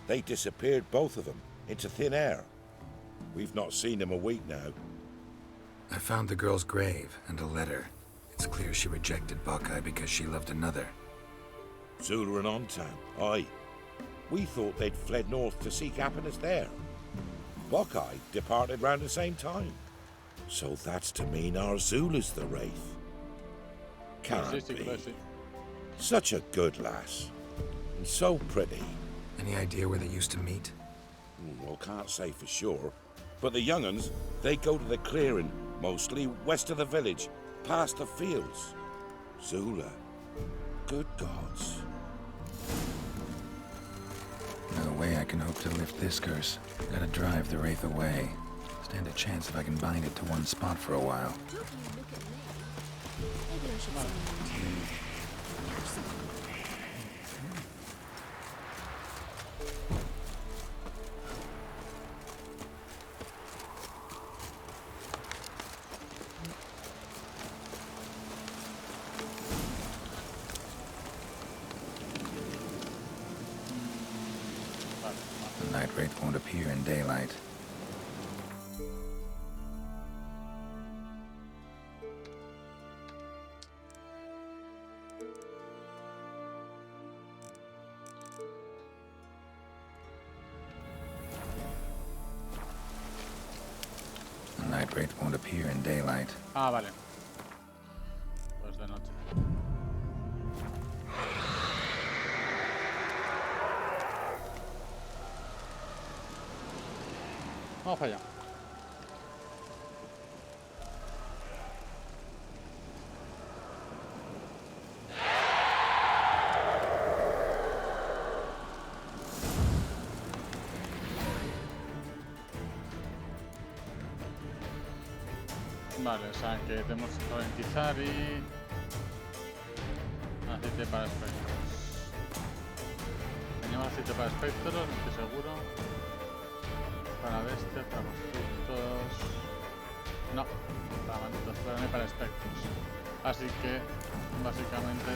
They disappeared, both of them, into thin air. We've not seen them a week now. I found the girl's grave and a letter. It's clear she rejected Bakai because she loved another. Zula and Ontan, aye. We thought they'd fled north to seek happiness there. Bakai departed round the same time. So that's to mean our Zula's the wraith. Can't be. Such a good lass. And so pretty. Any idea where they used to meet? Well, can't say for sure. But the young'uns, they go to the clearing, mostly west of the village, past the fields. Zula. Good gods. No way I can hope to lift this curse. Gotta drive the wraith away. Stand a chance if I can bind it to one spot for a while. Maybe I should The night wraith won't appear in daylight. The night wraith won't appear in daylight. Ah, vale. Pues de noche. Vamos para allá. Vale, o sea que tenemos que ralentizar y aceite para espectros. Tenemos aceite para espectros, no estoy seguro. Para bestia, para constructos. No, para malditos, pero no hay para espectros. Así que básicamente.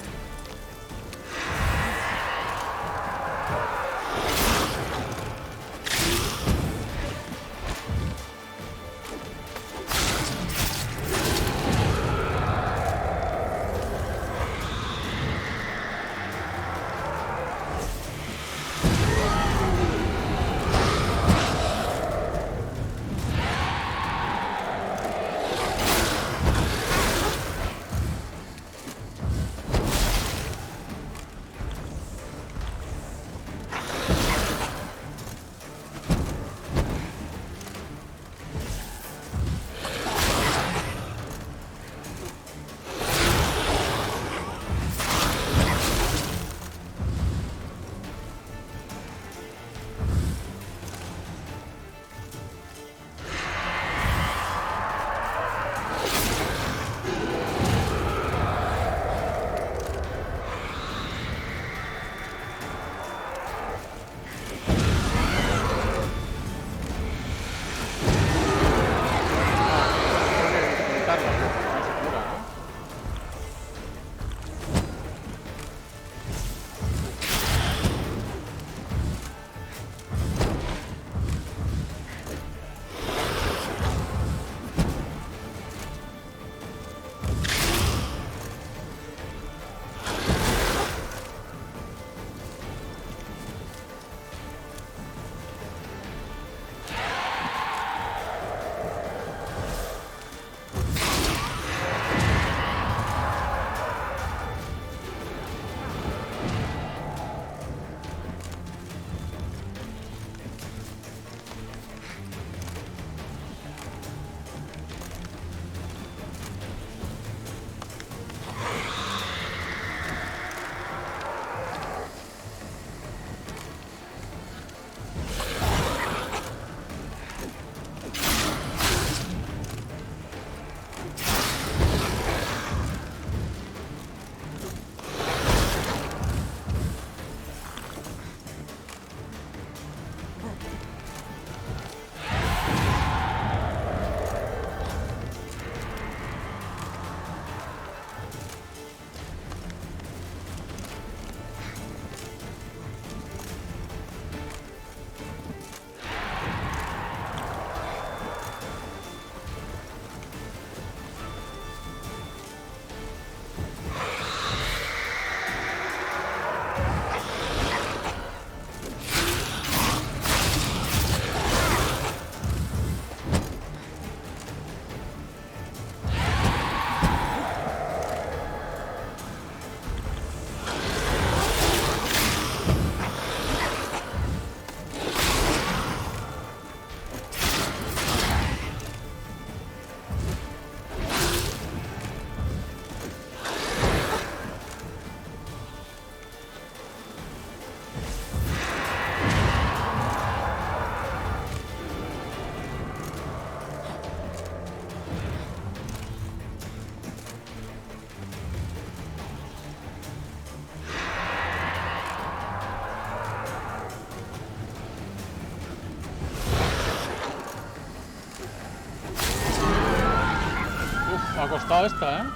Ha costado esta, ¿eh?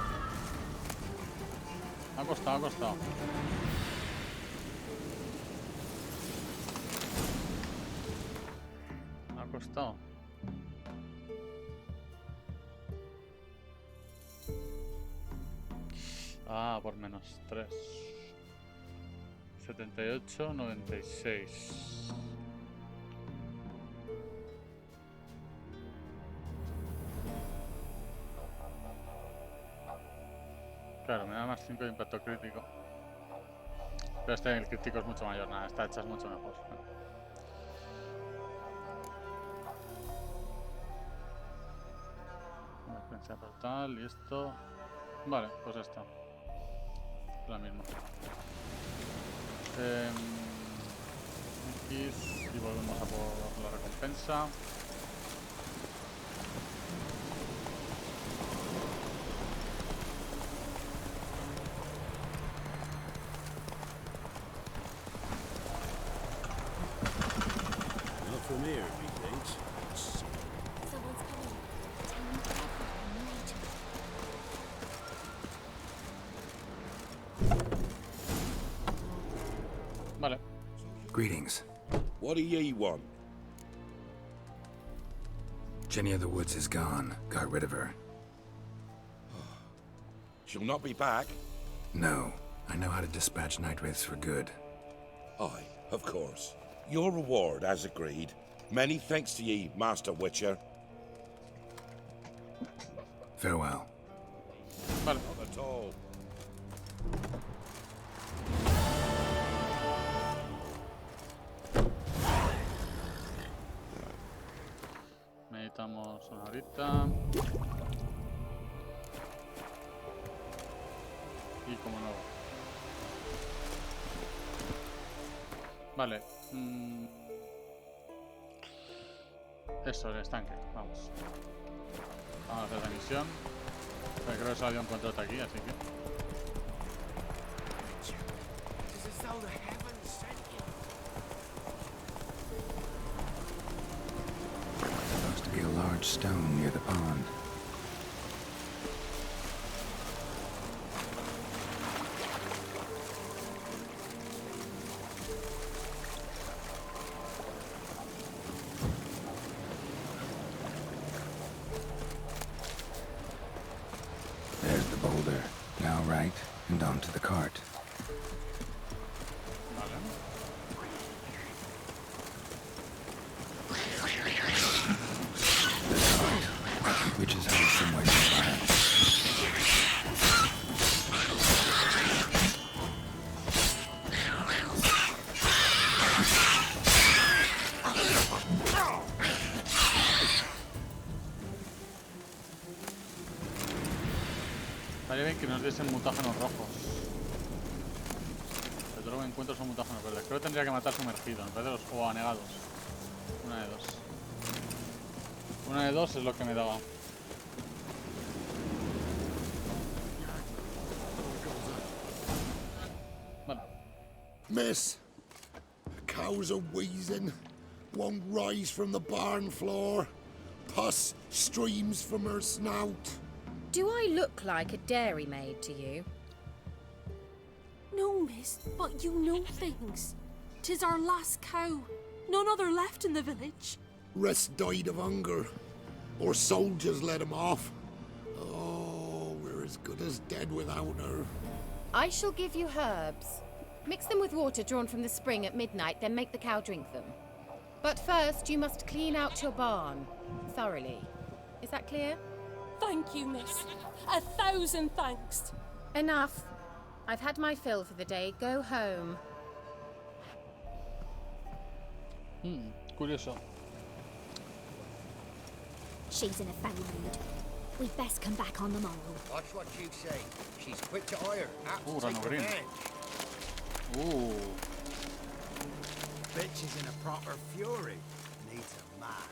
Ha costado, ha costado. Ha costado. Ah, por menos 3. 78, 96. Claro, me da más 5 de impacto crítico. Pero el crítico es mucho mayor, nada, esta hecha es mucho mejor. La defensa total y esto. Vale, pues esto. La misma. X y volvemos a por la recompensa. Not from here, methinks. Someone's coming. Tame careful and later. Vale. Greetings. What do ye want? Jenny of the Woods is gone. Got rid of her. She'll not be back. No. I know how to dispatch night wraiths for good. Aye, of course. Your reward, as agreed. Many thanks to ye, Master Witcher. Farewell. Vale. Not at all. Meditamos una horita. Y como nuevo. Vale. Eso, el estanque. Vamos. Vamos a hacer la misión. Pero creo que solo había un contrato aquí, así que... Supposed to be a large stone near the pond. There's the boulder. Now right, and onto the cart. Which is how some way Estaría bien que nos diesen mutágenos rojos. Pero todo lo que encuentro son mutágenos verdes. Creo que tendría que matar sumergido en vez de los o anegados. Una de dos. Una de dos es lo que me daba. Vale. Miss, cows are wheezing, won't rise from the barn floor. Pus streams from her snout. Do I look like a dairymaid to you? No, miss, but you know things. 'Tis our last cow. None other left in the village. Rest died of hunger, or soldiers let him off. Oh, we're as good as dead without her. I shall give you herbs. Mix them with water drawn from the spring at midnight, then make the cow drink them. But first, you must clean out your barn thoroughly. Is that clear? Thank you, miss. 1,000 thanks. Enough. I've had my fill for the day. Go home. Curioso. She's in a foul mood. We'd best come back on the morrow. Watch what you say. She's quick to ire. Apt to Rano take green. revenge. Bitch is in a proper fury. Needs a man.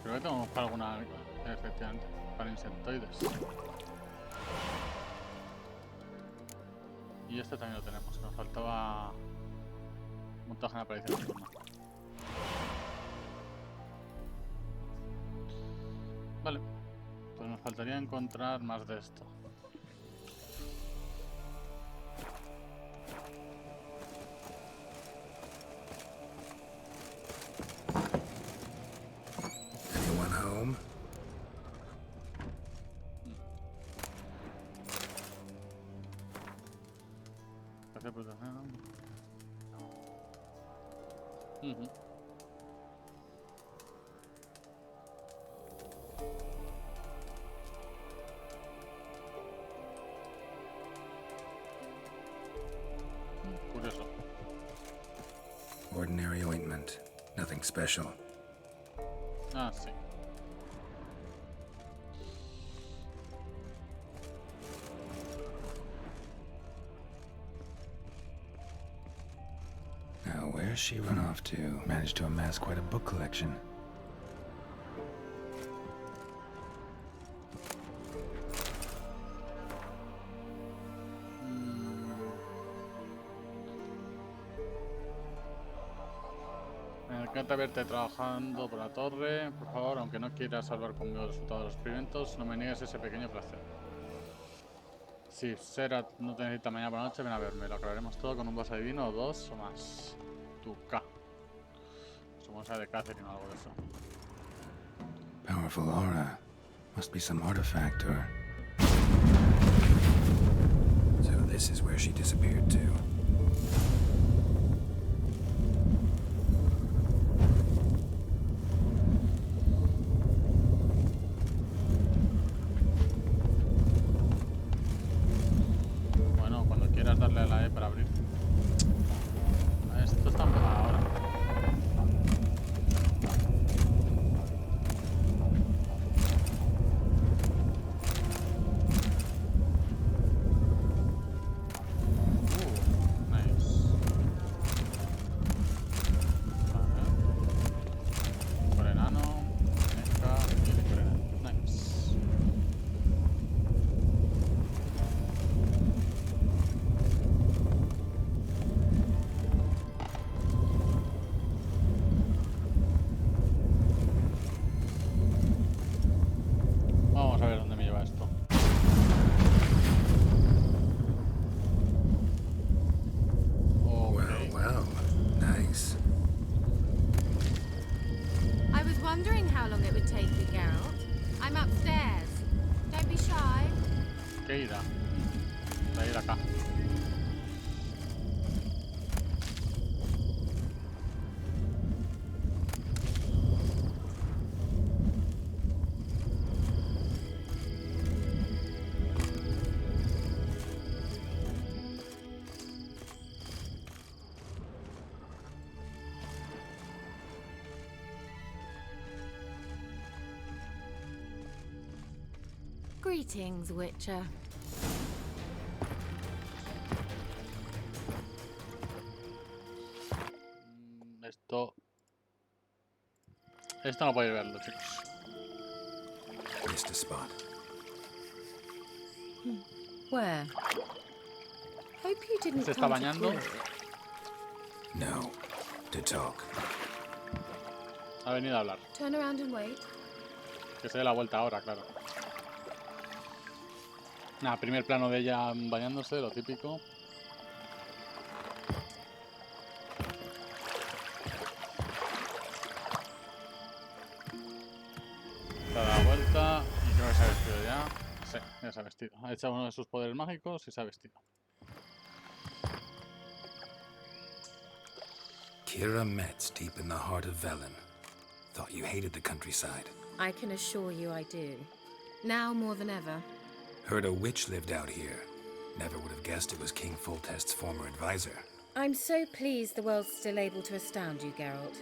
Creo que tengo para alguna... Efectivamente, para insectoides. Y este también lo tenemos, nos faltaba montaje en aparición nocturna. Vale. Pues nos faltaría encontrar más de esto. Anyone home? Curioso. Ordinary ointment. Nothing special. Ah, sí. Now, where's she run off to? Managed to amass quite a book collection. Me encanta verte trabajando por la torre. Por favor, aunque no quieras hablar conmigo del resultado de los experimentos, no me niegues ese pequeño placer. Si Sera no te necesita mañana por la noche, ven a verme. Lo acabaremos todo con un vaso de vino o dos o más. Tu K. Somos de Catherine o algo de eso. Powerful aura. Must be some artifact or... So this is where she disappeared to. Bueno, cuando quieras darle a la E para abrir. Esto está mal ahora. Vamos a ver dónde me lleva esto. Well, well. Nice. I was wondering how long it would take you, Geralt. I'm upstairs. Don't be shy. ¿Qué irá? Va a ir acá. Greetings, Witcher. Esto no podéis verlo, chicos. Missed a spot. Where? Hope you didn't ¿Se está come to bañando? clear it. No. To talk. Ha venido a hablar. Turn around and wait. Que se dé la vuelta ahora, claro. Nada, primer plano de ella bañándose, lo típico. Se ha dado la vuelta y creo que se ha vestido ya. Sí, ya se ha vestido. Ha echado uno de sus poderes mágicos y se ha vestido. Kira Metz, deep in the heart of Velen. Thought you hated the countryside. I can assure you I do. Now more than ever. Heard a witch lived out here. Never would have guessed it was King Foltest's former advisor. I'm so pleased the world's still able to astound you, Geralt.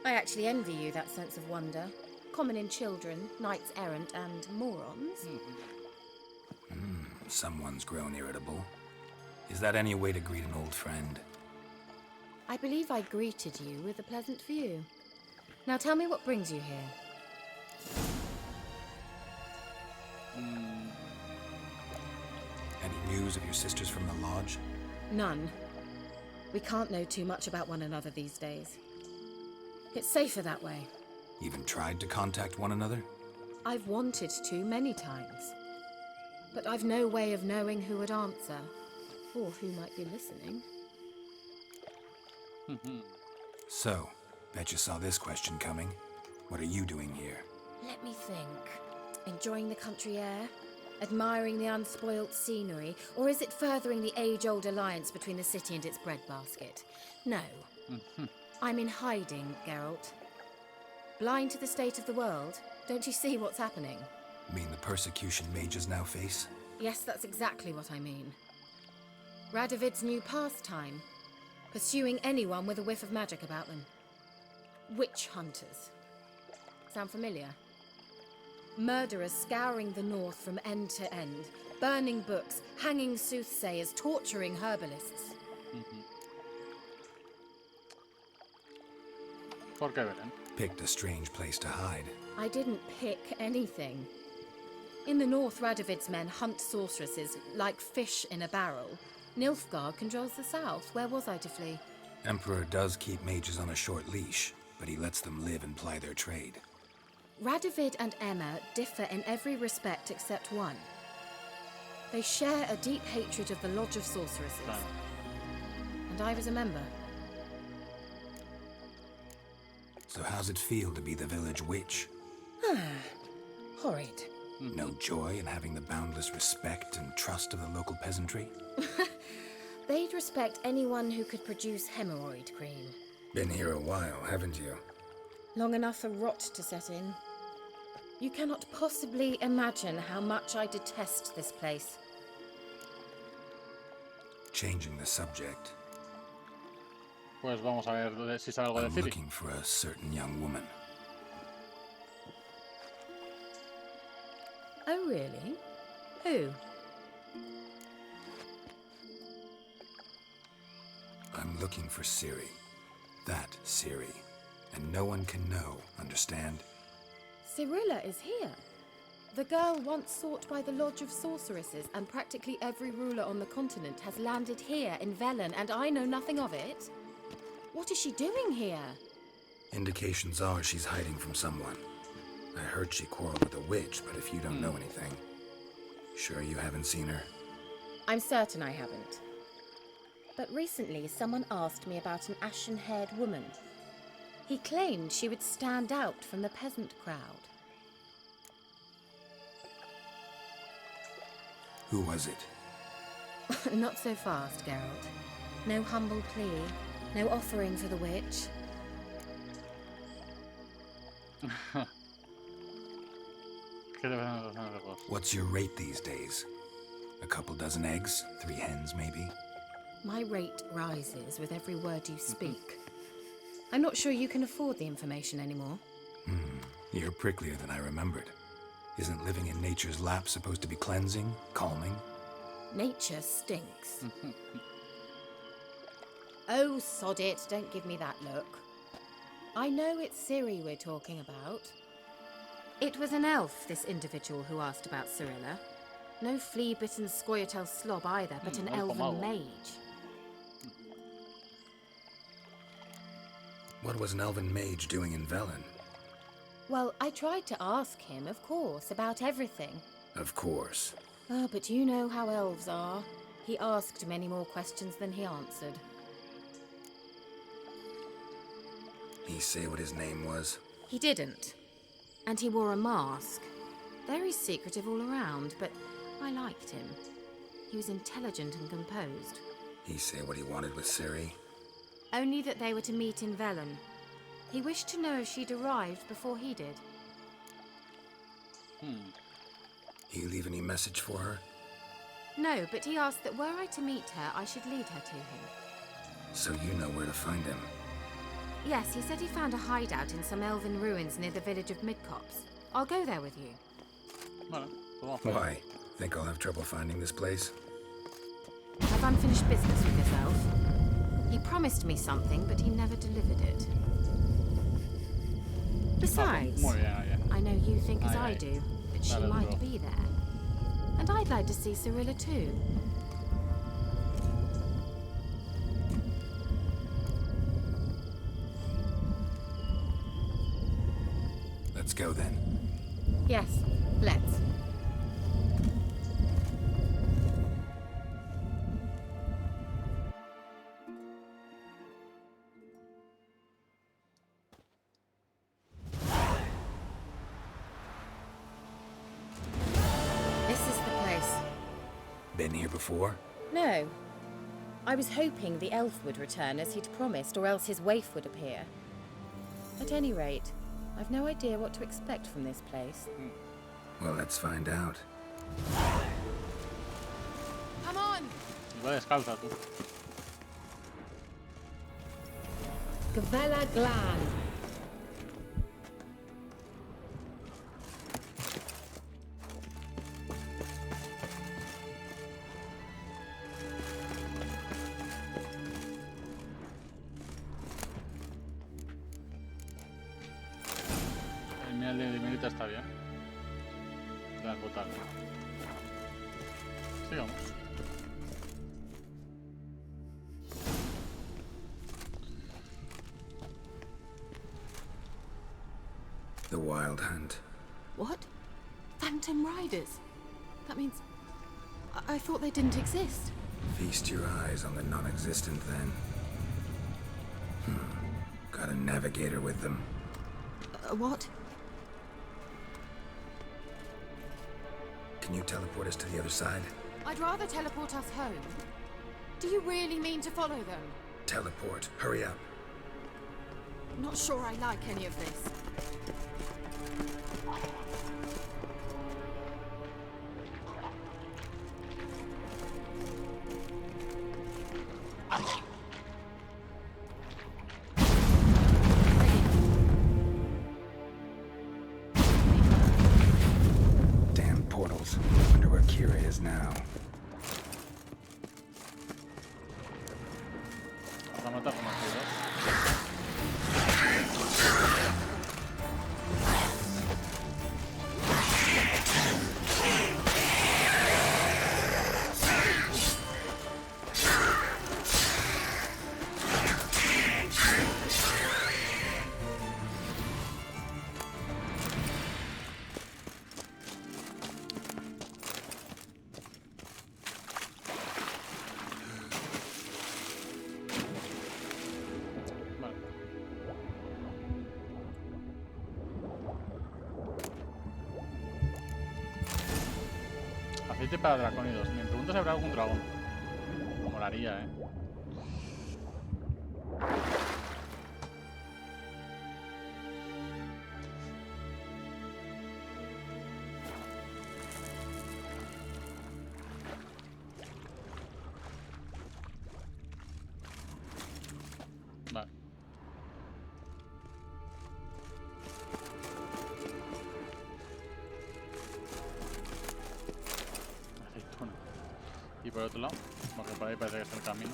I actually envy you that sense of wonder. Common in children, knights errant, and morons. Someone's grown irritable. Is that any way to greet an old friend? I believe I greeted you with a pleasant view. Now tell me what brings you here. Any news of your sisters from the lodge? None. We can't know too much about one another these days. It's safer that way. Even tried to contact one another? I've wanted to many times. But I've no way of knowing who would answer, or who might be listening. So, bet you saw this question coming. What are you doing here? Let me think. Enjoying the country air? Admiring the unspoilt scenery? Or is it furthering the age-old alliance between the city and its breadbasket? No. I'm in hiding, Geralt. Blind to the state of the world? Don't you see what's happening? Mean the persecution mages now face? Yes, that's exactly what I mean. Radovid's new pastime. Pursuing anyone with a whiff of magic about them. Witch hunters. Sound familiar? Murderers scouring the north from end to end. Burning books, hanging soothsayers, torturing herbalists. ¿Por qué, Belén? Picked a strange place to hide. I didn't pick anything. In the north, Radovid's men hunt sorceresses like fish in a barrel. Nilfgaard controls the south. Where was I to flee? Emperor does keep mages on a short leash, but he lets them live and ply their trade. Radovid and Emma differ in every respect except one. They share a deep hatred of the Lodge of Sorceresses. And I was a member. So how's it feel to be the village witch? Horrid. No joy in having the boundless respect and trust of the local peasantry? They'd respect anyone who could produce hemorrhoid cream. Been here a while, haven't you? Long enough for rot to set in. You cannot possibly imagine how much I detest this place. Changing the subject. Pues vamos a ver si sabe algo de I'm Ciri. looking for a certain young woman. Oh, really? Who? I'm looking for Ciri. That Ciri. And no one can know, understand? Cirilla is here. The girl once sought by the Lodge of Sorceresses, and practically every ruler on the continent has landed here in Velen, and I know nothing of it. What is she doing here? Indications are she's hiding from someone. I heard she quarreled with a witch, but if you don't know anything, sure you haven't seen her? I'm certain I haven't. But recently someone asked me about an ashen-haired woman. He claimed she would stand out from the peasant crowd. Who was it? Not so fast, Geralt. No humble plea, no offering for the witch. What's your rate these days? A couple dozen eggs? 3 hens, maybe? My rate rises with every word you speak. I'm not sure you can afford the information anymore. You're pricklier than I remembered. Isn't living in nature's lap supposed to be cleansing, calming? Nature stinks. Oh, sod it, don't give me that look. I know it's Ciri we're talking about. It was an elf, this individual who asked about Cirilla. No flea-bitten Scoia'tael slob either, but an elven mage. What was an elven mage doing in Velen? Well, I tried to ask him, of course, about everything. Of course. Oh, but you know how elves are. He asked many more questions than he answered. He say what his name was? He didn't. And he wore a mask. Very secretive all around, but I liked him. He was intelligent and composed. He say what he wanted with Ciri? Only that they were to meet in Velen. He wished to know if she'd arrived before he did. He leave any message for her? No, but he asked that were I to meet her, I should lead her to him. So you know where to find him? Yes, he said he found a hideout in some elven ruins near the village of Midcopse. I'll go there with you. Why? Think I'll have trouble finding this place? I've unfinished business with this elf. He promised me something, but he never delivered it. Besides, I know you think as I do, that she might be there. And I'd like to see Cirilla too. Let's go then. Yes, let's. This is the place. Been here before? No. I was hoping the elf would return as he'd promised, or else his waif would appear. At any rate, I've no idea what to expect from this place. Well, let's find out. Come on! Va descalza, tú. Gavella Glan. El miel de Divinita está bien. La botar. Sigamos. The Wild Hunt. What? Phantom Riders? That means... I thought they didn't exist. Feast your eyes on the non-existent then. Got a navigator with them. What? Can you teleport us to the other side? I'd rather teleport us home. Do you really mean to follow them? Teleport. Hurry up. Not sure I like any of this. Damn portals. Wonder where Kira is now. Vamos a matar como quieras. Aceite para dracónidos. Me pregunto si habrá algún dragón. Molaría, eh. Vale. Aceituna. Y por otro lado, porque por ahí parece que está el camino.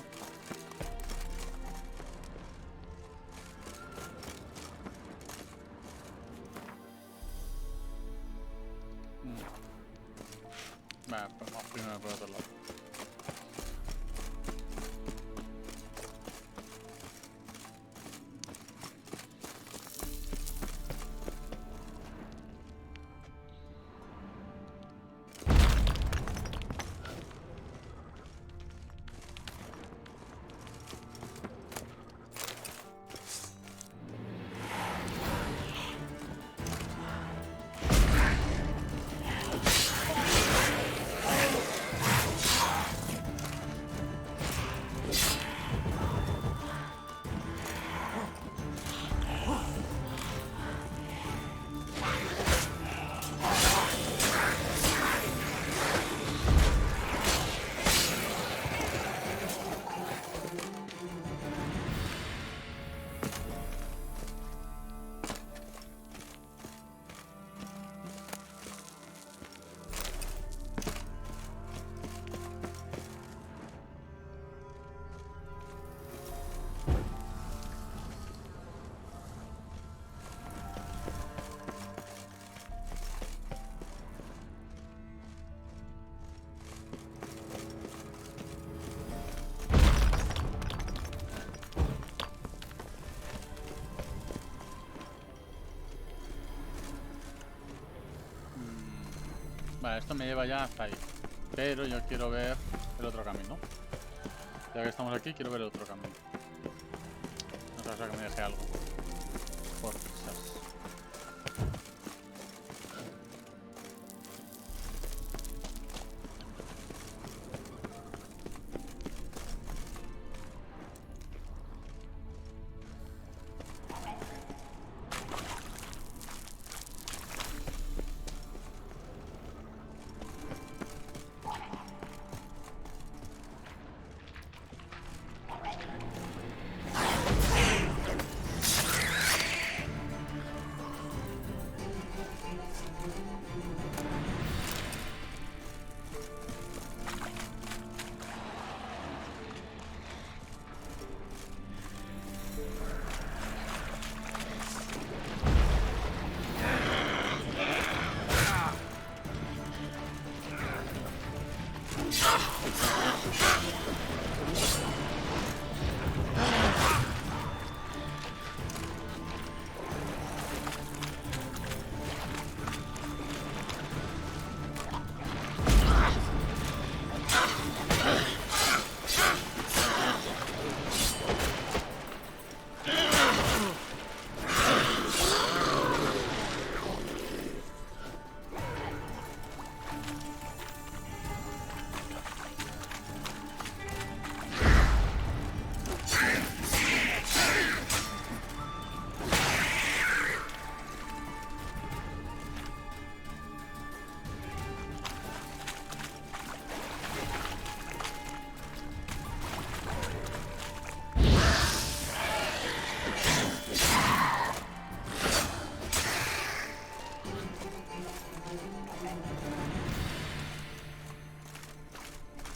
Vale, pues vamos primero por otro lado. Vale, esto me lleva ya hasta ahí. Pero yo quiero ver el otro camino. Ya que estamos aquí, quiero ver el otro camino. No sé que me deje algo. Por quizás.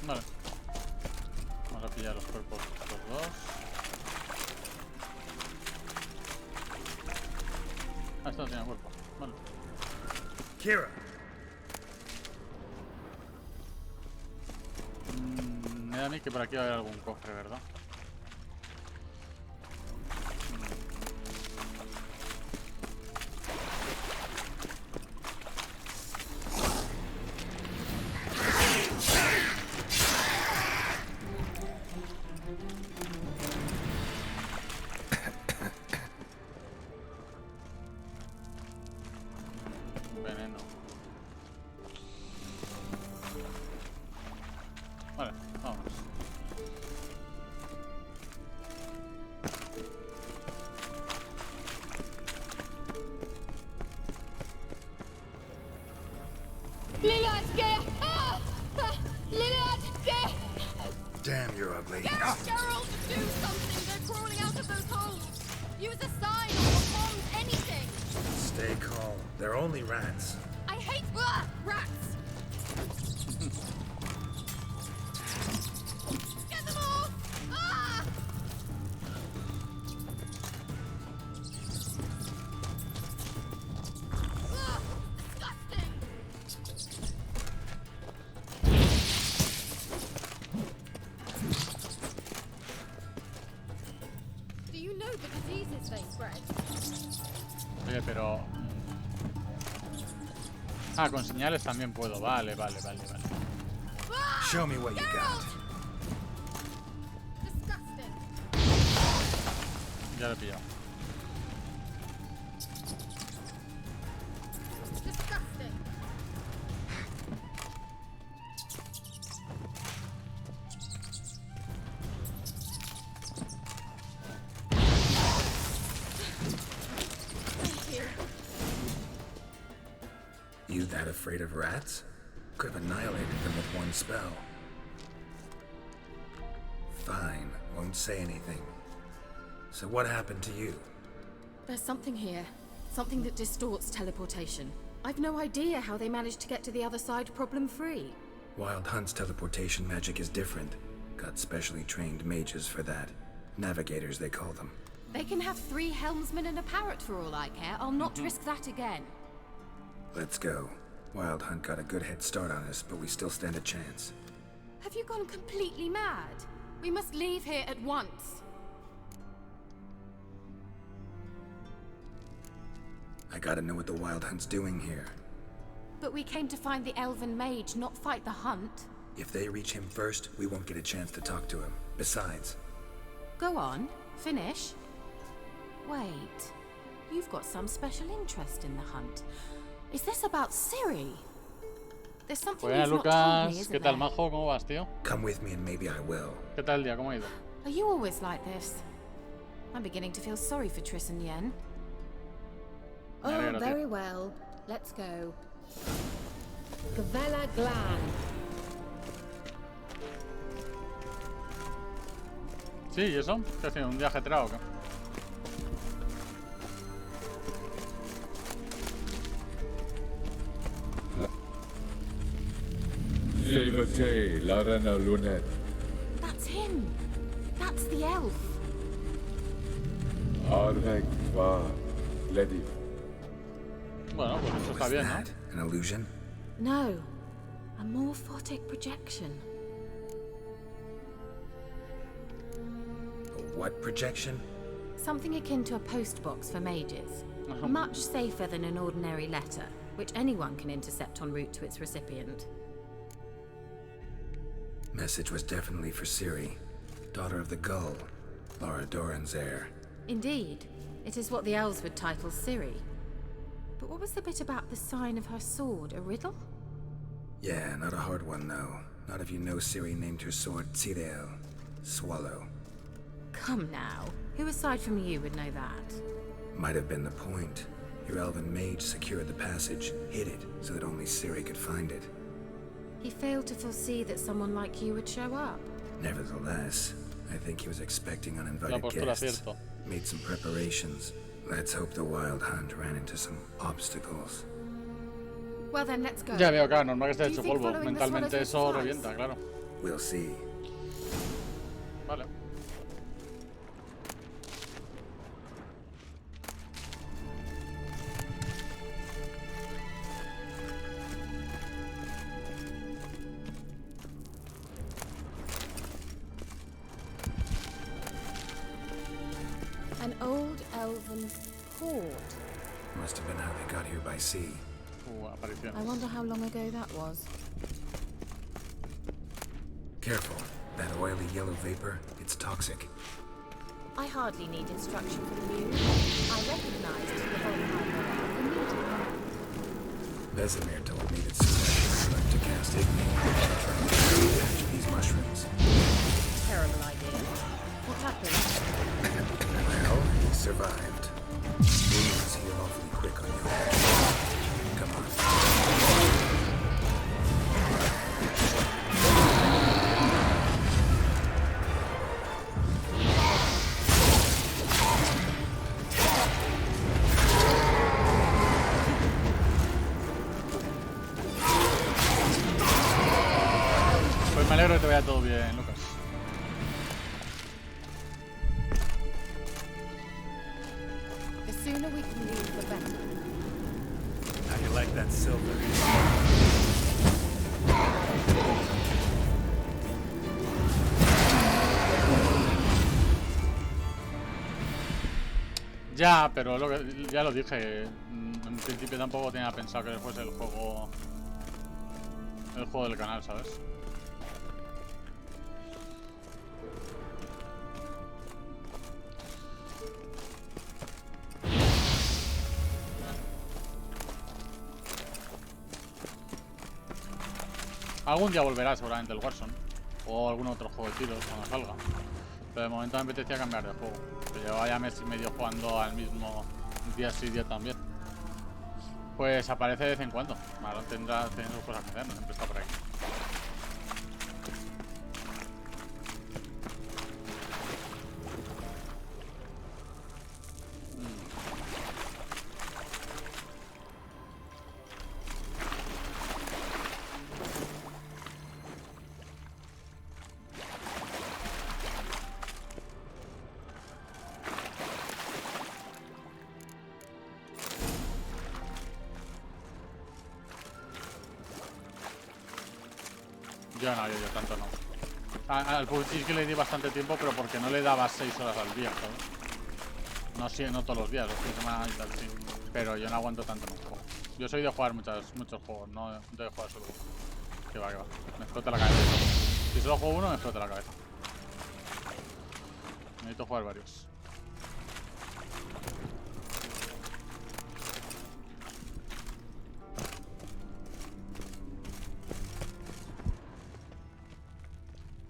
Vale. Vamos a pillar los cuerpos los dos. Ah, esto no tiene cuerpo. Vale. Kira. Me da a mí que por aquí va a haber algún cofre, ¿verdad? Veneno. Vale, vamos. Damn, you're ugly. Get Gerald to do something! They're crawling out of those holes! Use a sign or bombs, anything! Stay calm. They're only rats. I hate rats! Get them off! Ah! Disgusting! Do you know the diseases they spread? Oye, pero... Ah, con señales también puedo. Vale, vale, vale, vale. Show me what you got. Disgusting! Ya lo he pillado. Disgusting! Thank you. You that afraid of rats? Could have annihilated them with one spell. Fine, won't say anything. So what happened to you? There's something here. Something that distorts teleportation. I've no idea how they managed to get to the other side problem-free. Wild Hunt's teleportation magic is different. Got specially trained mages for that. Navigators, they call them. They can have 3 helmsmen and a parrot for all I care. I'll not risk that again. Let's go. Wild Hunt got a good head start on us, but we still stand a chance. Have you gone completely mad? We must leave here at once. I gotta know what the Wild Hunt's doing here. But we came to find the elven mage, not fight the hunt. If they reach him first, we won't get a chance to talk to him. Besides... Go on, finish. Wait, you've got some special interest in the hunt. Is this about Ciri? There's something Buenas, you've not told me, Lucas. isn't ¿Qué tal, there? majo? ¿Cómo vas, tío? Come with me and maybe I will. ¿Qué tal el día? ¿Cómo ha ido? Are you always like this? I'm beginning to feel sorry for Triss and Yen. Me alegro, Oh, tío. very well. Let's go. Gavella Glan. Sí, ¿y eso? ¿Qué ha sido? ¿Un día ajetreado o qué? That's him. That's the elf. Bueno, pues eso está bien, ¿no? An illusion? No, a morphotic projection. A what projection? Something akin to a postbox for mages. Much safer than an ordinary letter, which anyone can intercept en route to its recipient. Message was definitely for Ciri, daughter of the Gull, Laura Doran's heir. Indeed, it is what the elves would title Ciri. But what was the bit about the sign of her sword? A riddle? Yeah, not a hard one though. Not if you know Ciri named her sword Tirel, Swallow. Come now, who aside from you would know that? Might have been the point. Your elven mage secured the passage, hid it, so that only Ciri could find it. He failed to foresee that someone like you would show up. Nevertheless, I think he was expecting La uninvited postura, guests. cierto. Made some preparations. Let's hope the Wild Hunt ran into some obstacles. Well then, let's go. Ya veo, claro, normal que esté Do you hecho think polvo. following the Mentalmente swallows eso will suffice? revienta, claro. We'll see. Vale. An old elven port. Must have been how they got here by sea. Apariciones. I wonder how long ago that was. Careful. That oily yellow vapor, it's toxic. I hardly need instruction from you. I recognized the Volcano immediately. Vesemir told me that soon after I learned to cast Igni, after these mushrooms. Terrible idea. What happened? Well, he survived. Wounds heal awfully quick on you. Come on. Pues me alegro que te vaya todo bien, Lucas. The sooner we can leave, the better. How do you like that silver? Ya, pero ya lo dije. En principio tampoco tenía pensado que fuese el juego del canal, ¿sabes? Algún día volverá seguramente el Warzone o algún otro juego de tiros cuando salga. Pero de momento me apetecía cambiar de juego. Que llevaba ya mes y medio jugando al mismo día sí día también. Pues aparece de vez en cuando. Ahora tendrá sus cosas que hacer, no siempre está por ahí. Yo tanto no. Al PUBG sí que le di bastante tiempo, pero porque no le daba 6 horas al día, ¿sabes? No todos los días, los fines de semana y tal, sí. Pero yo no aguanto tanto en un juego. Yo soy de jugar muchos juegos, no de jugar solo uno. Que va. Me explota la cabeza. Si solo juego uno, me explota la cabeza. Necesito jugar varios.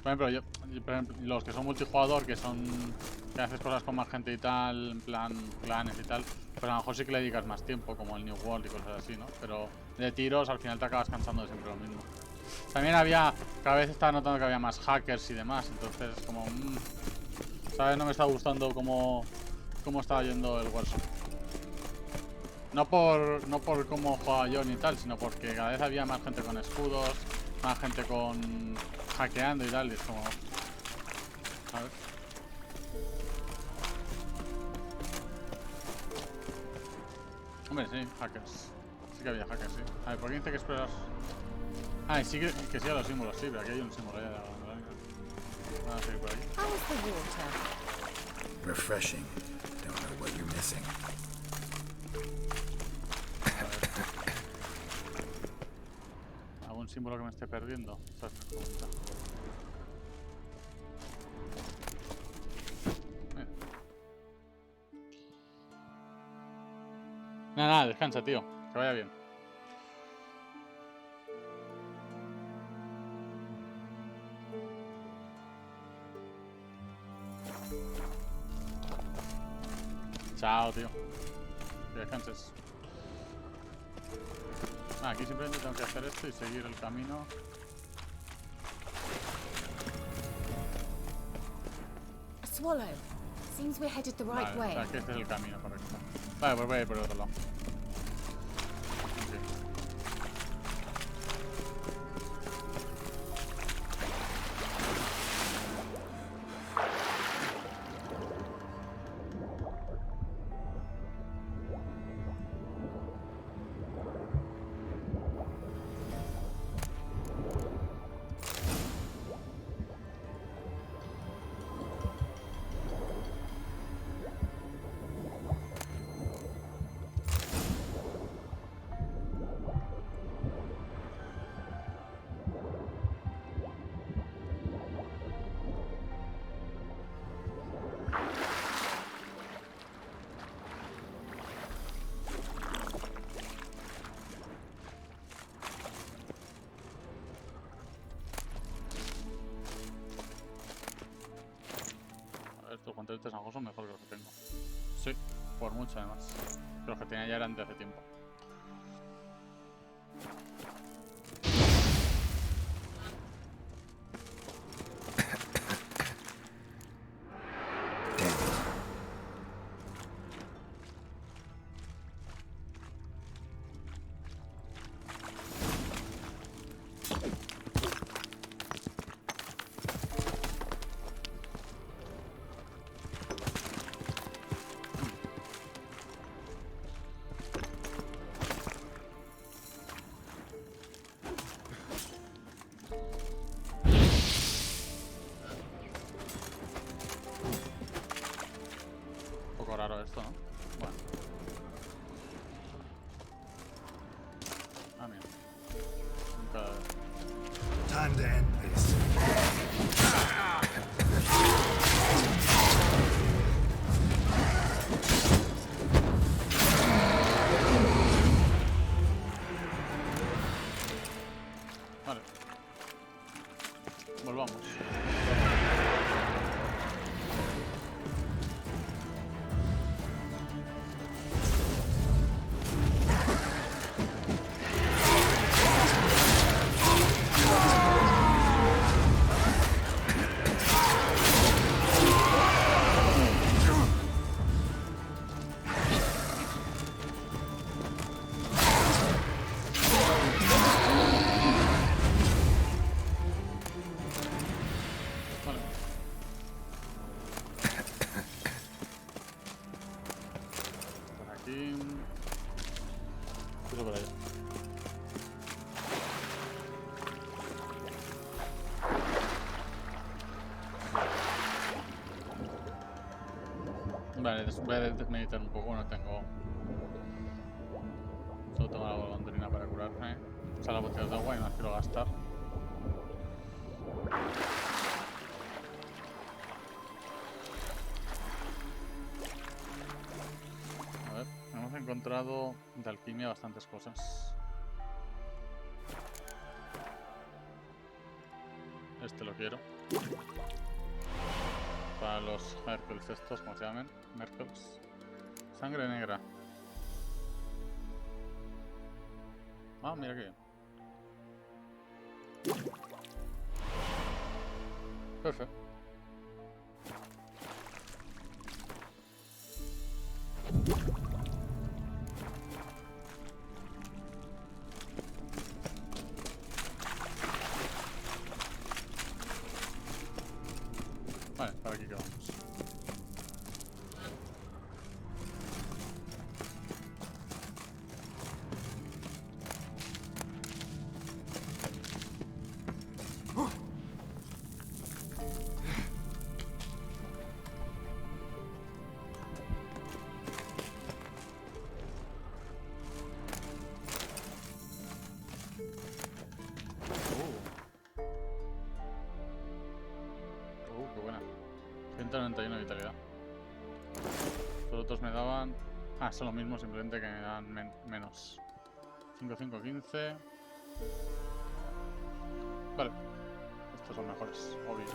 Por ejemplo, los que son multijugador, que haces cosas con más gente y tal, en plan clanes y tal, pues a lo mejor sí que le dedicas más tiempo, como el New World y cosas así, ¿no? Pero de tiros al final te acabas cansando de siempre lo mismo. También cada vez estaba notando que había más hackers y demás, entonces como... ¿sabes? No me está gustando cómo estaba yendo el Warzone. No por cómo jugaba yo ni tal, sino porque cada vez había más gente con escudos, más gente con... hackeando y tal, y es como... A ver. Hombre, sí, hackers. Sí que había hackers, sí. A ver, ¿por qué dice que esperas? Ah, y sí que siga los símbolos, sí, pero aquí hay un símbolo ya de la... Vamos a seguir por aquí. Refreshing. Don't know what you're missing. ¿Algún símbolo que me esté perdiendo? Estás en el comentario. Nada, descansa, tío. Que vaya bien. Chao, tío. Que descanses. Aquí simplemente tengo que hacer esto y seguir el camino. A swallow. Seems we're headed the right way. O sea, que este es el camino correcto. Vale, pues voy a ir por el otro lado. Estos guantes de San José son mejor que los que tengo. Sí, por mucho además. Pero los que tenía ya eran de hace tiempo. Raro esto, ¿no? Bueno. Ah, mira. Un cadáver. Time to end this. Vale. Volvamos. Vale, voy a meditar un poco, no tengo... Solo tomar algo Usar las botellas de agua y no las quiero gastar. A ver, hemos encontrado de alquimia bastantes cosas. Este lo quiero. Para los Merkels estos, como se llaman. Merkels. Sangre negra. Ah, mira que bien. Perfecto. Vale, para aquí quedamos. Qué buena. 191 de vitalidad. Los otros me daban... Ah, son lo mismo, simplemente que me dan menos. 5, 5, 15. Vale. Estos son mejores, obvio.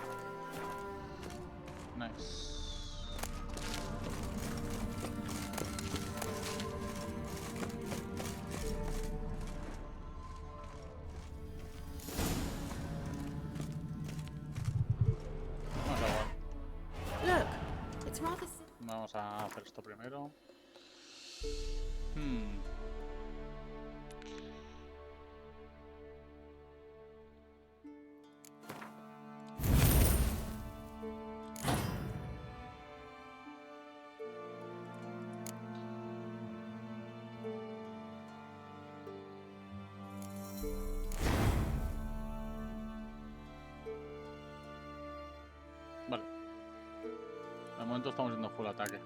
Nice. Vamos a hacer esto primero. Vale. De momento estamos yendo full ataque.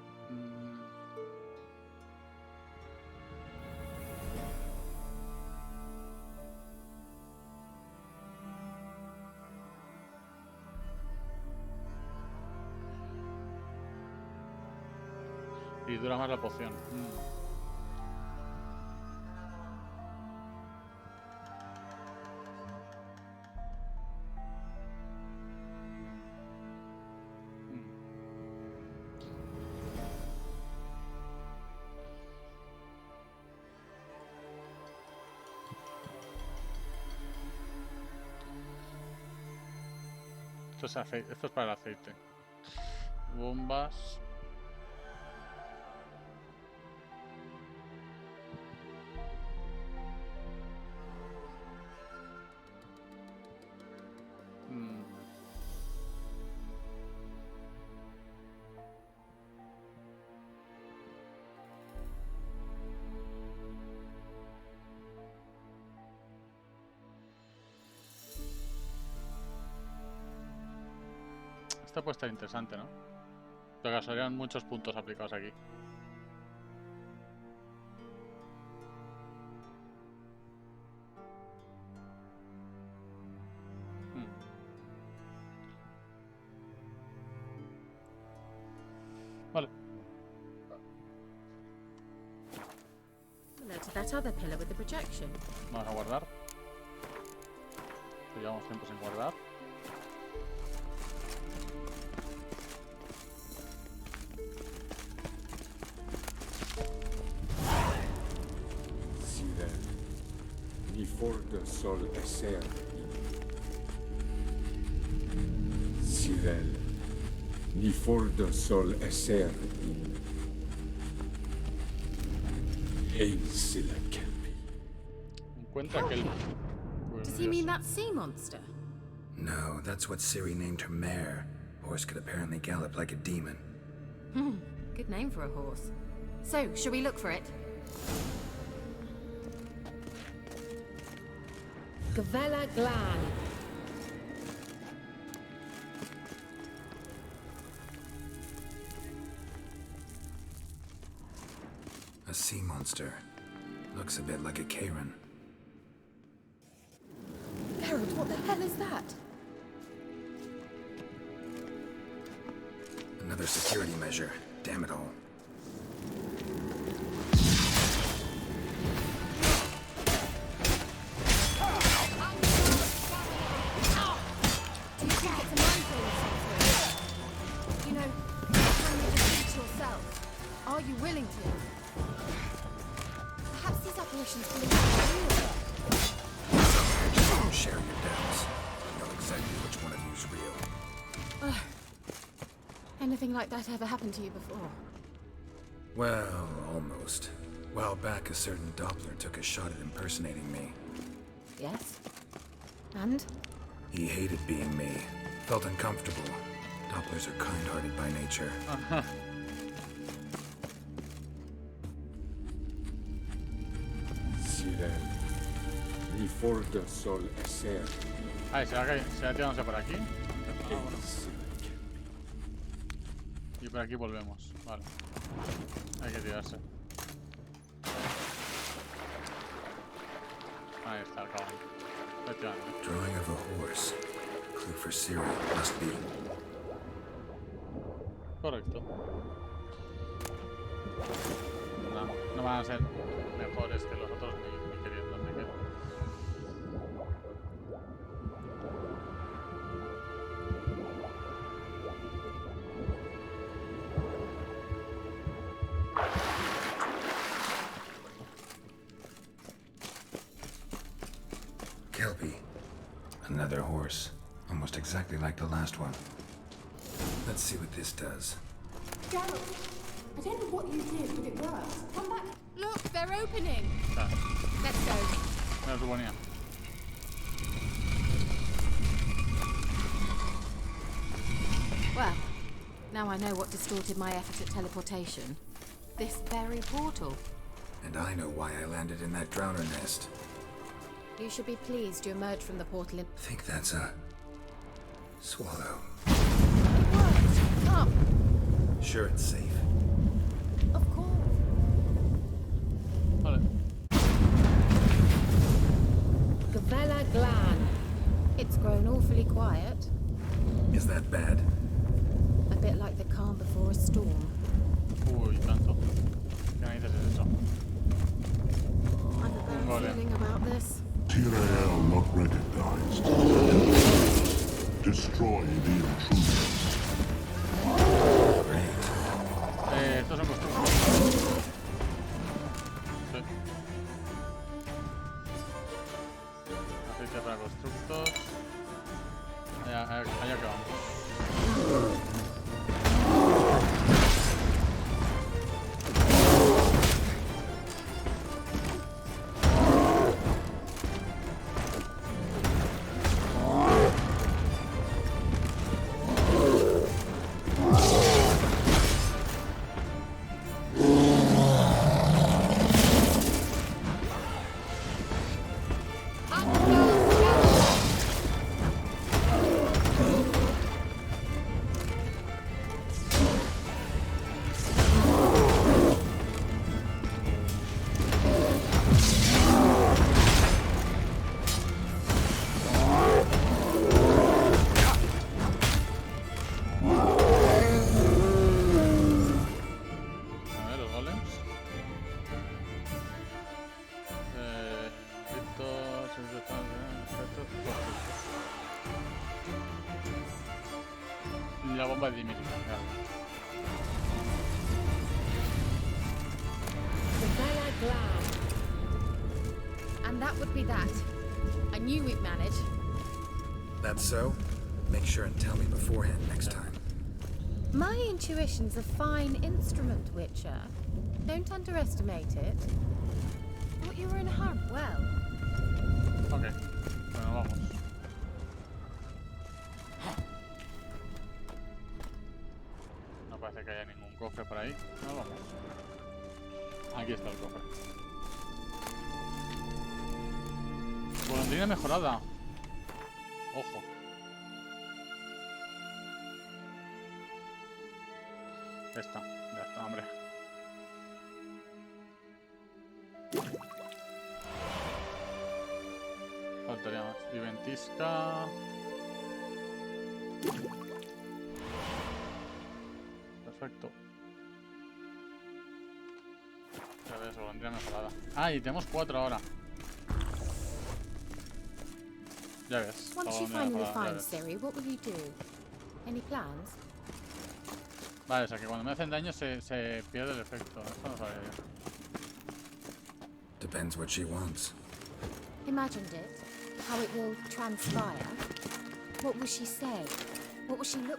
Y dura más la poción. Esto es aceite, esto es para el aceite. Bombas. Esto puede estar interesante, ¿no? Pero serían muchos puntos aplicados aquí. Vale. To that other pillar with the projection. Vamos a guardar. Llevamos tiempo sin guardar. Ni forte sol esser Cyril, ni forte sol esser Hainsila Kelpie. Encuentra aquel. Does he mean that sea monster? No, that's what Ciri named her mare. Horse could apparently gallop like a demon. Good name for a horse. So, shall we look for it? Gavella Glan. A sea monster. Looks a bit like a Karen. hell is that? Another security measure. Damn it all. Do you think it's a minefield or something? You know, can you defeat yourself? Are you willing to? Perhaps these apparitions believe in real. Don't share your doubts. I know exactly which one of you is real. Anything like that ever happened to you before? Well, almost. A while back, a certain Doppler took a shot at impersonating me. Yes. And? He hated being me. Felt uncomfortable. Dopplers are kind-hearted by nature. Sirel, ni forda sol eser. Ay, ¿será tirándose por aquí? Y por aquí volvemos. Vale. Hay que tirarse. Ahí está el caballo. Efectivamente. Drawing of a horse. Clue for Cyril must be. Correcto. No van a ser mejores que los otros ni queriendo, así que... Kelpie. Another horse. Almost exactly like the last one. Let's see what this does. Geralt, I don't know what you did, but it worked. Come back. Look, they're opening. Ah. Let's go. Me lo suponía. Well, now I know what distorted my effort at teleportation. This very portal. And I know why I landed in that drowner nest. You should be pleased you emerged from the portal in... Think that's a... swallow. It worked. Come. Sure it's safe. Of course. Vale. Gavella Glan. It's grown awfully quiet. Is that bad? A bit like the calm before a storm. Uy, tanto. ¿Qué narices es eso? I have a bad feeling about this. Tyrael not recognized. Destroy the intruders. Estos son constructos. Sí. Aceite para constructos. Allá que vamos. La bomba de dimérica, claro. Gavella Glan. And that would be that. I knew we'd manage. That's so? Make sure and tell me beforehand next time. My intuition's a fine instrument, Witcher. Don't underestimate it. Thought you were in a hurry. Well. Ok. Bueno, vamos. No parece que haya ningún cofre por ahí. No, vamos. Aquí está el cofre. Golondrina mejorada. Ojo. Ya está, hombre. Faltaría más. arenisca. Perfecto. Ya ves, golondrina mejorada. Ah, y tenemos 4 ahora. Ya ves. Once you golondrina finally mejorada, ya find ves. Siri, what will you do? Any plans? Vale, o sea que cuando me hacen daño se pierde el efecto. Eso no sabía yo. Depends what she wants. Imagined it. How it will transpire. What will she say? What will she look?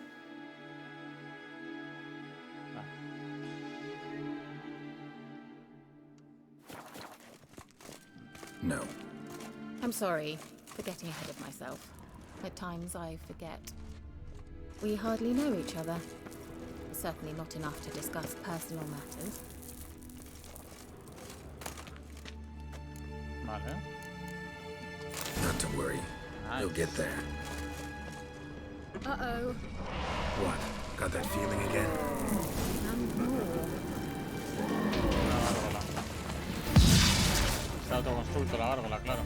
No. I'm sorry for getting ahead of myself. At times I forget. We hardly know each other. Certainly not enough to discuss personal matters. Vale. Not to worry. Nice. You'll get there. Uh-oh. What? Got that feeling again? And more. Se autoconstructo la gárgola, claro.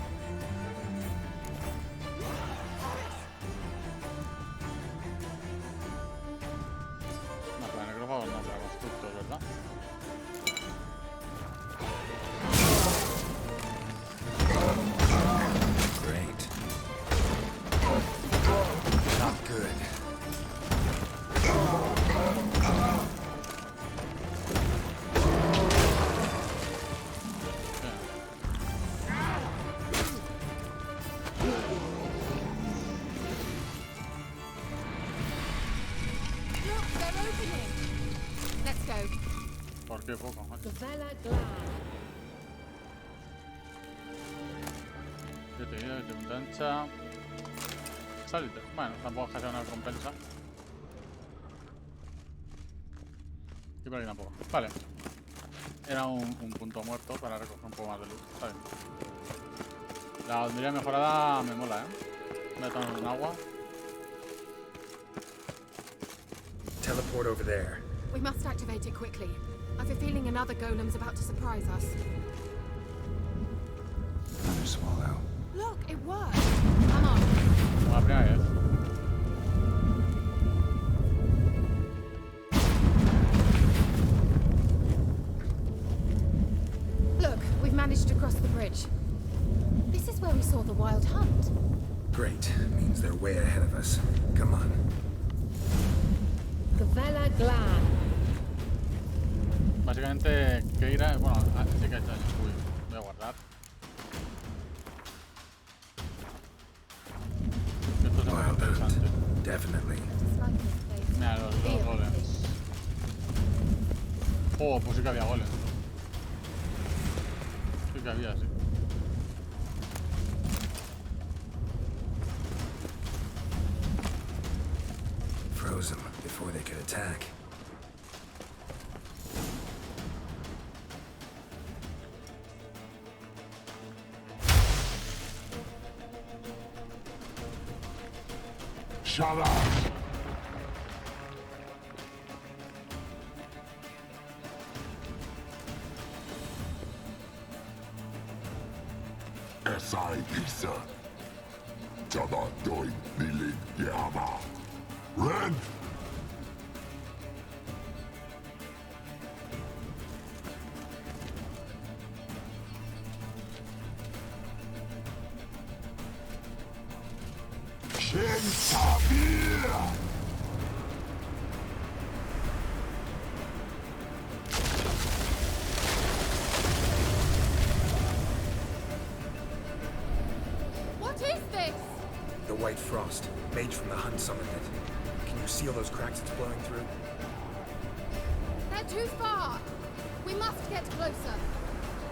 No, para necrófagos no, para constructos, ¿verdad? Great. Not good. Look, they're opening. Let's go. ¿Por qué poco? The Vela Glad. 7 vídeos de punta ancha. Salite. Bueno, tampoco es que sea una recompensa. Y por aquí tampoco. Vale. Era un punto muerto para recoger un poco más de luz. Está bien. La golondrina mejorada me mola, Voy a tomar un agua. Teleport over there. We must activate it quickly. I've a feeling another golem's about to surprise us. Another swallow. Look, it worked. Come on. Como la primera vez. Look, we've managed to cross the bridge. This is where we saw the wild hunt. Great. Means they're way ahead of us. Come on. The Vela Glad. Básicamente, Keira, bueno, sí que ha hecho daño. Uy, voy a guardar. Esto es muy Wild interesante. hunt. Definitely. Mira, los golems. Oh, pues sí que había golems. Sí que había, sí. Froze them before they could attack. Shut up! SI Pisa. Jabba doin nilin yama. Red! Sabir! What is this? The white frost. Mage from the hunt summoned it. Can you see all those cracks it's blowing through? They're too far. We must get closer.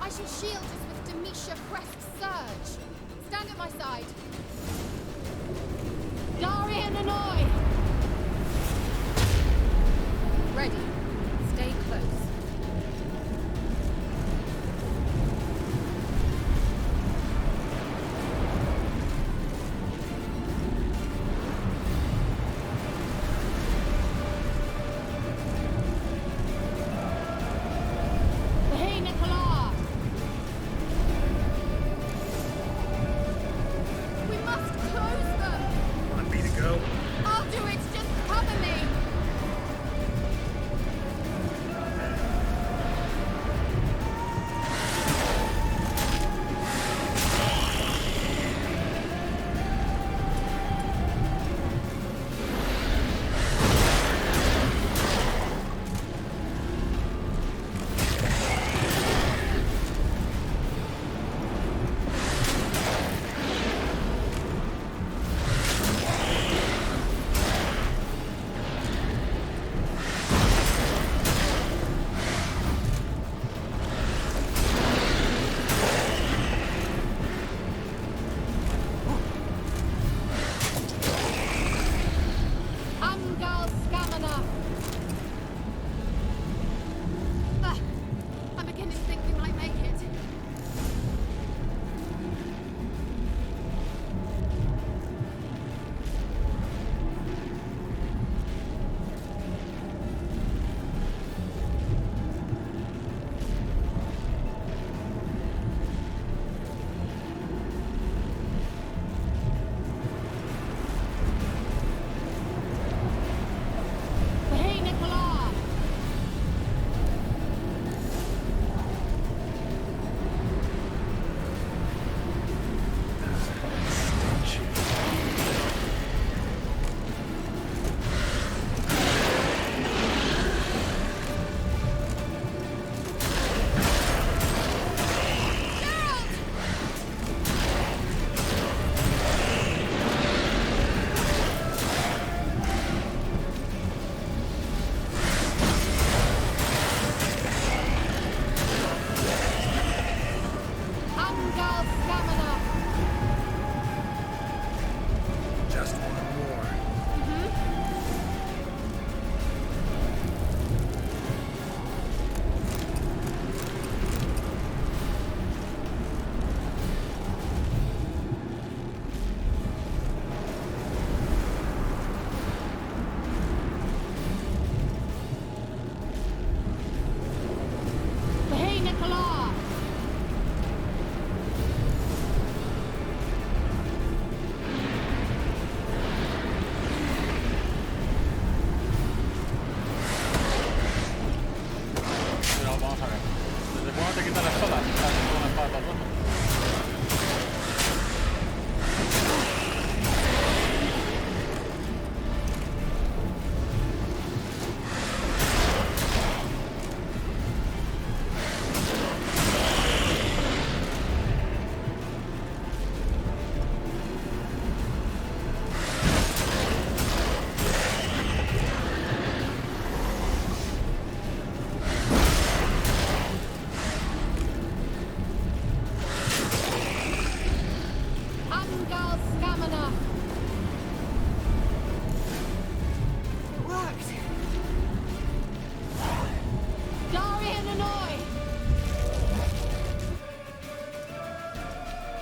I shall shield us with Demetia Crest's surge. Stand at my side. Darian and I! Ready. Stay close. Hey, Nicola! We must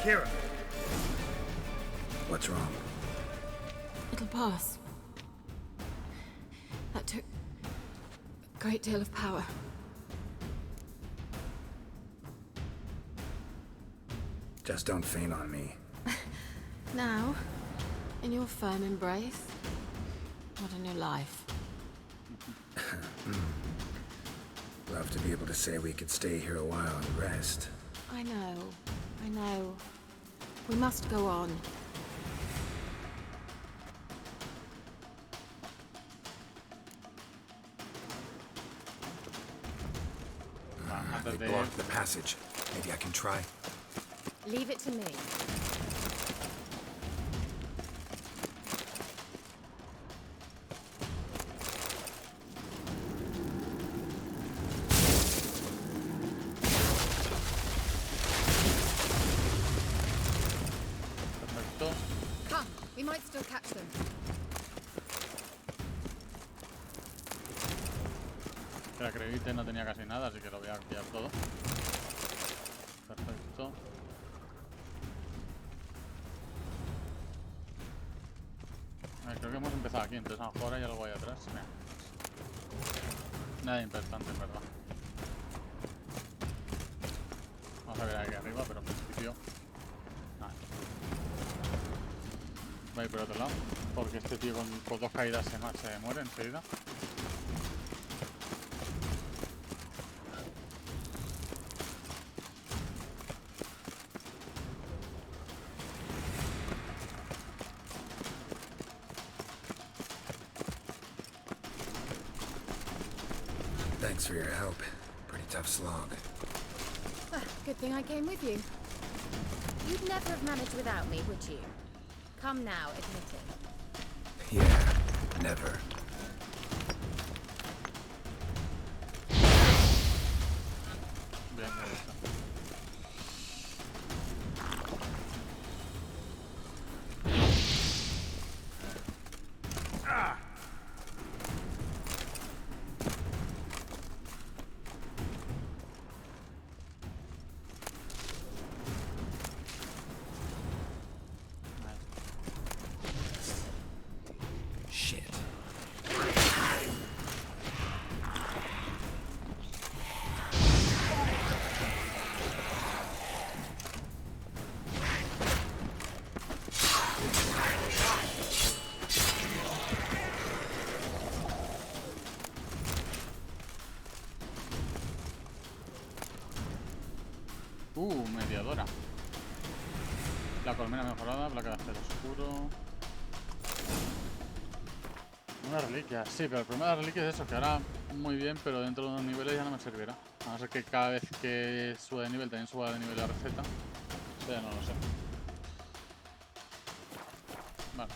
Kira. What's wrong? It'll pass. That took a great deal of power. Just don't faint on me. Now, in your firm embrace, what a new life. Love to be able to say we could stay here a while and rest. I know. We must go on. They blocked the passage. Maybe I can try. Leave it to me. Come, we might still catch them. Que la crevite no tenía casi nada, así que lo voy a pillar todo. Perfecto. A ver, creo que hemos empezado aquí, entonces a lo mejor hay algo ahí atrás. Mira. Nada importante, en verdad. Vamos a ver aquí arriba, pero en principio... Nada. Voy a ir por otro lado, porque este tío con dos caídas se muere enseguida. Thanks for your help. Pretty tough slog. Good thing I came with you. You'd never have managed without me, would you? Come now, admit it. Yeah, never. Bien, me gusta. Shit. Mediadora. La colmena mejorada, placa de acero oscuro. Una reliquia, sí, pero el problema de la reliquia es eso, que ahora muy bien, pero dentro de unos niveles ya no me servirá. A no ser que cada vez que suba de nivel también suba de nivel la receta. Eso ya no lo sé. Vale.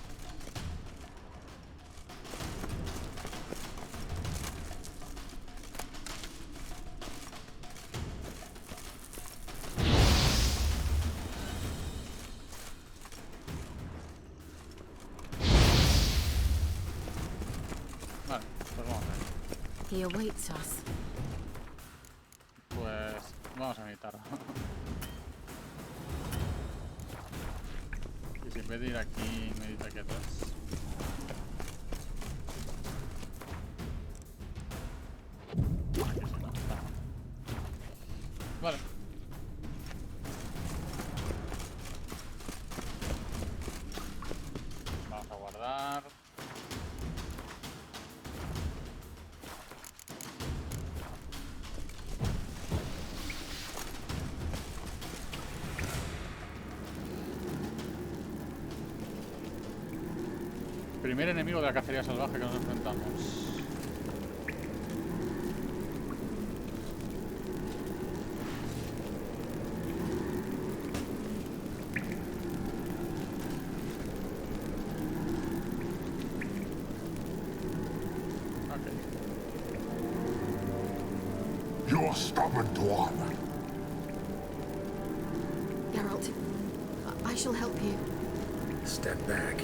Vale, pues vamos a ver. He awaits us. Pues vamos a meditar. Y si en vez de ir aquí, medita aquí atrás. Aquí sí, no está. Vale. Vamos a guardar. Primer enemigo de la cacería salvaje que nos enfrentamos. You're stubborn, Dwarf. Geralt, I shall help you. Step back.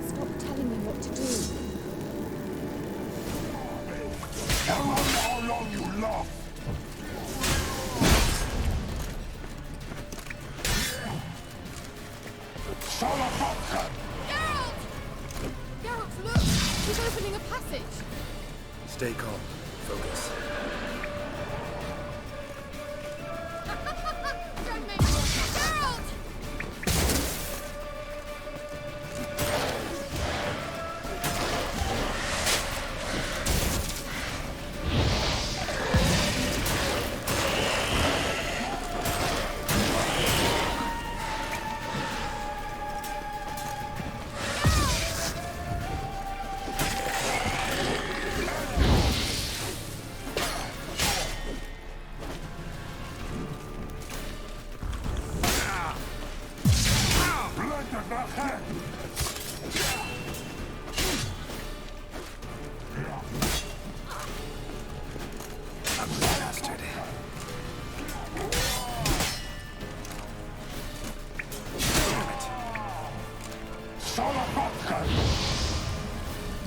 Stop telling me what to do. Tell us how long you love. It's opening a passage. Stay calm. Focus. Don't make me. Geralt!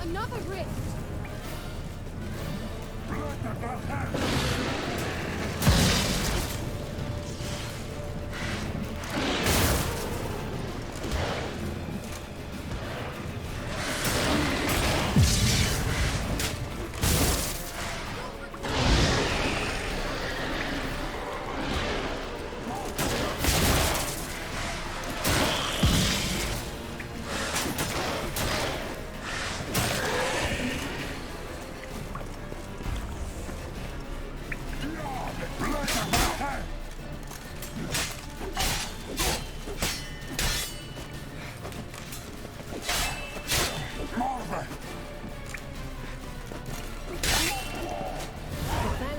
Another rift.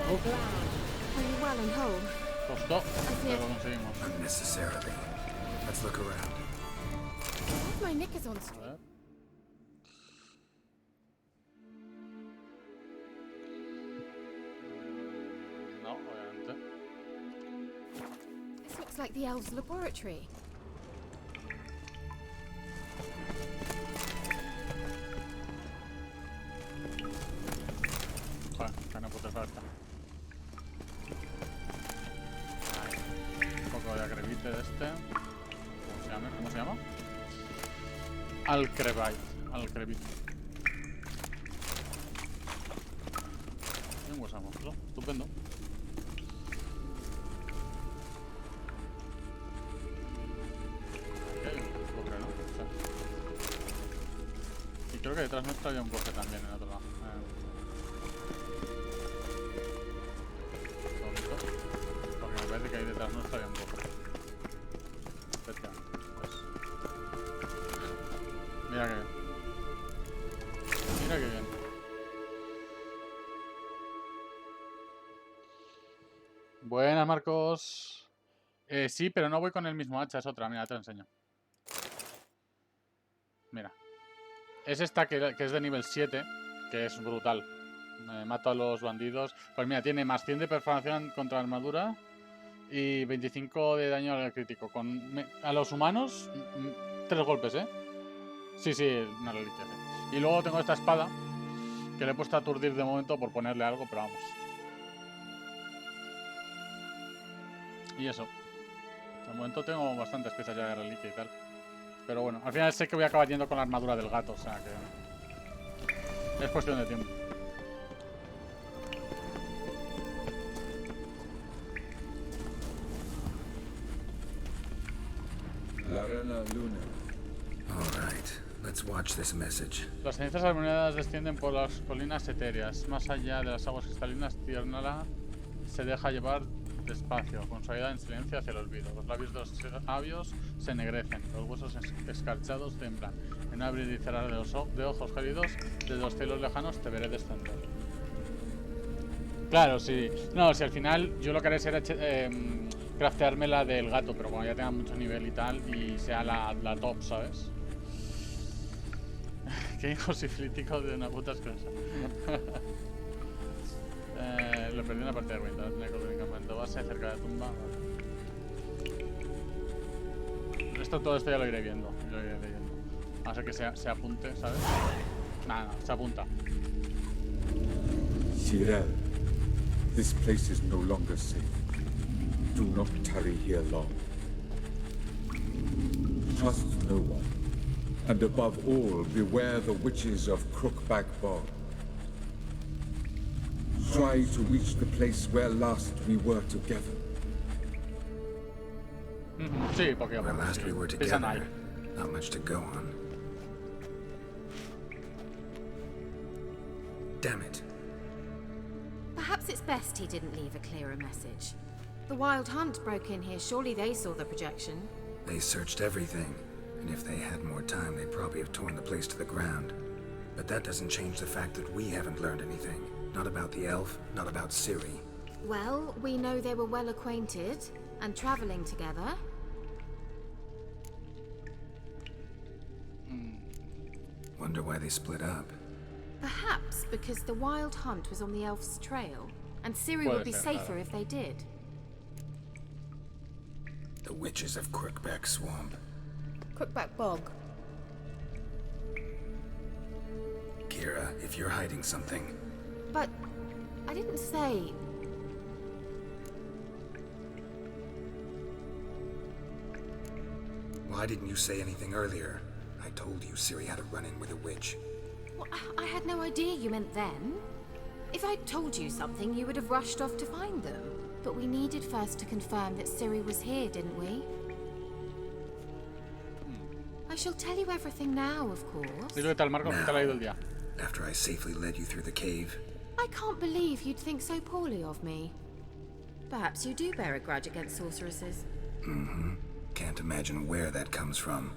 Are you well and whole? Costó, pero lo conseguimos. Unnecessarily. Let's look around. Why have my knickers on straight? No, obviamente. This looks like the elves' laboratory. Joder, que no puta falta. Un poco de acrevite de este. ¿Cómo se llama? ¿Cómo se llama? Alcrevite. Y un hueso monstruo. Estupendo. Aquí hay un cofre, ¿no? Sí. Y creo que detrás nuestra había un cofre también en otro lado. Porque me parece que ahí detrás nuestra había un cofre. Efectivamente. Pues. Mira que bien. Mira que bien. Buenas, Marcos. Sí, pero no voy con el mismo hacha, es otra. Mira, te lo enseño. Mira. Es esta que es de nivel 7, que es brutal. Mato a los bandidos. Pues mira, tiene más 100 de perforación contra armadura y 25 de daño al crítico. A los humanos, 3 golpes, ¿eh? Sí, una reliquia, sí. Y luego tengo esta espada, que le he puesto a aturdir de momento por ponerle algo, pero vamos. Y eso. De momento tengo bastantes piezas ya de reliquia y tal. Pero bueno, al final sé que voy a acabar yendo con la armadura del gato, o sea que... es cuestión de tiempo. La Rana Luna. All right, let's watch this message. Las cenizas armoniadas descienden por las colinas etéreas. Más allá de las aguas cristalinas, Tiernala se deja llevar despacio, con su ayuda en silencio hacia el olvido. Los labios de los sabios se ennegrecen, los huesos escarchados temblan. En un abrir y cerrar de ojos gélidos, desde los cielos lejanos te veré descender. Claro, sí. No, si al final yo lo que haré será craftearme la del gato, pero cuando ya tenga mucho nivel y tal, y sea la top, ¿sabes? Qué hijo sifilítico de una puta asquerosa. Lo perdí en la partida de cuenta, tenía que volver en campamento base cerca de la tumba. Vale. Todo esto ya lo iré viendo, lo iré leyendo. A ser que se apunte, ¿sabes? Nada, se apunta. Shirel, this place is no longer safe. Do not tarry here long. Trust no one. And above all, beware the witches of Crookback Bog. Try to reach the place where last we were together. Sí, porque where last we were together, not much to go on. Damn it. Perhaps it's best he didn't leave a clearer message. The Wild Hunt broke in here. Surely they saw the projection. They searched everything, and if they had more time, they'd probably have torn the place to the ground. But that doesn't change the fact that we haven't learned anything. Not about the elf, not about Ciri. Well, we know they were well acquainted and traveling together. Wonder why they split up. Perhaps because the Wild Hunt was on the elf's trail, and Ciri would be safer if they did. The witches of Crookback Swamp. Crookback Bog. Kira, if you're hiding something... But I didn't say... Why didn't you say anything earlier? I told you Ciri had a run-in with a witch. Well, I had no idea you meant then. If I'd told you something, you would have rushed off to find them. But we needed first to confirm that Ciri was here, didn't we? I shall tell you everything now, of course. Now, after I safely led you through the cave. I can't believe you'd think so poorly of me. Perhaps you do bear a grudge against sorceresses. Mm-hmm. Can't imagine where that comes from.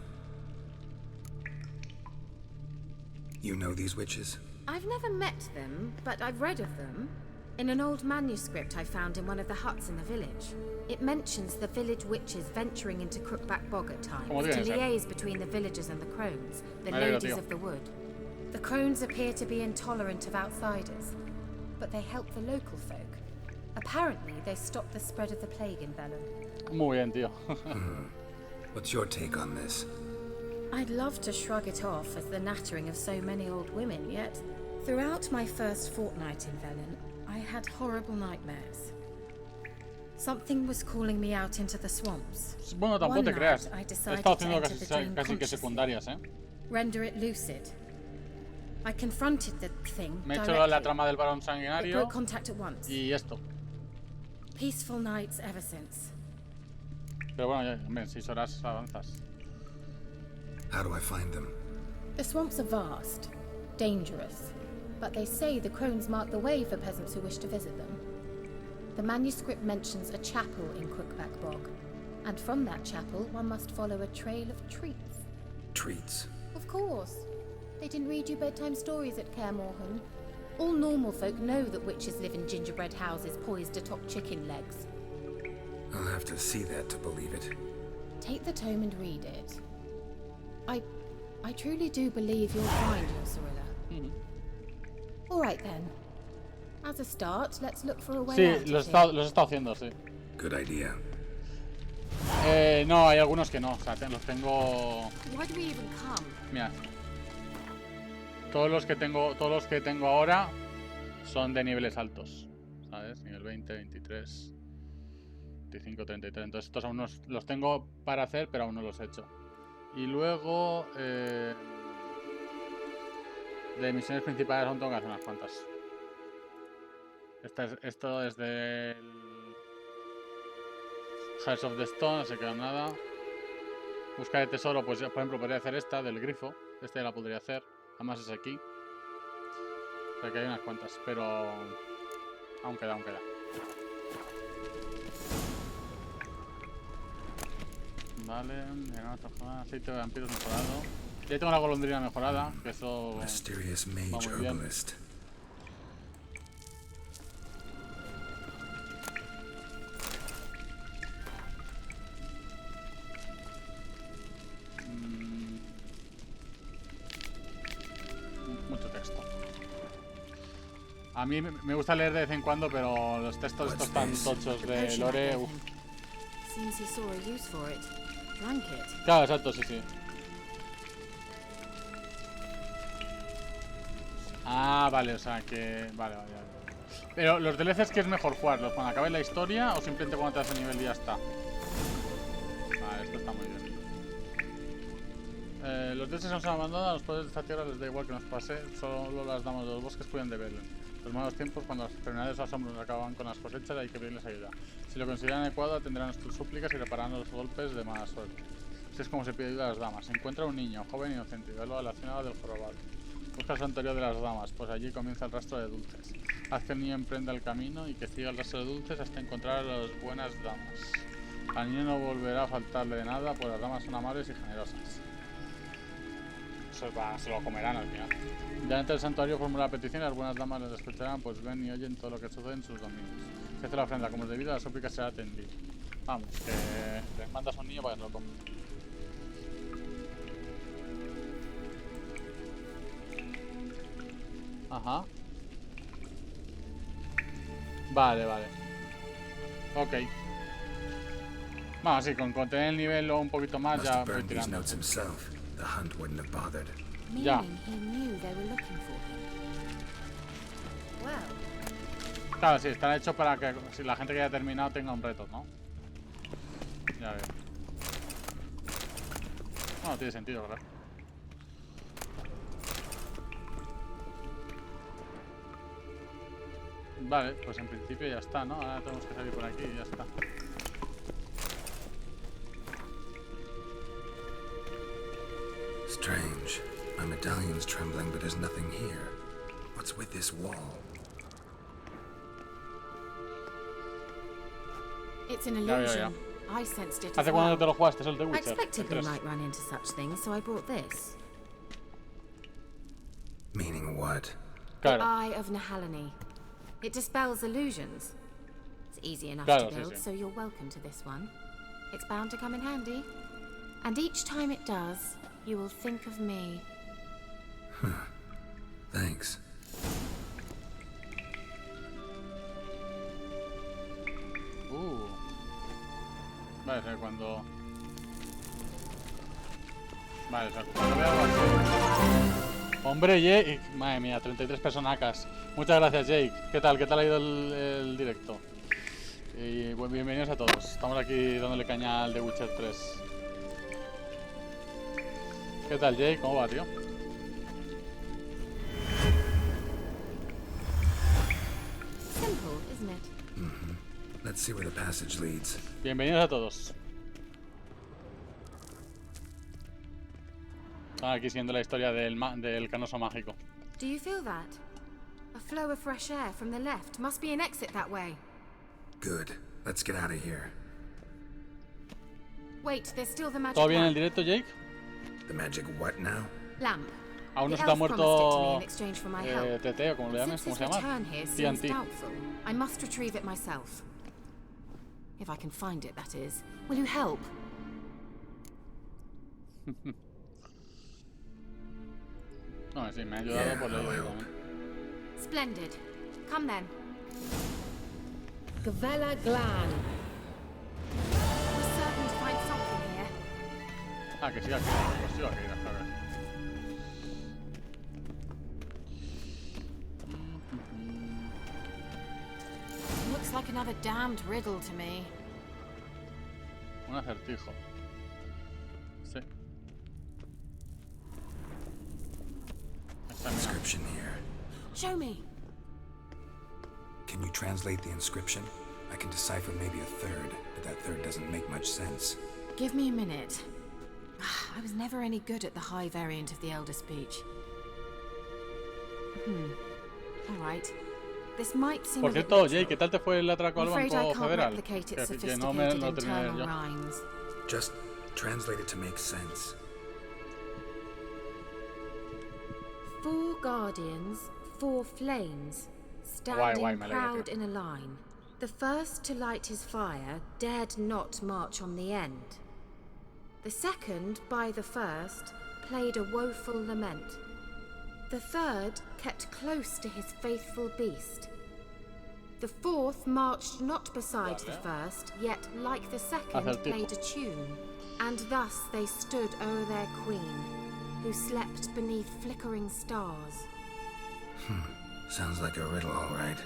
You know these witches? I've never met them, but I've read of them. In an old manuscript I found in one of the huts in the village. It mentions the village witches venturing into Crookback Bog at times to liaise between the villagers and the crones, the ladies of the wood. The crones appear to be intolerant of outsiders, but they help the local folk. Apparently, they stop the spread of the plague in Velen. Muy bien, tío. What's your take on this? I'd love to shrug it off as the nattering of so many old women, yet throughout my first fortnight in Velen, I had horrible nightmares. Something was calling me out into the swamps. Bueno, tampoco te creas. I He decided estado to haciendo enter the dream casi que secundarias, render it lucid. I confronted the thing Me he hecho directly. la trama del varón It sanguinario broke contact at once. y esto. Peaceful nights ever since. Pero bueno, ya, hombre, en 6 horas avanzas. How do I find them? The swamps are vast, dangerous, but they say the crones mark the way for peasants who wish to visit them. The manuscript mentions a chapel in Crookback Bog, and from that chapel one must follow a trail of treats. Treats? Of course. They didn't read you bedtime stories at Kaer Morhen. All normal folk know that witches live in gingerbread houses poised atop chicken legs. I'll have to see that to believe it. Take the tome and read it. I truly do believe you'll find your Cirilla. All right then. As a start, let's look for a way out. Sí, los he estado haciendo, sí. Good idea. No, hay algunos que no. O sea, los tengo... Why do we even come? Mira. Todos los que tengo ahora son de niveles altos. ¿Sabes? Nivel 20, 23, 25, 33. Entonces estos aún los tengo para hacer, pero aún no los he hecho. Y luego... de misiones principales aún tengo que hacer unas cuantas. Esto es del... House of the Stone, no se queda nada. Buscar el tesoro, pues por ejemplo podría hacer esta del grifo. Esta ya la podría hacer. Además es aquí. O sea que hay unas cuantas, pero... Aún queda. Vale, aceite de vampiros mejorado. Ya tengo la golondrina mejorada, que eso... Mysterious mage va muy bien. herbalist. Mucho texto. A mí me gusta leer de vez en cuando, pero los textos estos tan tochos de lore... Uf. Seems he saw a use for it. Drank it. Claro, exacto, sí. Ah, vale, o sea que... Vale. Pero los DLCs, ¿qué es mejor jugarlos? ¿Cuando acabe la historia o simplemente cuando te das el nivel y ya está? Vale, esto está muy bien. Los dioses nos han abandonado, a los poderes de esta tierra les da igual que nos pase, solo las damas de los bosques pueden deberlo. Los malos tiempos, cuando las enfermedades o asombros acaban con las cosechas, hay que pedirles ayuda. Si lo consideran adecuado, atenderán tus súplicas y repararán los golpes de mala suerte. Así es como se pide ayuda a las damas. Se encuentra un niño, joven e inocente, y velo a la ciudad del jorobado. Busca el santuario de las damas, pues allí comienza el rastro de dulces. Haz que el niño emprenda el camino y que siga el rastro de dulces hasta encontrar a las buenas damas. Al niño no volverá a faltarle de nada, pues las damas son amables y generosas. Se lo comerán al final. Delante del santuario formula la petición y las buenas damas les escucharán, pues ven y oyen todo lo que sucede en sus dominios. Si hace la ofrenda como es debido, la súplica será atendida. Vamos, que les mandas a un niño para que se lo coma. Ajá. Vale, vale. Ok. Bueno, sí, con tener el nivel o un poquito más ya voy tirando. Ya. Claro, sí, están hechos para que si la gente que haya terminado tenga un reto, ¿no? Ya veo. Bueno, tiene sentido, ¿verdad? Vale, pues en principio ya está, ¿no? Ahora tenemos que salir por aquí y ya está. Strange. My medallion's trembling, but there's nothing here. What's with this wall? It's an illusion. I sensed it as ¿Hace cuándo well. te lo jugaste? Es el de I Witcher. expected we might run into such things, so I brought this. Meaning what? The Eye of Nahalani. It dispels illusions. It's easy enough Claro, to build, sí, sí. so you're welcome to this one. It's bound to come in handy. And each time it does, you will think of me. Thanks. Vale, o sea, cuando... Vale, o sea, cuando veo algo así... Hombre, Jake... Madre mía, 33 personacas. Muchas gracias, Jake. ¿Qué tal? ¿Qué tal ha ido el directo? Y bueno, bienvenidos a todos. Estamos aquí dándole caña al The Witcher 3. ¿Qué tal, Jake? ¿Cómo va, tío? Simple, isn't it? Let's see where the passage leads. Bienvenidos a todos. Aquí siendo la historia del Canoso Mágico. Do you feel that? A flow of fresh air from the left. Must be an exit that way. Good. Let's get out of here. Wait, there's still the magic ¿Todo bien en el lamp. directo, Jake? The magic what now? Lamp. Aún no The se te ha elf promised it to me muerto in exchange for my help. TT o como le llames, Since ¿cómo his se llama? return here seems TNT. doubtful, I must retrieve it myself. If I can find it, that is. Will you help? No, sí, me ha ayudado por lo digo. Splendid. Come then. Gavella Glan. We're certain to find something here. Ah, que siga aquí. Pues sigo aquí, a ver. Looks like another damned riddle to me. Un acertijo. Sí. Inscription here. Show me. Can you translate the inscription? I can decipher maybe a third, but that third doesn't make much sense. Give me a minute. I was never any good at the high variant of the Elder Speech. All right. This might seem Por a bit cierto, literal. Jake, ¿qué tal te fue el atraco al I'm afraid I banco can't federal? replicate its Que no me sophisticated lo terminé internal yo. rhymes. Just translate it to make sense. 4 guardians, 4 flames, standing Guay, me alegro, proud tío. in a line. The first to light his fire dared not march on the end. The second, by the first, played a woeful lament. The third kept close to his faithful beast. The fourth marched not beside the first, yet like the second Acertijo. played a tune. And thus they stood o'er their queen, who slept beneath flickering stars. Sounds like a riddle, all right.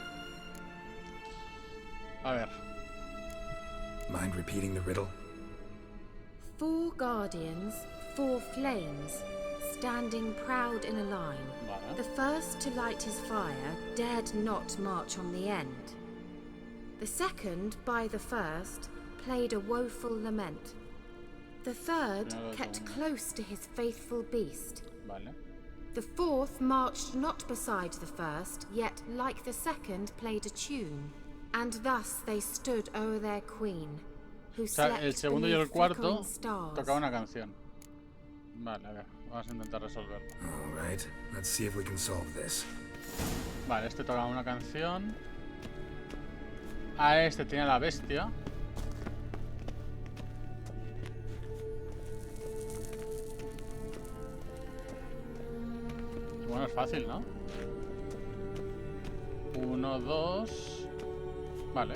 A ver. Mind repeating the riddle? 4 guardians, 4 flames, standing proud in a line. Vale. The first to light his fire dared not march on the end. The second, by the first, played a woeful lament. The third kept close to his faithful beast. Vale. The fourth marched not beside the first, yet like the second played a tune. And thus they stood o'er their queen, who O sea, el slept segundo y el beneath cuarto flickering stars. tocaba una canción. Vale, a ver, vamos a intentar resolverlo. Alright, let's see if we can solve this. Vale, este tocaba una canción. A este tiene la bestia. Bueno, es fácil, ¿no? 1, 2. Vale.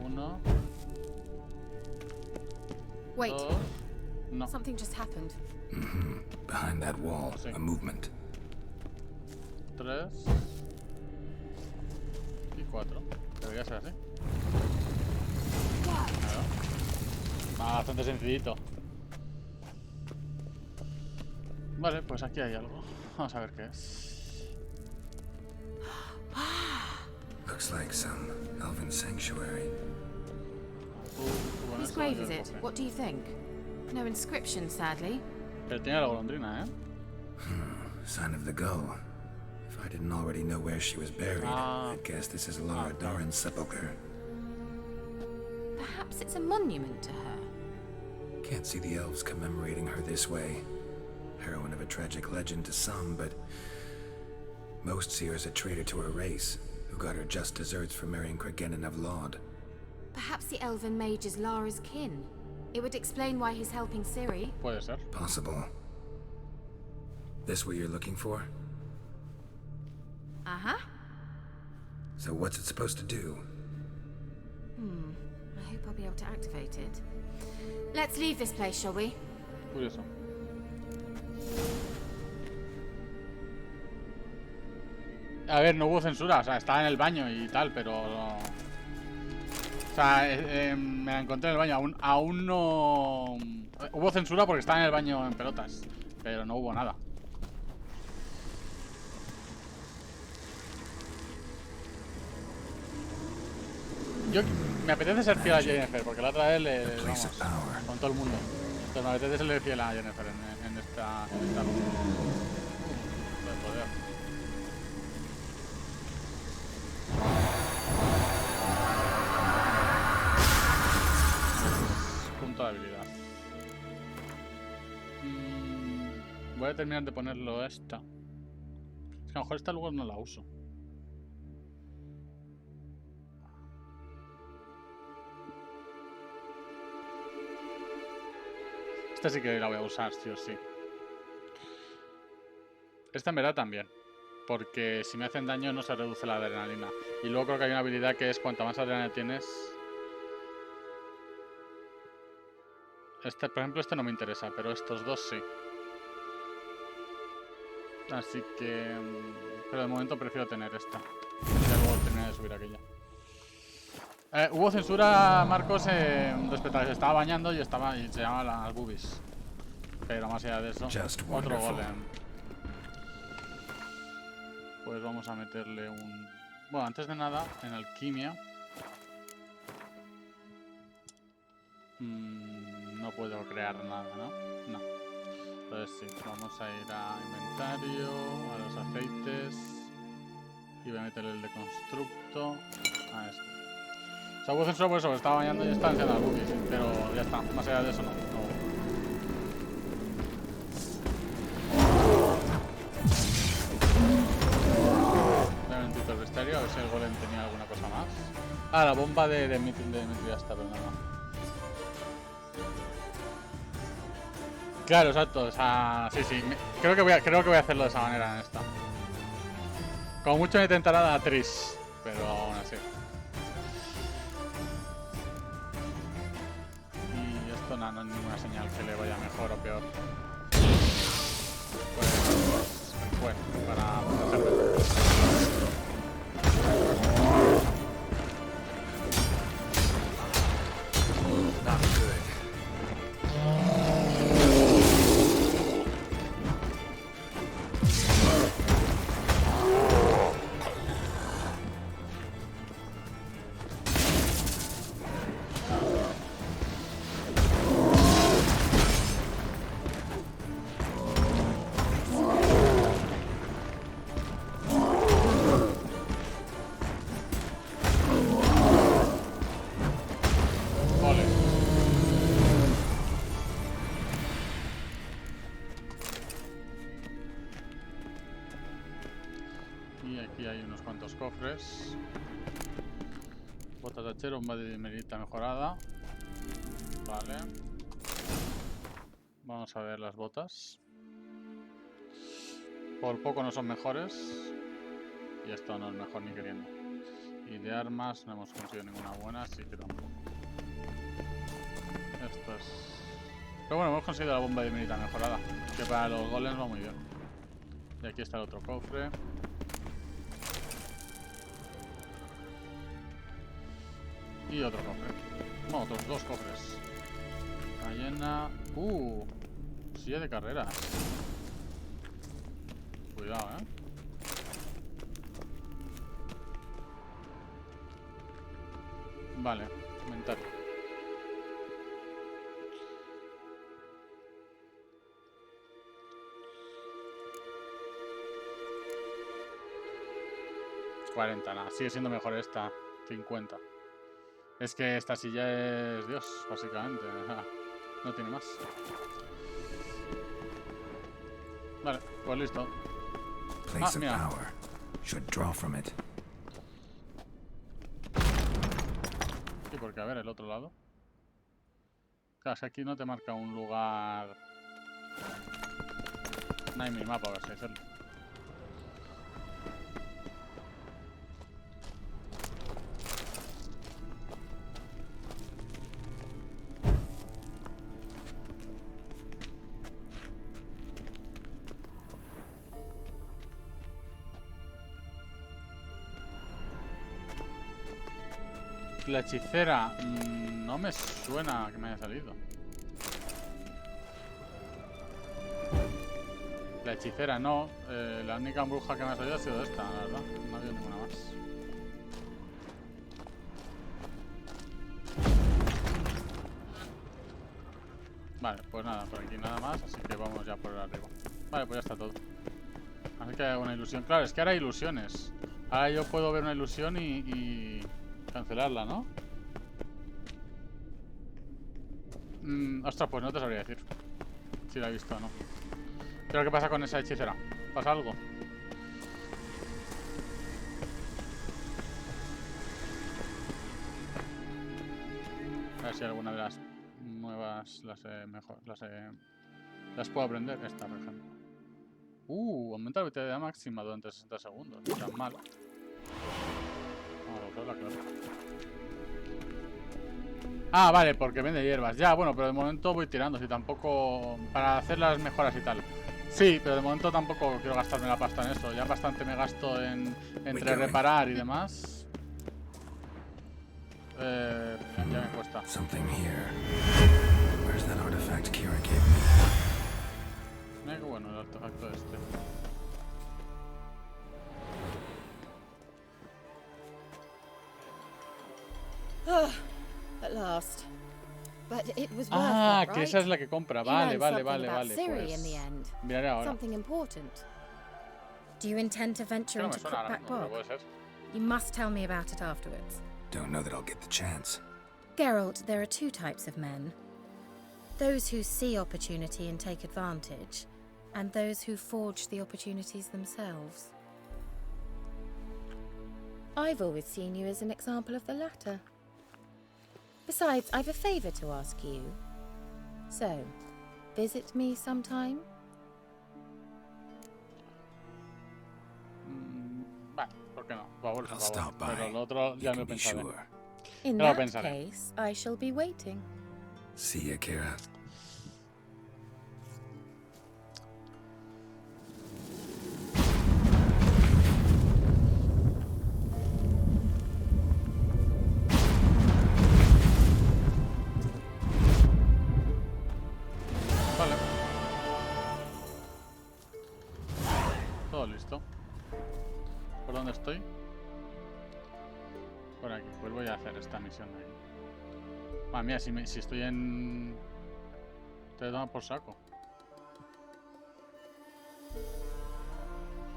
1. Wait. 2. No. Something just happened. Behind that wall, a movement. 3 y 4. Debería ser así. Claro. Bastante sencillito. Vale, pues aquí hay algo. Vamos a ver qué es. Looks like some elven sanctuary. Whose grave is it? What do you think? No inscription, sadly. Pero tiene la golondrina, ¿eh? Sign of the gull. If I didn't already know where she was buried, I'd guess this is Laura Doran's sepulchre. Perhaps it's a monument to her. Can't see the elves commemorating her this way. Heroine of a tragic legend to some, but most see her as a traitor to her race, who got her just deserts for marrying Cregennan of Laud. Perhaps the elven mage is Lara's kin. It would explain why he's helping Ciri. Puede ser. Possible. This what you're looking for? Uh-huh. So what's it supposed to do? I hope I'll be able to activate it. Let's leave this place, shall we? Curioso. A ver, no hubo censura, o sea, estaba en el baño y tal, pero... O sea, me la encontré en el baño, aún no... Hubo censura porque estaba en el baño en pelotas, pero no hubo nada. Yo me apetece ser fiel a Jennifer, porque la otra vez vamos, con todo el mundo. Entonces me apetece serle fiel a Jennifer en esta de poder. Punto de habilidad. Voy a terminar de ponerlo esta. Es que a lo mejor esta luego no la uso. Esta sí que la voy a usar, sí o sí. Esta en verdad también. Porque si me hacen daño no se reduce la adrenalina. Y luego creo que hay una habilidad que es cuanta más adrenalina tienes... Este, por ejemplo, este no me interesa, pero estos dos sí. Así que... Pero de momento prefiero tener esta. Y ya luego terminar de subir aquella. Hubo censura, Marcos, respecto a que se estaba bañando y se llamaban las boobies. Pero más allá de eso, otro golem. Pues vamos a meterle un... Bueno, antes de nada, en alquimia... no puedo crear nada, ¿no? No. Entonces sí, vamos a ir a inventario, a los aceites... Y voy a meterle el de constructo a este. O sea, hubo censura por eso, que estaba bañando y estaba enseñando las boobies, pero ya está, más allá de eso no. Voy a ver un tutor de estéreo, a ver si el golem tenía alguna cosa más. Ah, la bomba de ya está, pero no. Claro, exacto, o sea, sí, creo que voy a hacerlo de esa manera en esta. Como mucho me tentará la Tris, pero aún así. Y esto no es ninguna señal que le vaya mejor o peor. Pues para protegerme. Y aquí hay unos cuantos cofres. Botas de hachero, bomba de dimerita mejorada. Vale. Vamos a ver las botas. Por poco no son mejores. Y esto no es mejor ni queriendo. Y de armas no hemos conseguido ninguna buena, así que tampoco. Esto es... Pero bueno, hemos conseguido la bomba de dimerita mejorada. Que para los golems va muy bien. Y aquí está el otro cofre. Y otro cofre. No, otros dos cofres. Ballena. Silla de carreras. Cuidado, Vale, inventario. Nada, sigue siendo mejor esta. 50. Es que esta silla es Dios, básicamente. No tiene más. Vale, pues listo. Mira. Sí, porque a ver el otro lado. Claro, es que aquí no te marca un lugar. No hay minimapa, por así decirlo. La hechicera, no me suena que me haya salido. La hechicera no, la única bruja que me ha salido ha sido esta, la verdad. No ha habido ninguna más. Vale, pues nada, por aquí nada más, así que vamos ya por arriba. Vale, pues ya está todo. Así que hay una ilusión. Claro, es que ahora hay ilusiones. Ahora yo puedo ver una ilusión y cancelarla, ¿no? Ostras, pues no te sabría decir si la he visto o no. Pero ¿qué pasa con esa hechicera? ¿Pasa algo? A ver si alguna de las nuevas las puedo aprender. Esta, por ejemplo. Aumenta la vitalidad máxima durante 60 segundos. No tan mal. Vamos a usarla, claro. Ah, vale, porque vende hierbas. Ya, bueno, pero de momento voy tirando. Si tampoco... Para hacer las mejoras y tal. Sí, pero de momento tampoco quiero gastarme la pasta en eso. Ya bastante me gasto entre reparar y demás. Ya me cuesta. Mira qué bueno el artefacto este. At last. But it was worth it, que right? esa es la que compra. Vale. Pues miraré ahora. Something important. Do you intend to venture into Crookback Bog? You must tell me about it afterwards. Don't know that I'll get the chance. Geralt, there are two types of men. Those who see opportunity and take advantage, and those who forge the opportunities themselves. I've always seen you as an example of the latter. Besides, I've a favor to ask you. So, visit me sometime? Vale, ¿por qué no? Por favor. Pero lo otro ya me he pensado. In that case, I shall be waiting. See ya, Kira. Vale. Todo listo. ¿Por dónde estoy? Por aquí. Pues voy a hacer esta misión de aquí. Madre mía, si estoy en... Te toman por saco.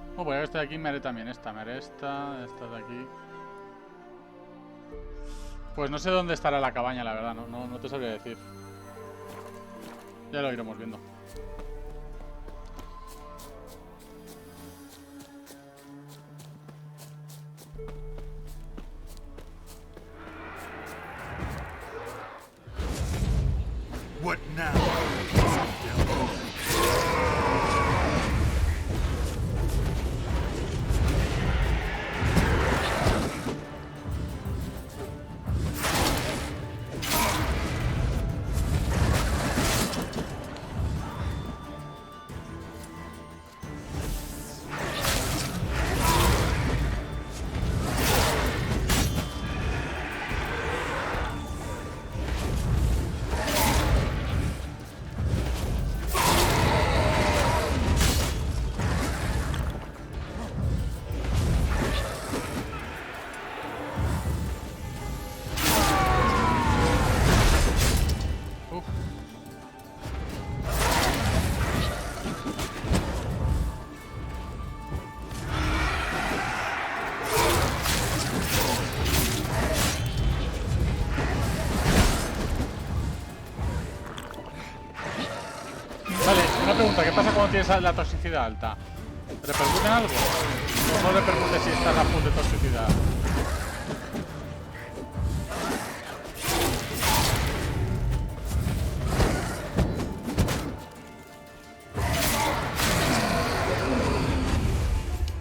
Bueno, pues esta de aquí me haré también esta. Me haré esta de aquí. Pues no sé dónde estará la cabaña, la verdad. No te sabría decir. Ya lo iremos viendo. pregunta, ¿qué pasa cuando tienes la toxicidad alta? ¿Repercute en algo? ¿O no repercute si estás a full de toxicidad?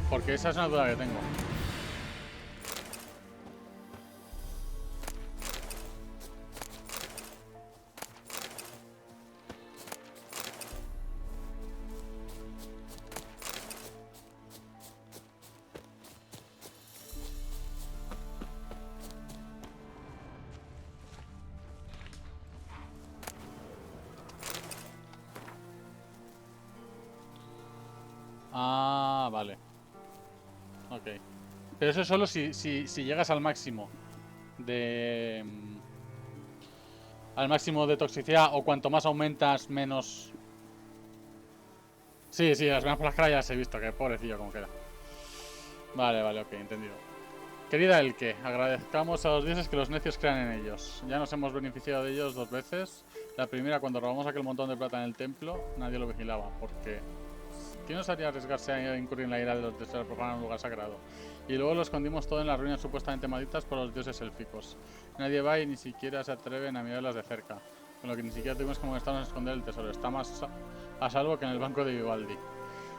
Porque esa es una duda que tengo. Ah, vale. Ok. Pero eso es solo si llegas al máximo de... al máximo de toxicidad, o cuanto más aumentas, menos... Sí, las venas por las caras ya las he visto, que pobrecillo como queda. Vale, ok, entendido. Querida Elke, agradezcamos a los dioses que los necios crean en ellos. Ya nos hemos beneficiado de ellos 2 veces. La primera, cuando robamos aquel montón de plata en el templo, nadie lo vigilaba, porque... ¿quién nos haría arriesgarse a incurrir en la ira de los dioses al profanar un lugar sagrado? Y luego lo escondimos todo en las ruinas supuestamente malditas por los dioses élficos. Nadie va y ni siquiera se atreven a mirarlas de cerca, con lo que ni siquiera tuvimos que molestarnos a esconder el tesoro. Está más a salvo que en el banco de Vivaldi.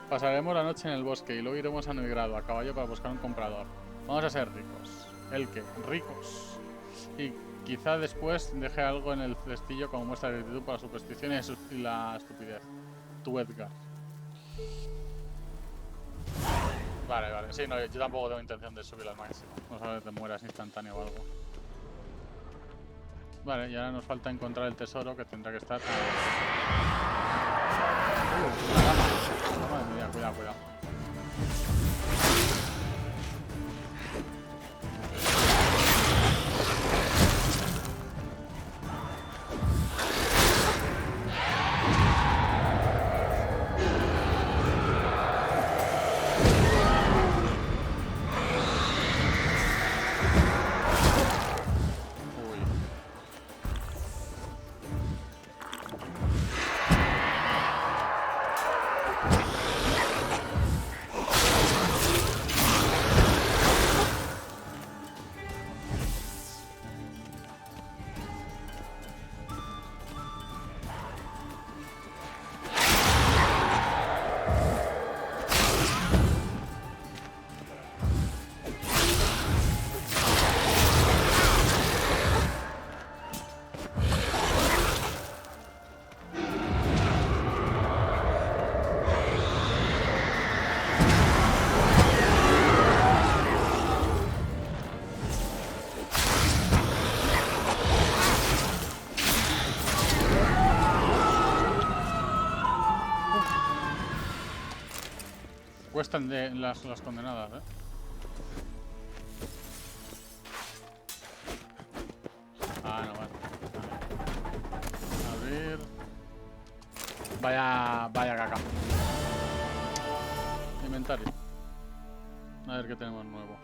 Pasaremos la noche en el bosque y luego iremos a Novigrado a caballo para buscar un comprador. Vamos a ser ricos. Elke, ricos. Y quizá después deje algo en el cestillo como muestra de gratitud por la superstición y la estupidez. Tu Edgar. Vale, sí, no, yo tampoco tengo intención de subir al máximo. No sabes, te mueras instantáneo o algo. Vale, y ahora nos falta encontrar el tesoro, que tendrá que estar... Madre mía, cuidado. Cuestan de las condenadas, Ah, no, vale. Abrir. Vaya caca. Inventario. A ver qué tenemos nuevo.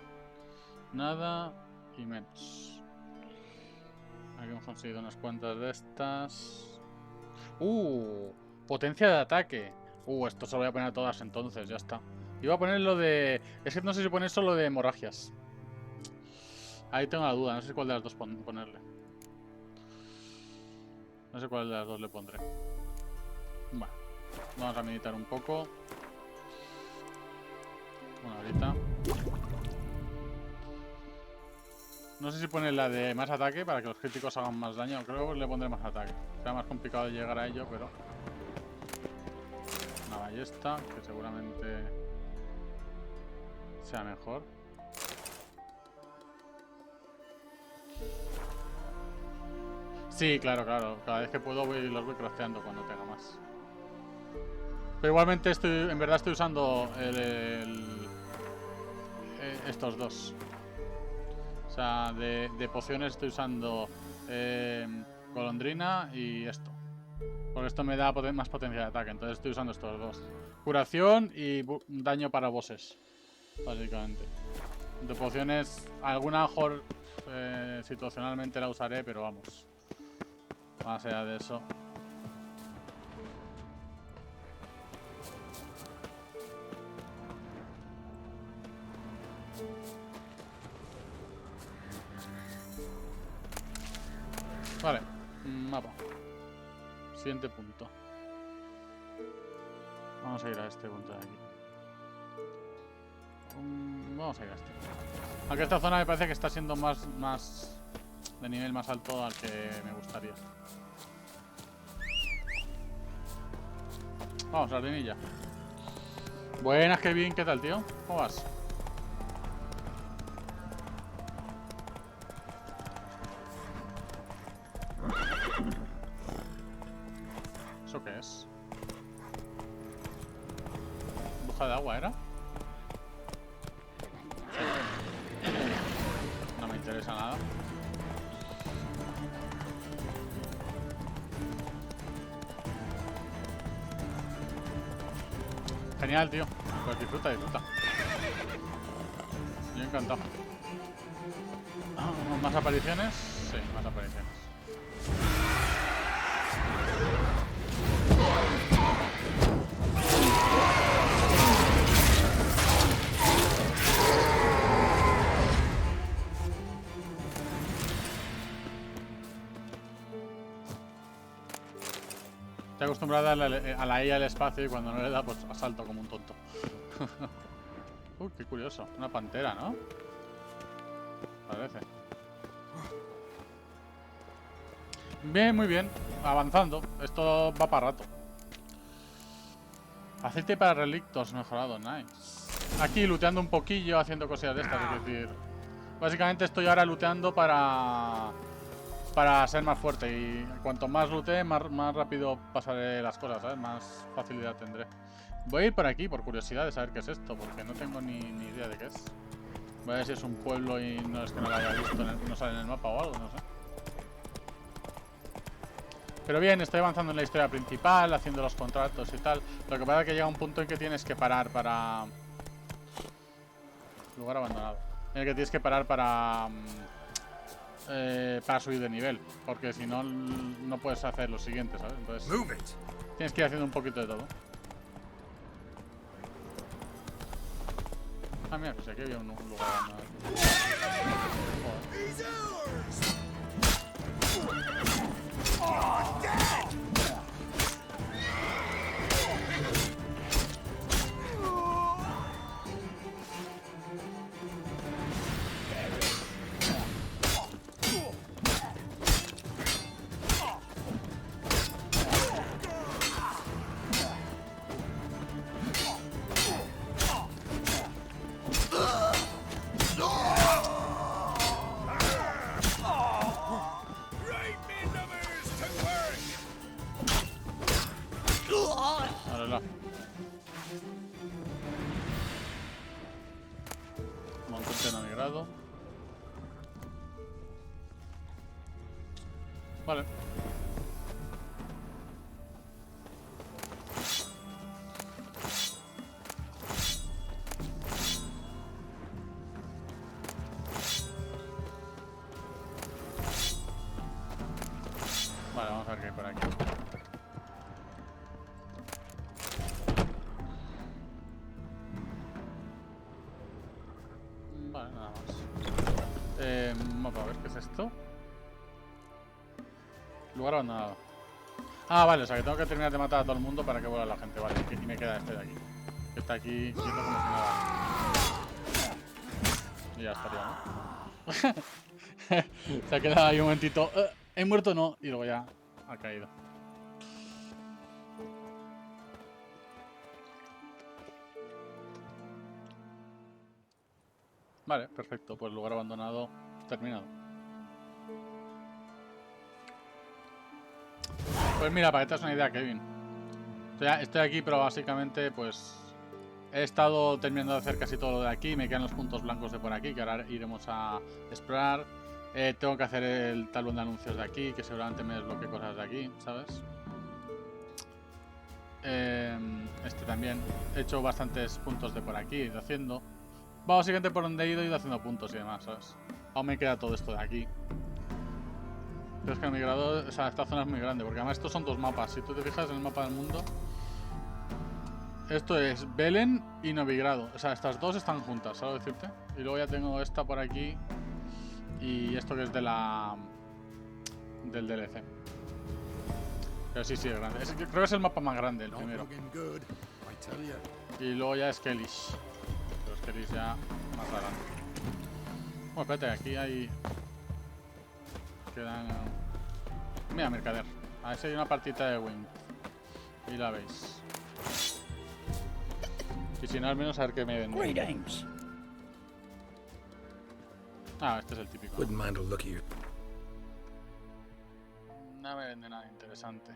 Nada y menos. Aquí hemos conseguido unas cuantas de estas. Potencia de ataque. Esto se lo voy a poner a todas entonces, ya está. Iba a poner lo de... es que no sé si poner solo de hemorragias. Ahí tengo la duda, no sé cuál de las dos ponerle. No sé cuál de las dos le pondré. Bueno, vamos a meditar un poco. Bueno, ahorita. No sé si poner la de más ataque para que los críticos hagan más daño. Creo que le pondré más ataque. Será más complicado de llegar a ello, pero... una ballesta, que seguramente... sea mejor. Sí, claro. Cada vez que puedo los voy crafteando cuando tenga más. Pero igualmente en verdad estoy usando estos dos. O sea, de pociones estoy usando golondrina y esto. Porque esto me da más potencia de ataque. Entonces estoy usando estos dos. Curación y daño para bosses. Básicamente. De pociones, alguna mejor situacionalmente la usaré, pero vamos. Más allá de eso. Vale, mapa. Siguiente punto. Vamos a ir a este punto de aquí. Vamos a ir a este. Aunque esta zona me parece que está siendo más de nivel más alto al que me gustaría. Vamos, sardinilla. Buenas, Kevin, ¿qué tal, tío? ¿Cómo vas? ¿Eso qué es? ¿Buja de agua era? No me interesa nada. Genial, tío. Pues disfruta, disfruta. Yo encantado. ¿Más apariciones? Sí, más apariciones. Estoy acostumbrada a la I al espacio y cuando no le da, pues asalto como un tonto. Uy, qué curioso. Una pantera, ¿no? Parece. Bien, muy bien. Avanzando. Esto va para rato. Aceite para relictos mejorado. Nice. Aquí looteando un poquillo, haciendo cosillas de estas. Es decir, básicamente estoy ahora looteando para ser más fuerte. Y cuanto más lootee, más rápido pasaré las cosas, ¿sabes? Más facilidad tendré. Voy a ir por aquí, por curiosidad de saber qué es esto, porque no tengo ni idea de qué es. Voy a ver si es un pueblo y no es que no lo haya visto, no sale en el mapa o algo, no sé. Pero bien, estoy avanzando en la historia principal, haciendo los contratos y tal. Lo que pasa es que llega un punto en que tienes que parar para... Lugar abandonado. En el que tienes que parar para subir de nivel. Porque si no, no puedes hacer lo siguiente, ¿sabes? Entonces tienes que ir haciendo un poquito de todo. Ah, mira, pues aquí había un lugar abandonado. Vale. Vale, vamos a ver qué hay por aquí. Vale, nada más. Mapa, a ver qué es esto. Lugar abandonado. Ah, vale, o sea que tengo que terminar de matar a todo el mundo para que vuelva la gente. Vale, y me queda este de aquí. Que está aquí quieto como si nada. Y ya estaría, ¿no? Se ha quedado ahí un momentito. ¿He muerto o no? Y luego ya ha caído. Vale, perfecto. Pues lugar abandonado terminado. Pues mira, para que te hagas una idea, Kevin. Estoy aquí, pero básicamente pues he estado terminando de hacer casi todo lo de aquí. Me quedan los puntos blancos de por aquí, que ahora iremos a explorar. Tengo que hacer el talón de anuncios de aquí, que seguramente me desbloquee cosas de aquí, ¿sabes? Este también. He hecho bastantes puntos de por aquí, he ido haciendo. Básicamente por donde he ido haciendo puntos y demás, ¿sabes? Aún me queda todo esto de aquí. Pero es que el migrador, o sea, esta zona es muy grande, porque además estos son dos mapas. Si tú te fijas en el mapa del mundo, Esto es Belén y Novigrado. O sea, estas dos están juntas, ¿sabes decirte? Y luego ya tengo esta por aquí. Y esto que es de la... del DLC. Pero sí, es grande. Creo que es el mapa más grande, el primero. Y luego ya Skellish. Pero Skellish ya más adelante. Bueno, espérate, aquí hay... quedan... Mira, mercader. A ver si hay una partita de Wing. Y la veis. Y si no, al menos a ver qué me vende. Ah, este es el típico. Wouldn't mind a look at you. No me vende nada interesante.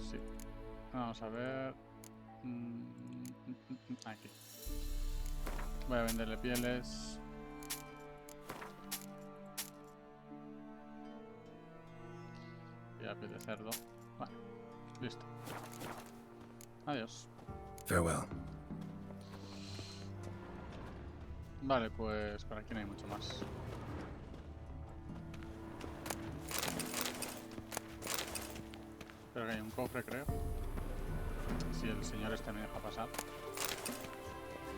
Sí. Vamos a ver. Aquí. Voy a venderle pieles. Y la piel de cerdo. Vale. Listo. Adiós. Farewell. Vale, pues por aquí no hay mucho más. Pero que hay un cofre, creo. Si el señor este me deja pasar.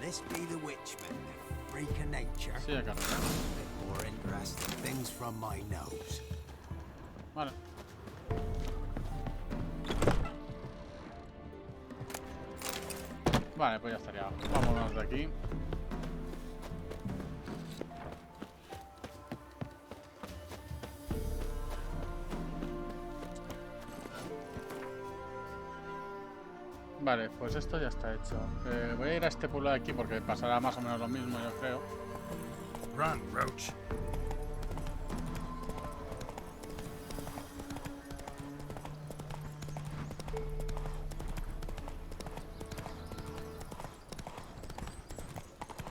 This be the witchman, the freak of nature. Sí, acá. Bit more interesting things from my nose. Vale. Vale, pues ya estaría. Vámonos de aquí. Vale, pues esto ya está hecho. Voy a ir a este pueblo de aquí porque pasará más o menos lo mismo, yo creo. Run, Roach.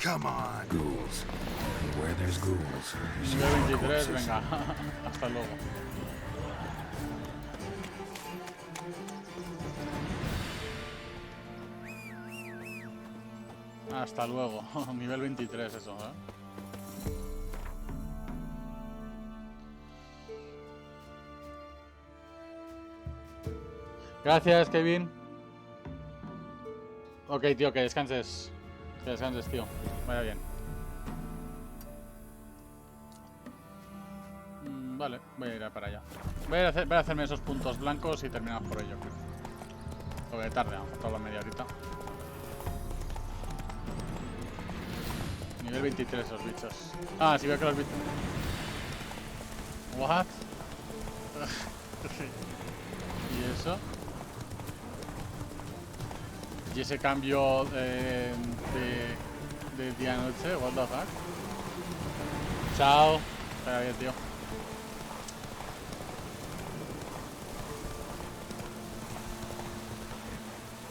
Come on. Ghouls. And where there's ghouls, there's Nivel 23, corpses. venga. Hasta luego. Hasta luego. Nivel 23 eso, Gracias, Kevin. Ok, tío, que descanses. Que descanses, tío. Vaya bien. Vale, voy a ir para allá. Voy a hacerme esos puntos blancos y terminamos por ello, creo. Porque tarde, vamos a toda la media horita. Nivel 23 esos bichos. Ah, sí veo que los bichos... What? ¿Y eso? ¿Y ese cambio de día a noche? What the fuck? Chao. Espera bien, tío.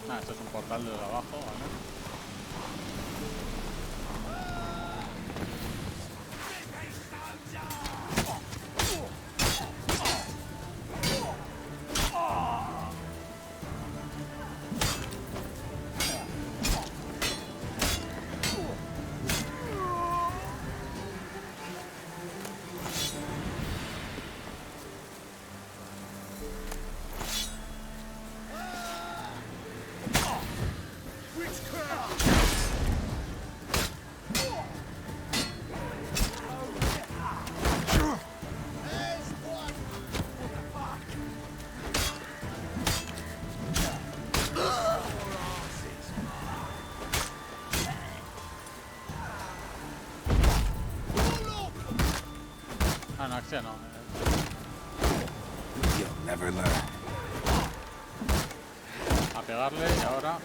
Ah, esto es un portal desde abajo, ¿vale? Ah, no, acción no. You'll never learn. A pegarle y ahora...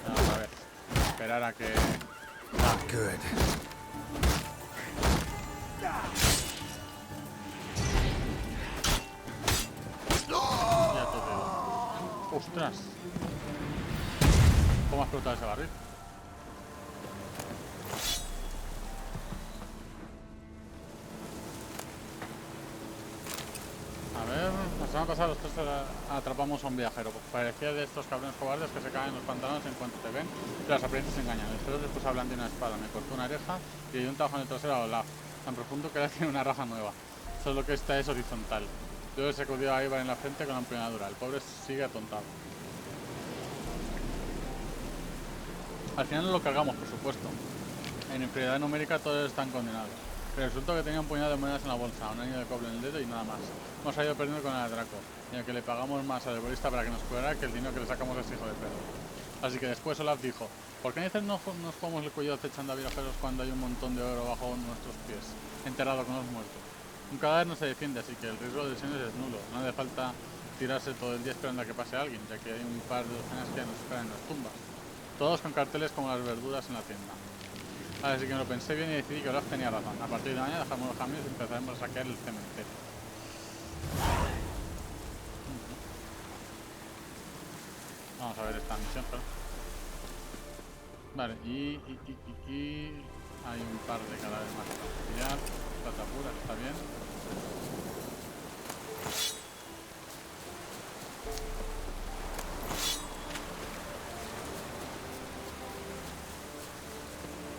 Vamos a ver. Esperar a que... Not good. Ya te digo. ¡Ostras! ¿Cómo ha explotado ese barril? A ver, la semana pasada los tres atrapamos a un viajero. Parecía de estos cabrones cobardes que se caen en los pantanos en cuanto te ven y las apariencias engañan. El feo después hablando de una espada, me cortó una oreja y le dio un tajo en el trasero a Olaf, tan profundo que ahora tiene una raja nueva. Solo que esta es horizontal. Luego se sacudió a Ivar en la frente con la empuñadura. El pobre sigue atontado. Al final no lo cargamos, por supuesto. En inferioridad numérica todos están condenados. Pero resultó que tenía un puñado de monedas en la bolsa, un anillo de cobre en el dedo y nada más. Hemos ido perdiendo con el atraco, y que le pagamos más al herborista para que nos curara que el dinero que le sacamos a ese hijo de perro. Así que después Olaf dijo, ¿por qué dices no nos jugamos el cuello acechando a viajeros cuando hay un montón de oro bajo nuestros pies, enterrado con los muertos? Un cadáver no se defiende, así que el riesgo de lesiones es nulo. No hace falta tirarse todo el día esperando a que pase alguien, ya que hay un par de docenas que ya nos esperan en las tumbas. Todos con carteles como las verduras en la tienda. Así que me lo pensé bien y decidí que Olaf tenía razón. A partir de mañana dejamos los camiones y empezaremos a saquear el cementerio. Vamos a ver esta misión, pero... Vale, y hay un par de cadáveres más para pillar. Plata pura, está bien.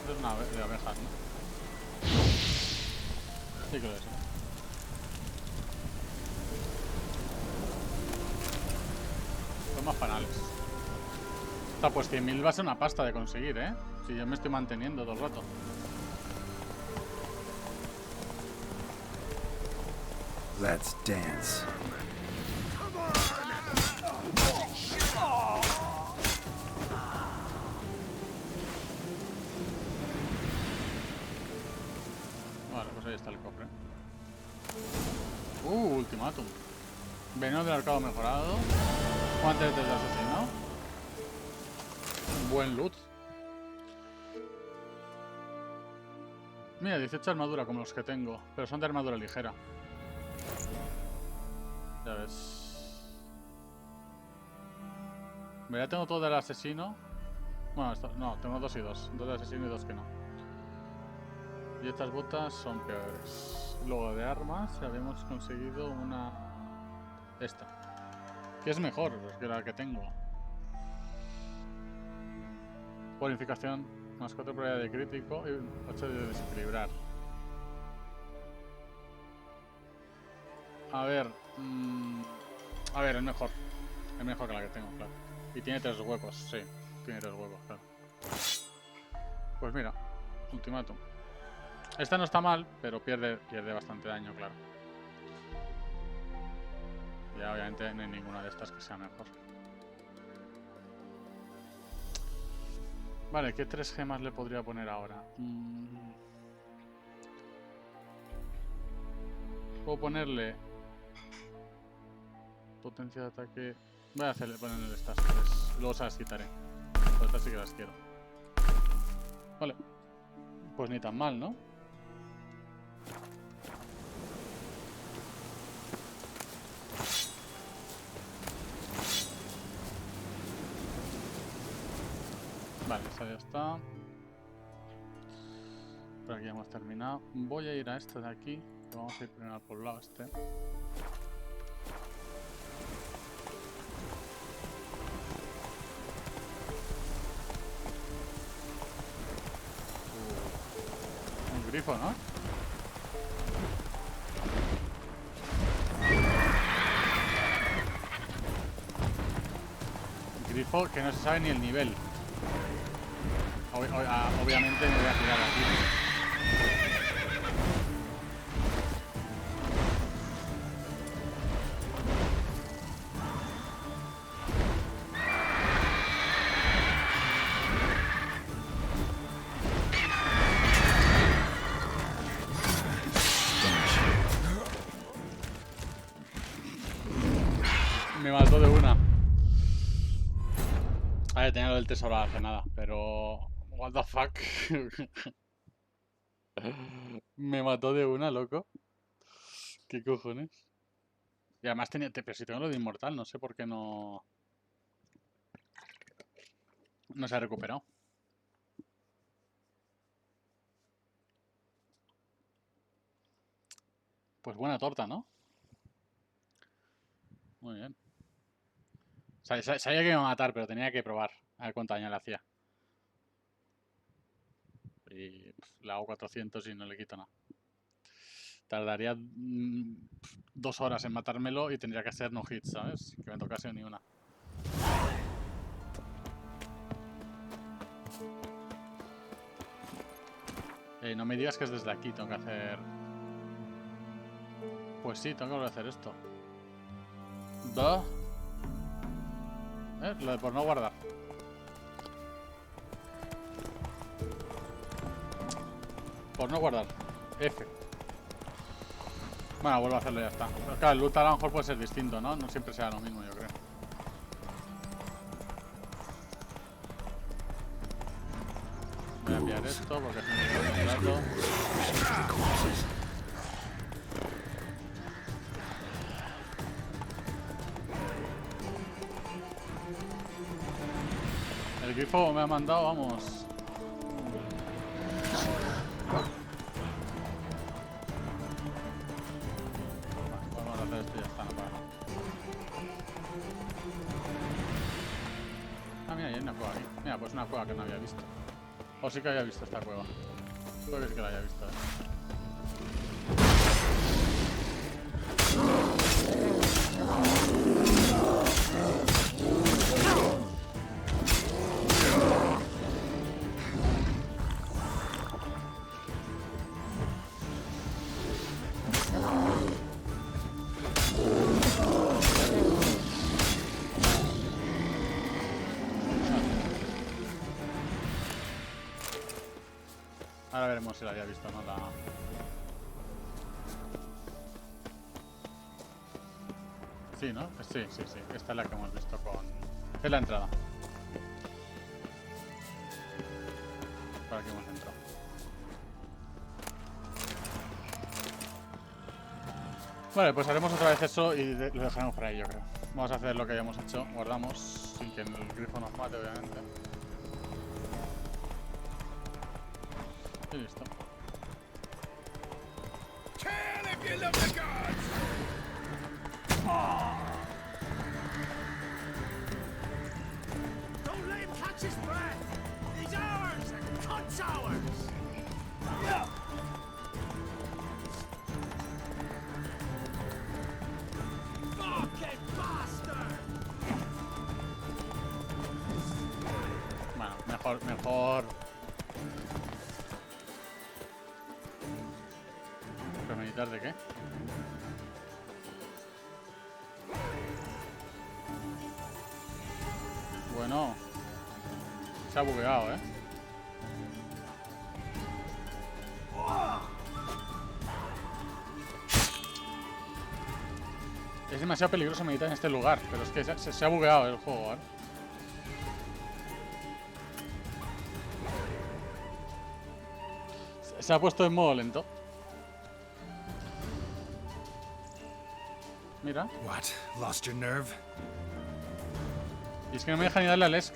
Es una de abejas, ¿no? Sí que lo es. Son más panales. Está, pues 100.000 va a ser una pasta de conseguir, ¿eh? Si yo me estoy manteniendo todo el rato. Let's dance. Vale, pues ahí está el cofre. Ultimátum. Veneno del arcado mejorado. Guantes del asesino. Buen loot. Mira, 18 armadura como los que tengo, pero son de armadura ligera. Ya ves. Ya tengo todo del asesino. Bueno, esto, no, tengo 2 y 2. 2 de asesino y 2 que no. Y estas botas son peores. Luego de armas habíamos conseguido una... Esta. Que es mejor que la que tengo. Bonificación. Más 4 probabilidad de crítico y 8 de desequilibrar. A ver. A ver, es mejor. Es mejor que la que tengo, claro. Y tiene 3 huecos, sí. Tiene 3 huecos, claro. Pues mira. Ultimátum. Esta no está mal, pero pierde bastante daño, claro. Ya obviamente no hay ninguna de estas que sea mejor. Vale, ¿qué 3 gemas le podría poner ahora? Puedo ponerle... Potencia de ataque... Voy a ponerle estas 3. Luego se las quitaré. Pero estas sí que las quiero. Vale. Pues ni tan mal, ¿no? Vale, esa ya está. Por aquí ya hemos terminado. Voy a ir a este de aquí. Vamos a ir primero al poblado este. Un grifo, ¿no? Un grifo que no se sabe ni el nivel. Obviamente me voy a tirar aquí. Me mató de una. A ver, tenía lo del tesoro hace nada, pero... What the fuck. Me mató de una, loco. ¿Qué cojones? Y además tenía... Pero si tengo lo de inmortal, no sé por qué no... No se ha recuperado. Pues buena torta, ¿no? Muy bien. Sabía que me iba a matar, pero tenía que probar. A ver cuánto daño le hacía. Y le hago 400 y no le quito nada. Tardaría 2 horas en matármelo y tendría que ser no hit, ¿sabes? Que me tocase ni una. No me digas que es desde aquí, tengo que hacer... Pues sí, tengo que volver a hacer esto. Da. Lo de por no guardar. Por no guardar. F. Bueno, vuelvo a hacerlo y ya está. Pero claro, el loot a lo mejor puede ser distinto, ¿no? No siempre sea lo mismo, yo creo. Voy a enviar esto porque es un dato. El grifo me ha mandado, vamos. Vamos a hacer esto y ya está, no para nada. Ah, mira, hay una cueva aquí. Mira, pues una cueva que no había visto. O sí que había visto esta cueva. Creo que sí que la había visto, Ahora veremos si la había visto o no la... Sí, ¿no? Sí. Esta es la que hemos visto con... Es la entrada. Por aquí hemos entrado. Vale, pues haremos otra vez eso y lo dejaremos por ahí, yo creo. Vamos a hacer lo que hayamos hecho. Guardamos sin que el grifo nos mate, obviamente. Y listo. Don't let him catch his breath! He's ours! And cunt's ours! Fucking bastard! Bueno, mejor... ¿Premeditar de qué? Bueno, se ha bugueado, ¿eh? Es demasiado peligroso meditar en este lugar, pero es que se ha bugueado el juego, ¿eh? Se ha puesto en modo lento. Mira. What? Lost your nerve? Y es que no me deja ni darle al ESC.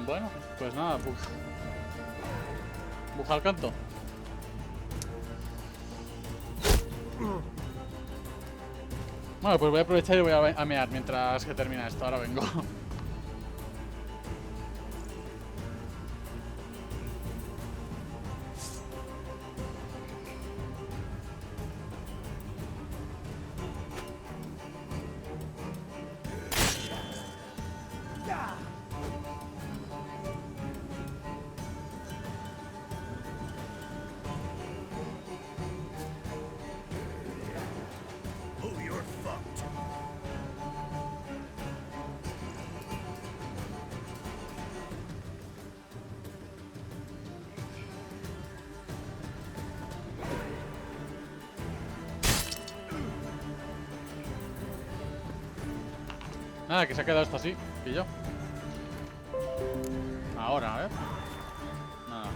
Bueno, pues nada, buja al canto. Bueno, pues voy a aprovechar y voy a mear mientras que termina esto. Ahora vengo. Nada, que se ha quedado esto así. Y yo. Ahora, a ver. Nada.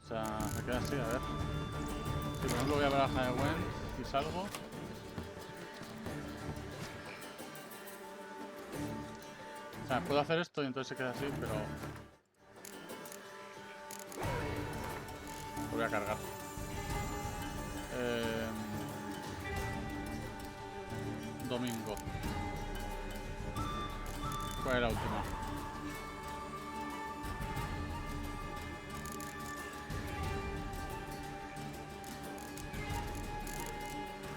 O sea, se queda así, a ver. Si por ejemplo voy a baraja de Gwen y salgo. O sea, puedo hacer esto y entonces se queda así, pero... Voy a cargar. Dominio. ¿Cuál es la última?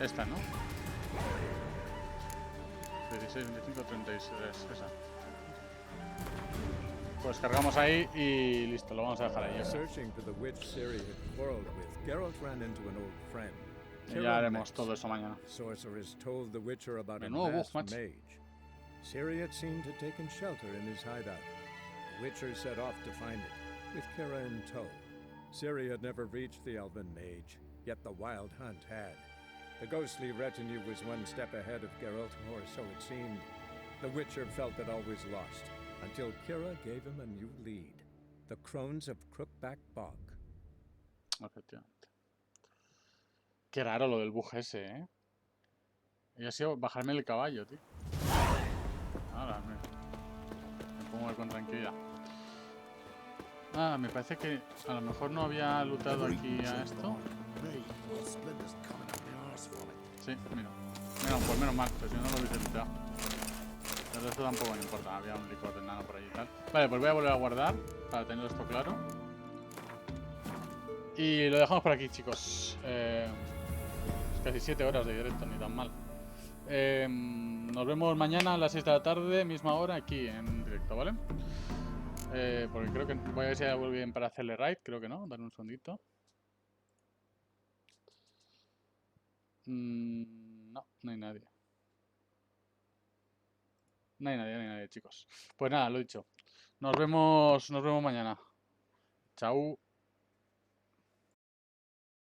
Esta, ¿no? 16, 25, 36, esa. Pues cargamos ahí y listo, lo vamos a dejar ahí. Y ya haremos todo eso mañana. Menudo bug, macho. Ciri had seemed to have taken shelter in his hideout. The Witcher set off to find it, with Kira in tow. Ciri had never reached the Elven Mage, yet the Wild Hunt had. The ghostly retinue was one step ahead of Geralt, or so it seemed. The Witcher felt it always lost, until Kira gave him a new lead. The Crones of Crookback Bog. Efectivamente. Qué raro lo del bug ese, ¿eh? Y ha sido bajarme el caballo, tío. Ahora me pongo con tranquilidad. Ah, me parece que a lo mejor no había lutado aquí a esto. Sí, mira. Mira, pues menos mal, pero si no, no lo hubiese luteado. El resto tampoco me importa, había un licor de nano por ahí y tal. Vale, pues voy a volver a guardar para tener esto claro. Y lo dejamos por aquí, chicos. Casi 7 horas de directo, ni tan mal. Nos vemos mañana a las 6 de la tarde, misma hora, aquí en directo, ¿vale? Porque creo que voy a ver si ya vuelve bien para hacerle raid, creo que no, darle un segundito. No, no hay nadie. No hay nadie, chicos. Pues nada, lo dicho. Nos vemos mañana. Chao.